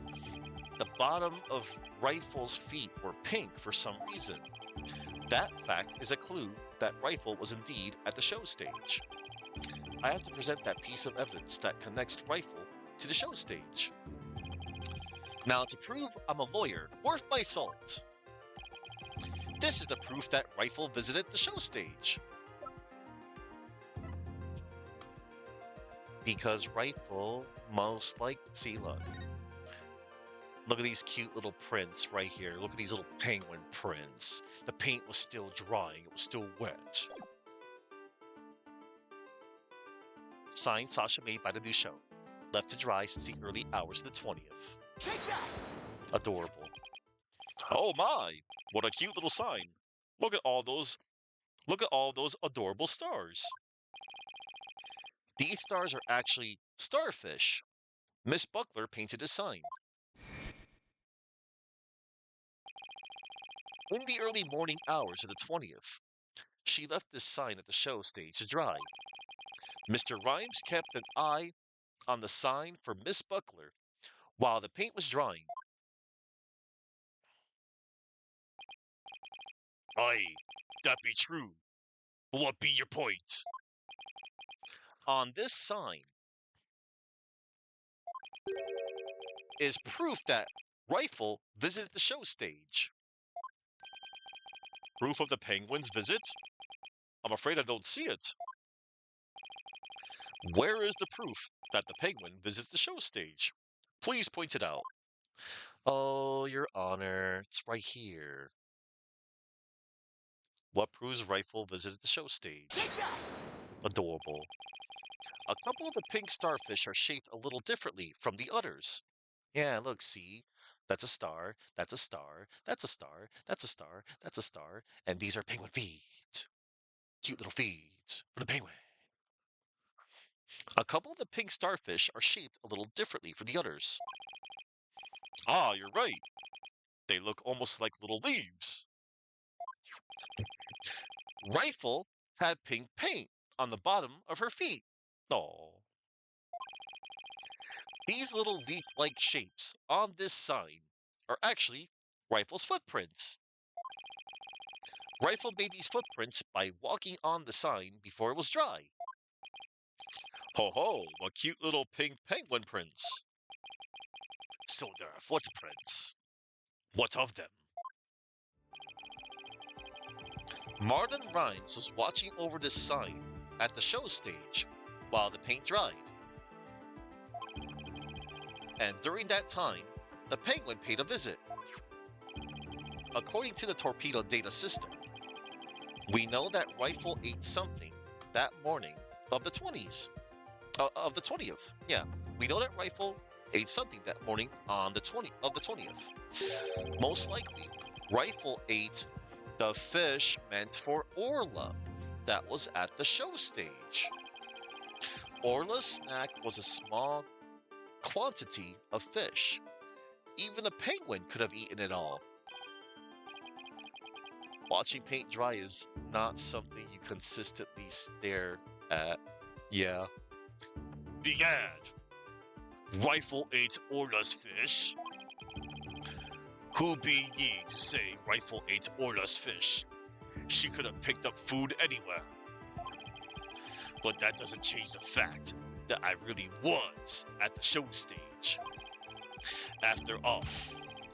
The bottom of Rifle's feet were pink for some reason. That fact is a clue that Rifle was indeed at the show stage. I have to present that piece of evidence that connects Rifle to the show stage. Now, to prove I'm a lawyer worth my salt, this is the proof that Rifle visited the show stage. Because Rifle most like, see, look. Look at these cute little prints right here. Look at these little penguin prints. The paint was still drying. It was still wet. Sign Sasha made by the new show. Left to dry since the early hours of the 20th. Take that! Adorable. Oh my! What a cute little sign. Look at all those adorable stars. These stars are actually starfish. Miss Buckler painted a sign. In the early morning hours of the 20th, she left this sign at the show stage to dry. Mr. Rhymes kept an eye on the sign for Miss Buckler while the paint was drying. Aye, that be true. But what be your point? On this sign is proof that Rifle visited the show stage. Proof of the penguin's visit? I'm afraid I don't see it. Where is the proof that the penguin visits the show stage? Please point it out. Oh, Your Honor, it's right here. What proves Rifle visited the show stage? Take that! Adorable. A couple of the pink starfish are shaped a little differently from the others. Yeah, look, see? That's a star, that's a star, that's a star, that's a star, that's a star, and these are penguin feet. Cute little feet for the penguin. A couple of the pink starfish are shaped a little differently from the others. Ah, you're right. They look almost like little leaves. Rifle had pink paint on the bottom of her feet. Oh. These little leaf-like shapes on this sign are actually Rifle's footprints. Rifle made these footprints by walking on the sign before it was dry. Ho ho, what cute little pink penguin prints. So there are footprints. What of them? Martin Rhymes was watching over this sign at the show stage while the paint dried. And during that time, the penguin paid a visit. According to the torpedo data system, we know that Rifle ate something that morning of the 20s. Of the 20th. Yeah, we know that Rifle ate something that morning on the 20th. Most likely, Rifle ate the fish meant for Orla that was at the show stage. Orla's snack was a small quantity of fish. Even a penguin could have eaten it all. Watching paint dry is not something you consistently stare at. Yeah. Begad. Rifle ate Orla's fish. Who be ye to say Rifle ate Orla's fish? She could have picked up food anywhere. But that doesn't change the fact that I really was at the show stage. After all,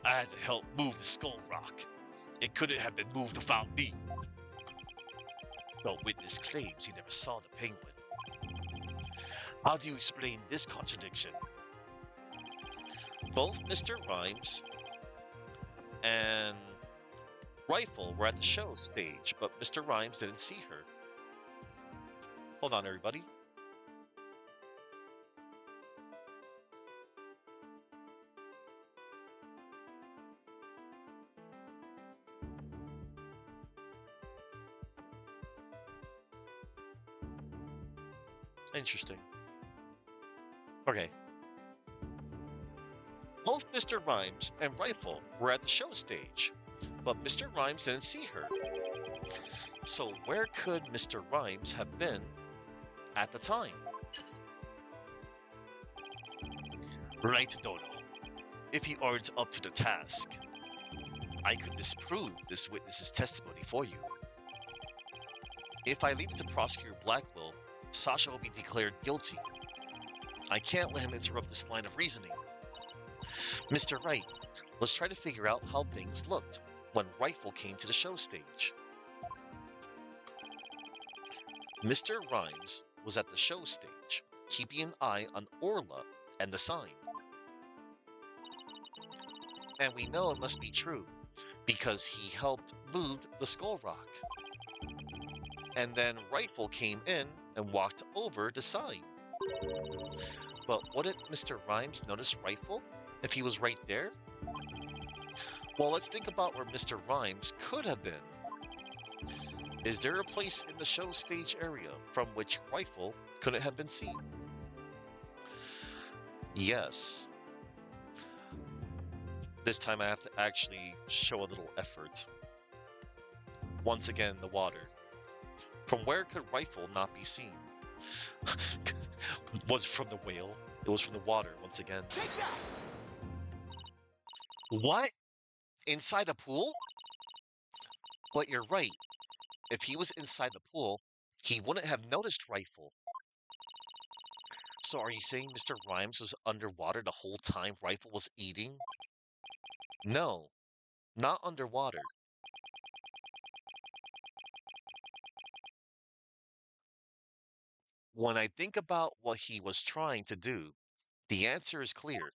I had to help move the skull rock. It couldn't have been moved without me. The witness claims he never saw the penguin. How do you explain this contradiction? Both Mr. Rhymes and Rifle were at the show stage, but Mr. Rhymes didn't see her. Hold on, everybody. Interesting. Okay. Both Mr. Rhymes and Rifle were at the show stage, but Mr. Rhymes didn't see her. So where could Mr. Rhymes have been at the time? Right, Dono. If you aren't up to the task, I could disprove this witness's testimony for you. If I leave it to Prosecutor Blackwell, Sasha will be declared guilty. I can't let him interrupt this line of reasoning. Mr. Wright, let's try to figure out how things looked when Rifle came to the show stage. Mr. Rhymes was at the show stage, keeping an eye on Orla and the sign. And we know it must be true because he helped move the skull rock. And then Rifle came in and walked over the sign. But wouldn't Mr. Rhymes notice Rifle if he was right there? Well, let's think about where Mr. Rhymes could have been. Is there a place in the show stage area from which Rifle couldn't have been seen? Yes. This time I have to actually show a little effort. Once again, the water. From where could Rifle not be seen? Was it from the whale? It was from the water once again. Take that! What? Inside the pool? But you're right. If he was inside the pool, he wouldn't have noticed Rifle. So are you saying Mr. Rhymes was underwater the whole time Rifle was eating? No, not underwater. When I think about what he was trying to do, the answer is clear.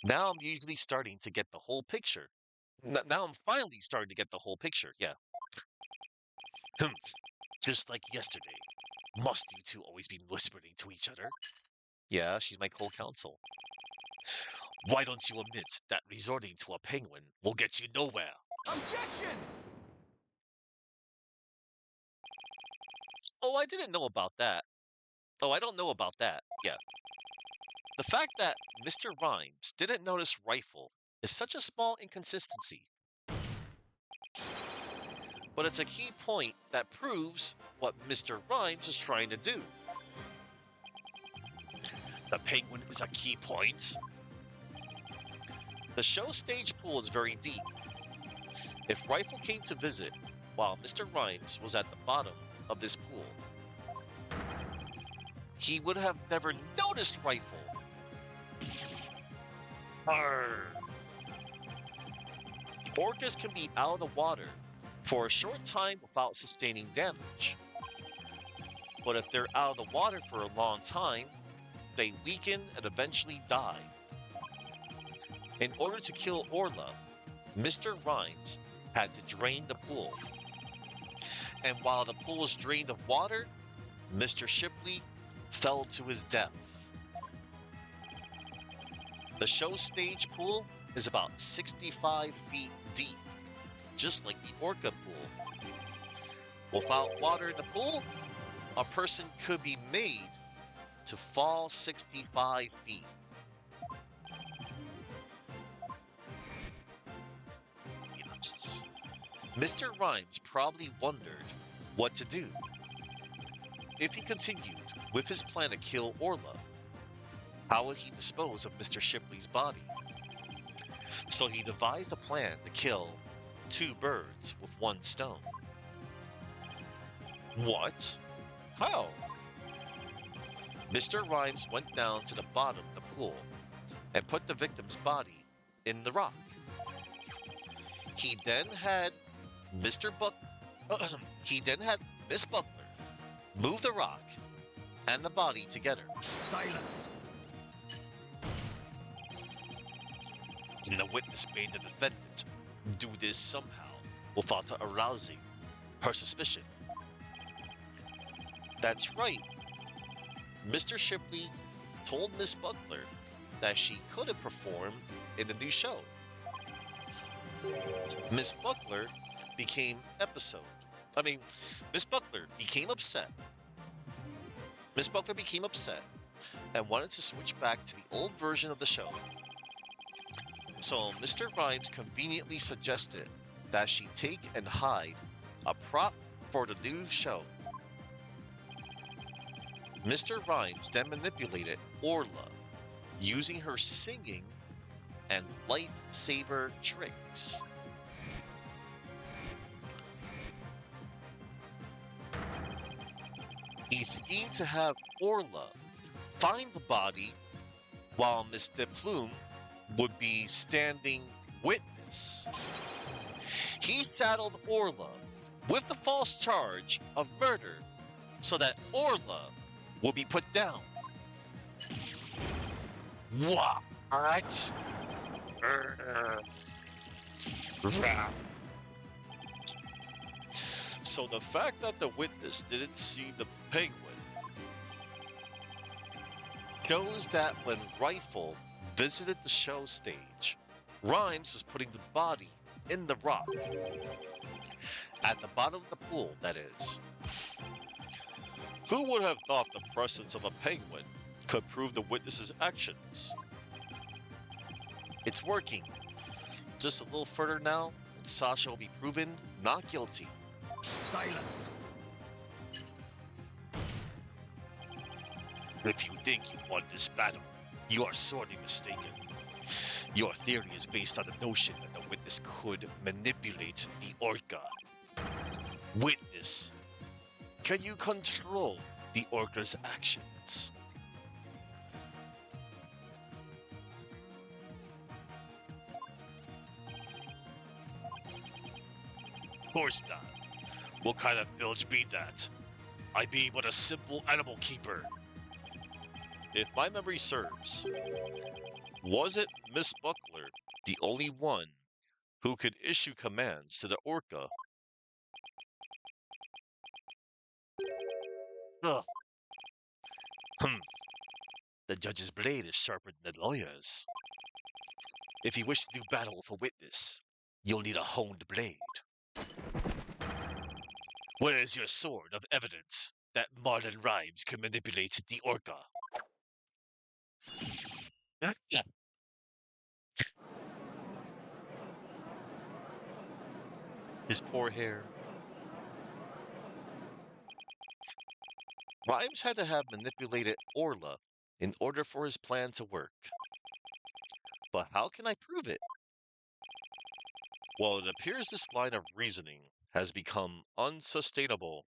Now I'm usually starting to get the whole picture. Now I'm finally starting to get the whole picture, yeah. Humph, just like yesterday. Must you two always be whispering to each other? Yeah, she's my co-counsel. Why don't you admit that resorting to a penguin will get you nowhere? Objection! Oh, I didn't know about that. Oh, I don't know about that. Yeah. The fact that Mr. Rhymes didn't notice Rifle is such a small inconsistency. But it's a key point that proves what Mr. Rhymes is trying to do. The penguin is a key point. The show stage pool is very deep. If Rifle came to visit while Mr. Rhymes was at the bottom of this pool, he would have never noticed Rifle. Arr. Orcas can be out of the water for a short time without sustaining damage. But if they're out of the water for a long time, they weaken and eventually die. In order to kill Orla, Mr. Rhymes had to drain the pool. And while the pool was drained of water, Mr. Shipley fell to his death. The show stage pool is about 65 feet deep, just like the orca pool. Without water in the pool, a person could be made to fall 65 feet. Mr. Rhymes probably wondered what to do. If he continued with his plan to kill Orla, how would he dispose of Mr. Shipley's body? So he devised a plan to kill two birds with one stone. What? How? Mr. Rhymes went down to the bottom of the pool and put the victim's body in the rock. He then had Miss Buckler move the rock and the body together. Silence! And the witness made the defendant do this somehow without arousing her suspicion. That's right. Mr. Shipley told Miss Buckler that she couldn't perform in the new show. Miss Buckler became upset. Miss Buckler became upset and wanted to switch back to the old version of the show. So Mr. Rhymes conveniently suggested that she take and hide a prop for the new show. Mr. Rhymes then manipulated Orla using her singing and lightsaber tricks. He schemed to have Orla find the body while Miss Plume would be standing witness. He saddled Orla with the false charge of murder so that Orla will be put down. What? So the fact that the witness didn't see the penguin shows that when Rifle visited the show stage, Rhymes was putting the body in the rock. At the bottom of the pool, that is. Who would have thought the presence of a penguin could prove the witness's actions? It's working. Just a little further now, and Sasha will be proven not guilty. Silence. If you think you won this battle, you are sorely mistaken. Your theory is based on the notion that the witness could manipulate the orca. Witness, can you control the orca's actions? Of course not. What kind of bilge be that? I be but a simple animal keeper. If my memory serves, wasn't Miss Buckler the only one who could issue commands to the orca? Ugh. The judge's blade is sharper than the lawyer's. If you wish to do battle with a witness, you'll need a honed blade. Where is your sword of evidence that Marlon Rhymes can manipulate the orca? His poor hair. Rhymes had to have manipulated Orla in order for his plan to work. But how can I prove it? Well, it appears this line of reasoning has become unsustainable.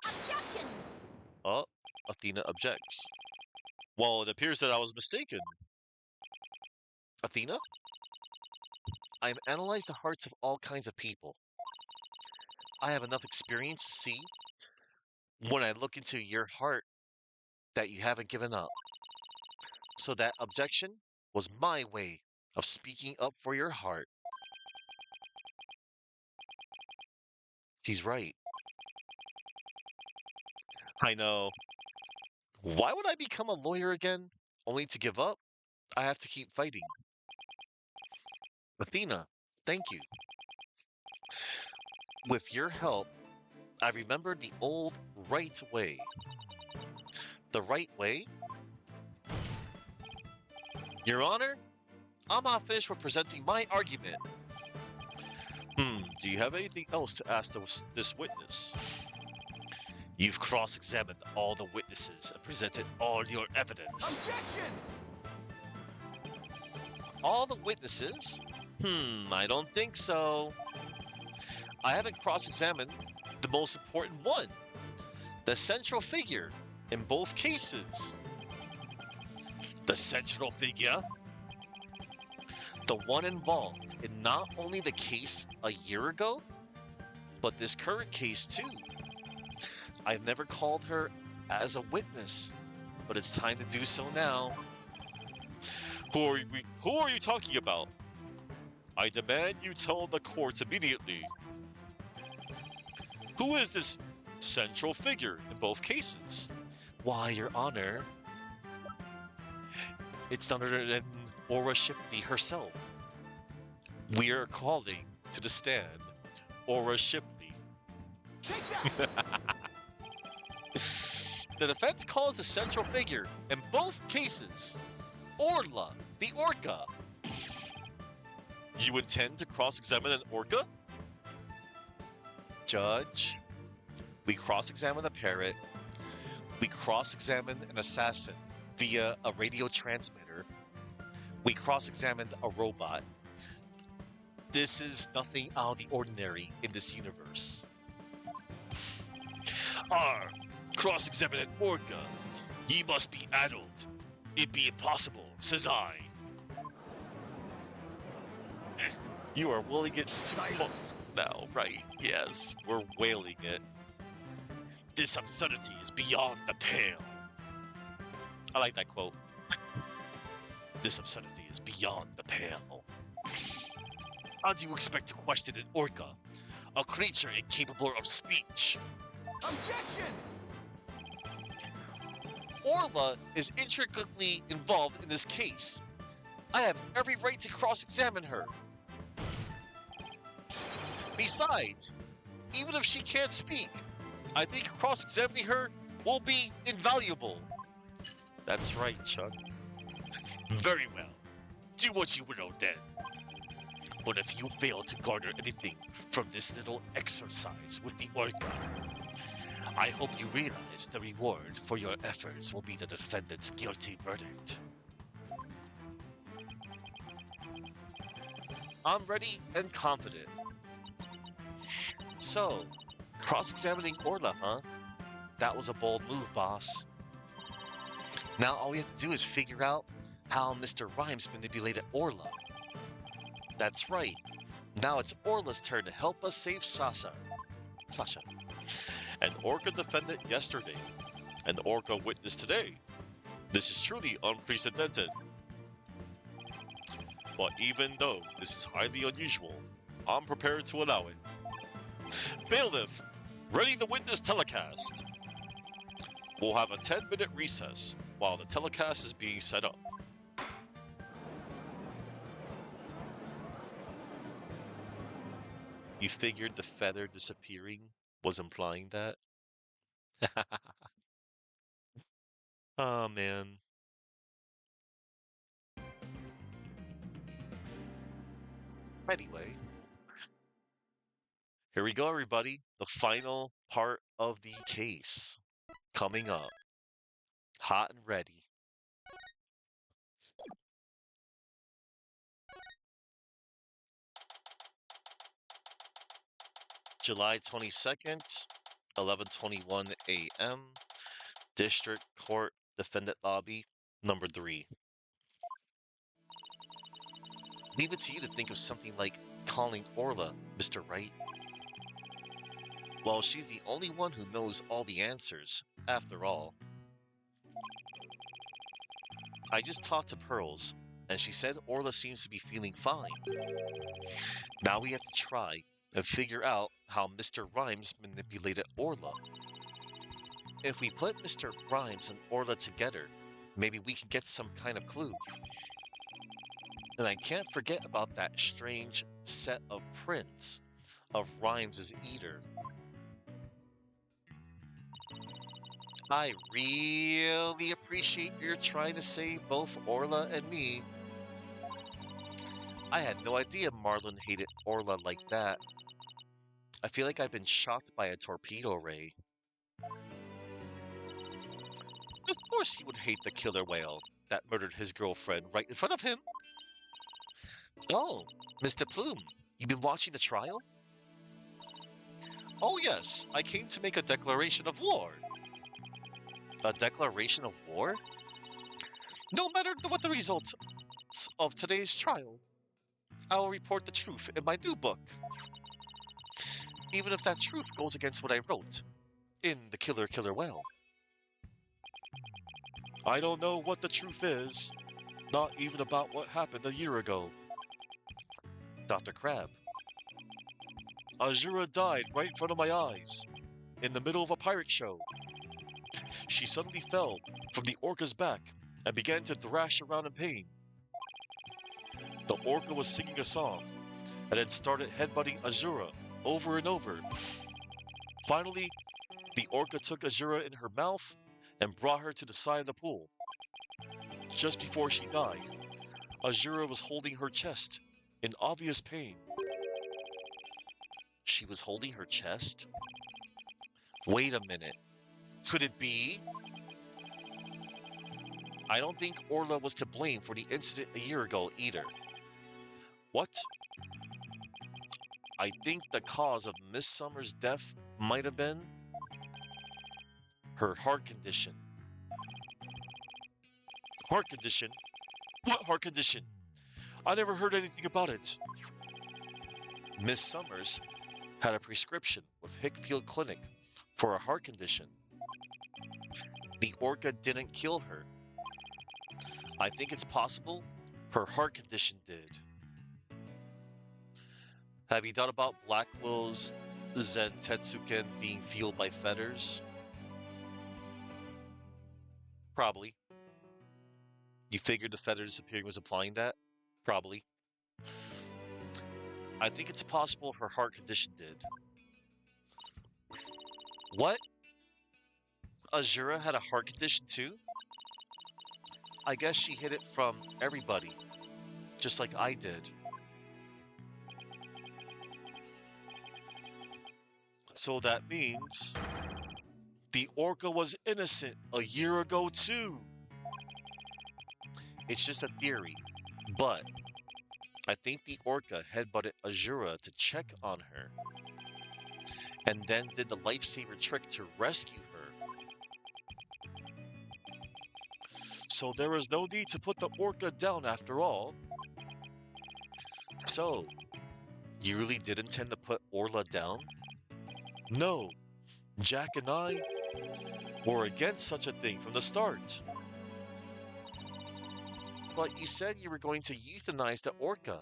Objection! Athena objects. Well, it appears that I was mistaken. Athena? I've analyzed the hearts of all kinds of people. I have enough experience to see, when I look into your heart, that you haven't given up. So that objection was my way of speaking up for your heart. She's right. I know. Why would I become a lawyer again, only to give up? I have to keep fighting. Athena, thank you. With your help, I remembered the old right way. The right way? Your Honor, I'm not finished with presenting my argument. Do you have anything else to ask this witness? You've cross-examined all the witnesses and presented all your evidence. Objection! All the witnesses? I don't think so. I haven't cross-examined the most important one, the central figure in both cases. The central figure? The one involved in not only the case a year ago, but this current case too. I've never called her as a witness, but it's time to do so now. Who are you talking about? I demand you tell the court immediately. Who is this central figure in both cases? Why, Your Honor, it's none other than Aura Shipley herself. We are calling to the stand Aura Shipley. Take that! The defense calls the central figure in both cases Orla, the orca. You intend to cross-examine an orca? Judge, we cross-examine a parrot. We cross-examine an assassin via a radio transmitter. We cross-examined a robot. This is nothing out of the ordinary in this universe. Cross-examine an orca. Ye must be addled. It be impossible, says I. You are willing it to Silence. now, right? Yes, we're wailing it. This absurdity is beyond the pale. I like that quote. This absurdity is beyond the pale. How do you expect to question an orca, a creature incapable of speech? Objection! Orla is intricately involved in this case. I have every right to cross-examine her. Besides, even if she can't speak, I think cross-examining her will be invaluable. That's right, Chuck. Very well. Do what you will then. But if you fail to garner anything from this little exercise with the orca, I hope you realize the reward for your efforts will be the defendant's guilty verdict. I'm ready and confident. So, cross-examining Orla, huh? That was a bold move, boss. Now all we have to do is figure out how Mr. Rhymes manipulated Orla. That's right. Now it's Orla's turn to help us save Sasha. An orca defended yesterday, an orca witness today. This is truly unprecedented. But even though this is highly unusual, I'm prepared to allow it. Bailiff, ready the witness telecast. We'll have a 10-minute recess while the telecast is being set up. You figured the feather disappearing was implying that? Oh, man. Anyway, here we go, everybody. The final part of the case coming up. Hot and ready. July 22nd, 11:21 a.m. District Court Defendant Lobby, number 3. Leave it to you to think of something like calling Orla, Mr. Wright. Well, she's the only one who knows all the answers, after all. I just talked to Pearls, and she said Orla seems to be feeling fine. Now we have to try and figure out how Mr. Rhymes manipulated Orla. If we put Mr. Rhymes and Orla together, maybe we can get some kind of clue. And I can't forget about that strange set of prints of Rhymes' eater. I really appreciate you're trying to save both Orla and me. I had no idea Marlon hated Orla like that. I feel like I've been shocked by a torpedo ray. Of course he would hate the killer whale that murdered his girlfriend right in front of him. Oh, Mr. Plume, you been watching the trial? Oh yes, I came to make a declaration of war. A declaration of war? No matter what the results of today's trial, I will report the truth in my new book. Even if that truth goes against what I wrote in The Killer Whale. I don't know what the truth is, not even about what happened a year ago. Dr. Crab. Azura died right in front of my eyes, in the middle of a pirate show. She suddenly fell from the orca's back and began to thrash around in pain. The orca was singing a song and then started headbutting Azura over and over. Finally, the orca took Azura in her mouth and brought her to the side of the pool. Just before she died, Azura was holding her chest in obvious pain. She was holding her chest? Wait a minute. Could it be? I don't think Orla was to blame for the incident a year ago either. What? I think the cause of Miss Summers' death might have been her heart condition. Heart condition? What heart condition? I never heard anything about it. Miss Summers had a prescription with Hickfield Clinic for a heart condition. The orca didn't kill her. I think it's possible her heart condition did. Have you thought about Blackwell's Zentetsuken being fueled by feathers? Probably. You figured the feather disappearing was implying that? Probably. I think it's possible her heart condition did. What? Azura had a heart condition too? I guess she hid it from everybody, just like I did. So that means the orca was innocent a year ago too. It's just a theory, but I think the orca headbutted Azura to check on her, and then did the lifesaver trick to rescue her. So there was no need to put the orca down after all. So, you really did intend to put Orla down? No, Jack and I were against such a thing from the start. But you said you were going to euthanize the orca.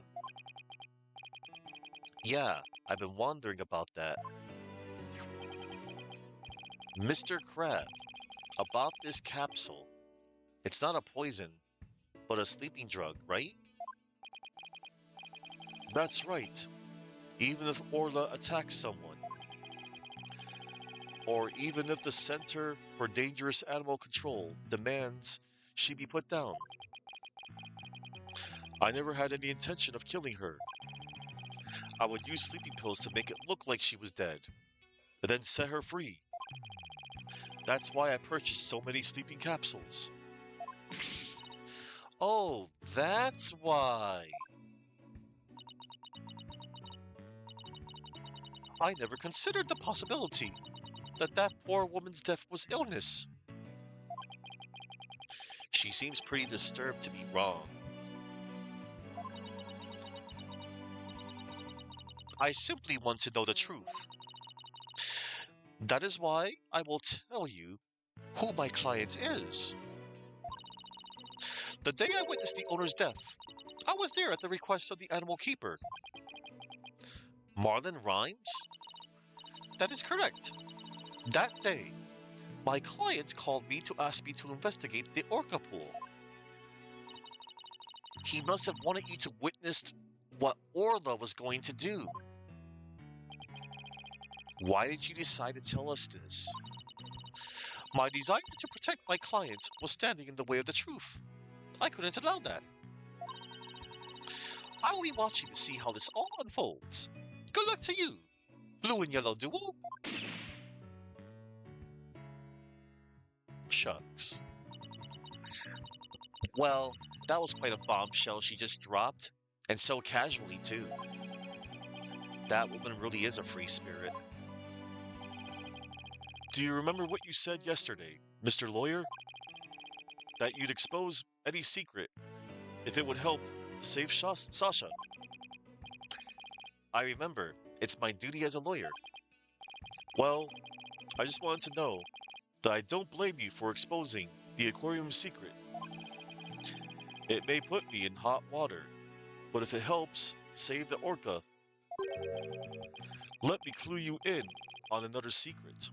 Yeah, I've been wondering about that. Mr. Crab, about this capsule. It's not a poison, but a sleeping drug, right? That's right. Even if Orla attacks someone, or even if the Center for Dangerous Animal Control demands she be put down. I never had any intention of killing her. I would use sleeping pills to make it look like she was dead, and then set her free. That's why I purchased so many sleeping capsules. Oh, that's why. I never considered the possibility that that poor woman's death was illness. She seems pretty disturbed to be wrong. I simply want to know the truth. That is why I will tell you who my client is. The day I witnessed the owner's death, I was there at the request of the animal keeper. Marlon Rhymes? That is correct. That day, my client called me to ask me to investigate the orca pool. He must have wanted you to witness what Orla was going to do. Why did you decide to tell us this? My desire to protect my client was standing in the way of the truth. I couldn't allow that. I will be watching to see how this all unfolds. Good luck to you, blue and yellow duo. Shucks. Well, that was quite a bombshell she just dropped, and so casually, too. That woman really is a free spirit. Do you remember what you said yesterday, Mr. Lawyer? That you'd expose any secret if it would help save Sasha. I remember. It's my duty as a lawyer. Well, I just wanted to know that I don't blame you for exposing the aquarium secret. It may put me in hot water, but if it helps save the orca, let me clue you in on another secret.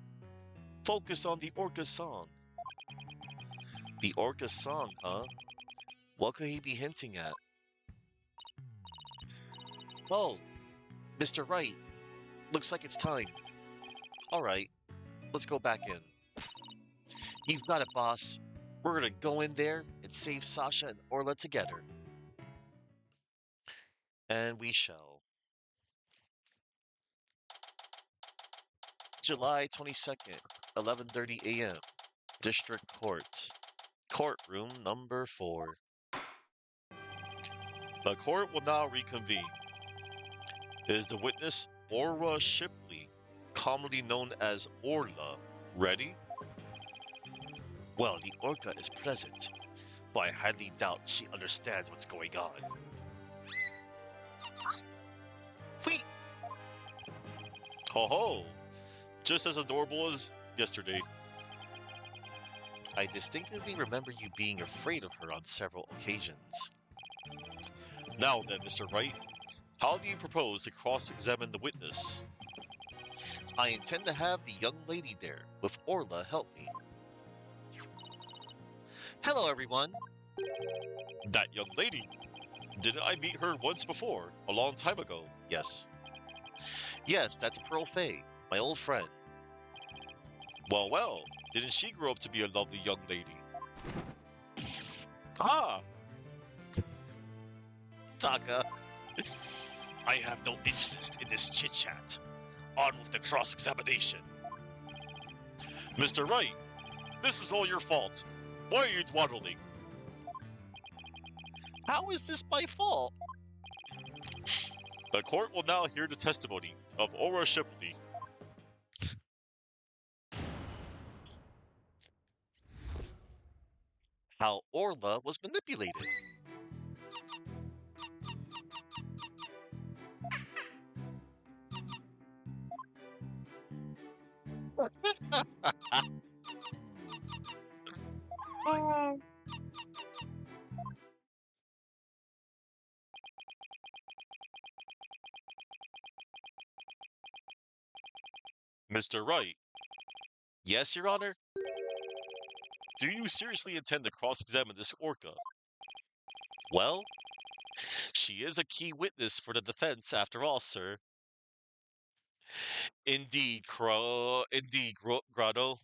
Focus on the orca song. The orca song, huh? What could he be hinting at? Oh, Mr. Wright, looks like it's time. Alright, let's go back in. You've got it, boss. We're gonna go in there and save Sasha and Orla together. And we shall. July 22nd, 11:30 a.m. District Court. Courtroom number 4. The court will now reconvene. Is the witness Orla Shipley, commonly known as Orla, ready? Well, the orca is present, but I highly doubt she understands what's going on. Wait! Ho ho! Just as adorable as yesterday. I distinctly remember you being afraid of her on several occasions. Now then, Mr. Wright, How do you propose to cross-examine the witness? I intend to have the young lady there, with Orla help me. Hello, everyone. That young lady. Didn't I meet her once before, a long time ago? Yes. Yes, that's Pearl Fay, my old friend. Well, well, didn't she grow up to be a lovely young lady? Ah, Taka. I have no interest in this chit-chat. On with the cross-examination. Mr. Wright, this is all your fault. Why are you dawdling? How is this my fault? The court will now hear the testimony of Aura Shipley. How Orla was manipulated. Mr. Wright, Yes, Your Honor? do you seriously intend to cross-examine this orca? Well, she is a key witness for the defense after all, sir. Grotto.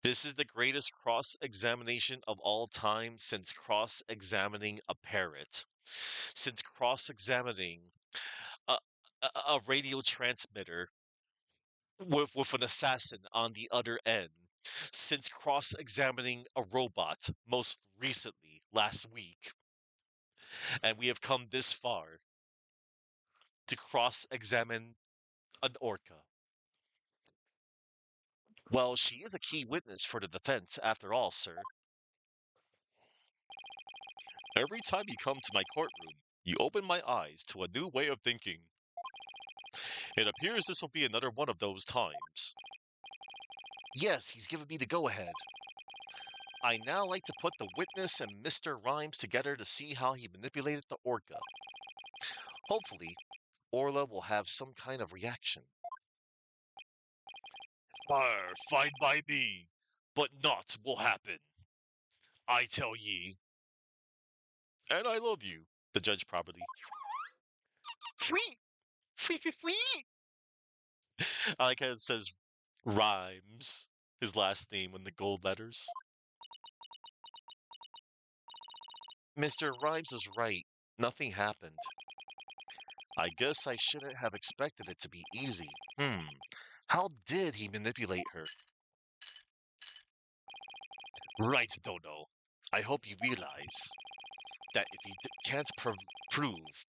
This is the greatest cross-examination of all time since cross-examining a parrot. Since cross-examining a, a radio transmitter with an assassin on the other end. Since cross-examining a robot most recently, last week. And we have come this far to cross-examine an orca. Well, she is a key witness for the defense after all, sir. Every time you come to my courtroom, you open my eyes to a new way of thinking. It appears this will be another one of those times. Yes, he's given me the go-ahead. I now like to put the witness and Mr. Rhymes together to see how he manipulated the orca. Hopefully, Orla will have some kind of reaction. Fine by me, but naught will happen. I tell ye. And I love you, the judge properly. Free! Free, free, free! I like how it says Rhymes, his last name in the gold letters. Mr. Rhymes is right. Nothing happened. I guess I shouldn't have expected it to be easy. How did he manipulate her? Right, Dodo. I hope you realize that if you can't prove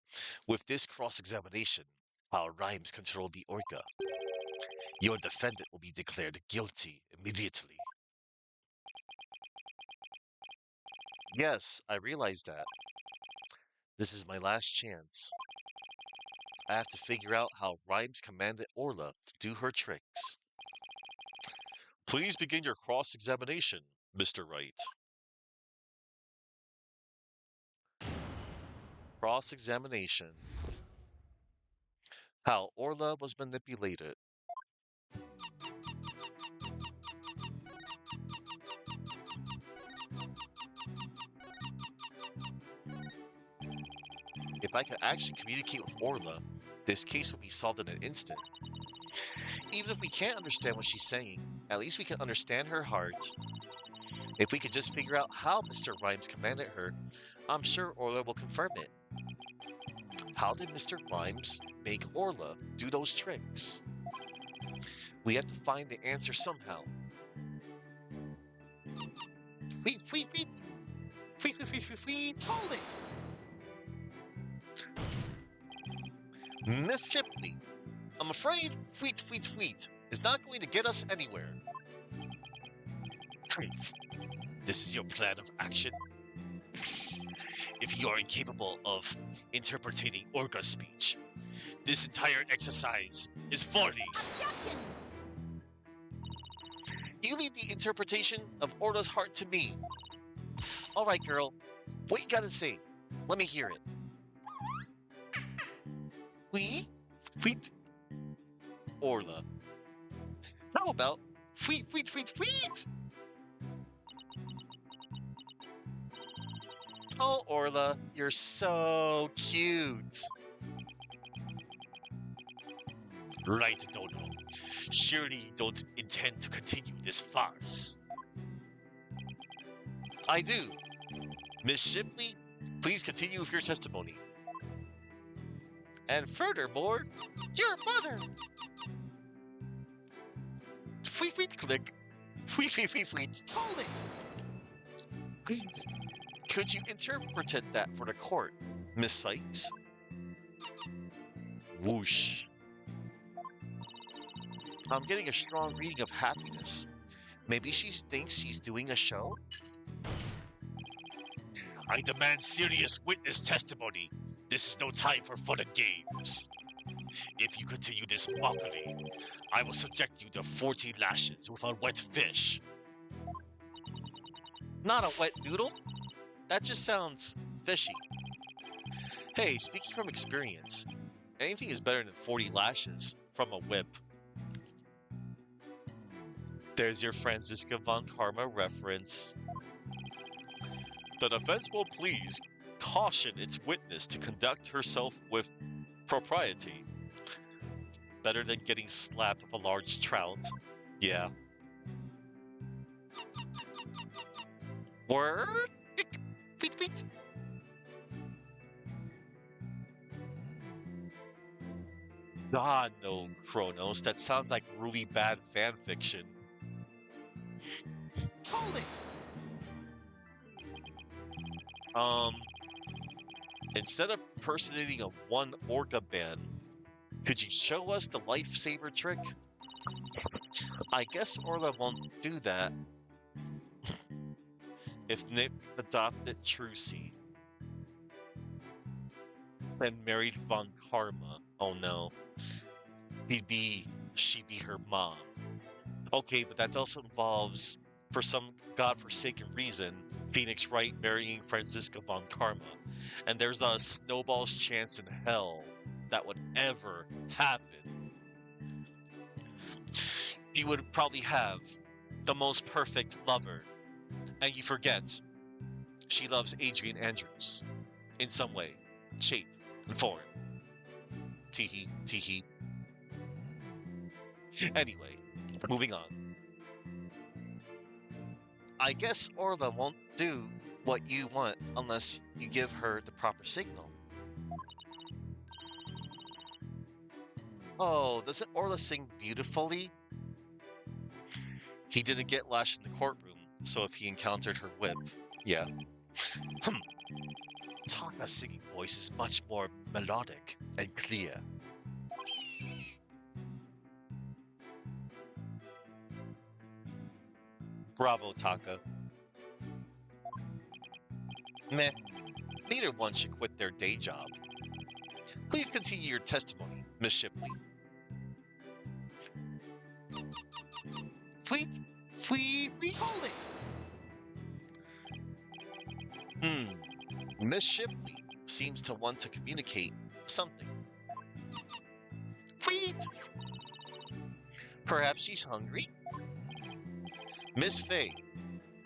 with this cross-examination how Rhymes controlled the orca, your defendant will be declared guilty immediately. Yes, I realize that. This is my last chance. I have to figure out how Rhymes commanded Orla to do her tricks. Please begin your cross-examination, Mr. Wright. Cross-examination. How Orla was manipulated. If I could actually communicate with Orla, this case would be solved in an instant. Even if we can't understand what she's saying, at least we can understand her heart. If we could just figure out how Mr. Rhymes commanded her, I'm sure Orla will confirm it. How did Mr. Rhymes make Orla do those tricks? We have to find the answer somehow. Wheat, wheat, wheat! Wheat, wheat, wheat, wheat, wheat! Hold it! Miss Shipley, I'm afraid Fleet Fleet Fleet is not going to get us anywhere. This is your plan of action? If you are incapable of interpreting Orca speech, this entire exercise is folly. Objection! You leave the interpretation of Orla's heart to me. All right, girl. What you gotta say? Let me hear it. We? Wheat? Orla. How about wheat? Oh, Orla, you're so cute. Right, Dodo. Surely you don't intend to continue this farce. I do. Miss Shipley, please continue with your testimony. And furthermore, your mother. Tweet click. Tweet. Hold it! Please. Could you interpret that for the court, Miss Sykes? Whoosh. I'm getting a strong reading of happiness. Maybe she thinks she's doing a show? I demand serious witness testimony. This is no time for fun and games. If you continue this mockery, I will subject you to 40 lashes with a wet fish. Not a wet noodle? That just sounds fishy. Hey, speaking from experience, anything is better than 40 lashes from a whip. There's your Franziska von Karma reference. The defense will please caution its witness to conduct herself with propriety. Better than getting slapped with a large trout. Yeah. Word? Tweet. God, no, Kronos. That sounds like really bad fan fiction. Hold it! Instead of impersonating a one orca band, could you show us the lifesaver trick? I guess Orla won't do that. If Nick adopted Trucy and married Von Karma, oh no. She'd be her mom. Okay, but that also involves, for some godforsaken reason, Phoenix Wright marrying Franziska von Karma. And there's not a snowball's chance in hell that would ever happen. You would probably have the most perfect lover. And you forget, she loves Adrian Andrews. In some way, shape, and form. Teehee. Anyway, moving on. I guess Orla won't do what you want unless you give her the proper signal. Oh, doesn't Orla sing beautifully? He didn't get lashed in the courtroom, so if he encountered her whip, yeah. Taka's singing voice is much more melodic and clear. Bravo, Taka. Meh. Neither one should quit their day job. Please continue your testimony, Miss Shipley. Tweet. Hold it! Miss Shipley seems to want to communicate something. Tweet. Perhaps she's hungry? Miss Faye,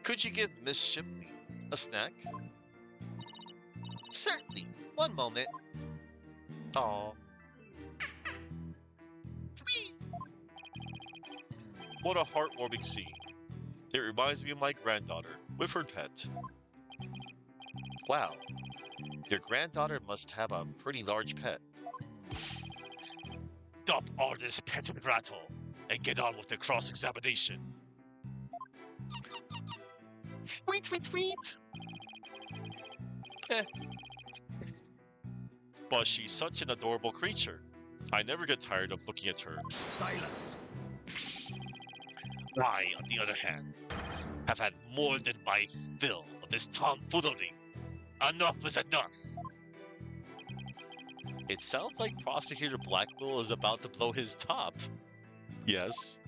could you give Miss Shipley a snack? Certainly. One moment. Aw. Tweet. What a heartwarming scene. It reminds me of my granddaughter with her pet. Wow. Your granddaughter must have a pretty large pet. Stop all this pet and rattle and get on with the cross-examination. Tweet. But she's such an adorable creature. I never get tired of looking at her. Silence! I, on the other hand, have had more than my fill of this tomfoolery. Enough is enough. It sounds like Prosecutor Blackwell is about to blow his top. Yes.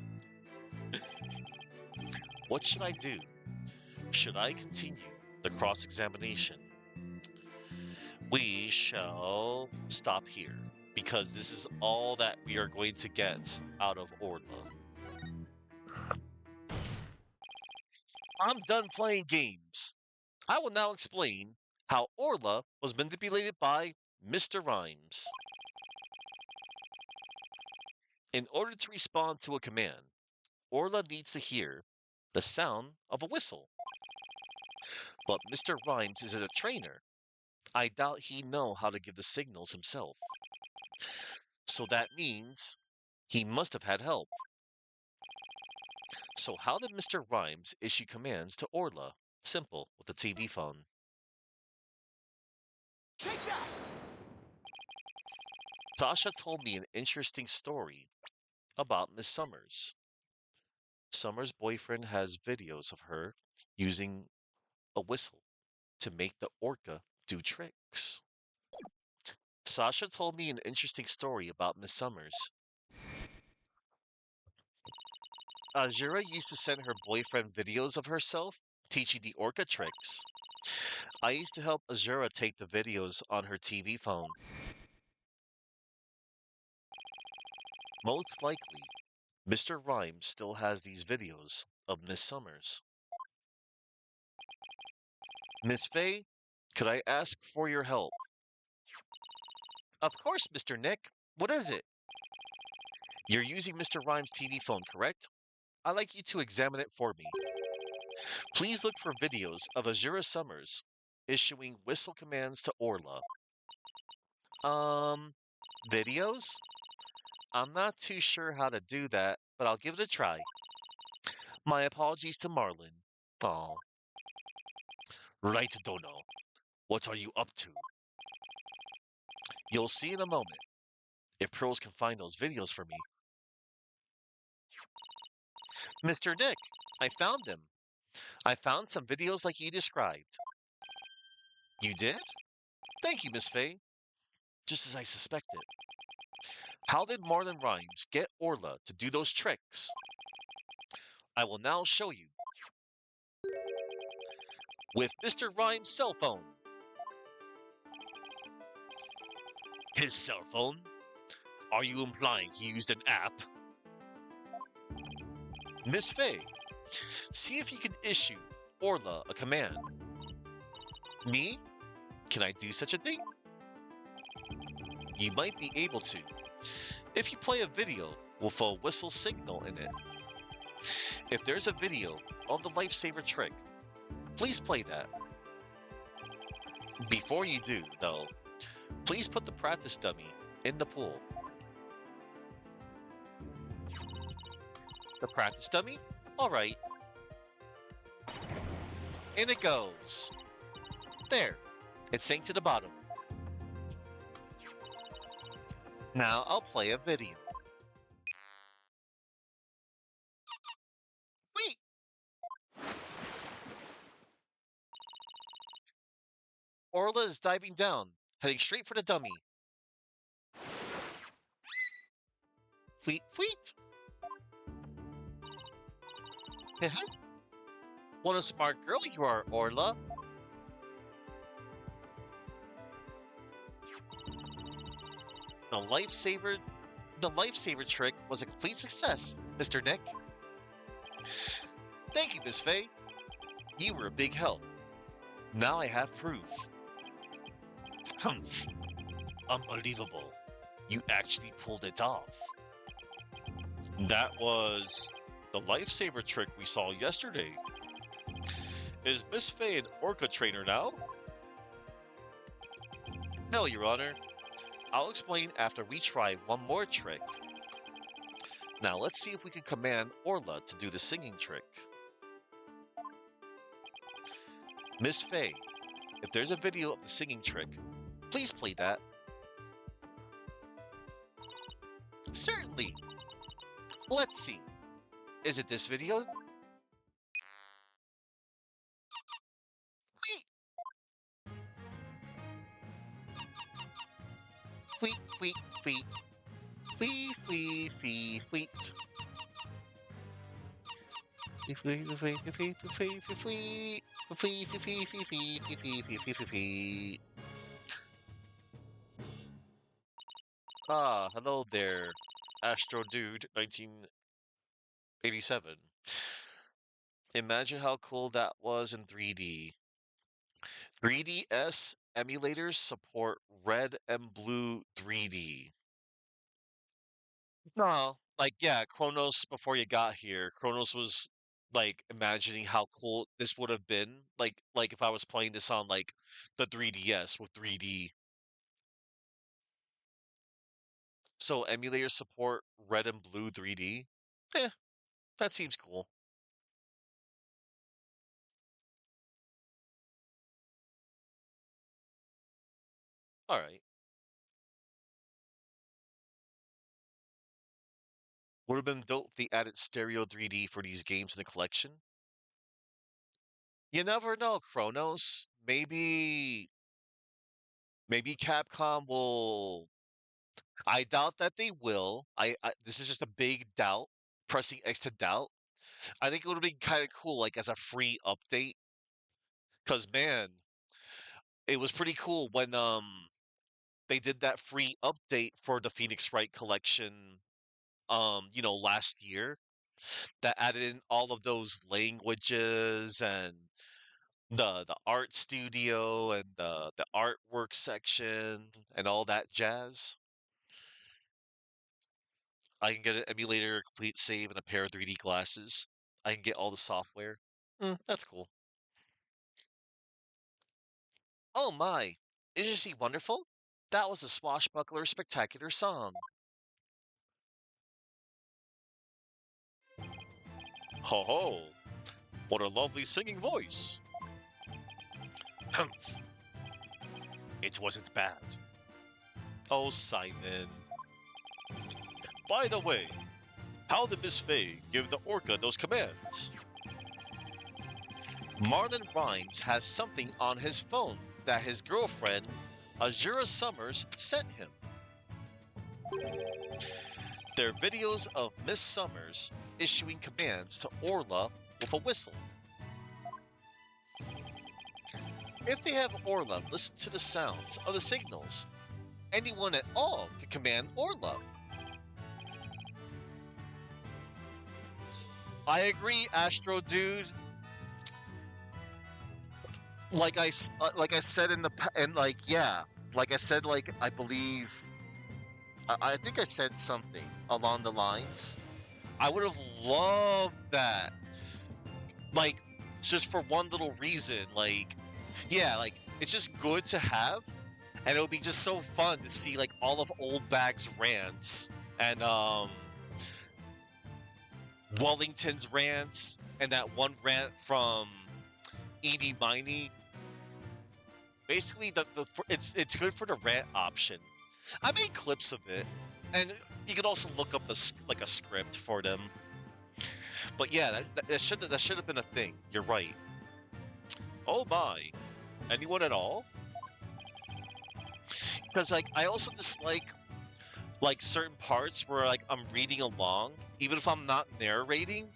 What should I do? Should I continue the cross-examination? We shall stop here. because this is all that we are going to get out of Orla. I'm done playing games. I will now explain how Orla was manipulated by Mr. Rhymes. In order to respond to a command, Orla needs to hear the sound of a whistle. But Mr. Rhymes isn't a trainer. I doubt he know how to give the signals himself. So that means he must have had help. So how did Mr. Rhymes issue commands to Orla? Simple, with the TV phone. Take that! Sasha told me an interesting story about Miss Summers. Summers' boyfriend has videos of her using a whistle to make the orca do tricks. Sasha told me an interesting story about Miss Summers. Azura used to send her boyfriend videos of herself teaching the orca tricks. I used to help Azura take the videos on her TV phone. Most likely, Mr. Rhymes still has these videos of Miss Summers. Miss Faye, could I ask for your help? Of course, Mr. Nick. What is it? You're using Mr. Rhymes' TV phone, correct? I'd like you to examine it for me. Please look for videos of Azura Summers issuing whistle commands to Orla. Videos? I'm not too sure how to do that, but I'll give it a try. My apologies to Marlin. Aw. Right, Dono. What are you up to? You'll see in a moment. If Pros can find those videos for me. Mr. Nick, I found them. I found some videos like you described. You did? Thank you, Miss Faye. Just as I suspected. How did Marlin Rhymes get Orla to do those tricks? I will now show you. With Mr. Rhymes' cell phone. His cell phone? Are you implying he used an app? Miss Faye, see if you can issue Orla a command. Me? Can I do such a thing? You might be able to, if you play a video with a whistle signal in it. If there's a video of the lifesaver trick, please play that. Before you do, though, please put the practice dummy in the pool. The practice dummy? Alright. In it goes. There. It sank to the bottom. Now I'll play a video. Wait! Orla is diving down, heading straight for the dummy. Fleet, fleet! What a smart girl you are, Orla. The lifesaver trick was a complete success, Mr. Nick. Thank you, Miss Faye. You were a big help. Now I have proof. Humph. Unbelievable. You actually pulled it off. That was the lifesaver trick we saw yesterday. Is Miss Faye an orca trainer now? No, Your Honor. I'll explain after we try one more trick. Now let's see if we can command Orla to do the singing trick. Miss Faye, if there's a video of the singing trick, please play that. Certainly. Let's see. Is it this video? Fleet, fleet, fleet. Fleet, fleet, fleet, fleet. Fleet, fleet, fleet, fleet, fleet, fleet, fleet, fleet. Fleet, fleet, fleet, fleet, fleet, fleet, fleet, fleet, fleet, fleet. Ah, hello there, Astro Dude 1987. Imagine how cool that was in 3D. 3DS emulators support red and blue 3D. No, like yeah, Chronos before you got here, Chronos was like imagining how cool this would have been. Like if I was playing this on like the 3DS with 3D. So emulators support red and blue 3D. Eh, that seems cool. All right. Would have been dope if they added stereo 3D for these games in the collection. You never know, Chronos. Maybe Capcom will. I doubt that they will. This is just a big doubt, pressing X to doubt. I think it would have been kind of cool, like as a free update. Cause man, it was pretty cool when they did that free update for the Phoenix Wright collection last year that added in all of those languages and the art studio and the artwork section and all that jazz. I can get an emulator, a complete save, and a pair of 3D glasses. I can get all the software. That's cool. Oh my! Isn't she wonderful? That was a swashbuckler spectacular song. Ho ho! What a lovely singing voice. It wasn't bad. Oh, Simon. By the way, how did Miss Faye give the orca those commands? Marlon Rhymes has something on his phone that his girlfriend, Azura Summers, sent him. They're videos of Miss Summers issuing commands to Orla with a whistle. If they have Orla listen to the sounds of the signals, anyone at all can command Orla. I agree, Astro Dude. Like I said in the and like yeah, like I said, like I believe I think I said something along the lines. I would have loved that, like just for one little reason, like yeah, like it's just good to have, and it would be just so fun to see like all of Old Bag's rants and Wellington's rants and that one rant from Eeny Miney. Basically, it's good for the rant option. I made clips of it, and you can also look up like a script for them. But yeah, that should have been a thing. You're right. Oh my, anyone at all? Because like I also dislike like certain parts where like I'm reading along, even if I'm not narrating.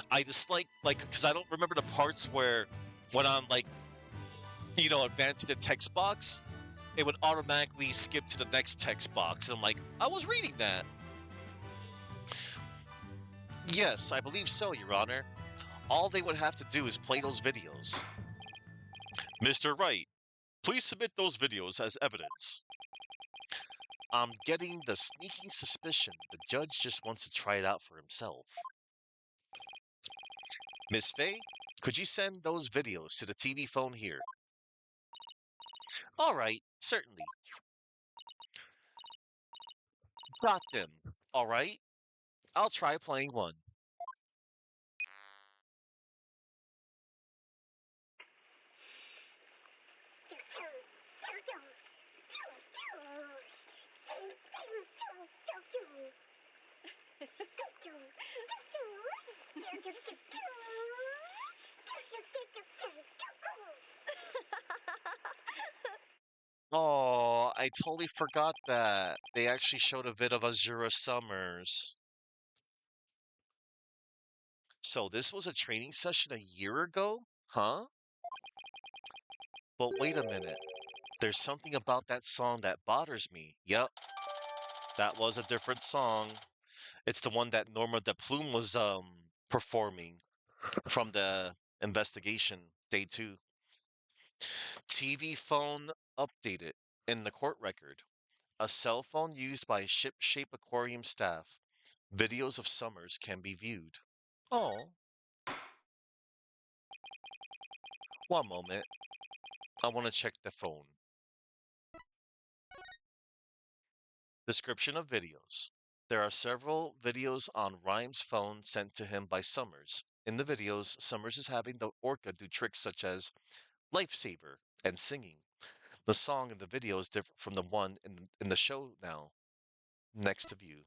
I dislike like because I don't remember the parts where when I'm like advancing the text box, it would automatically skip to the next text box. And I'm like, I was reading that. Yes, I believe so, Your Honor. All they would have to do is play those videos. Mr. Wright, please submit those videos as evidence. I'm getting the sneaking suspicion the judge just wants to try it out for himself. Miss Faye, could you send those videos to the TV phone here? All right, certainly. Got them. All right, I'll try playing one. Oh, I totally forgot that. They actually showed a vid of Azura Summers. So this was a training session a year ago? Huh? But wait a minute. There's something about that song that bothers me. Yep. That was a different song. It's the one that Norma de Plume was performing from the investigation, day 2. TV phone updated in the court record. A cell phone used by ship-shape aquarium staff. Videos of Summers can be viewed. Oh, one moment. I want to check the phone. Description of videos. There are several videos on Rhyme's phone sent to him by Summers. In the videos, Summers is having the orca do tricks such as Lifesaver and singing. The song in the video is different from the one in the show now. Next to view.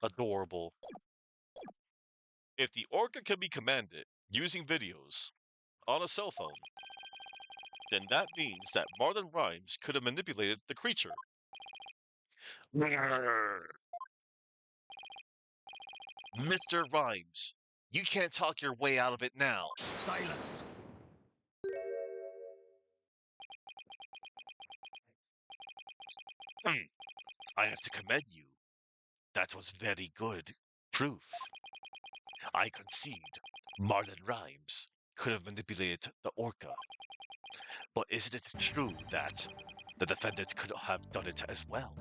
Adorable. If the orca can be commanded using videos on a cell phone, then that means that Marlon Rhymes could have manipulated the creature. Mr. Rhymes, you can't talk your way out of it now. Silence. I have to commend you. That was very good proof. I concede Marlon Rhymes could have manipulated the orca. But isn't it true that the defendant could have done it as well?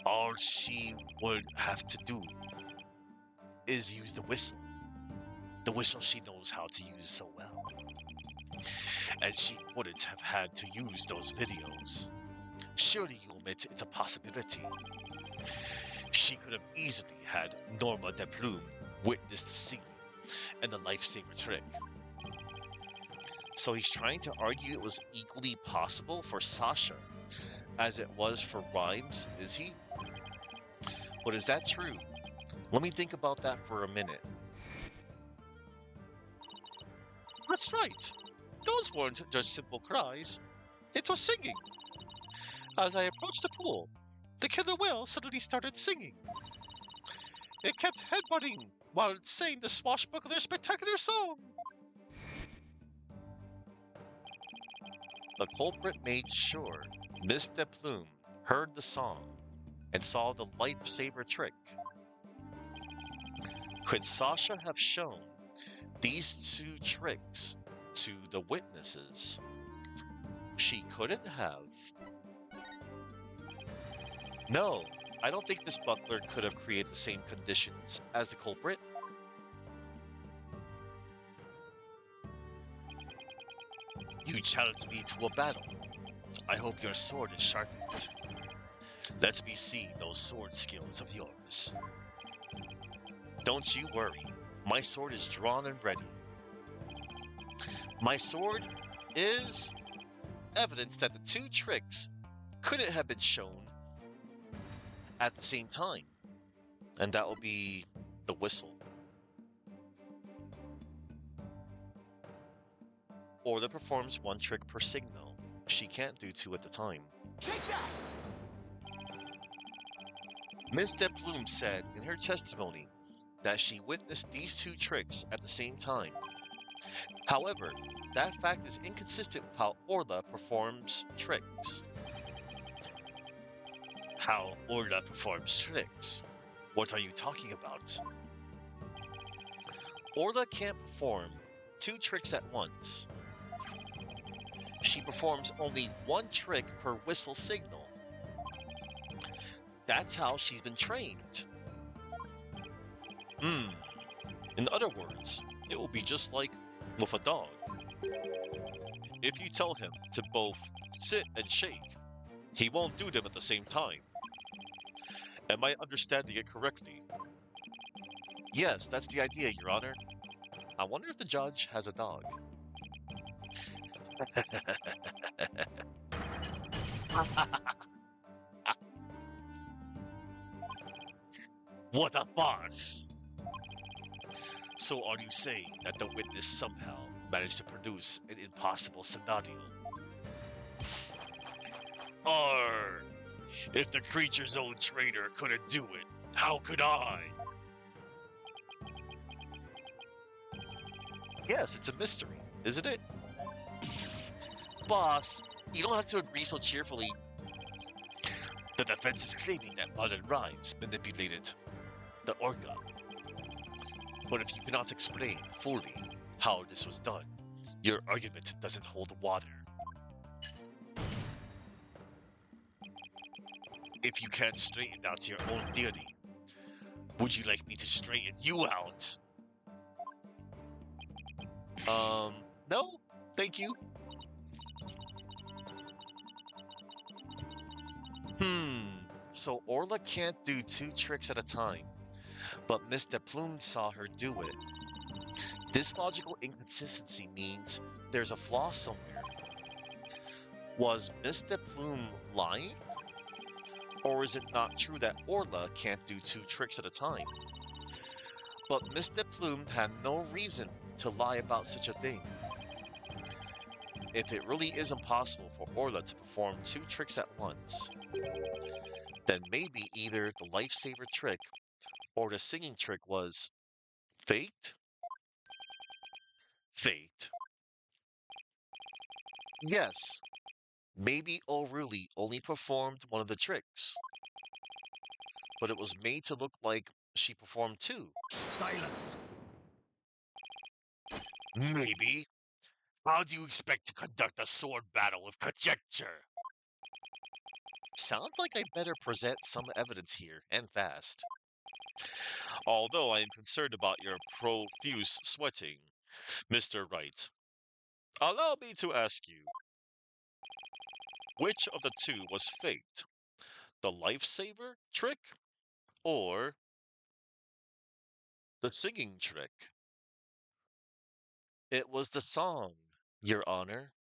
All she would have to do is use the whistle. The whistle she knows how to use so well. And she wouldn't have had to use those videos. Surely you admit it's a possibility. She could have easily had Norma de Plume witness the singing and the lifesaver trick. So he's trying to argue it was equally possible for Sasha as it was for Rhymes, is he? But is that true? Let me think about that for a minute. That's right. Those weren't just simple cries. It was singing. As I approached the pool, the killer whale suddenly started singing. It kept headbutting while it sang the swashbuckler spectacular song. The culprit made sure Miss de Plume heard the song and saw the lifesaver trick. Could Sasha have shown these 2 tricks to the witnesses? She couldn't have. No, I don't think Miss Buckler could have created the same conditions as the culprit. You challenged me to a battle. I hope your sword is sharpened. Let me see those sword skills of yours. Don't you worry, my sword is drawn and ready. My sword is evidence that the 2 tricks couldn't have been shown at the same time. And that will be the whistle. Orla performs 1 trick per signal. She can't do 2 at a time. Take that! Ms. de Plume said in her testimony that she witnessed these 2 tricks at the same time. However, that fact is inconsistent with how Orla performs tricks. How Orla performs tricks? What are you talking about? Orla can't perform 2 tricks at once. She performs only 1 trick per whistle signal. That's how she's been trained. In other words, it will be just like with a dog. If you tell him to both sit and shake, he won't do them at the same time. Am I understanding it correctly? Yes, that's the idea, Your Honor. I wonder if the judge has a dog. What a farce! So are you saying that the witness somehow managed to produce an impossible scenario? Arr! If the creature's own trainer couldn't do it, how could I? Yes, it's a mystery, isn't it? Boss, you don't have to agree so cheerfully. The defense is claiming that Modern Rhymes manipulated the Orca. But if you cannot explain fully how this was done, your argument doesn't hold water. If you can't straighten out your own deity, would you like me to straighten you out? No, thank you. So Orla can't do 2 tricks at a time, but Miss de Plume saw her do it. This logical inconsistency means there's a flaw somewhere. Was Miss de Plume lying? Or is it not true that Orla can't do 2 tricks at a time? But Miss de Plume had no reason to lie about such a thing. If it really is impossible for Orla to perform 2 tricks at once, then maybe either the lifesaver trick or the singing trick was faked? Faked. Yes, maybe O'Reilly only performed one of the tricks, but it was made to look like she performed 2. Silence. Maybe. How do you expect to conduct a sword battle with conjecture? Sounds like I better present some evidence here, and fast. Although I am concerned about your profuse sweating, Mr. Wright. Allow me to ask you, which of the 2 was faked? The lifesaver trick or the singing trick? It was the song, Your Honor.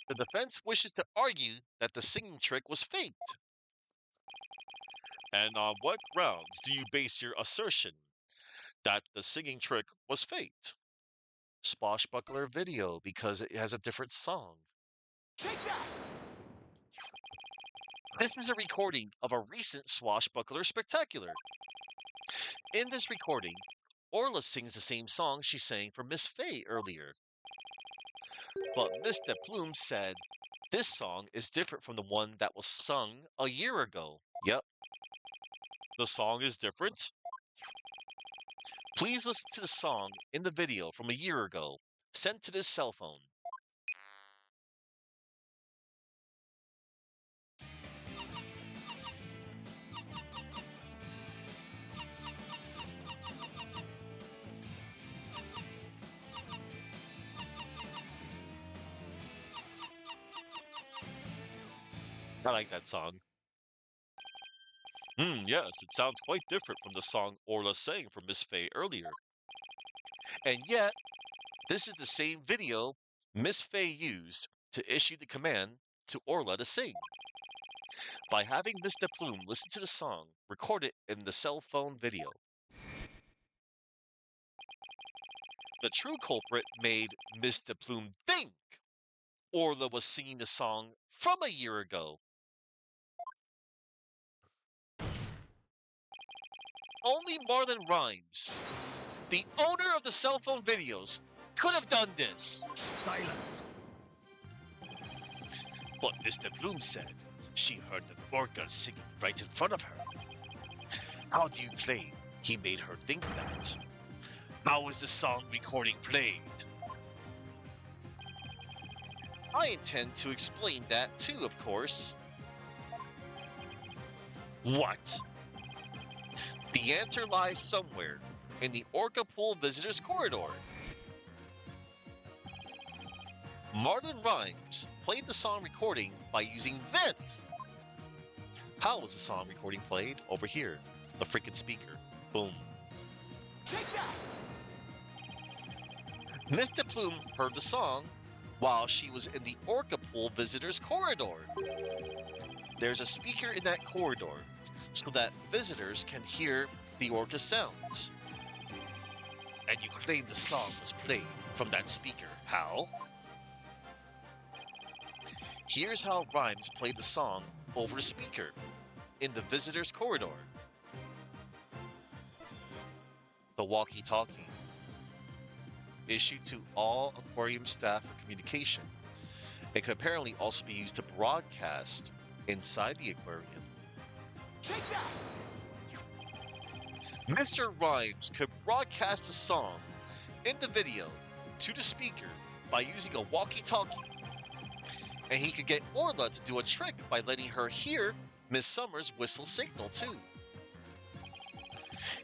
The defense wishes to argue that the singing trick was faked. And on what grounds do you base your assertion that the singing trick was faked? Swashbuckler video because it has a different song. Take that! This is a recording of a recent Swashbuckler spectacular. In this recording, Orla sings the same song she sang for Miss Fay earlier. But Miss de Plume said this song is different from the one that was sung a year ago. Yep. The song is different? Please listen to the song in the video from a year ago, sent to this cell phone. I like that song. Yes, it sounds quite different from the song Orla sang for Miss Fay earlier. And yet, this is the same video Miss Fay used to issue the command to Orla to sing. By having Miss de Plume listen to the song recorded in the cell phone video. The true culprit made Miss de Plume think Orla was singing the song from a year ago. Only Marlon Rhymes, the owner of the cell phone videos, could have done this. Silence. But Miss de Plume said she heard the orca singing right in front of her. How do you claim he made her think that? How was the song recording played? I intend to explain that too, of course. What? The answer lies somewhere in the Orca Pool Visitors Corridor. Marlon Rhymes played the song recording by using this. How was the song recording played? Over here. The freaking speaker. Boom. Take that! Miss de Plume heard the song while she was in the Orca Pool Visitors Corridor. There's a speaker in that corridor so that visitors can hear the orca sounds. And you claim the song was played from that speaker. How? Here's how Rhymes played the song over the speaker in the visitor's corridor. The walkie-talkie, issued to all aquarium staff for communication. It could apparently also be used to broadcast inside the aquarium. Take that! Mr. Rhymes could broadcast a song in the video to the speaker by using a walkie-talkie. And he could get Orla to do a trick by letting her hear Miss Summers' whistle signal too.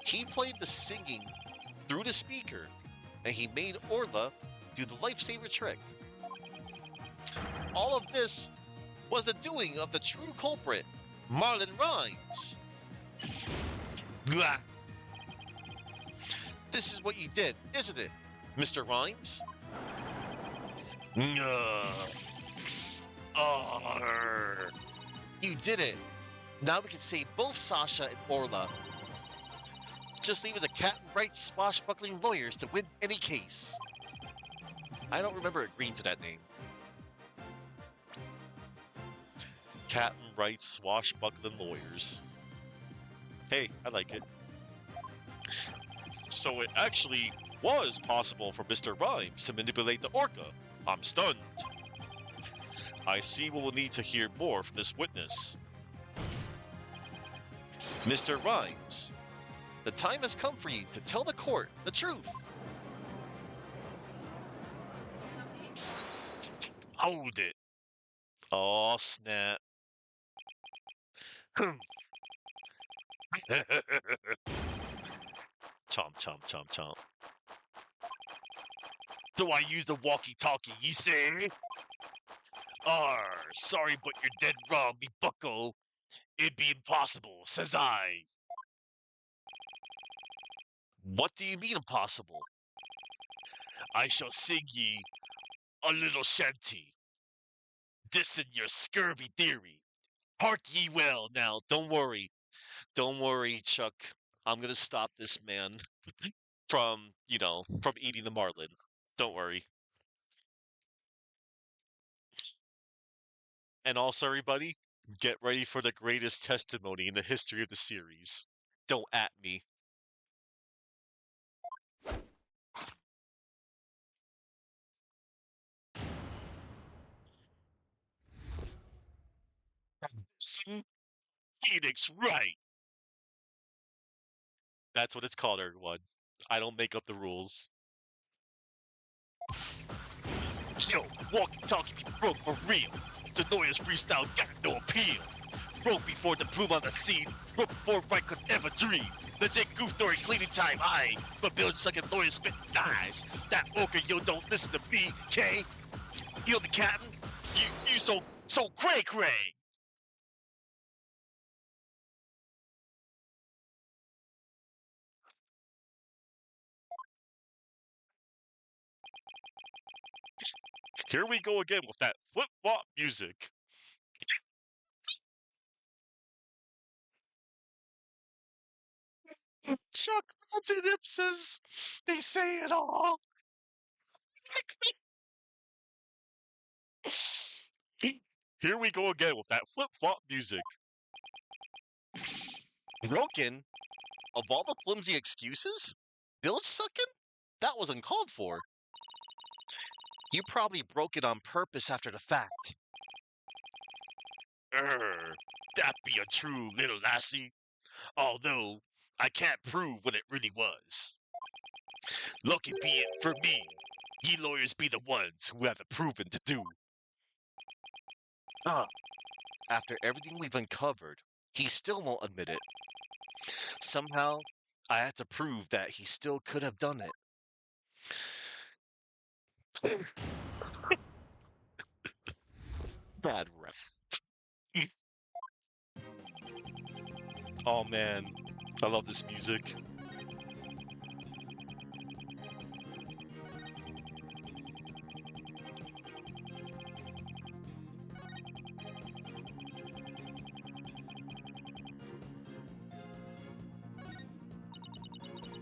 He played the singing through the speaker, and he made Orla do the lifesaver trick. All of this was the doing of the true culprit, Marlon Rhymes. Blah. This is what you did, isn't it, Mr. Rhymes? You did it. Now we can save both Sasha and Orla. Just leaving the Cat and Wright swashbuckling lawyers to win any case. I don't remember agreeing to that name. Cat and Wright swashbuckling lawyers. Hey, I like it. So it actually was possible for Mr. Rhymes to manipulate the orca. I'm stunned. I see we will need to hear more from this witness. Mr. Rhymes, the time has come for you to tell the court the truth. Hold it. Oh, snap. Chomp, chomp, chomp, chomp. So I use the walkie-talkie, you say? Sorry, but you're dead wrong, me bucko. It'd be impossible, says I. What do you mean impossible? I shall sing ye a little shanty. Dissin your scurvy theory. Hark ye well now, Don't worry. Don't worry, Chuck. I'm gonna stop this man from eating the marlin. Don't worry. and also everybody, get ready for the greatest testimony in the history of the series. Don't at me. Phoenix Wright. That's what it's called, everyone. I don't make up the rules. Yo, walkie-talkie be broke for real. The lawyer's freestyle got no appeal. Broke before the plume on the scene. Broke before Wright could ever dream. Legit goof story cleaning time, aye. But Bill sucking lawyers spit lies. That orca, yo, don't listen to me, K. You're the captain. You so cray-cray. Here we go again with that flip-flop music. Chuck Milton Ipses. They say it all. Here we go again with that flip-flop music. Broken? Of all the flimsy excuses? Bilge sucking? That was uncalled for. You probably broke it on purpose after the fact. That be a true little lassie. Although, I can't prove what it really was. Lucky be it for me, ye lawyers be the ones who have it proven to do. After everything we've uncovered, he still won't admit it. Somehow, I had to prove that he still could have done it. Bad ref. Oh man, I love this music.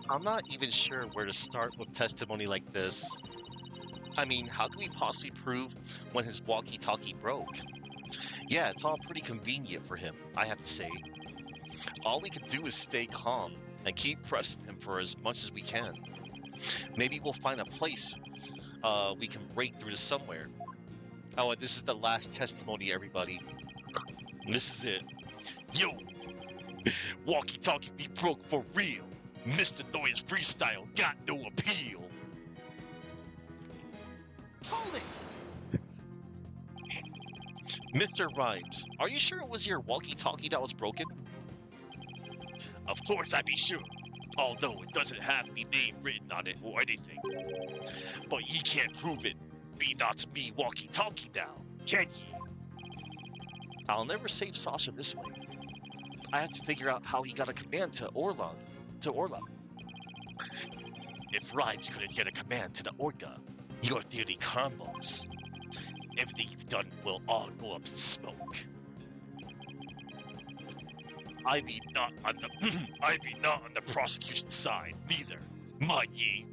I'm not even sure where to start with testimony like this. I mean, how can we possibly prove when his walkie-talkie broke? Yeah, it's all pretty convenient for him, I have to say. All we can do is stay calm and keep pressing him for as much as we can. Maybe we'll find a place we can break through to somewhere. Oh, and this is the last testimony, everybody. This is it. Yo, walkie-talkie be broke for real. Mr. Noy's freestyle got no appeal. Hold it! Mr. Rhymes, are you sure it was your walkie-talkie that was broken? Of course I'd be sure, although it doesn't have me name written on it or anything. But ye can't prove it, be not me walkie-talkie now, can ye? I'll never save Sasha this way. I have to figure out how he got a command to Orla. If Rhymes couldn't get a command to the Orca, your theory crumbles. Everything you've done will all go up in smoke. I be not on the prosecution side, neither. Mind ye,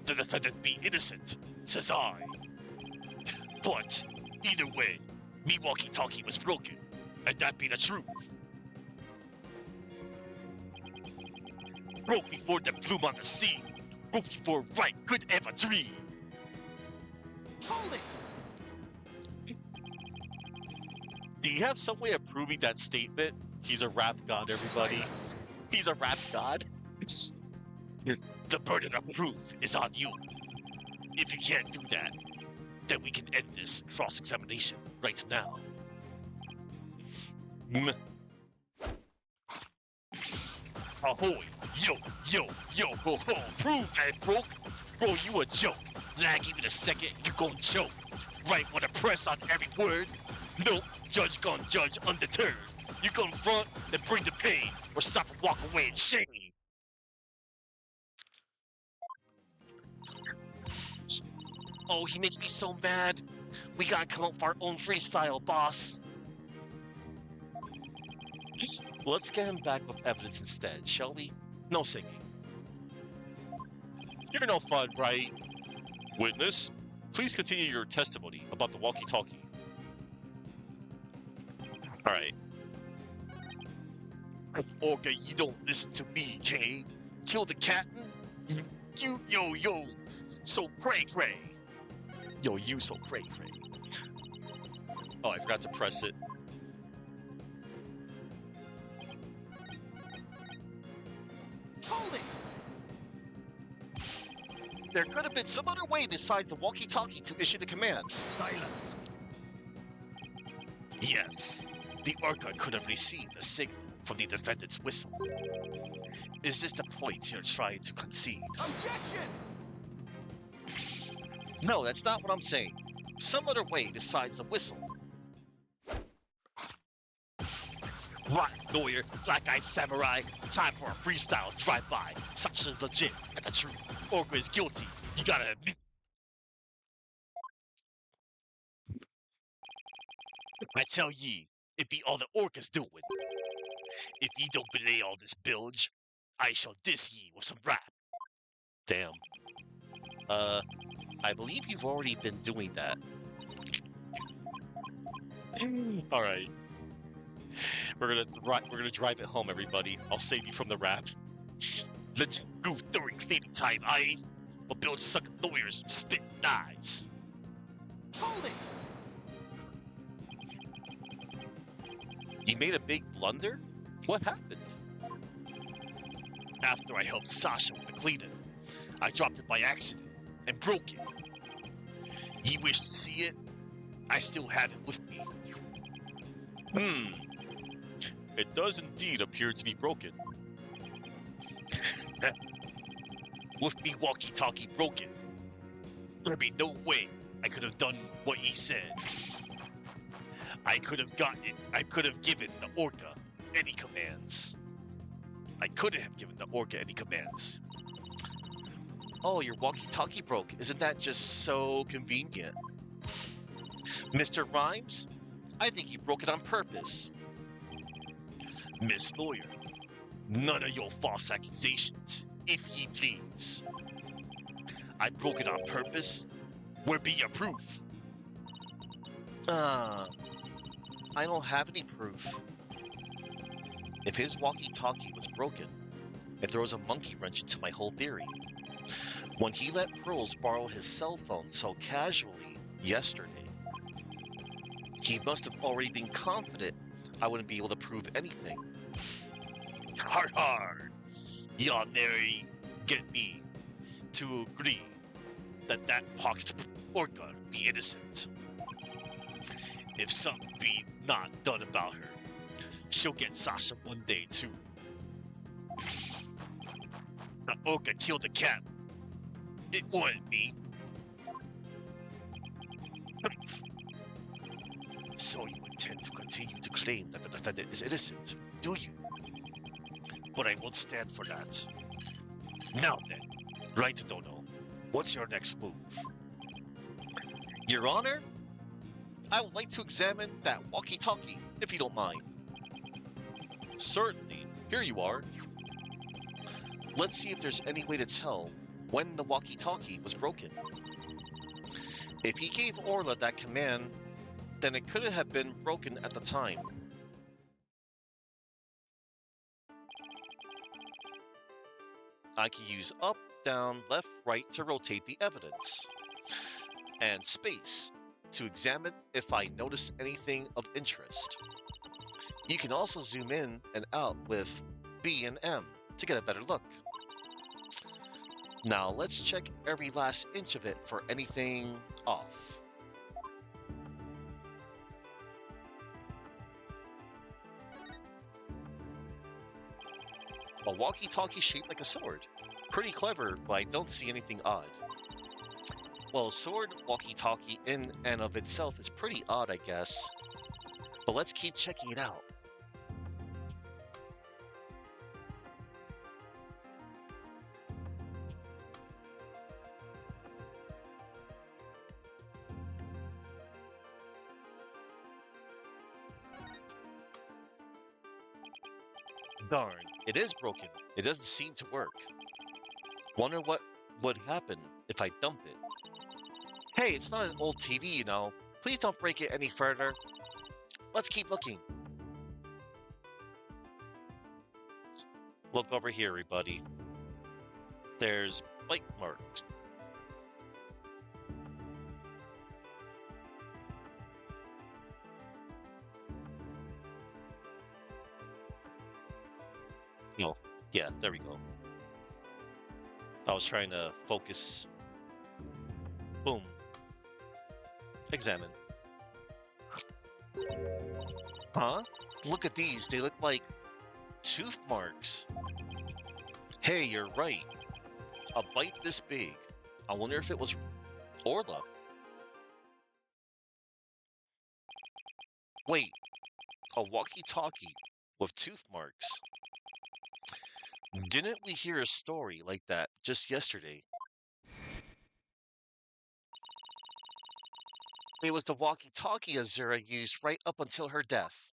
the defendant be innocent, says I. But either way, me walkie-talkie was broken, and that be the truth. Broke before the bloom on the sea. Broke before Wright could ever dream. Hold it! Do you have some way of proving that statement? He's a rap god, everybody. Silence. He's a rap god. The burden of proof is on you. If you can't do that, then we can end this cross-examination right now. Ahoy! Yo, yo, yo, ho, ho! Prove that broke! Bro, you a joke. Lag even a second, you gon' choke. Right wanna press on every word? Nope, judge gon' judge undeterred. You gon' front and bring the pain, or stop and walk away in shame. Oh, he makes me so mad. We gotta come up with our own freestyle, boss. Let's get him back with evidence instead, shall we? No singing. You're no fun, right? Witness, please continue your testimony about the walkie-talkie. Alright. Okay, you don't listen to me, Kay. Kill the captain? Yo, so cray-cray. Yo, you so cray-cray. Oh, I forgot to press it. Hold it! There could have been some other way besides the walkie-talkie to issue the command. Silence. Yes, the Orca could have received a signal from the defendant's whistle. Is this the point you're trying to concede? Objection! No, that's not what I'm saying. Some other way besides the whistle. Right, lawyer, black-eyed samurai, time for a freestyle drive-by. Sasha's legit, and the truth. Orca is guilty, you gotta admit. I tell ye, it be all the Orca's doing. If ye don't belay all this bilge, I shall diss ye with some rap. Damn. I believe you've already been doing that. Alright. We're gonna drive it home, everybody. I'll save you from the rap. Let's go during cleaning time, aye? But build sucker lawyers spit knives. Hold it! You made a big blunder? What happened? After I helped Sasha with the cleaner, I dropped it by accident and broke it. Ye wish to see it? I still have it with me. It does indeed appear to be broken. With me walkie-talkie broken, there'd be no way I could have done what ye said. I could have given the Orca any commands. Oh, your walkie-talkie broke. Isn't that just so convenient? Mr. Rhymes, I think you broke it on purpose. Miss Lawyer, none of your false accusations, if ye please. I broke it on purpose. Where be your proof? Uh, I don't have any proof. If his walkie-talkie was broken, it throws a monkey wrench into my whole theory. When he let Pearls borrow his cell phone so casually yesterday, he must have already been confident I wouldn't be able to prove anything. Har har! Y'all nearly get me to agree that poxed orca be innocent. If something be not done about her, she'll get Sasha one day too. The orca killed the cat. It wasn't me. So you intend to continue to claim that the defendant is innocent, do you? But I won't stand for that. Now then, Wright Dono, what's your next move? Your Honor, I would like to examine that walkie-talkie, if you don't mind. Certainly. Here you are. Let's see if there's any way to tell when the walkie-talkie was broken. If he gave Orla that command, then it couldn't have been broken at the time. I can use up, down, left, right to rotate the evidence, and space to examine if I notice anything of interest. You can also zoom in and out with B and M to get a better look. Now let's check every last inch of it for anything off. A walkie-talkie shaped like a sword. Pretty clever, but I don't see anything odd. Well, sword walkie-talkie in and of itself is pretty odd, I guess. But let's keep checking it out. Darn, it is broken. It doesn't seem to work. Wonder what would happen if I dump it. Hey, it's not an old TV, you know. Please don't break it any further. Let's keep looking. Look over here, everybody. There's bite marks. No, yeah, there we go. I was trying to focus. Boom. Examine. Huh? Look at these. They look like tooth marks. Hey, you're right. A bite this big. I wonder if it was Orla. Wait, a walkie-talkie with tooth marks. Didn't we hear a story like that just yesterday? It was the walkie-talkie Azura used right up until her death.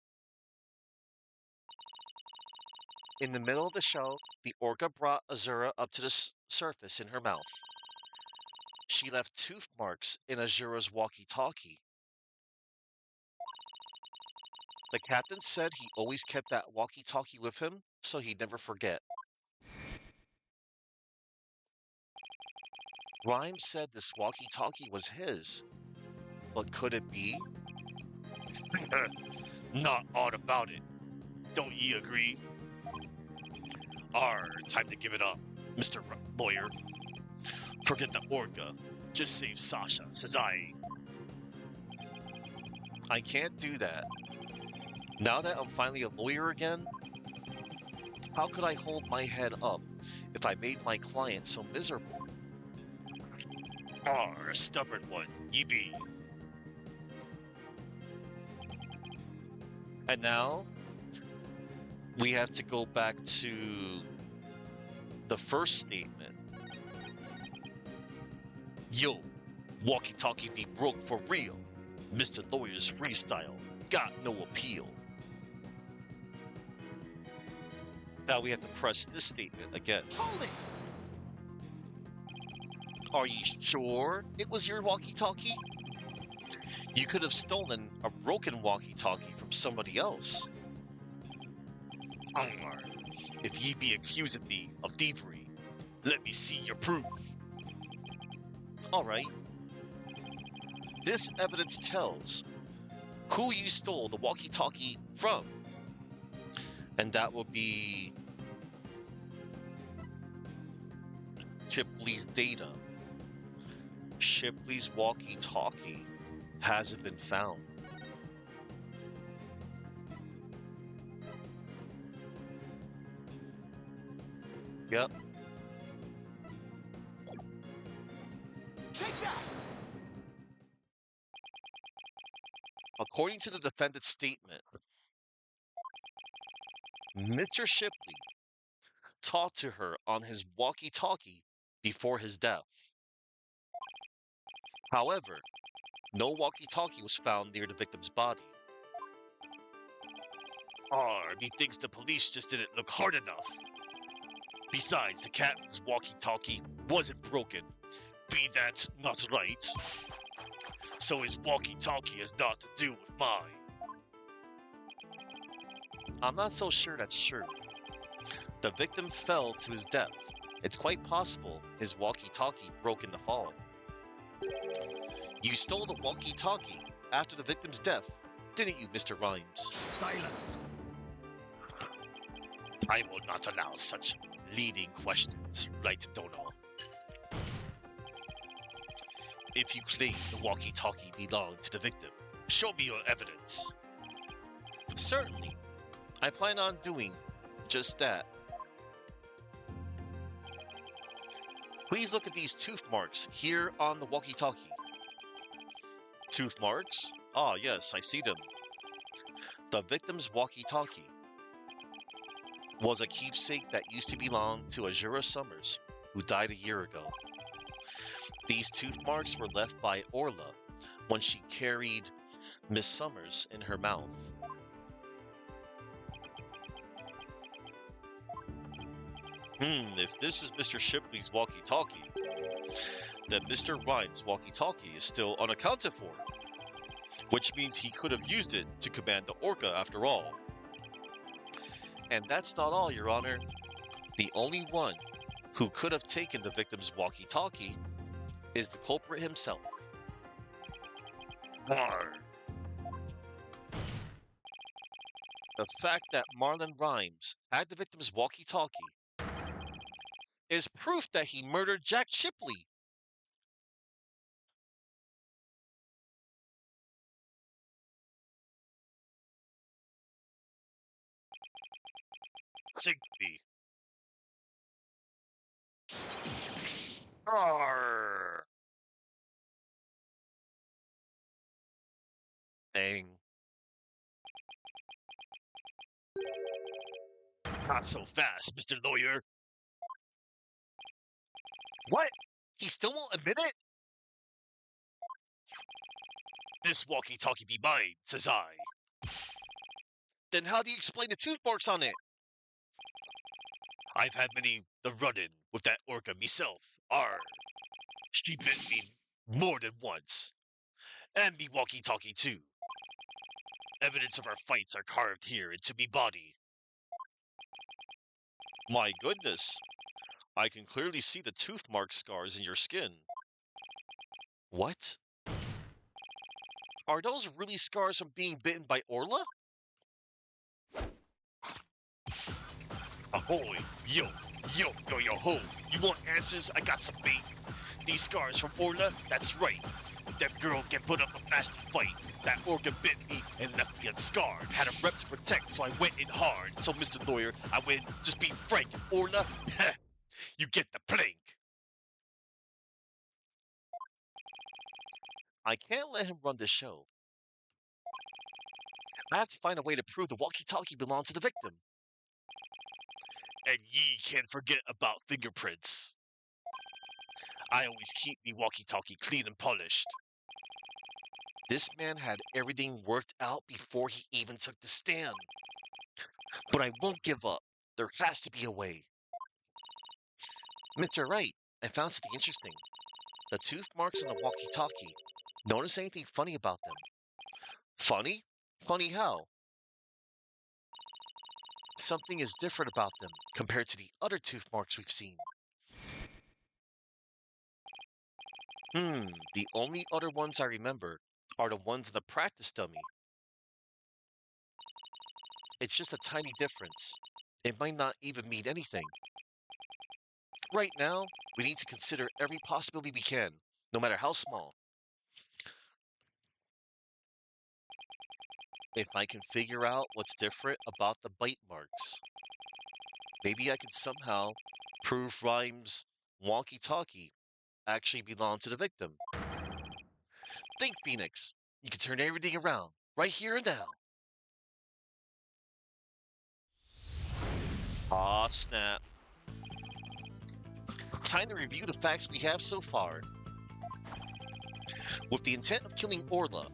In the middle of the show, the orca brought Azura up to the surface in her mouth. She left tooth marks in Azura's walkie-talkie. The captain said he always kept that walkie-talkie with him, so he'd never forget. Rhyme said this walkie-talkie was his. But could it be? Not odd about it. Don't ye agree? Time to give it up, Mr. Lawyer. Forget the orca. Just save Sasha, says I. I can't do that. Now that I'm finally a lawyer again, how could I hold my head up if I made my client so miserable? Stubborn one, ye be. And now, we have to go back to the first statement. Yo, walkie-talkie be broke for real. Mr. Lawyer's freestyle got no appeal. Now we have to press this statement again. Hold it! Are you sure it was your walkie-talkie? You could have stolen a broken walkie-talkie from somebody else. Arr, if ye be accusing me of thievery, let me see your proof. All right. This evidence tells who you stole the walkie-talkie from. And that will be Shipley's data. Shipley's walkie-talkie hasn't been found. Yep. Take that! According to the defendant's statement, Mr. Shipley talked to her on his walkie-talkie before his death. However, no walkie-talkie was found near the victim's body. Methinks the police just didn't look hard enough. Besides, the captain's walkie-talkie wasn't broken. Be that not right. So his walkie-talkie has naught to do with mine. I'm not so sure that's true. The victim fell to his death. It's quite possible his walkie-talkie broke in the fall. You stole the walkie-talkie after the victim's death, didn't you, Mr. Rhymes? Silence! I will not allow such leading questions, Wright Donald. If you claim the walkie-talkie belonged to the victim, show me your evidence. Certainly. I plan on doing just that. Please look at these tooth marks here on the walkie-talkie. Tooth marks? Ah, yes, I see them. The victim's walkie-talkie was a keepsake that used to belong to Azura Summers, who died a year ago. These tooth marks were left by Orla when she carried Miss Summers in her mouth. If this is Mr. Shipley's walkie-talkie, then Mr. Rhymes' walkie-talkie is still unaccounted for, which means he could have used it to command the Orca after all. And that's not all, Your Honor. The only one who could have taken the victim's walkie-talkie is the culprit himself. Arr. The fact that Marlon Rhymes had the victim's walkie-talkie is proof that he murdered Jack Shipley. Zigby. Arr. Dang. Not so fast, Mr. Lawyer. What? He still won't admit it? This walkie-talkie be mine, says I. Then how do you explain the tooth marks on it? I've had many the run-in with that Orca myself. Arr. She bit me more than once. And me walkie-talkie too. Evidence of our fights are carved here into me body. My goodness. I can clearly see the tooth mark scars in your skin. What? Are those really scars from being bitten by Orla? Ahoy! Yo, yo, yo, yo, ho! You want answers? I got some bait. These scars from Orla? That's right. That girl can put up a nasty fight. That Orca bit me and left me unscarred. Had a rep to protect, so I went in hard. So, Mr. Lawyer, I win. Just be frank. Orla, you get the plank. I can't let him run this show. I have to find a way to prove the walkie-talkie belonged to the victim. And ye can't forget about fingerprints. I always keep me walkie-talkie clean and polished. This man had everything worked out before he even took the stand. But I won't give up. There has to be a way. Mr. Wright, I found something interesting. The tooth marks on the walkie-talkie. Notice anything funny about them? Funny? Funny how? Something is different about them compared to the other tooth marks we've seen. The only other ones I remember are the ones in the practice dummy. It's just a tiny difference. It might not even mean anything. Right now, we need to consider every possibility we can, no matter how small. If I can figure out what's different about the bite marks, maybe I can somehow prove Rhyme's walkie-talkie actually belonged to the victim. Think, Phoenix. You can turn everything around, right here and now. Aw, snap. Time to review the facts we have so far. With the intent of killing Orla,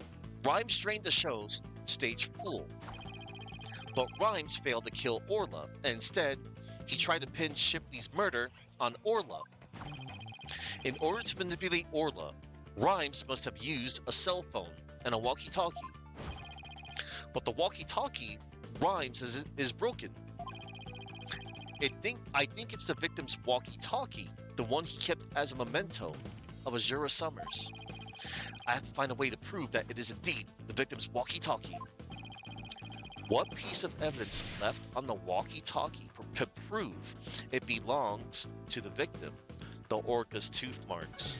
Rhymes drained the show's stage full. But Rhymes failed to kill Orla, and instead, he tried to pin Shipley's murder on Orla. In order to manipulate Orla, Rhymes must have used a cell phone and a walkie-talkie. But the walkie-talkie Rhymes is broken. I think it's the victim's walkie-talkie, the one he kept as a memento of Azura Summers. I have to find a way to prove that it is indeed the victim's walkie-talkie. What piece of evidence left on the walkie-talkie could prove it belongs to the victim? The orca's tooth marks.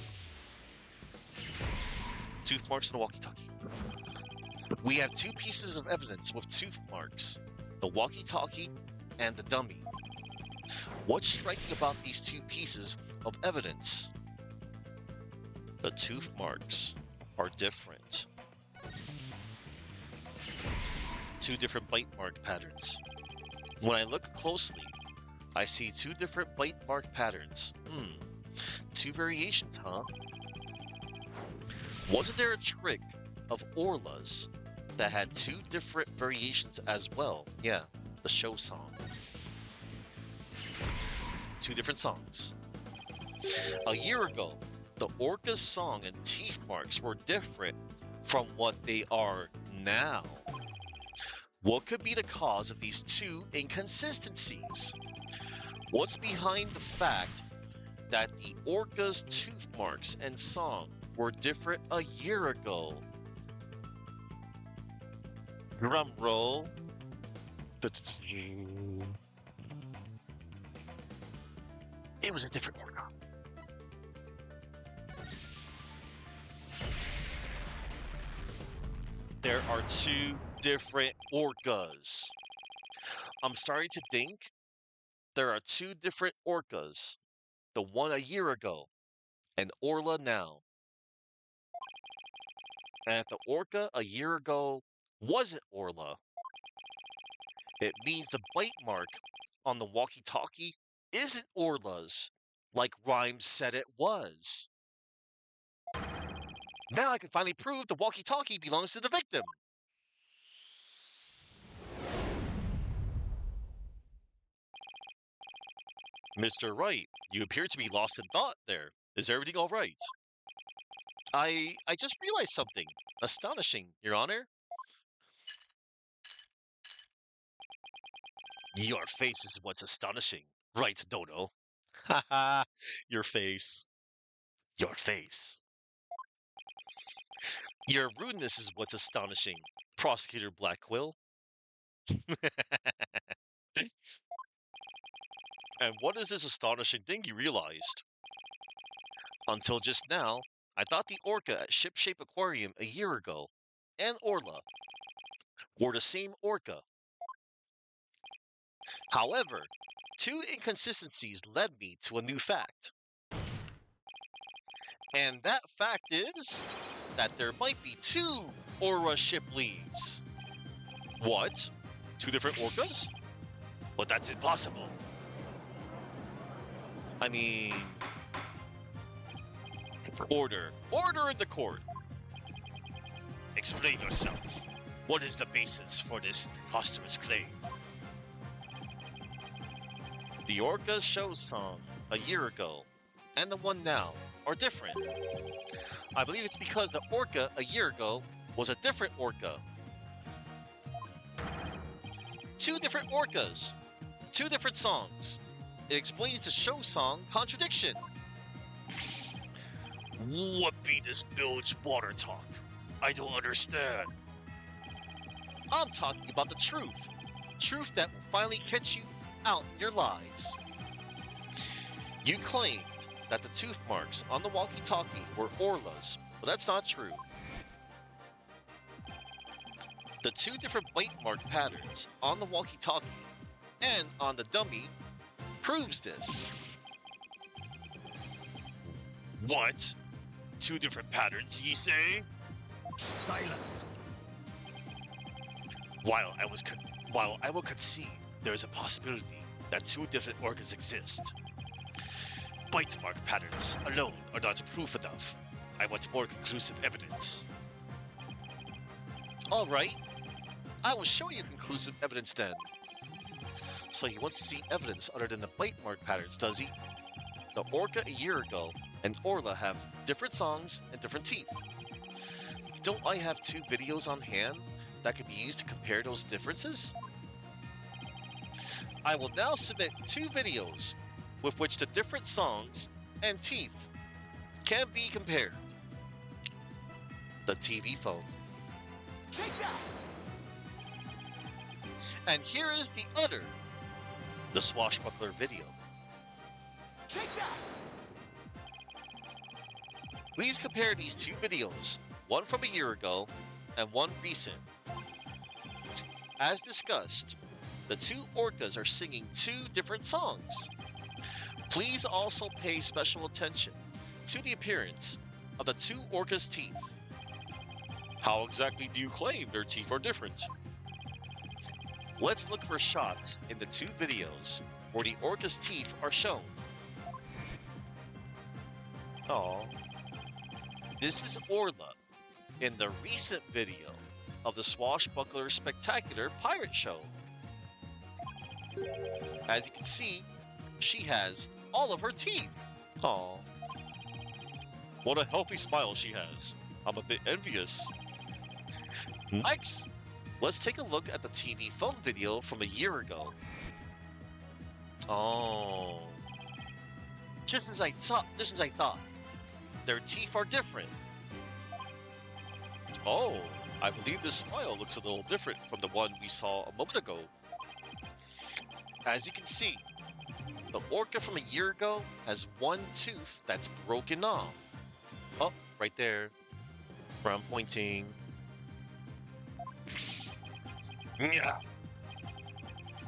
Tooth marks on the walkie-talkie. We have two pieces of evidence with tooth marks, the walkie-talkie and the dummy. What's striking about these two pieces of evidence? The tooth marks are different. Two different bite mark patterns. When I look closely, I see two different bite mark patterns. Two variations, huh? Wasn't there a trick of Orla's that had two different variations as well? Yeah, the show song. Two different songs. A year ago, the orca's song and teeth marks were different from what they are now. What could be the cause of these two inconsistencies? What's behind the fact that the orca's tooth marks and song were different a year ago? Drum roll. It was a different orca. There are two different orcas. I'm starting to think there are two different orcas. The one a year ago and Orla now. And if the orca a year ago wasn't Orla, it means the bite mark on the walkie-talkie isn't Orla's, like Rhymes said it was. Now I can finally prove the walkie-talkie belongs to the victim. Mr. Wright, you appear to be lost in thought there. Is everything all right? I just realized something. Astonishing, Your Honor. Your face is what's astonishing. Right, Dodo. Haha, your face. Your face. Your rudeness is what's astonishing, Prosecutor Black Quill. And what is this astonishing thing you realized? Until just now, I thought the orca at Shipshape Aquarium a year ago and Orla were the same orca. However, two inconsistencies led me to a new fact. And that fact is that there might be two Aura Shipleys. What? Two different orcas? But that's impossible. I mean... Order. Order in the court. Explain yourself. What is the basis for this preposterous claim? The Orca's show song a year ago and the one now are different. I believe it's because the orca a year ago was a different orca. Two different orcas, two different songs. It explains the show song contradiction. What be this bilge water talk? I don't understand. I'm talking about the truth. Truth that will finally catch you out in your lies. You claimed that the tooth marks on the walkie-talkie were Orla's, but that's not true. The two different bite mark patterns on the walkie-talkie and on the dummy proves this. What? Two different patterns, ye say? Silence. While I will concede there is a possibility that two different orcas exist, bite mark patterns alone are not proof enough. I want more conclusive evidence. All right, I will show you conclusive evidence then. So he wants to see evidence other than the bite mark patterns, does he? The orca a year ago and Orla have different songs and different teeth. Don't I have two videos on hand that could be used to compare those differences? I will now submit two videos with which the different songs and teeth can be compared. The TV phone. Take that. And here is the other, the swashbuckler video. Take that. Please compare these two videos, one from a year ago and one recent. As discussed, the two orcas are singing two different songs. Please also pay special attention to the appearance of the two orcas' teeth. How exactly do you claim their teeth are different? Let's look for shots in the two videos where the orca's teeth are shown. Oh, this is Orla in the recent video of the Swashbuckler Spectacular Pirate Show. As you can see, she has all of her teeth. Oh, What a healthy smile she has. I'm a bit envious. Next, let's take a look at the TV phone video from a year ago. Oh, just as I thought, their teeth are different. Oh, I believe this smile looks a little different from the one we saw a moment ago. As you can see, the orca from a year ago has one tooth that's broken off. Oh, right there, where I'm pointing. Yeah.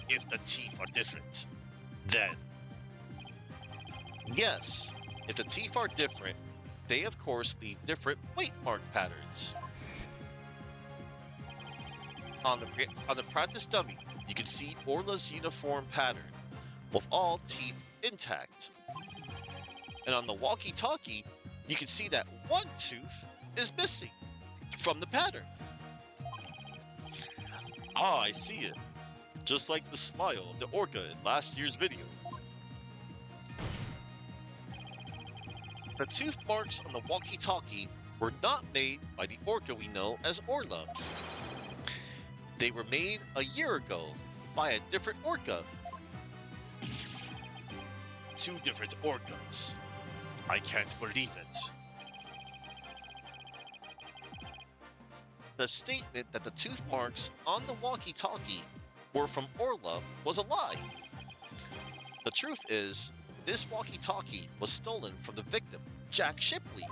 If the teeth are different, then Yes, if the teeth are different, they of course leave different bite mark patterns. On the practice dummy, you can see Orla's uniform pattern, with all teeth intact. And on the walkie-talkie, you can see that one tooth is missing from the pattern. ah, I see it. Just like the smile of the orca in last year's video. The tooth marks on the walkie-talkie were not made by the orca we know as Orla. They were made a year ago by a different orca. Two different orcas. I can't believe it. The statement that the tooth marks on the walkie-talkie were from Orla was a lie. The truth is, this walkie-talkie was stolen from the victim, Jack Shipley.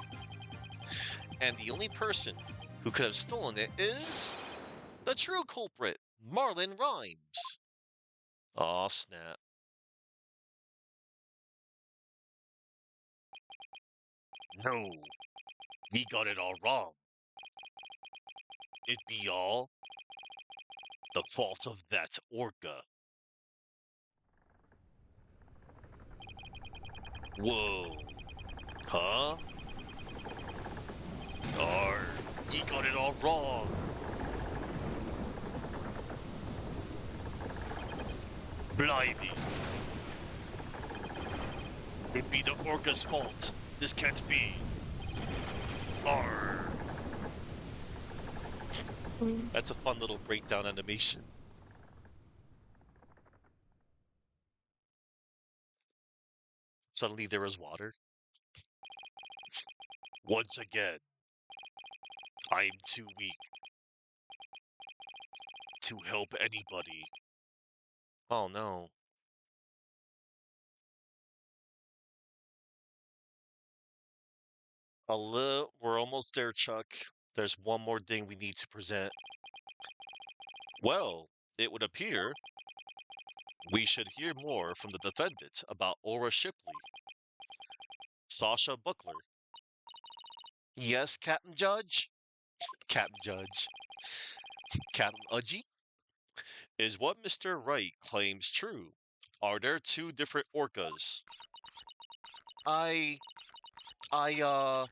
And the only person who could have stolen it is the true culprit, Marlon Rhymes. Aw, snap. No, we got it all wrong. It be all the fault of that orca. Whoa. Huh? Arr, ye got it all wrong. Blimey. It'd be the orca's fault. This can't be. Arr. That's a fun little breakdown animation. Suddenly there was water. Once again, I am too weak to help anybody. Oh no. We're almost there, Chuck. There's one more thing we need to present. Well, it would appear we should hear more from the defendant about Aura Shipley. Sasha Buckler. Yes, Captain Judge? Captain Judge. Captain Udgy? Is what Mr. Wright claims true? Are there two different orcas? I, I,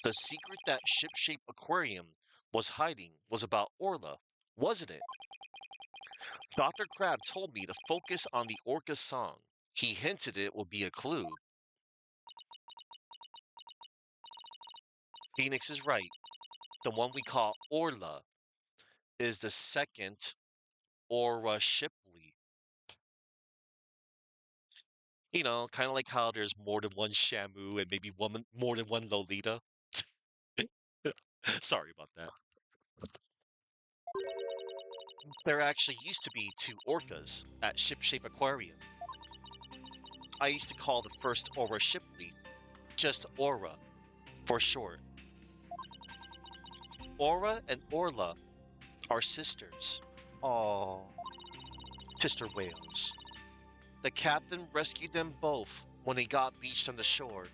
the secret that ship-shaped aquarium was hiding was about Orla, wasn't it? Dr. Crab told me to focus on the orca song. He hinted it would be a clue. Phoenix is right. The one we call Orla is the second Aura Shipley. You know, kind of like how there's more than one Shamu and maybe more than one Lolita. Sorry about that. There actually used to be two orcas at Ship Aquarium. I used to call the first Aura Shipley just Aura for short. Aura and Orla are sisters. Oh, sister whales. The captain rescued them both when they got beached on the shore.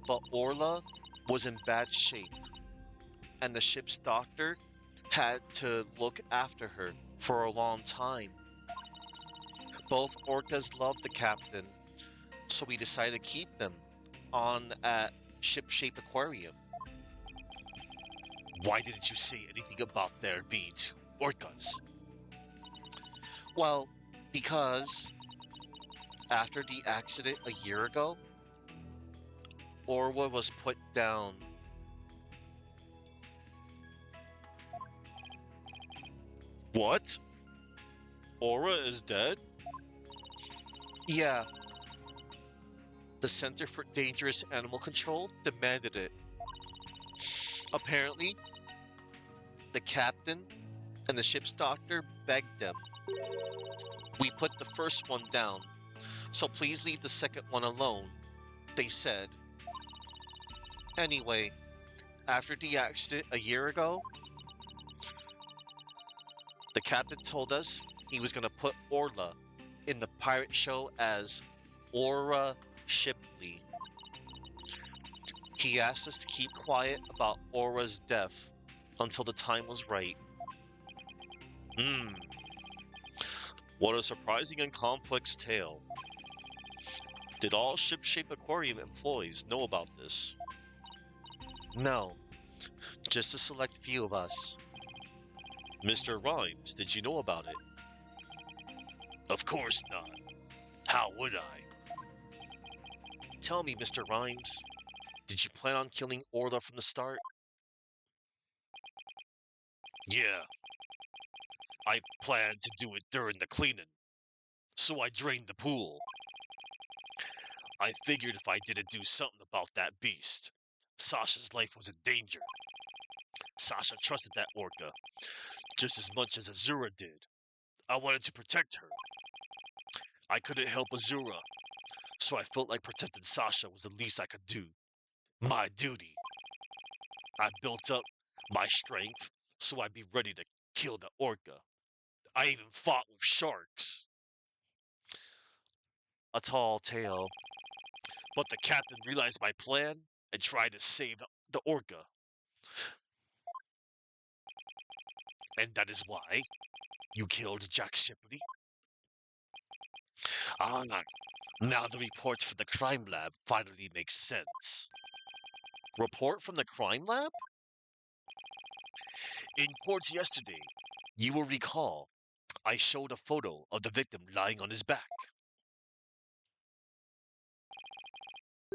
But Orla was in bad shape, and the ship's doctor had to look after her for a long time. Both orcas loved the captain, so we decided to keep them on at Ship Aquarium. Why didn't you say anything about there being two orcas? Well, because after the accident a year ago, Orwa was put down. What? Aura is dead? Yeah, the Center for Dangerous Animal Control demanded it. Apparently, the captain and the ship's doctor begged them. We put the first one down, so please leave the second one alone, they said. Anyway, after the accident a year ago, the captain told us he was going to put Orla in the pirate show as Aura Shipley. He asked us to keep quiet about Aura's death until the time was right. Hmm. What a surprising and complex tale. Did all Ship Aquarium employees know about this? No, just a select few of us. Mr. Rhymes, did you know about it? Of course not. How would I? Tell me, Mr. Rhymes, did you plan on killing Orla from the start? Yeah, I planned to do it during the cleaning, so I drained the pool. I figured if I didn't do something about that beast, Sasha's life was in danger. Sasha trusted that orca just as much as Azura did. I wanted to protect her. I couldn't help Azura, so I felt like protecting Sasha was the least I could do. My duty. I built up my strength so I'd be ready to kill the orca. I even fought with sharks. A tall tale. But the captain realized my plan and tried to save the orca. And that is why you killed Jack Shipley. Ah, now the report for the crime lab finally makes sense. Report from the crime lab? In court yesterday, you will recall, I showed a photo of the victim lying on his back.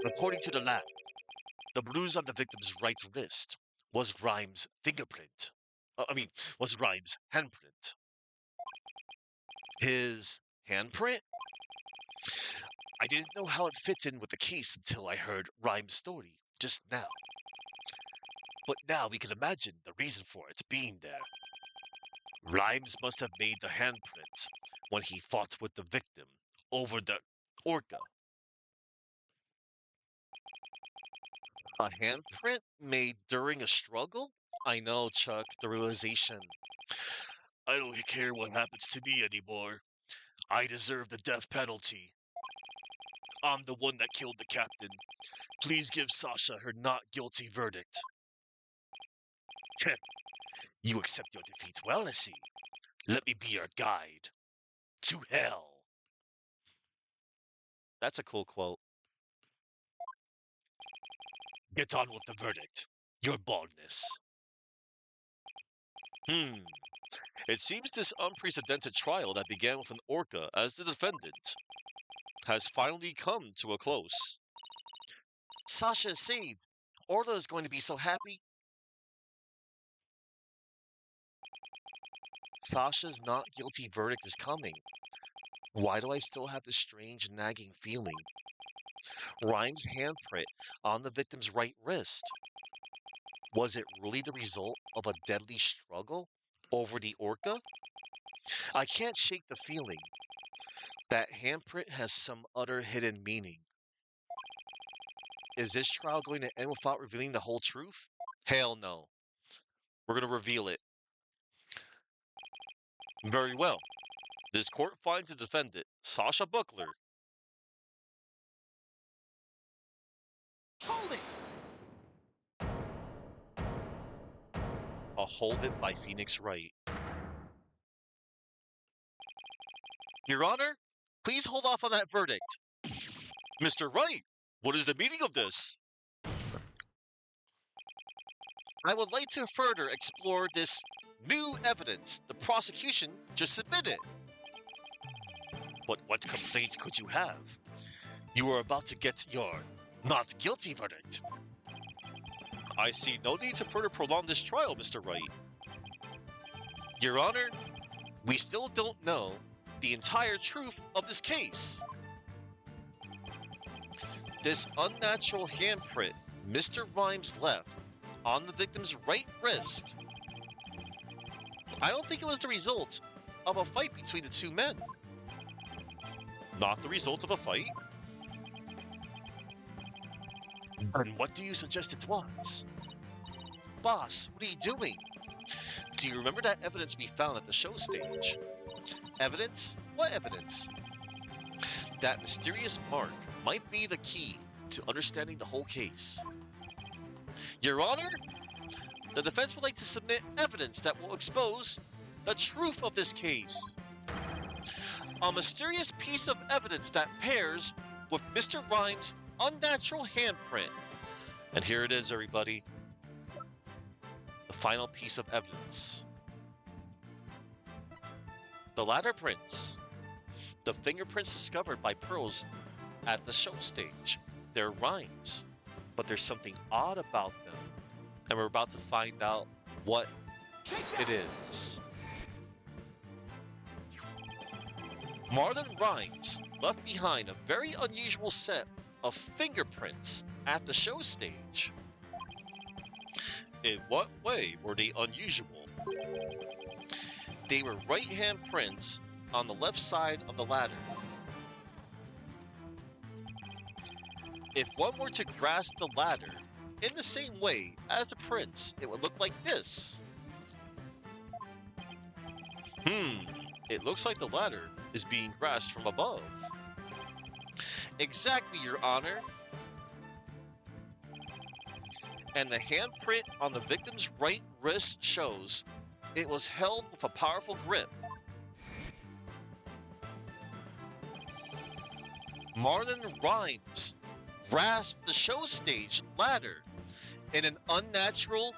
According to the lab, the bruise on the victim's right wrist was Rhymes' fingerprint. Was Rhymes' handprint. His handprint? I didn't know how it fits in with the case until I heard Rhymes' story just now. But now we can imagine the reason for it being there. Rhymes must have made the handprint when he fought with the victim over the orca. A handprint made during a struggle? I know, Chuck, the realization. I don't care what happens to me anymore. I deserve the death penalty. I'm the one that killed the captain. Please give Sasha her not guilty verdict. You accept your defeat well, I see. Let me be your guide. To hell. That's a cool quote. Get on with the verdict. Your baldness. It seems this unprecedented trial that began with an orca as the defendant has finally come to a close. Sasha is saved. Orla is going to be so happy. Sasha's not guilty verdict is coming. Why do I still have this strange nagging feeling? Rhymes' handprint on the victim's right wrist. Was it really the result of a deadly struggle over the orca? I can't shake the feeling that handprint has some other hidden meaning. Is this trial going to end without revealing the whole truth? Hell no. We're going to reveal it. Very well. This court finds the defendant, Sasha Buckler. Hold it! A hold it by Phoenix Wright. Your Honor, please hold off on that verdict. Mr. Wright, what is the meaning of this? I would like to further explore this new evidence the prosecution just submitted. But what complaint could you have? You are about to get your not guilty verdict. I see no need to further prolong this trial, Mr. Wright. Your Honor, we still don't know the entire truth of this case. This unnatural handprint Mr. Rhymes left on the victim's right wrist, I don't think it was the result of a fight between the two men. Not the result of a fight. And what do you suggest it was? Boss, what are you doing? Do you remember that evidence we found at the show stage? Evidence? What evidence? That mysterious mark might be the key to understanding the whole case. Your Honor, the defense would like to submit evidence that will expose the truth of this case. A mysterious piece of evidence that pairs with Mr. Rhymes' unnatural handprint. And here it is, everybody. The final piece of evidence. The ladder prints. The fingerprints discovered by Pearls at the show stage. They're Rhymes, but there's something odd about them. And we're about to find out what it is. Marlon Rhymes left behind a very unusual set of fingerprints at the show stage. In what way were they unusual? They were right-hand prints on the left side of the ladder. If one were to grasp the ladder in the same way as the prints, it would look like this. It looks like the ladder is being grasped from above. Exactly, Your Honor. And the handprint on the victim's right wrist shows it was held with a powerful grip. Marlon Rhymes grasped the show stage ladder in an unnatural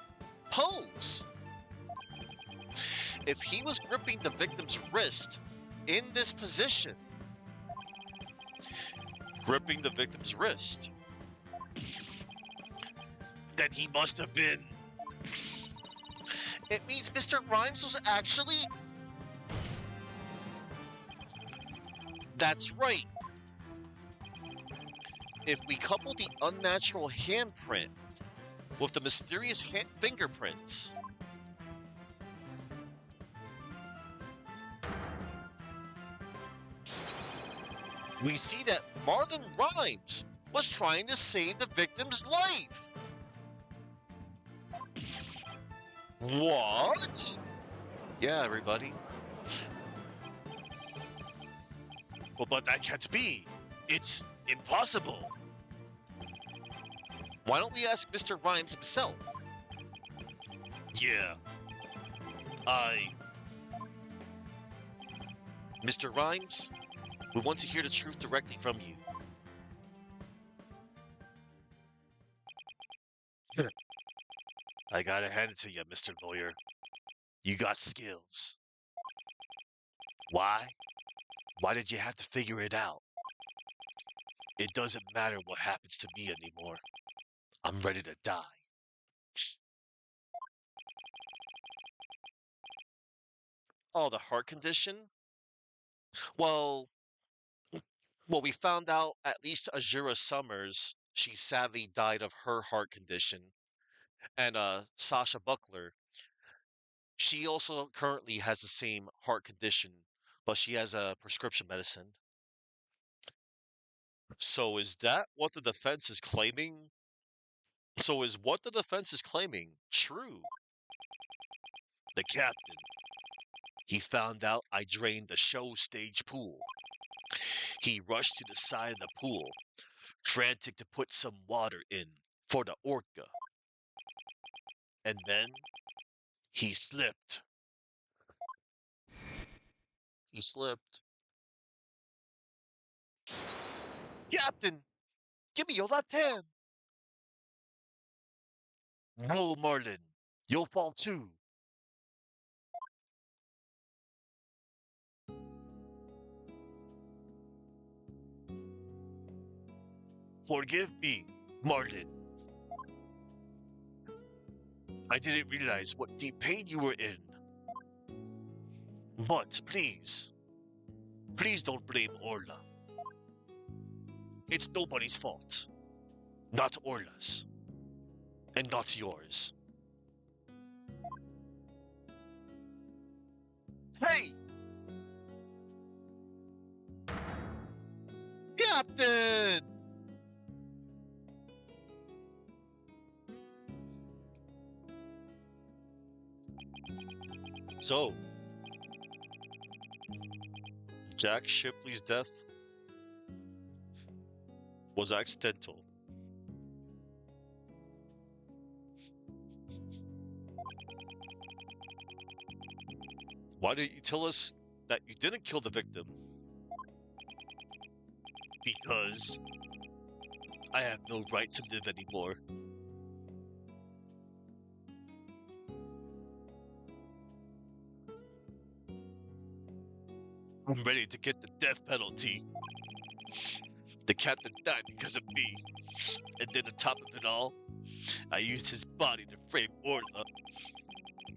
pose. If he was gripping the victim's wrist in this position, gripping the victim's wrist, then he must have been. It means Mr. Rhymes was actually. That's right. If we couple the unnatural handprint with the mysterious fingerprints, we see that Marlon Rhymes was trying to save the victim's life. What? Yeah, everybody. Well, but that can't be. It's impossible. Why don't we ask Mr. Rhymes himself? Yeah. Mr. Rhymes, we want to hear the truth directly from you. I gotta hand it to you, Mr. Lawyer. You got skills. Why? Why did you have to figure it out? It doesn't matter what happens to me anymore. I'm ready to die. Oh, the heart condition? Well, we found out at least Azura Summers, she sadly died of her heart condition. And Sasha Buckler, she also currently has the same heart condition, but she has a prescription medicine. So is that what the defense is claiming? So is what the defense is claiming true? The captain, he found out I drained the show stage pool. He rushed to the side of the pool, frantic to put some water in for the orca. And then he slipped. He slipped. Captain, give me your left hand. No, Marlin, you'll fall too. Forgive me, Marlin. I didn't realize what deep pain you were in. But please don't blame Orla. It's nobody's fault. Not Orla's. And not yours. Hey! Captain! So, Jack Shipley's death was accidental. Why didn't you tell us that you didn't kill the victim? Because I have no right to live anymore. I'm ready to get the death penalty. The captain died because of me. And then on top of it all, I used his body to frame Orla.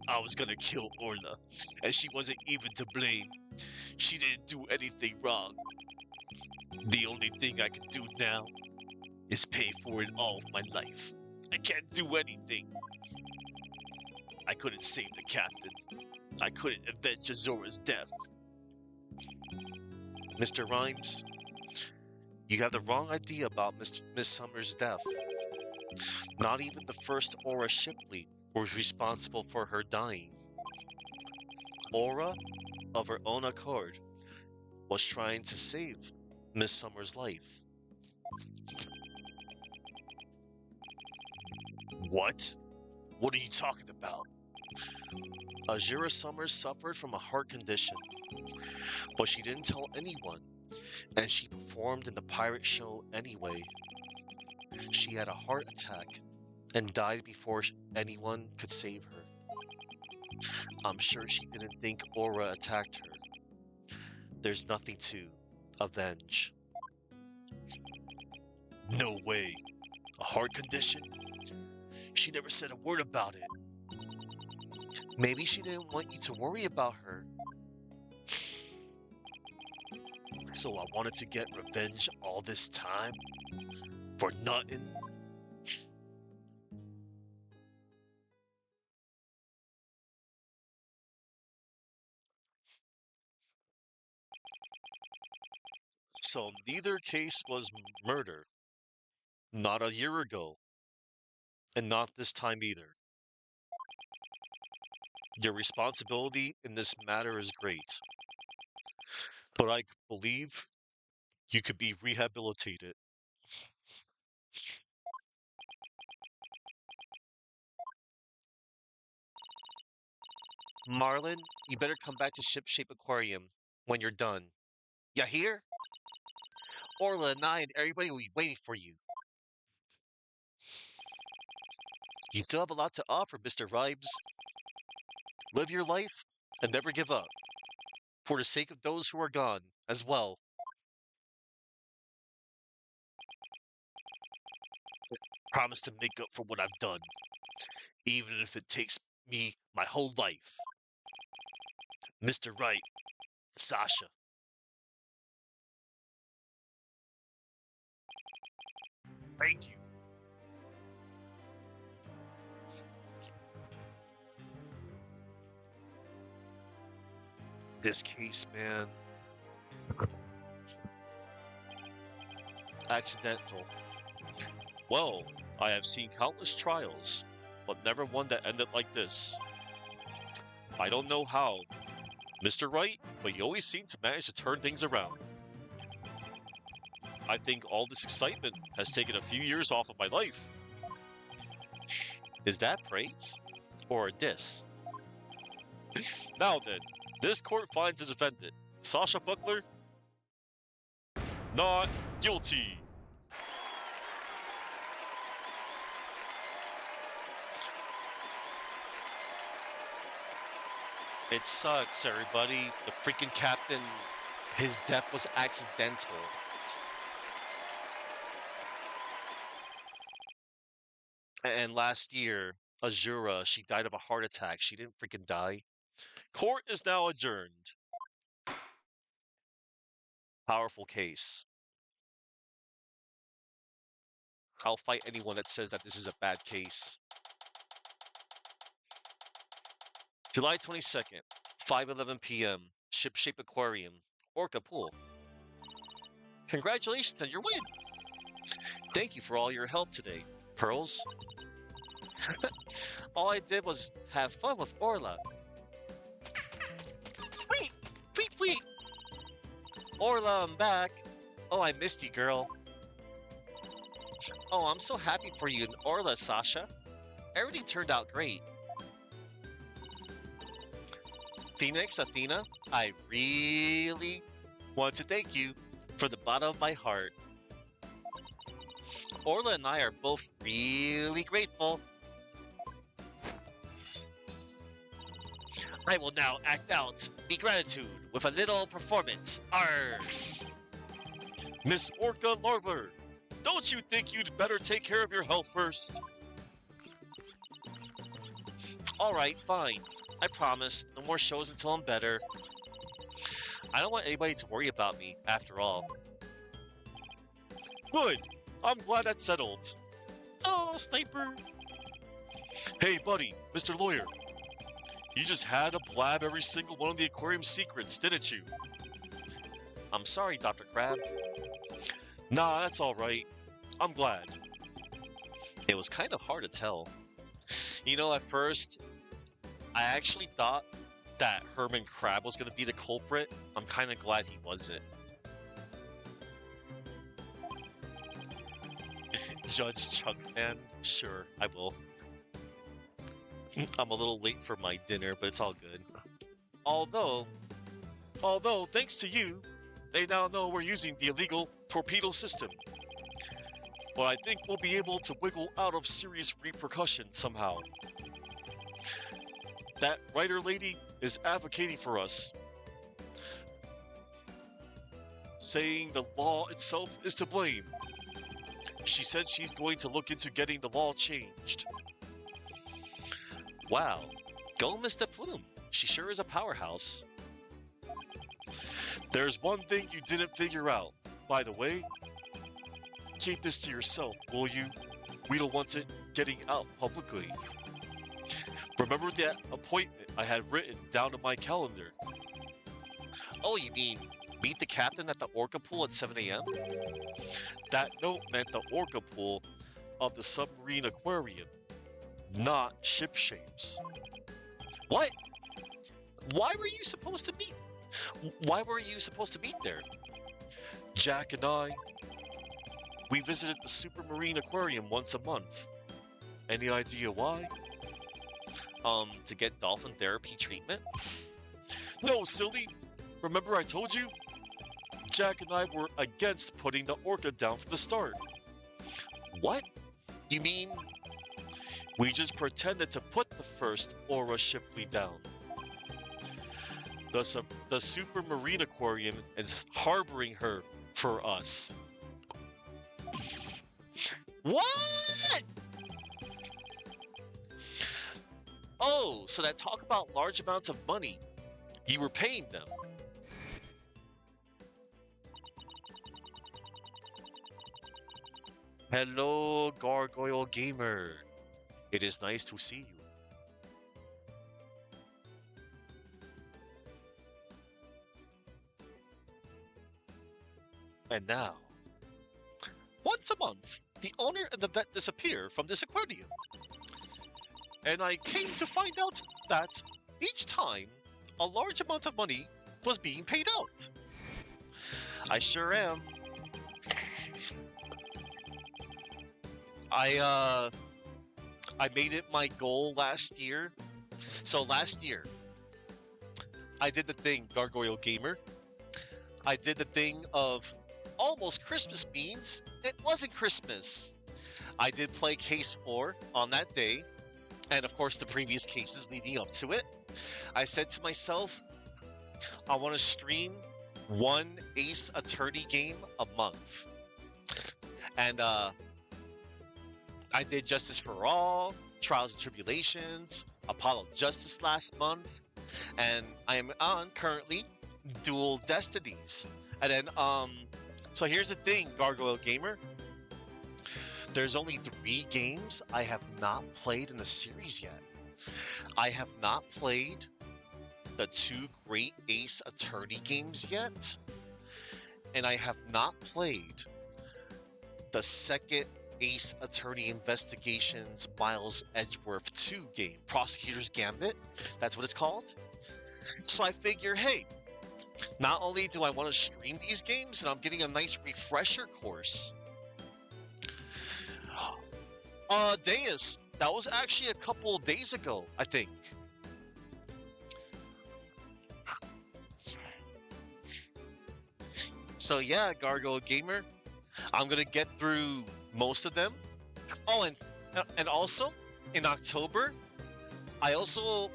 I was gonna kill Orla, and she wasn't even to blame. She didn't do anything wrong. The only thing I can do now is pay for it all with my life. I can't do anything. I couldn't save the captain. I couldn't avenge Azora's death. Mr. Rhymes, you have the wrong idea about Miss Summers' death. Not even the first Aura Shipley was responsible for her dying. Aura, of her own accord, was trying to save Miss Summers' life. What? What are you talking about? Azura Summers suffered from a heart condition, but she didn't tell anyone, and she performed in the pirate show anyway. She had a heart attack and died before anyone could save her. I'm sure she didn't think Aura attacked her. There's nothing to avenge. No way. A heart condition? She never said a word about it. Maybe she didn't want you to worry about her. So I wanted to get revenge all this time? For nothing? So neither case was murder. Not a year ago. And not this time either. Your responsibility in this matter is great. But I believe you could be rehabilitated. Marlin, you better come back to Shipshape Aquarium when you're done. Ya hear? Orla and I and everybody will be waiting for you. You still have a lot to offer, Mr. Ribes. Live your life and never give up. For the sake of those who are gone, as well. Promise to make up for what I've done. Even if it takes me my whole life. Mr. Wright, Sasha. Thank you. This case, man. Accidental. Well, I have seen countless trials, but never one that ended like this. I don't know how, Mr. Wright, but you always seem to manage to turn things around. I think all this excitement has taken a few years off of my life. Is that praise? Or a diss? Now then, this court finds the defendant, Sasha Buckler, not guilty. It sucks, everybody. The freaking captain, his death was accidental. And last year, Azura, she died of a heart attack. She didn't freaking die. Court is now adjourned. Powerful case. I'll fight anyone that says that this is a bad case. July 22nd, 5:11 p.m. Shipshape Aquarium, Orca Pool. Congratulations on your win! Thank you for all your help today, Pearls. All I did was have fun with Orla. Sweet! Sweet, sweet! Orla, I'm back. Oh, I missed you, girl. Oh, I'm so happy for you and Orla, Sasha. Everything turned out great. Phoenix, Athena, I really want to thank you from the bottom of my heart. Orla and I are both really grateful. I will now act out the gratitude with a little performance. Arr! Miss Orca Larler, don't you think you'd better take care of your health first? Alright, fine. I promise. No more shows until I'm better. I don't want anybody to worry about me, after all. Good. I'm glad that's settled. Oh, Sniper! Hey, buddy, Mr. Lawyer. You just had to blab every single one of the aquarium secrets, didn't you? I'm sorry, Dr. Crab. Nah, that's alright. I'm glad. It was kind of hard to tell. You know, at first, I actually thought that Herman Crab was going to be the culprit. I'm kind of glad he wasn't. Judge Chunkman? Sure, I will. I'm a little late for my dinner, but it's all good. Although, thanks to you, they now know we're using the illegal torpedo system. But I think we'll be able to wiggle out of serious repercussions somehow. That writer lady is advocating for us, saying the law itself is to blame. She said she's going to look into getting the law changed. Wow. Go, Mr. Plume. She sure is a powerhouse. There's one thing you didn't figure out, by the way. Keep this to yourself, will you? We don't want it getting out publicly. Remember that appointment I had written down in my calendar? Oh, you mean meet the captain at the Orca pool at 7 a.m.? That note meant the orca pool of the submarine aquarium, not ship shapes. What? Why were you supposed to meet? Why were you supposed to meet there? Jack and I, we visited the supermarine aquarium once a month. Any idea why? To get dolphin therapy treatment? No, silly. Remember I told you? Jack and I were against putting the orca down from the start. What? You mean We just pretended to put the first Aura Shipley down. The supermarine aquarium is harboring her for us. what? Oh, so that talk about large amounts of money. You were paying them. Hello, Gargoyle Gamer. It is nice to see you. And now, once a month, the owner and the vet disappear from this aquarium. And I came to find out that each time, a large amount of money was being paid out. I sure am. I made it my goal last year. So last year, I did the thing, Gargoyle Gamer. I did the thing of almost Christmas means it wasn't Christmas. I did play Case 4 on that day, and of course the previous cases leading up to it. I said to myself, I want to stream one Ace Attorney game a month. And I did Justice for All, Trials and Tribulations, Apollo Justice last month, and I am on currently Dual Destinies. And then, so here's the thing, Gargoyle Gamer. There's only 3 games I have not played in the series yet. I have not played the 2 Great Ace Attorney games yet, and I have not played the second Ace Attorney Investigations Miles Edgeworth 2 game, Prosecutor's Gambit. That's what it's called. So I figure, hey, not only do I want to stream these games, and I'm getting a nice refresher course. Deus, that was actually a couple of days ago, I think. So yeah, Gargoyle Gamer, I'm gonna get through most of them. Oh, and also in October, I also,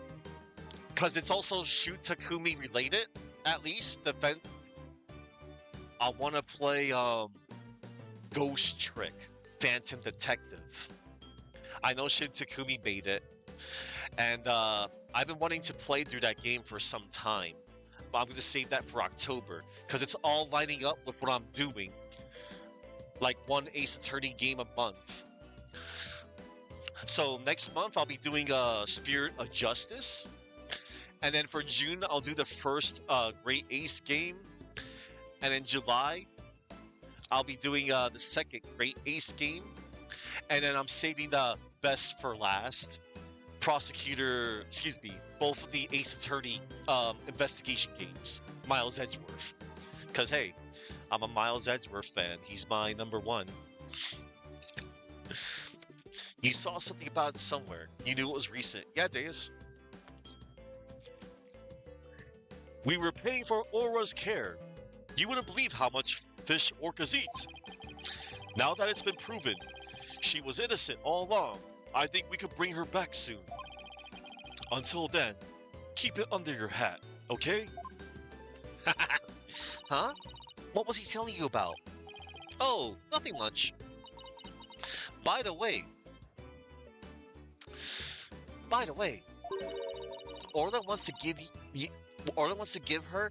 because it's also Shoot Takumi related, at least the event. I want to play Ghost Trick, Phantom Detective. I know Shin Takumi made it, and I've been wanting to play through that game for some time, but I'm going to save that for October because it's all lining up with what I'm doing, like one Ace Attorney game a month. So next month I'll be doing Spirit of Justice, and then for June I'll do the first Great Ace game, and in July I'll be doing the second Great Ace game, and then I'm saving the best for last. Both of the Ace Attorney investigation games, Miles Edgeworth. Because, hey, I'm a Miles Edgeworth fan. He's my number one. You saw something about it somewhere. You knew it was recent. Yeah, Deus. We were paying for Aura's care. You wouldn't believe how much fish orcas eat. Now that it's been proven she was innocent all along, I think we could bring her back soon. Until then, keep it under your hat, okay? Huh? What was he telling you about? Oh, nothing much. By the way, by the way, Orla wants to give you, Orla wants to give her,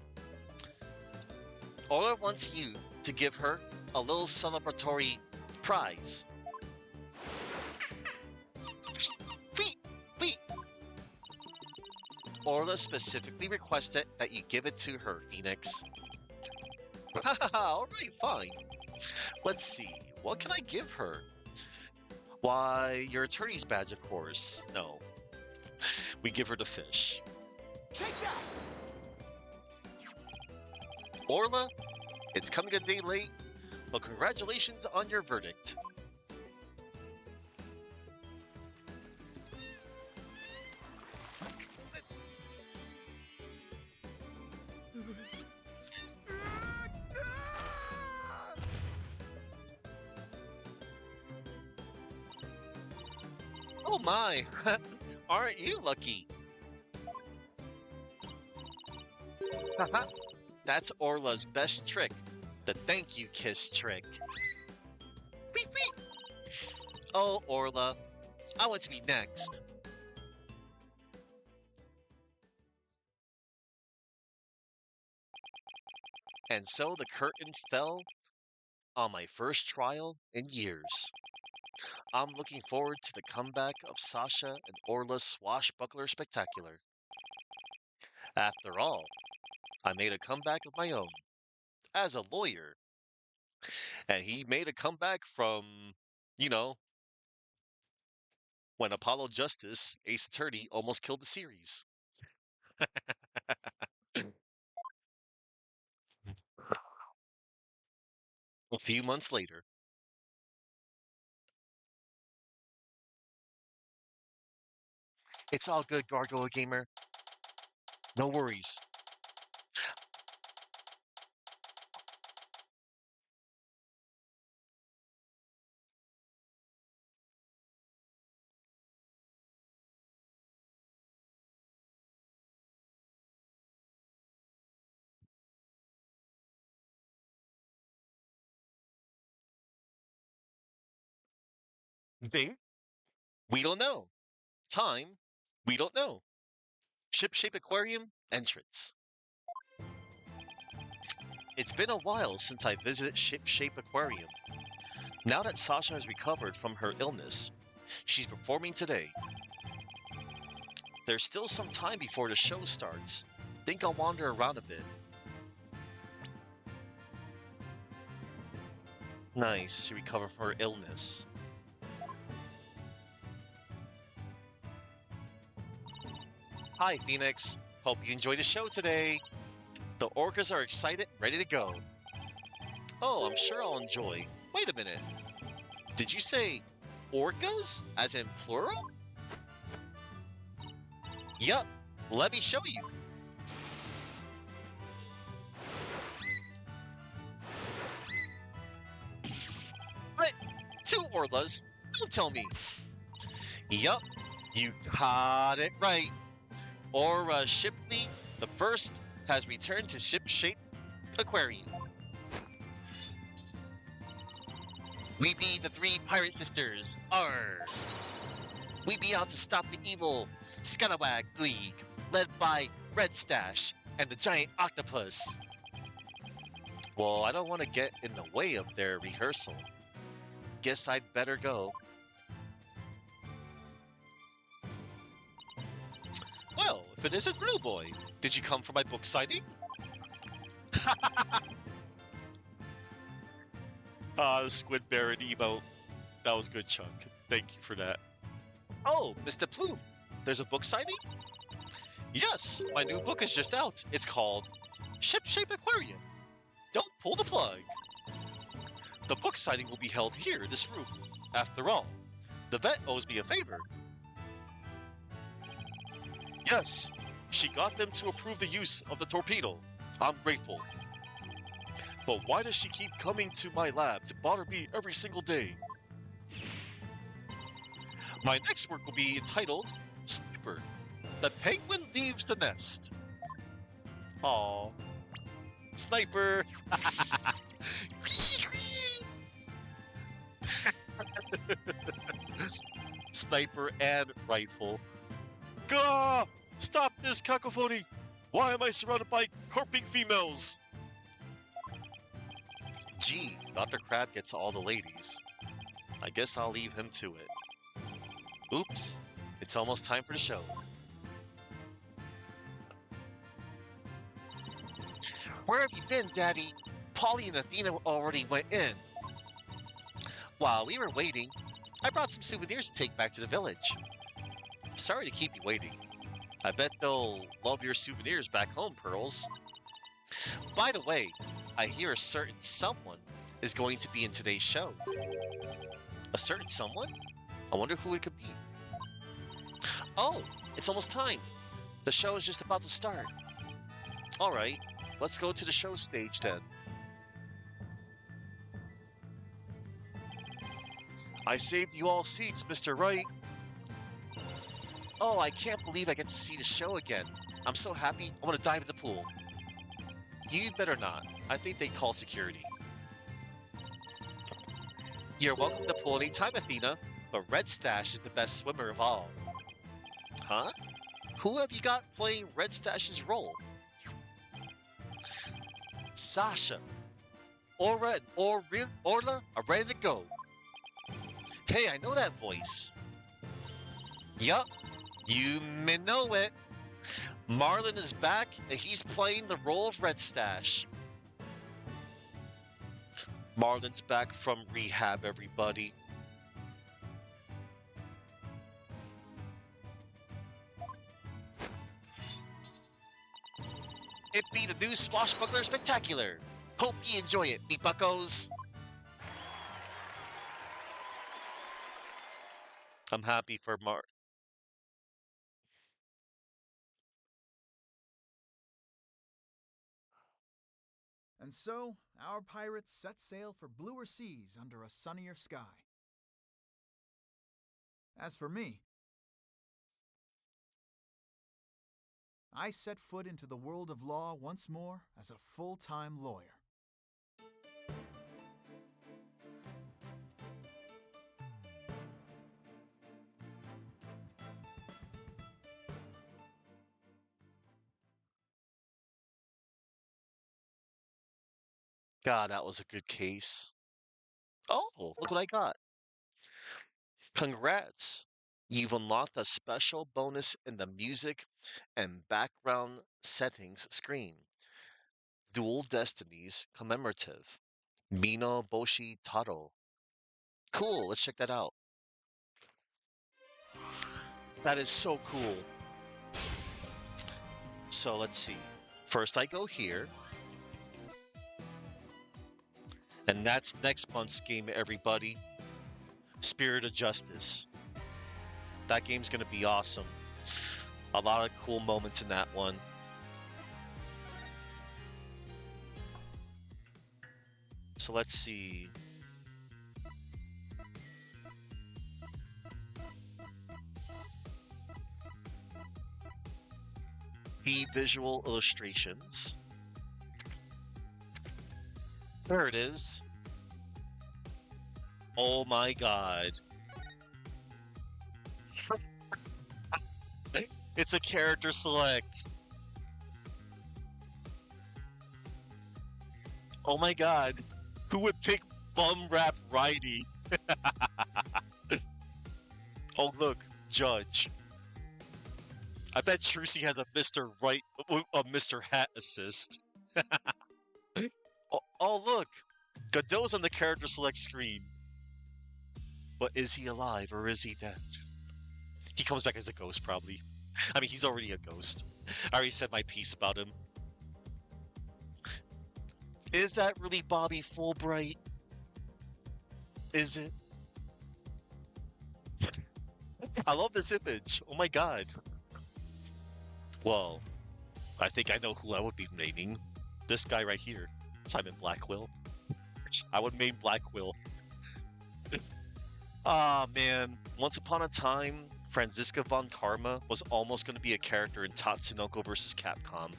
Orla wants you to give her a little celebratory prize. Wait, wait. Orla specifically requested that you give it to her, Phoenix. Alright, fine. Let's see, what can I give her? Why, your attorney's badge, of course. No. We give her the fish. Take that! Orla, it's coming a day late, but congratulations on your verdict. Oh my, aren't you lucky? Haha, that's Orla's best trick, the thank you kiss trick. Beep beep. Oh, Orla, I want to be next. And so the curtain fell on my first trial in years. I'm looking forward to the comeback of Sasha and Orla's swashbuckler spectacular. After all, I made a comeback of my own as a lawyer, and he made a comeback from, you know, when Apollo Justice, Ace Attorney, almost killed the series. A few months later, it's all good, Gargoyle Gamer. No worries. Ding? We don't know. Time? We don't know. Ship-shape aquarium entrance. It's been a while since I visited Ship-shape Aquarium. Now that Sasha has recovered from her illness, she's performing today. There's still some time before the show starts. Think I'll wander around a bit. Nice, to recover from her illness. Hi, Phoenix. Hope you enjoyed the show today. The orcas are excited, ready to go. Oh, I'm sure I'll enjoy. Wait a minute. Did you say orcas? As in plural? Yup. Let me show you. What? Two Orlas? Don't tell me. Yup. You got it right. Aura Shipley, the first, has returned to Ship-shape Aquarium. We be the three pirate sisters. Arr! We be out to stop the evil Scalawag League, led by Red Stash and the giant octopus. Well, I don't want to get in the way of their rehearsal. Guess I'd better go. Well, if it isn't Blue Boy, did you come for my book signing? The Squid Baron emote. That was good, Chuck. Thank you for that. Oh, Mr. Plume, there's a book signing? Yes, my new book is just out. It's called Ship-shape Aquarium. Don't pull the plug. The book signing will be held here in this room. After all, the vet owes me a favor. Yes, she got them to approve the use of the torpedo. I'm grateful. But why does she keep coming to my lab to bother me every single day? My next work will be entitled Sniper, The penguin leaves the nest. Aw. Sniper! Sniper and rifle. Gah! Stop this cacophony! Why am I surrounded by corping females? Gee, Dr. Crab gets all the ladies. I guess I'll leave him to it. Oops, it's almost time for the show. Where have you been, Daddy? Polly and Athena already went in. While we were waiting, I brought some souvenirs to take back to the village. Sorry to keep you waiting. I bet they'll love your souvenirs back home, Pearls. By the way, I hear a certain someone is going to be in today's show. A certain someone? I wonder who it could be. Oh, it's almost time. The show is just about to start. All right, let's go to the show stage then. I saved you all seats, Mr. Wright. Oh, I can't believe I get to see the show again. I'm so happy, I want to dive in the pool. You'd better not. I think they call security. You're welcome to the pool anytime, Athena, but Red Stash is the best swimmer of all. Huh? Who have you got playing Red Stash's role? Sasha. Aura and Orla are ready to go. Hey, I know that voice. Yup, you may know it. Marlin is back, and he's playing the role of Red Stash. Marlin's back from rehab, everybody. It be the new Swashbuckler Spectacular. Hope you enjoy it, me buckos. I'm happy for And so, our pirates set sail for bluer seas under a sunnier sky. As for me, I set foot into the world of law once more as a full-time lawyer. God, that was a good case. Oh, look what I got. Congrats. You've unlocked a special bonus in the music and background settings screen. Dual Destinies Commemorative. Mino Boshi Taro. Cool, let's check that out. That is so cool. So let's see. First I go here. And that's next month's game, everybody. Spirit of Justice. That game's going to be awesome. A lot of cool moments in that one. So let's see. The visual illustrations. There it is. Oh my god. It's a character select. Oh my god. Who would pick Bum Rap Righty? Oh look, Judge. I bet Trucy has a Mr. Right, a Mr. Hat assist. Oh look, Godot's on the character select screen. But is he alive or is he dead? He comes back as a ghost, probably. I mean, he's already a ghost. I already said my piece about him. Is that really Bobby Fulbright? Is it? I love this image. Oh my god. Well, I think I know who I would be naming. This guy right here. Simon Blackwell. I would name Blackwell. Ah, man. Once upon a time, Franziska von Karma was almost going to be a character in Tatsunoko vs. Capcom,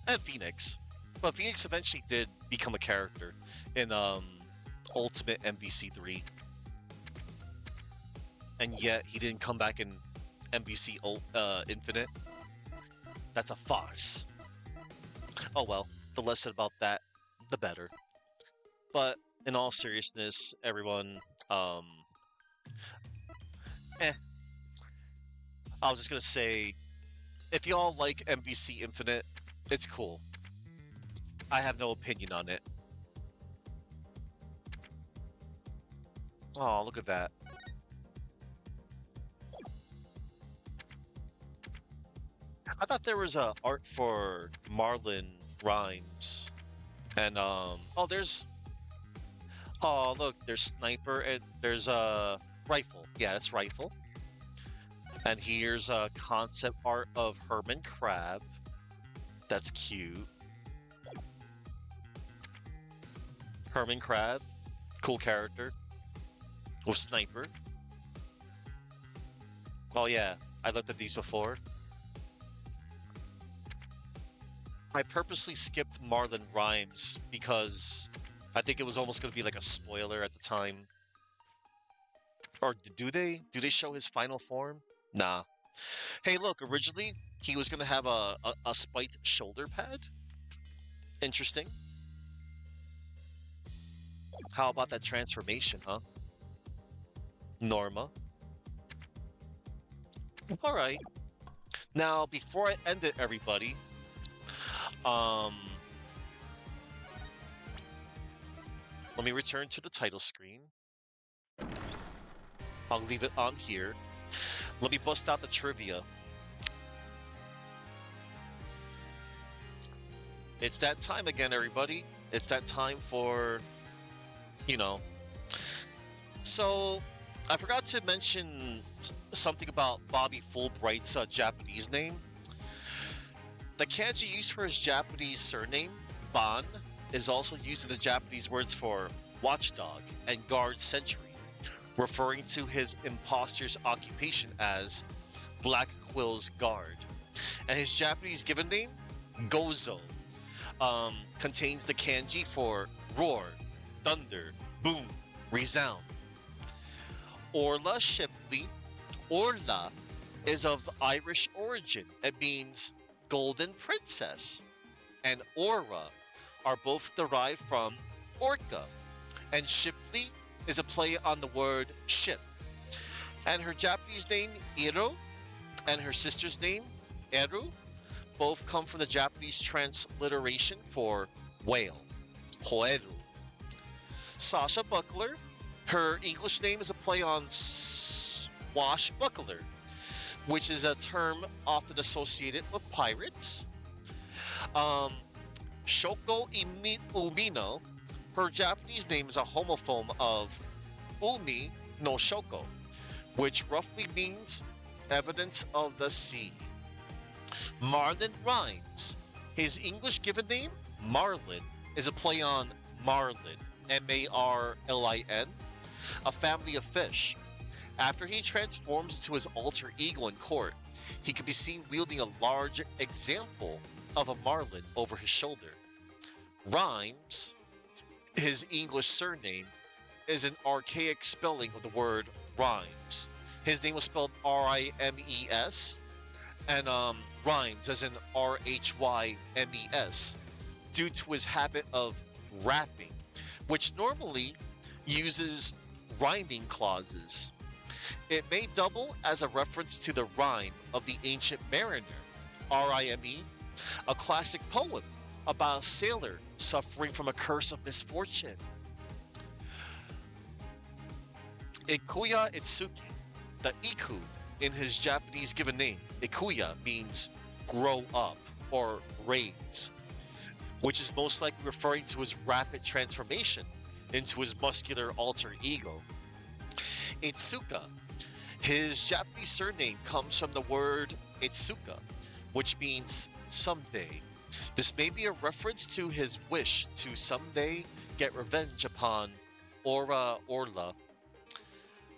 and Phoenix. But Phoenix eventually did become a character in Ultimate MVC3, and yet he didn't come back in MVC Infinite. That's a farce. Oh well, the less said about that, the better. But in all seriousness, everyone, eh. I was just gonna say, if y'all like MVC Infinite, it's cool. I have no opinion on it. Oh, look at that. I thought there was a art for Marlon Rhymes. And oh look, there's Sniper and there's a Rifle. Yeah, that's Rifle. And here's a concept art of Herman Crab. That's cute. Herman Crab, cool character. With Sniper. Oh yeah, I looked at these before. I purposely skipped Marlon Rhymes because I think it was almost going to be like a spoiler at the time. Or do they? Do they show his final form? Nah. Hey, look, originally he was going to have a spiked shoulder pad. Interesting. How about that transformation, huh? Norma. Alright. Now, before I end it, everybody, let me return to the title screen. I'll leave it on here. Let me bust out the trivia. It's that time again, everybody. It's that time for, you know. So, I forgot to mention something about Bobby Fulbright's Japanese name. The kanji used for his Japanese surname, Ban, is also used in the Japanese words for watchdog and guard sentry, referring to his imposter's occupation as Black Quill's guard. And his Japanese given name, Gozo, contains the kanji for roar, thunder, boom, resound. Orla Shipley, Orla, is of Irish origin. It means golden princess. And Aura are both derived from orca. And Shipley is a play on the word ship. And her Japanese name, Iro, and her sister's name, Eru, both come from the Japanese transliteration for whale, Hoeru. Sasha Buckler, her English name is a play on swashbuckler, which is a term often associated with pirates. Shoko Umino, her Japanese name is a homophone of Umi no Shoko, which roughly means evidence of the sea. Marlon Rhymes, his English given name, Marlin, is a play on marlin, Marlin, a family of fish. After he transforms into his alter ego in court, he can be seen wielding a large example of a marlin over his shoulder. Rhymes, his English surname, is an archaic spelling of the word rhymes. His name was spelled R-I-M-E-S, and rhymes as in R-H-Y-M-E-S, due to his habit of rapping, which normally uses rhyming clauses. It may double as a reference to the rhyme of the Ancient Mariner, R-I-M-E, a classic poem about a sailor suffering from a curse of misfortune. Ikuya Itsuki, the Iku in his Japanese given name, Ikuya, means grow up or raise, which is most likely referring to his rapid transformation into his muscular alter ego. Itsuka, his Japanese surname comes from the word Itsuka, which means someday. This may be a reference to his wish to someday get revenge upon Orla.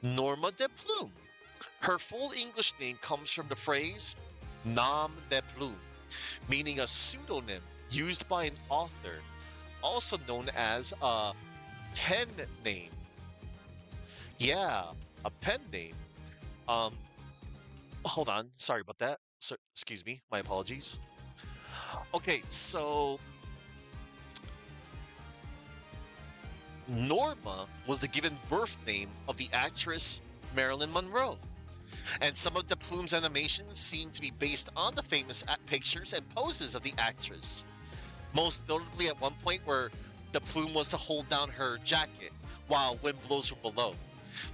Norma de Plume, Her full English name comes from the phrase nom de plume, meaning a pseudonym used by an author, also known as a pen name. Yeah, a pen name. Um, hold on, sorry about that. So, excuse me, my apologies. Okay, so Norma was the given birth name of the actress Marilyn Monroe, and some of the Plume's animations seem to be based on the famous pictures and poses of the actress. Most notably at one point where the Plume was to hold down her jacket while wind blows from below,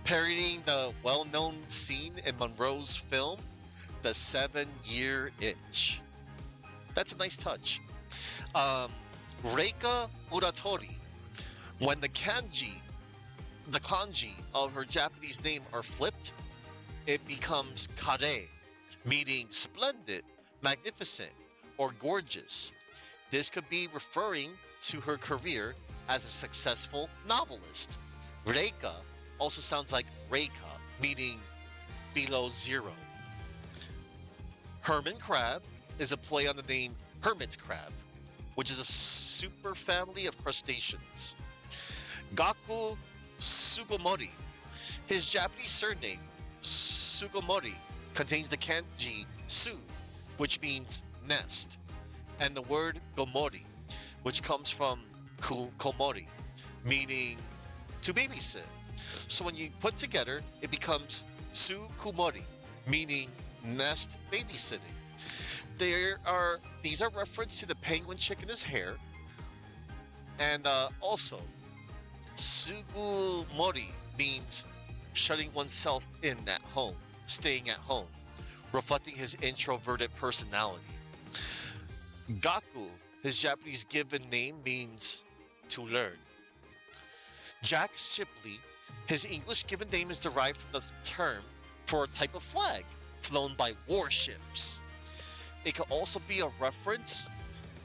parodying the well-known scene in Monroe's film, The 7-Year Itch. That's a nice touch. Um, Reika Uratori. When the kanji of her Japanese name are flipped, it becomes kare, meaning splendid, magnificent, or gorgeous. This could be referring to her career as a successful novelist. Reika also sounds like Reika, meaning below zero. Hermit crab is a play on the name hermit crab, which is a superfamily of crustaceans. Gaku Sugomori. His Japanese surname, Sugomori, contains the kanji su, which means nest, and the word gomori, which comes from komori, meaning to babysit. So when you put together, it becomes su kumori, meaning nest babysitting. These are reference to the penguin chick in his hair, and also Sugumori means shutting oneself in at home, staying at home, reflecting his introverted personality. Gaku, his Japanese given name, means to learn. Jack Shipley, his English given name is derived from the term for a type of flag flown by warships. It could also be a reference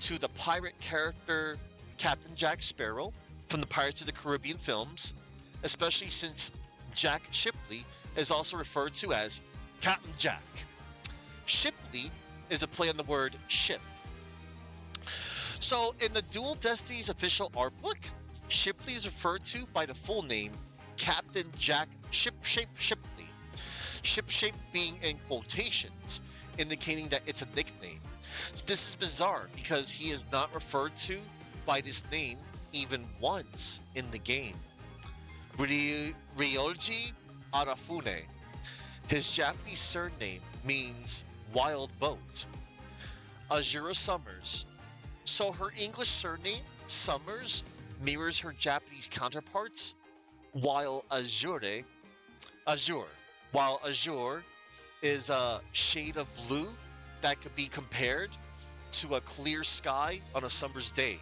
to the pirate character Captain Jack Sparrow from the Pirates of the Caribbean films, especially since Jack Shipley is also referred to as Captain Jack. Shipley is a play on the word ship. So in the Dual Destinies official art book, Shipley is referred to by the full name Captain Jack Shipshape Shipley. Shipshape being in quotations, indicating that it's a nickname. This is bizarre because he is not referred to by this name even once in the game. Ryoji Arafune. His Japanese surname means wild boat. Azura Summers. So her English surname, Summers, mirrors her Japanese counterparts, while Azure, while Azure is a shade of blue that could be compared to a clear sky on a summer's day.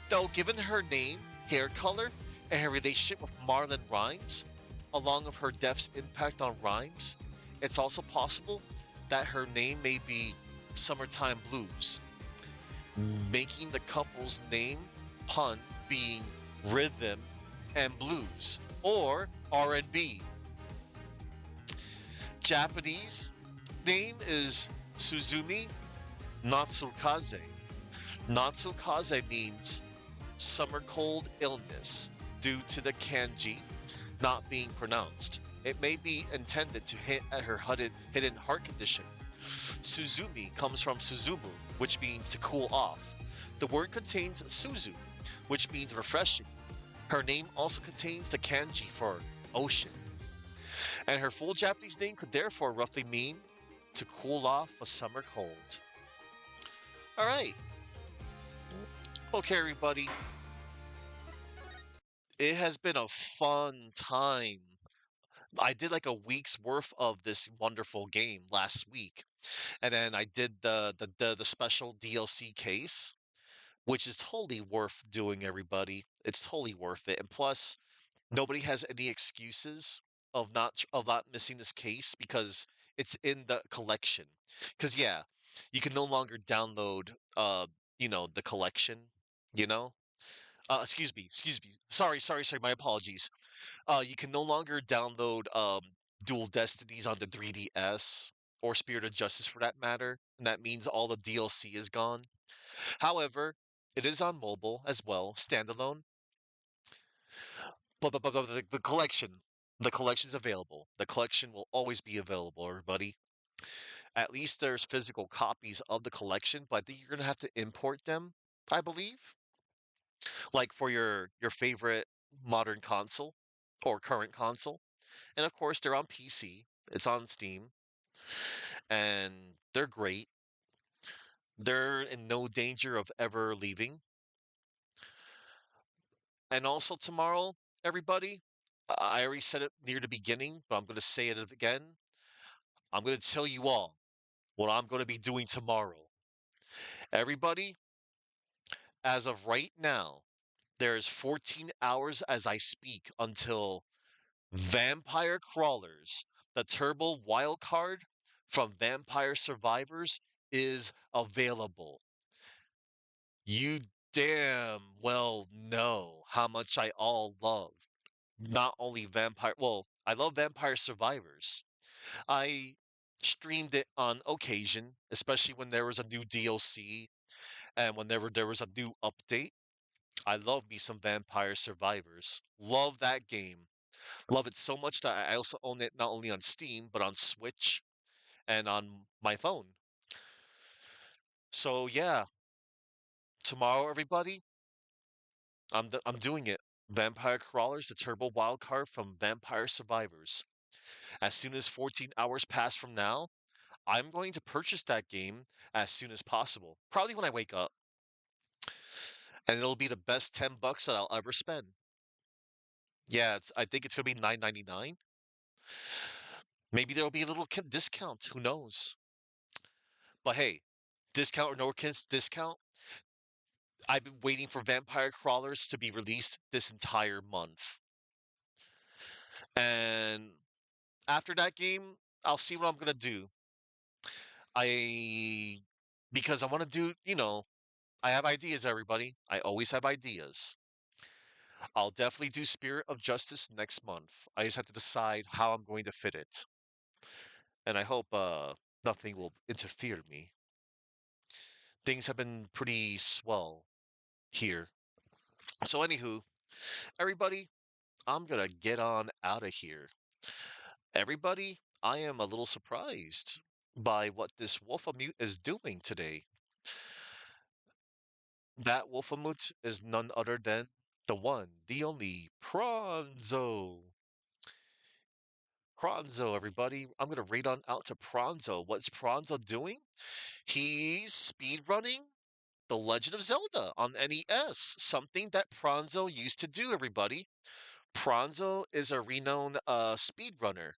Though given her name, hair color, and her relationship with Marlon Rhymes, along with her death's impact on Rhymes, it's also possible that her name may be Summertime Blues, making the couple's name pun being rhythm and blues, or R&B. Japanese name is Suzumi Natsukaze. Natsukaze means summer cold illness due to the kanji not being pronounced. It may be intended to hint at her hidden heart condition. Suzumi comes from Suzumu, which means to cool off. The word contains Suzu, which means refreshing. Her name also contains the kanji for ocean. And her full Japanese name could therefore roughly mean to cool off a summer cold. All right. Okay, everybody. It has been a fun time. I did like a week's worth of this wonderful game last week, and then I did the special DLC case, which is totally worth doing. Everybody, it's totally worth it. And plus, nobody has any excuses of not missing this case because it's in the collection. Because yeah, you can no longer download the collection. You know, excuse me. Sorry. My apologies. You can no longer download Dual Destinies on the 3DS, or Spirit of Justice for that matter, and that means all the DLC is gone. However, it is on mobile as well, standalone. But the collection's available. The collection will always be available, everybody. At least there's physical copies of the collection, but I think you're gonna have to import them, I believe, like for your favorite modern console or current console. And of course, they're on PC. It's on Steam, and they're great. They're in no danger of ever leaving. And also tomorrow, everybody, I already said it near the beginning, but I'm going to say it again. I'm going to tell you all what I'm going to be doing tomorrow. Everybody, as of right now, there's 14 hours as I speak until Vampire Crawlers, the Turbo Wildcard from Vampire Survivors, is available. You damn well know how much I all love not only I love Vampire Survivors. I streamed it on occasion, especially when there was a new DLC and whenever there was a new update. I love me some Vampire Survivors. Love that game. Love it so much that I also own it not only on Steam, but on Switch and on my phone. So yeah, tomorrow, everybody, I'm doing it. Vampire Crawlers, the Turbo Wildcard from Vampire Survivors. As soon as 14 hours pass from now, I'm going to purchase that game as soon as possible. Probably when I wake up. And it'll be the best $10 that I'll ever spend. Yeah, I think it's gonna be $9.99. Maybe there'll be a little discount. Who knows? But hey, discount or no discount, I've been waiting for Vampire Crawlers to be released this entire month. And after that game, I'll see what I'm gonna do. I because I want to do, I have ideas, everybody. I always have ideas. I'll definitely do Spirit of Justice next month. I just have to decide how I'm going to fit it. And I hope nothing will interfere me. Things have been pretty swell here. So anywho, everybody, I'm gonna get on out of here. Everybody, I am a little surprised by what this Wolfamute is doing today. That Wolfamute is none other than the one, the only Pronzo. Pronzo, everybody. I'm gonna read on out to Pronzo. What's Pronzo doing? He's speedrunning The Legend of Zelda on NES, something that Pronzo used to do, everybody. Pronzo is a renowned speedrunner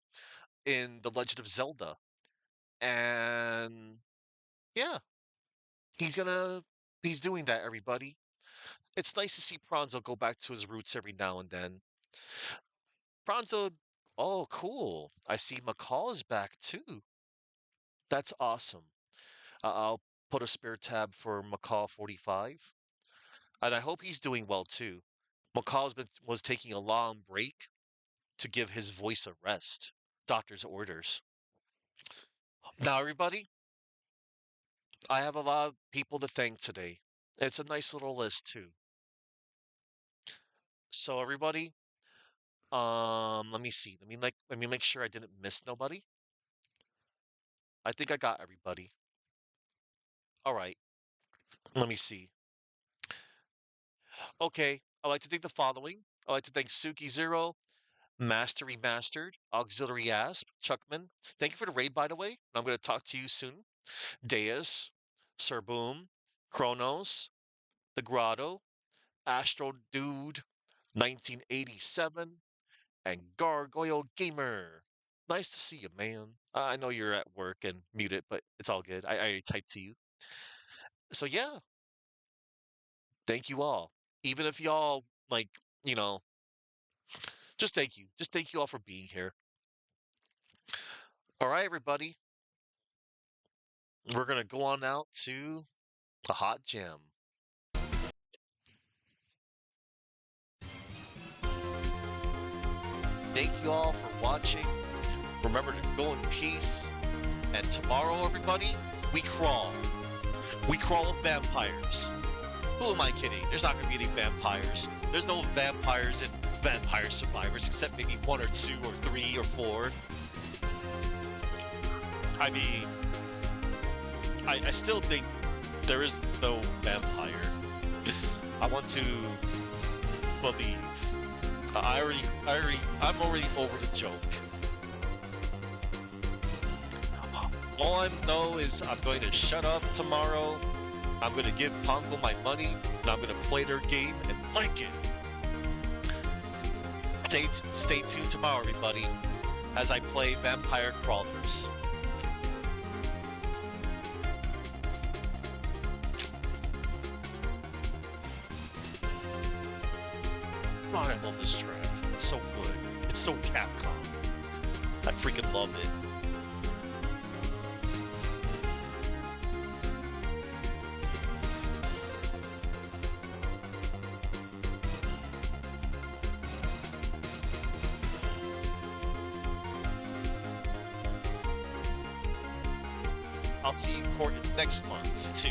in The Legend of Zelda. And yeah, he's gonna he's doing that, everybody. It's nice to see Pronzo go back to his roots every now and then. Pronzo, oh cool. I see McCall is back too. That's awesome. I'll put a spare tab for McCall 45. And I hope he's doing well too. Was taking a long break to give his voice a rest. Doctor's orders. Now, everybody, I have a lot of people to thank today. It's a nice little list too. So, everybody, let me see. Let me make sure I didn't miss nobody. I think I got everybody. All right. Let me see. Okay. I'd like to thank the following. I'd like to thank Suki Zero, Mastery Mastered, Auxiliary Asp, Chuckman. Thank you for the raid, by the way. I'm going to talk to you soon. Deus, Sir Boom, Chronos, The Grotto, Astro Dude, 1987, and Gargoyle Gamer. Nice to see you, man. I know you're at work and muted, but it's all good. I already typed to you. So yeah, thank you all. Even if y'all like, you know, just thank you. Just thank you all for being here. All right, everybody. We're gonna go on out to a hot gem. Thank you all for watching. Remember to go in peace. And tomorrow, everybody, we crawl. We crawl with vampires. Who am I kidding? There's not going to be any vampires. There's no vampires in Vampire Survivors, except maybe 1 or 2 or 3 or 4. I mean, I still think there is no vampire. I want to believe. I'm already over the joke. All I know is I'm going to shut up tomorrow. I'm going to give Pongo my money, and I'm going to play their game and like it. Stay tuned tomorrow, everybody, as I play Vampire Crawlers. God, I love this track. It's so good. It's so Capcom. I freaking love it. I'll see you, Court, next month, too.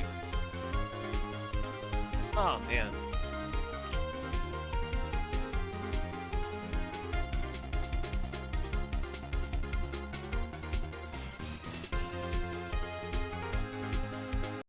Oh, man.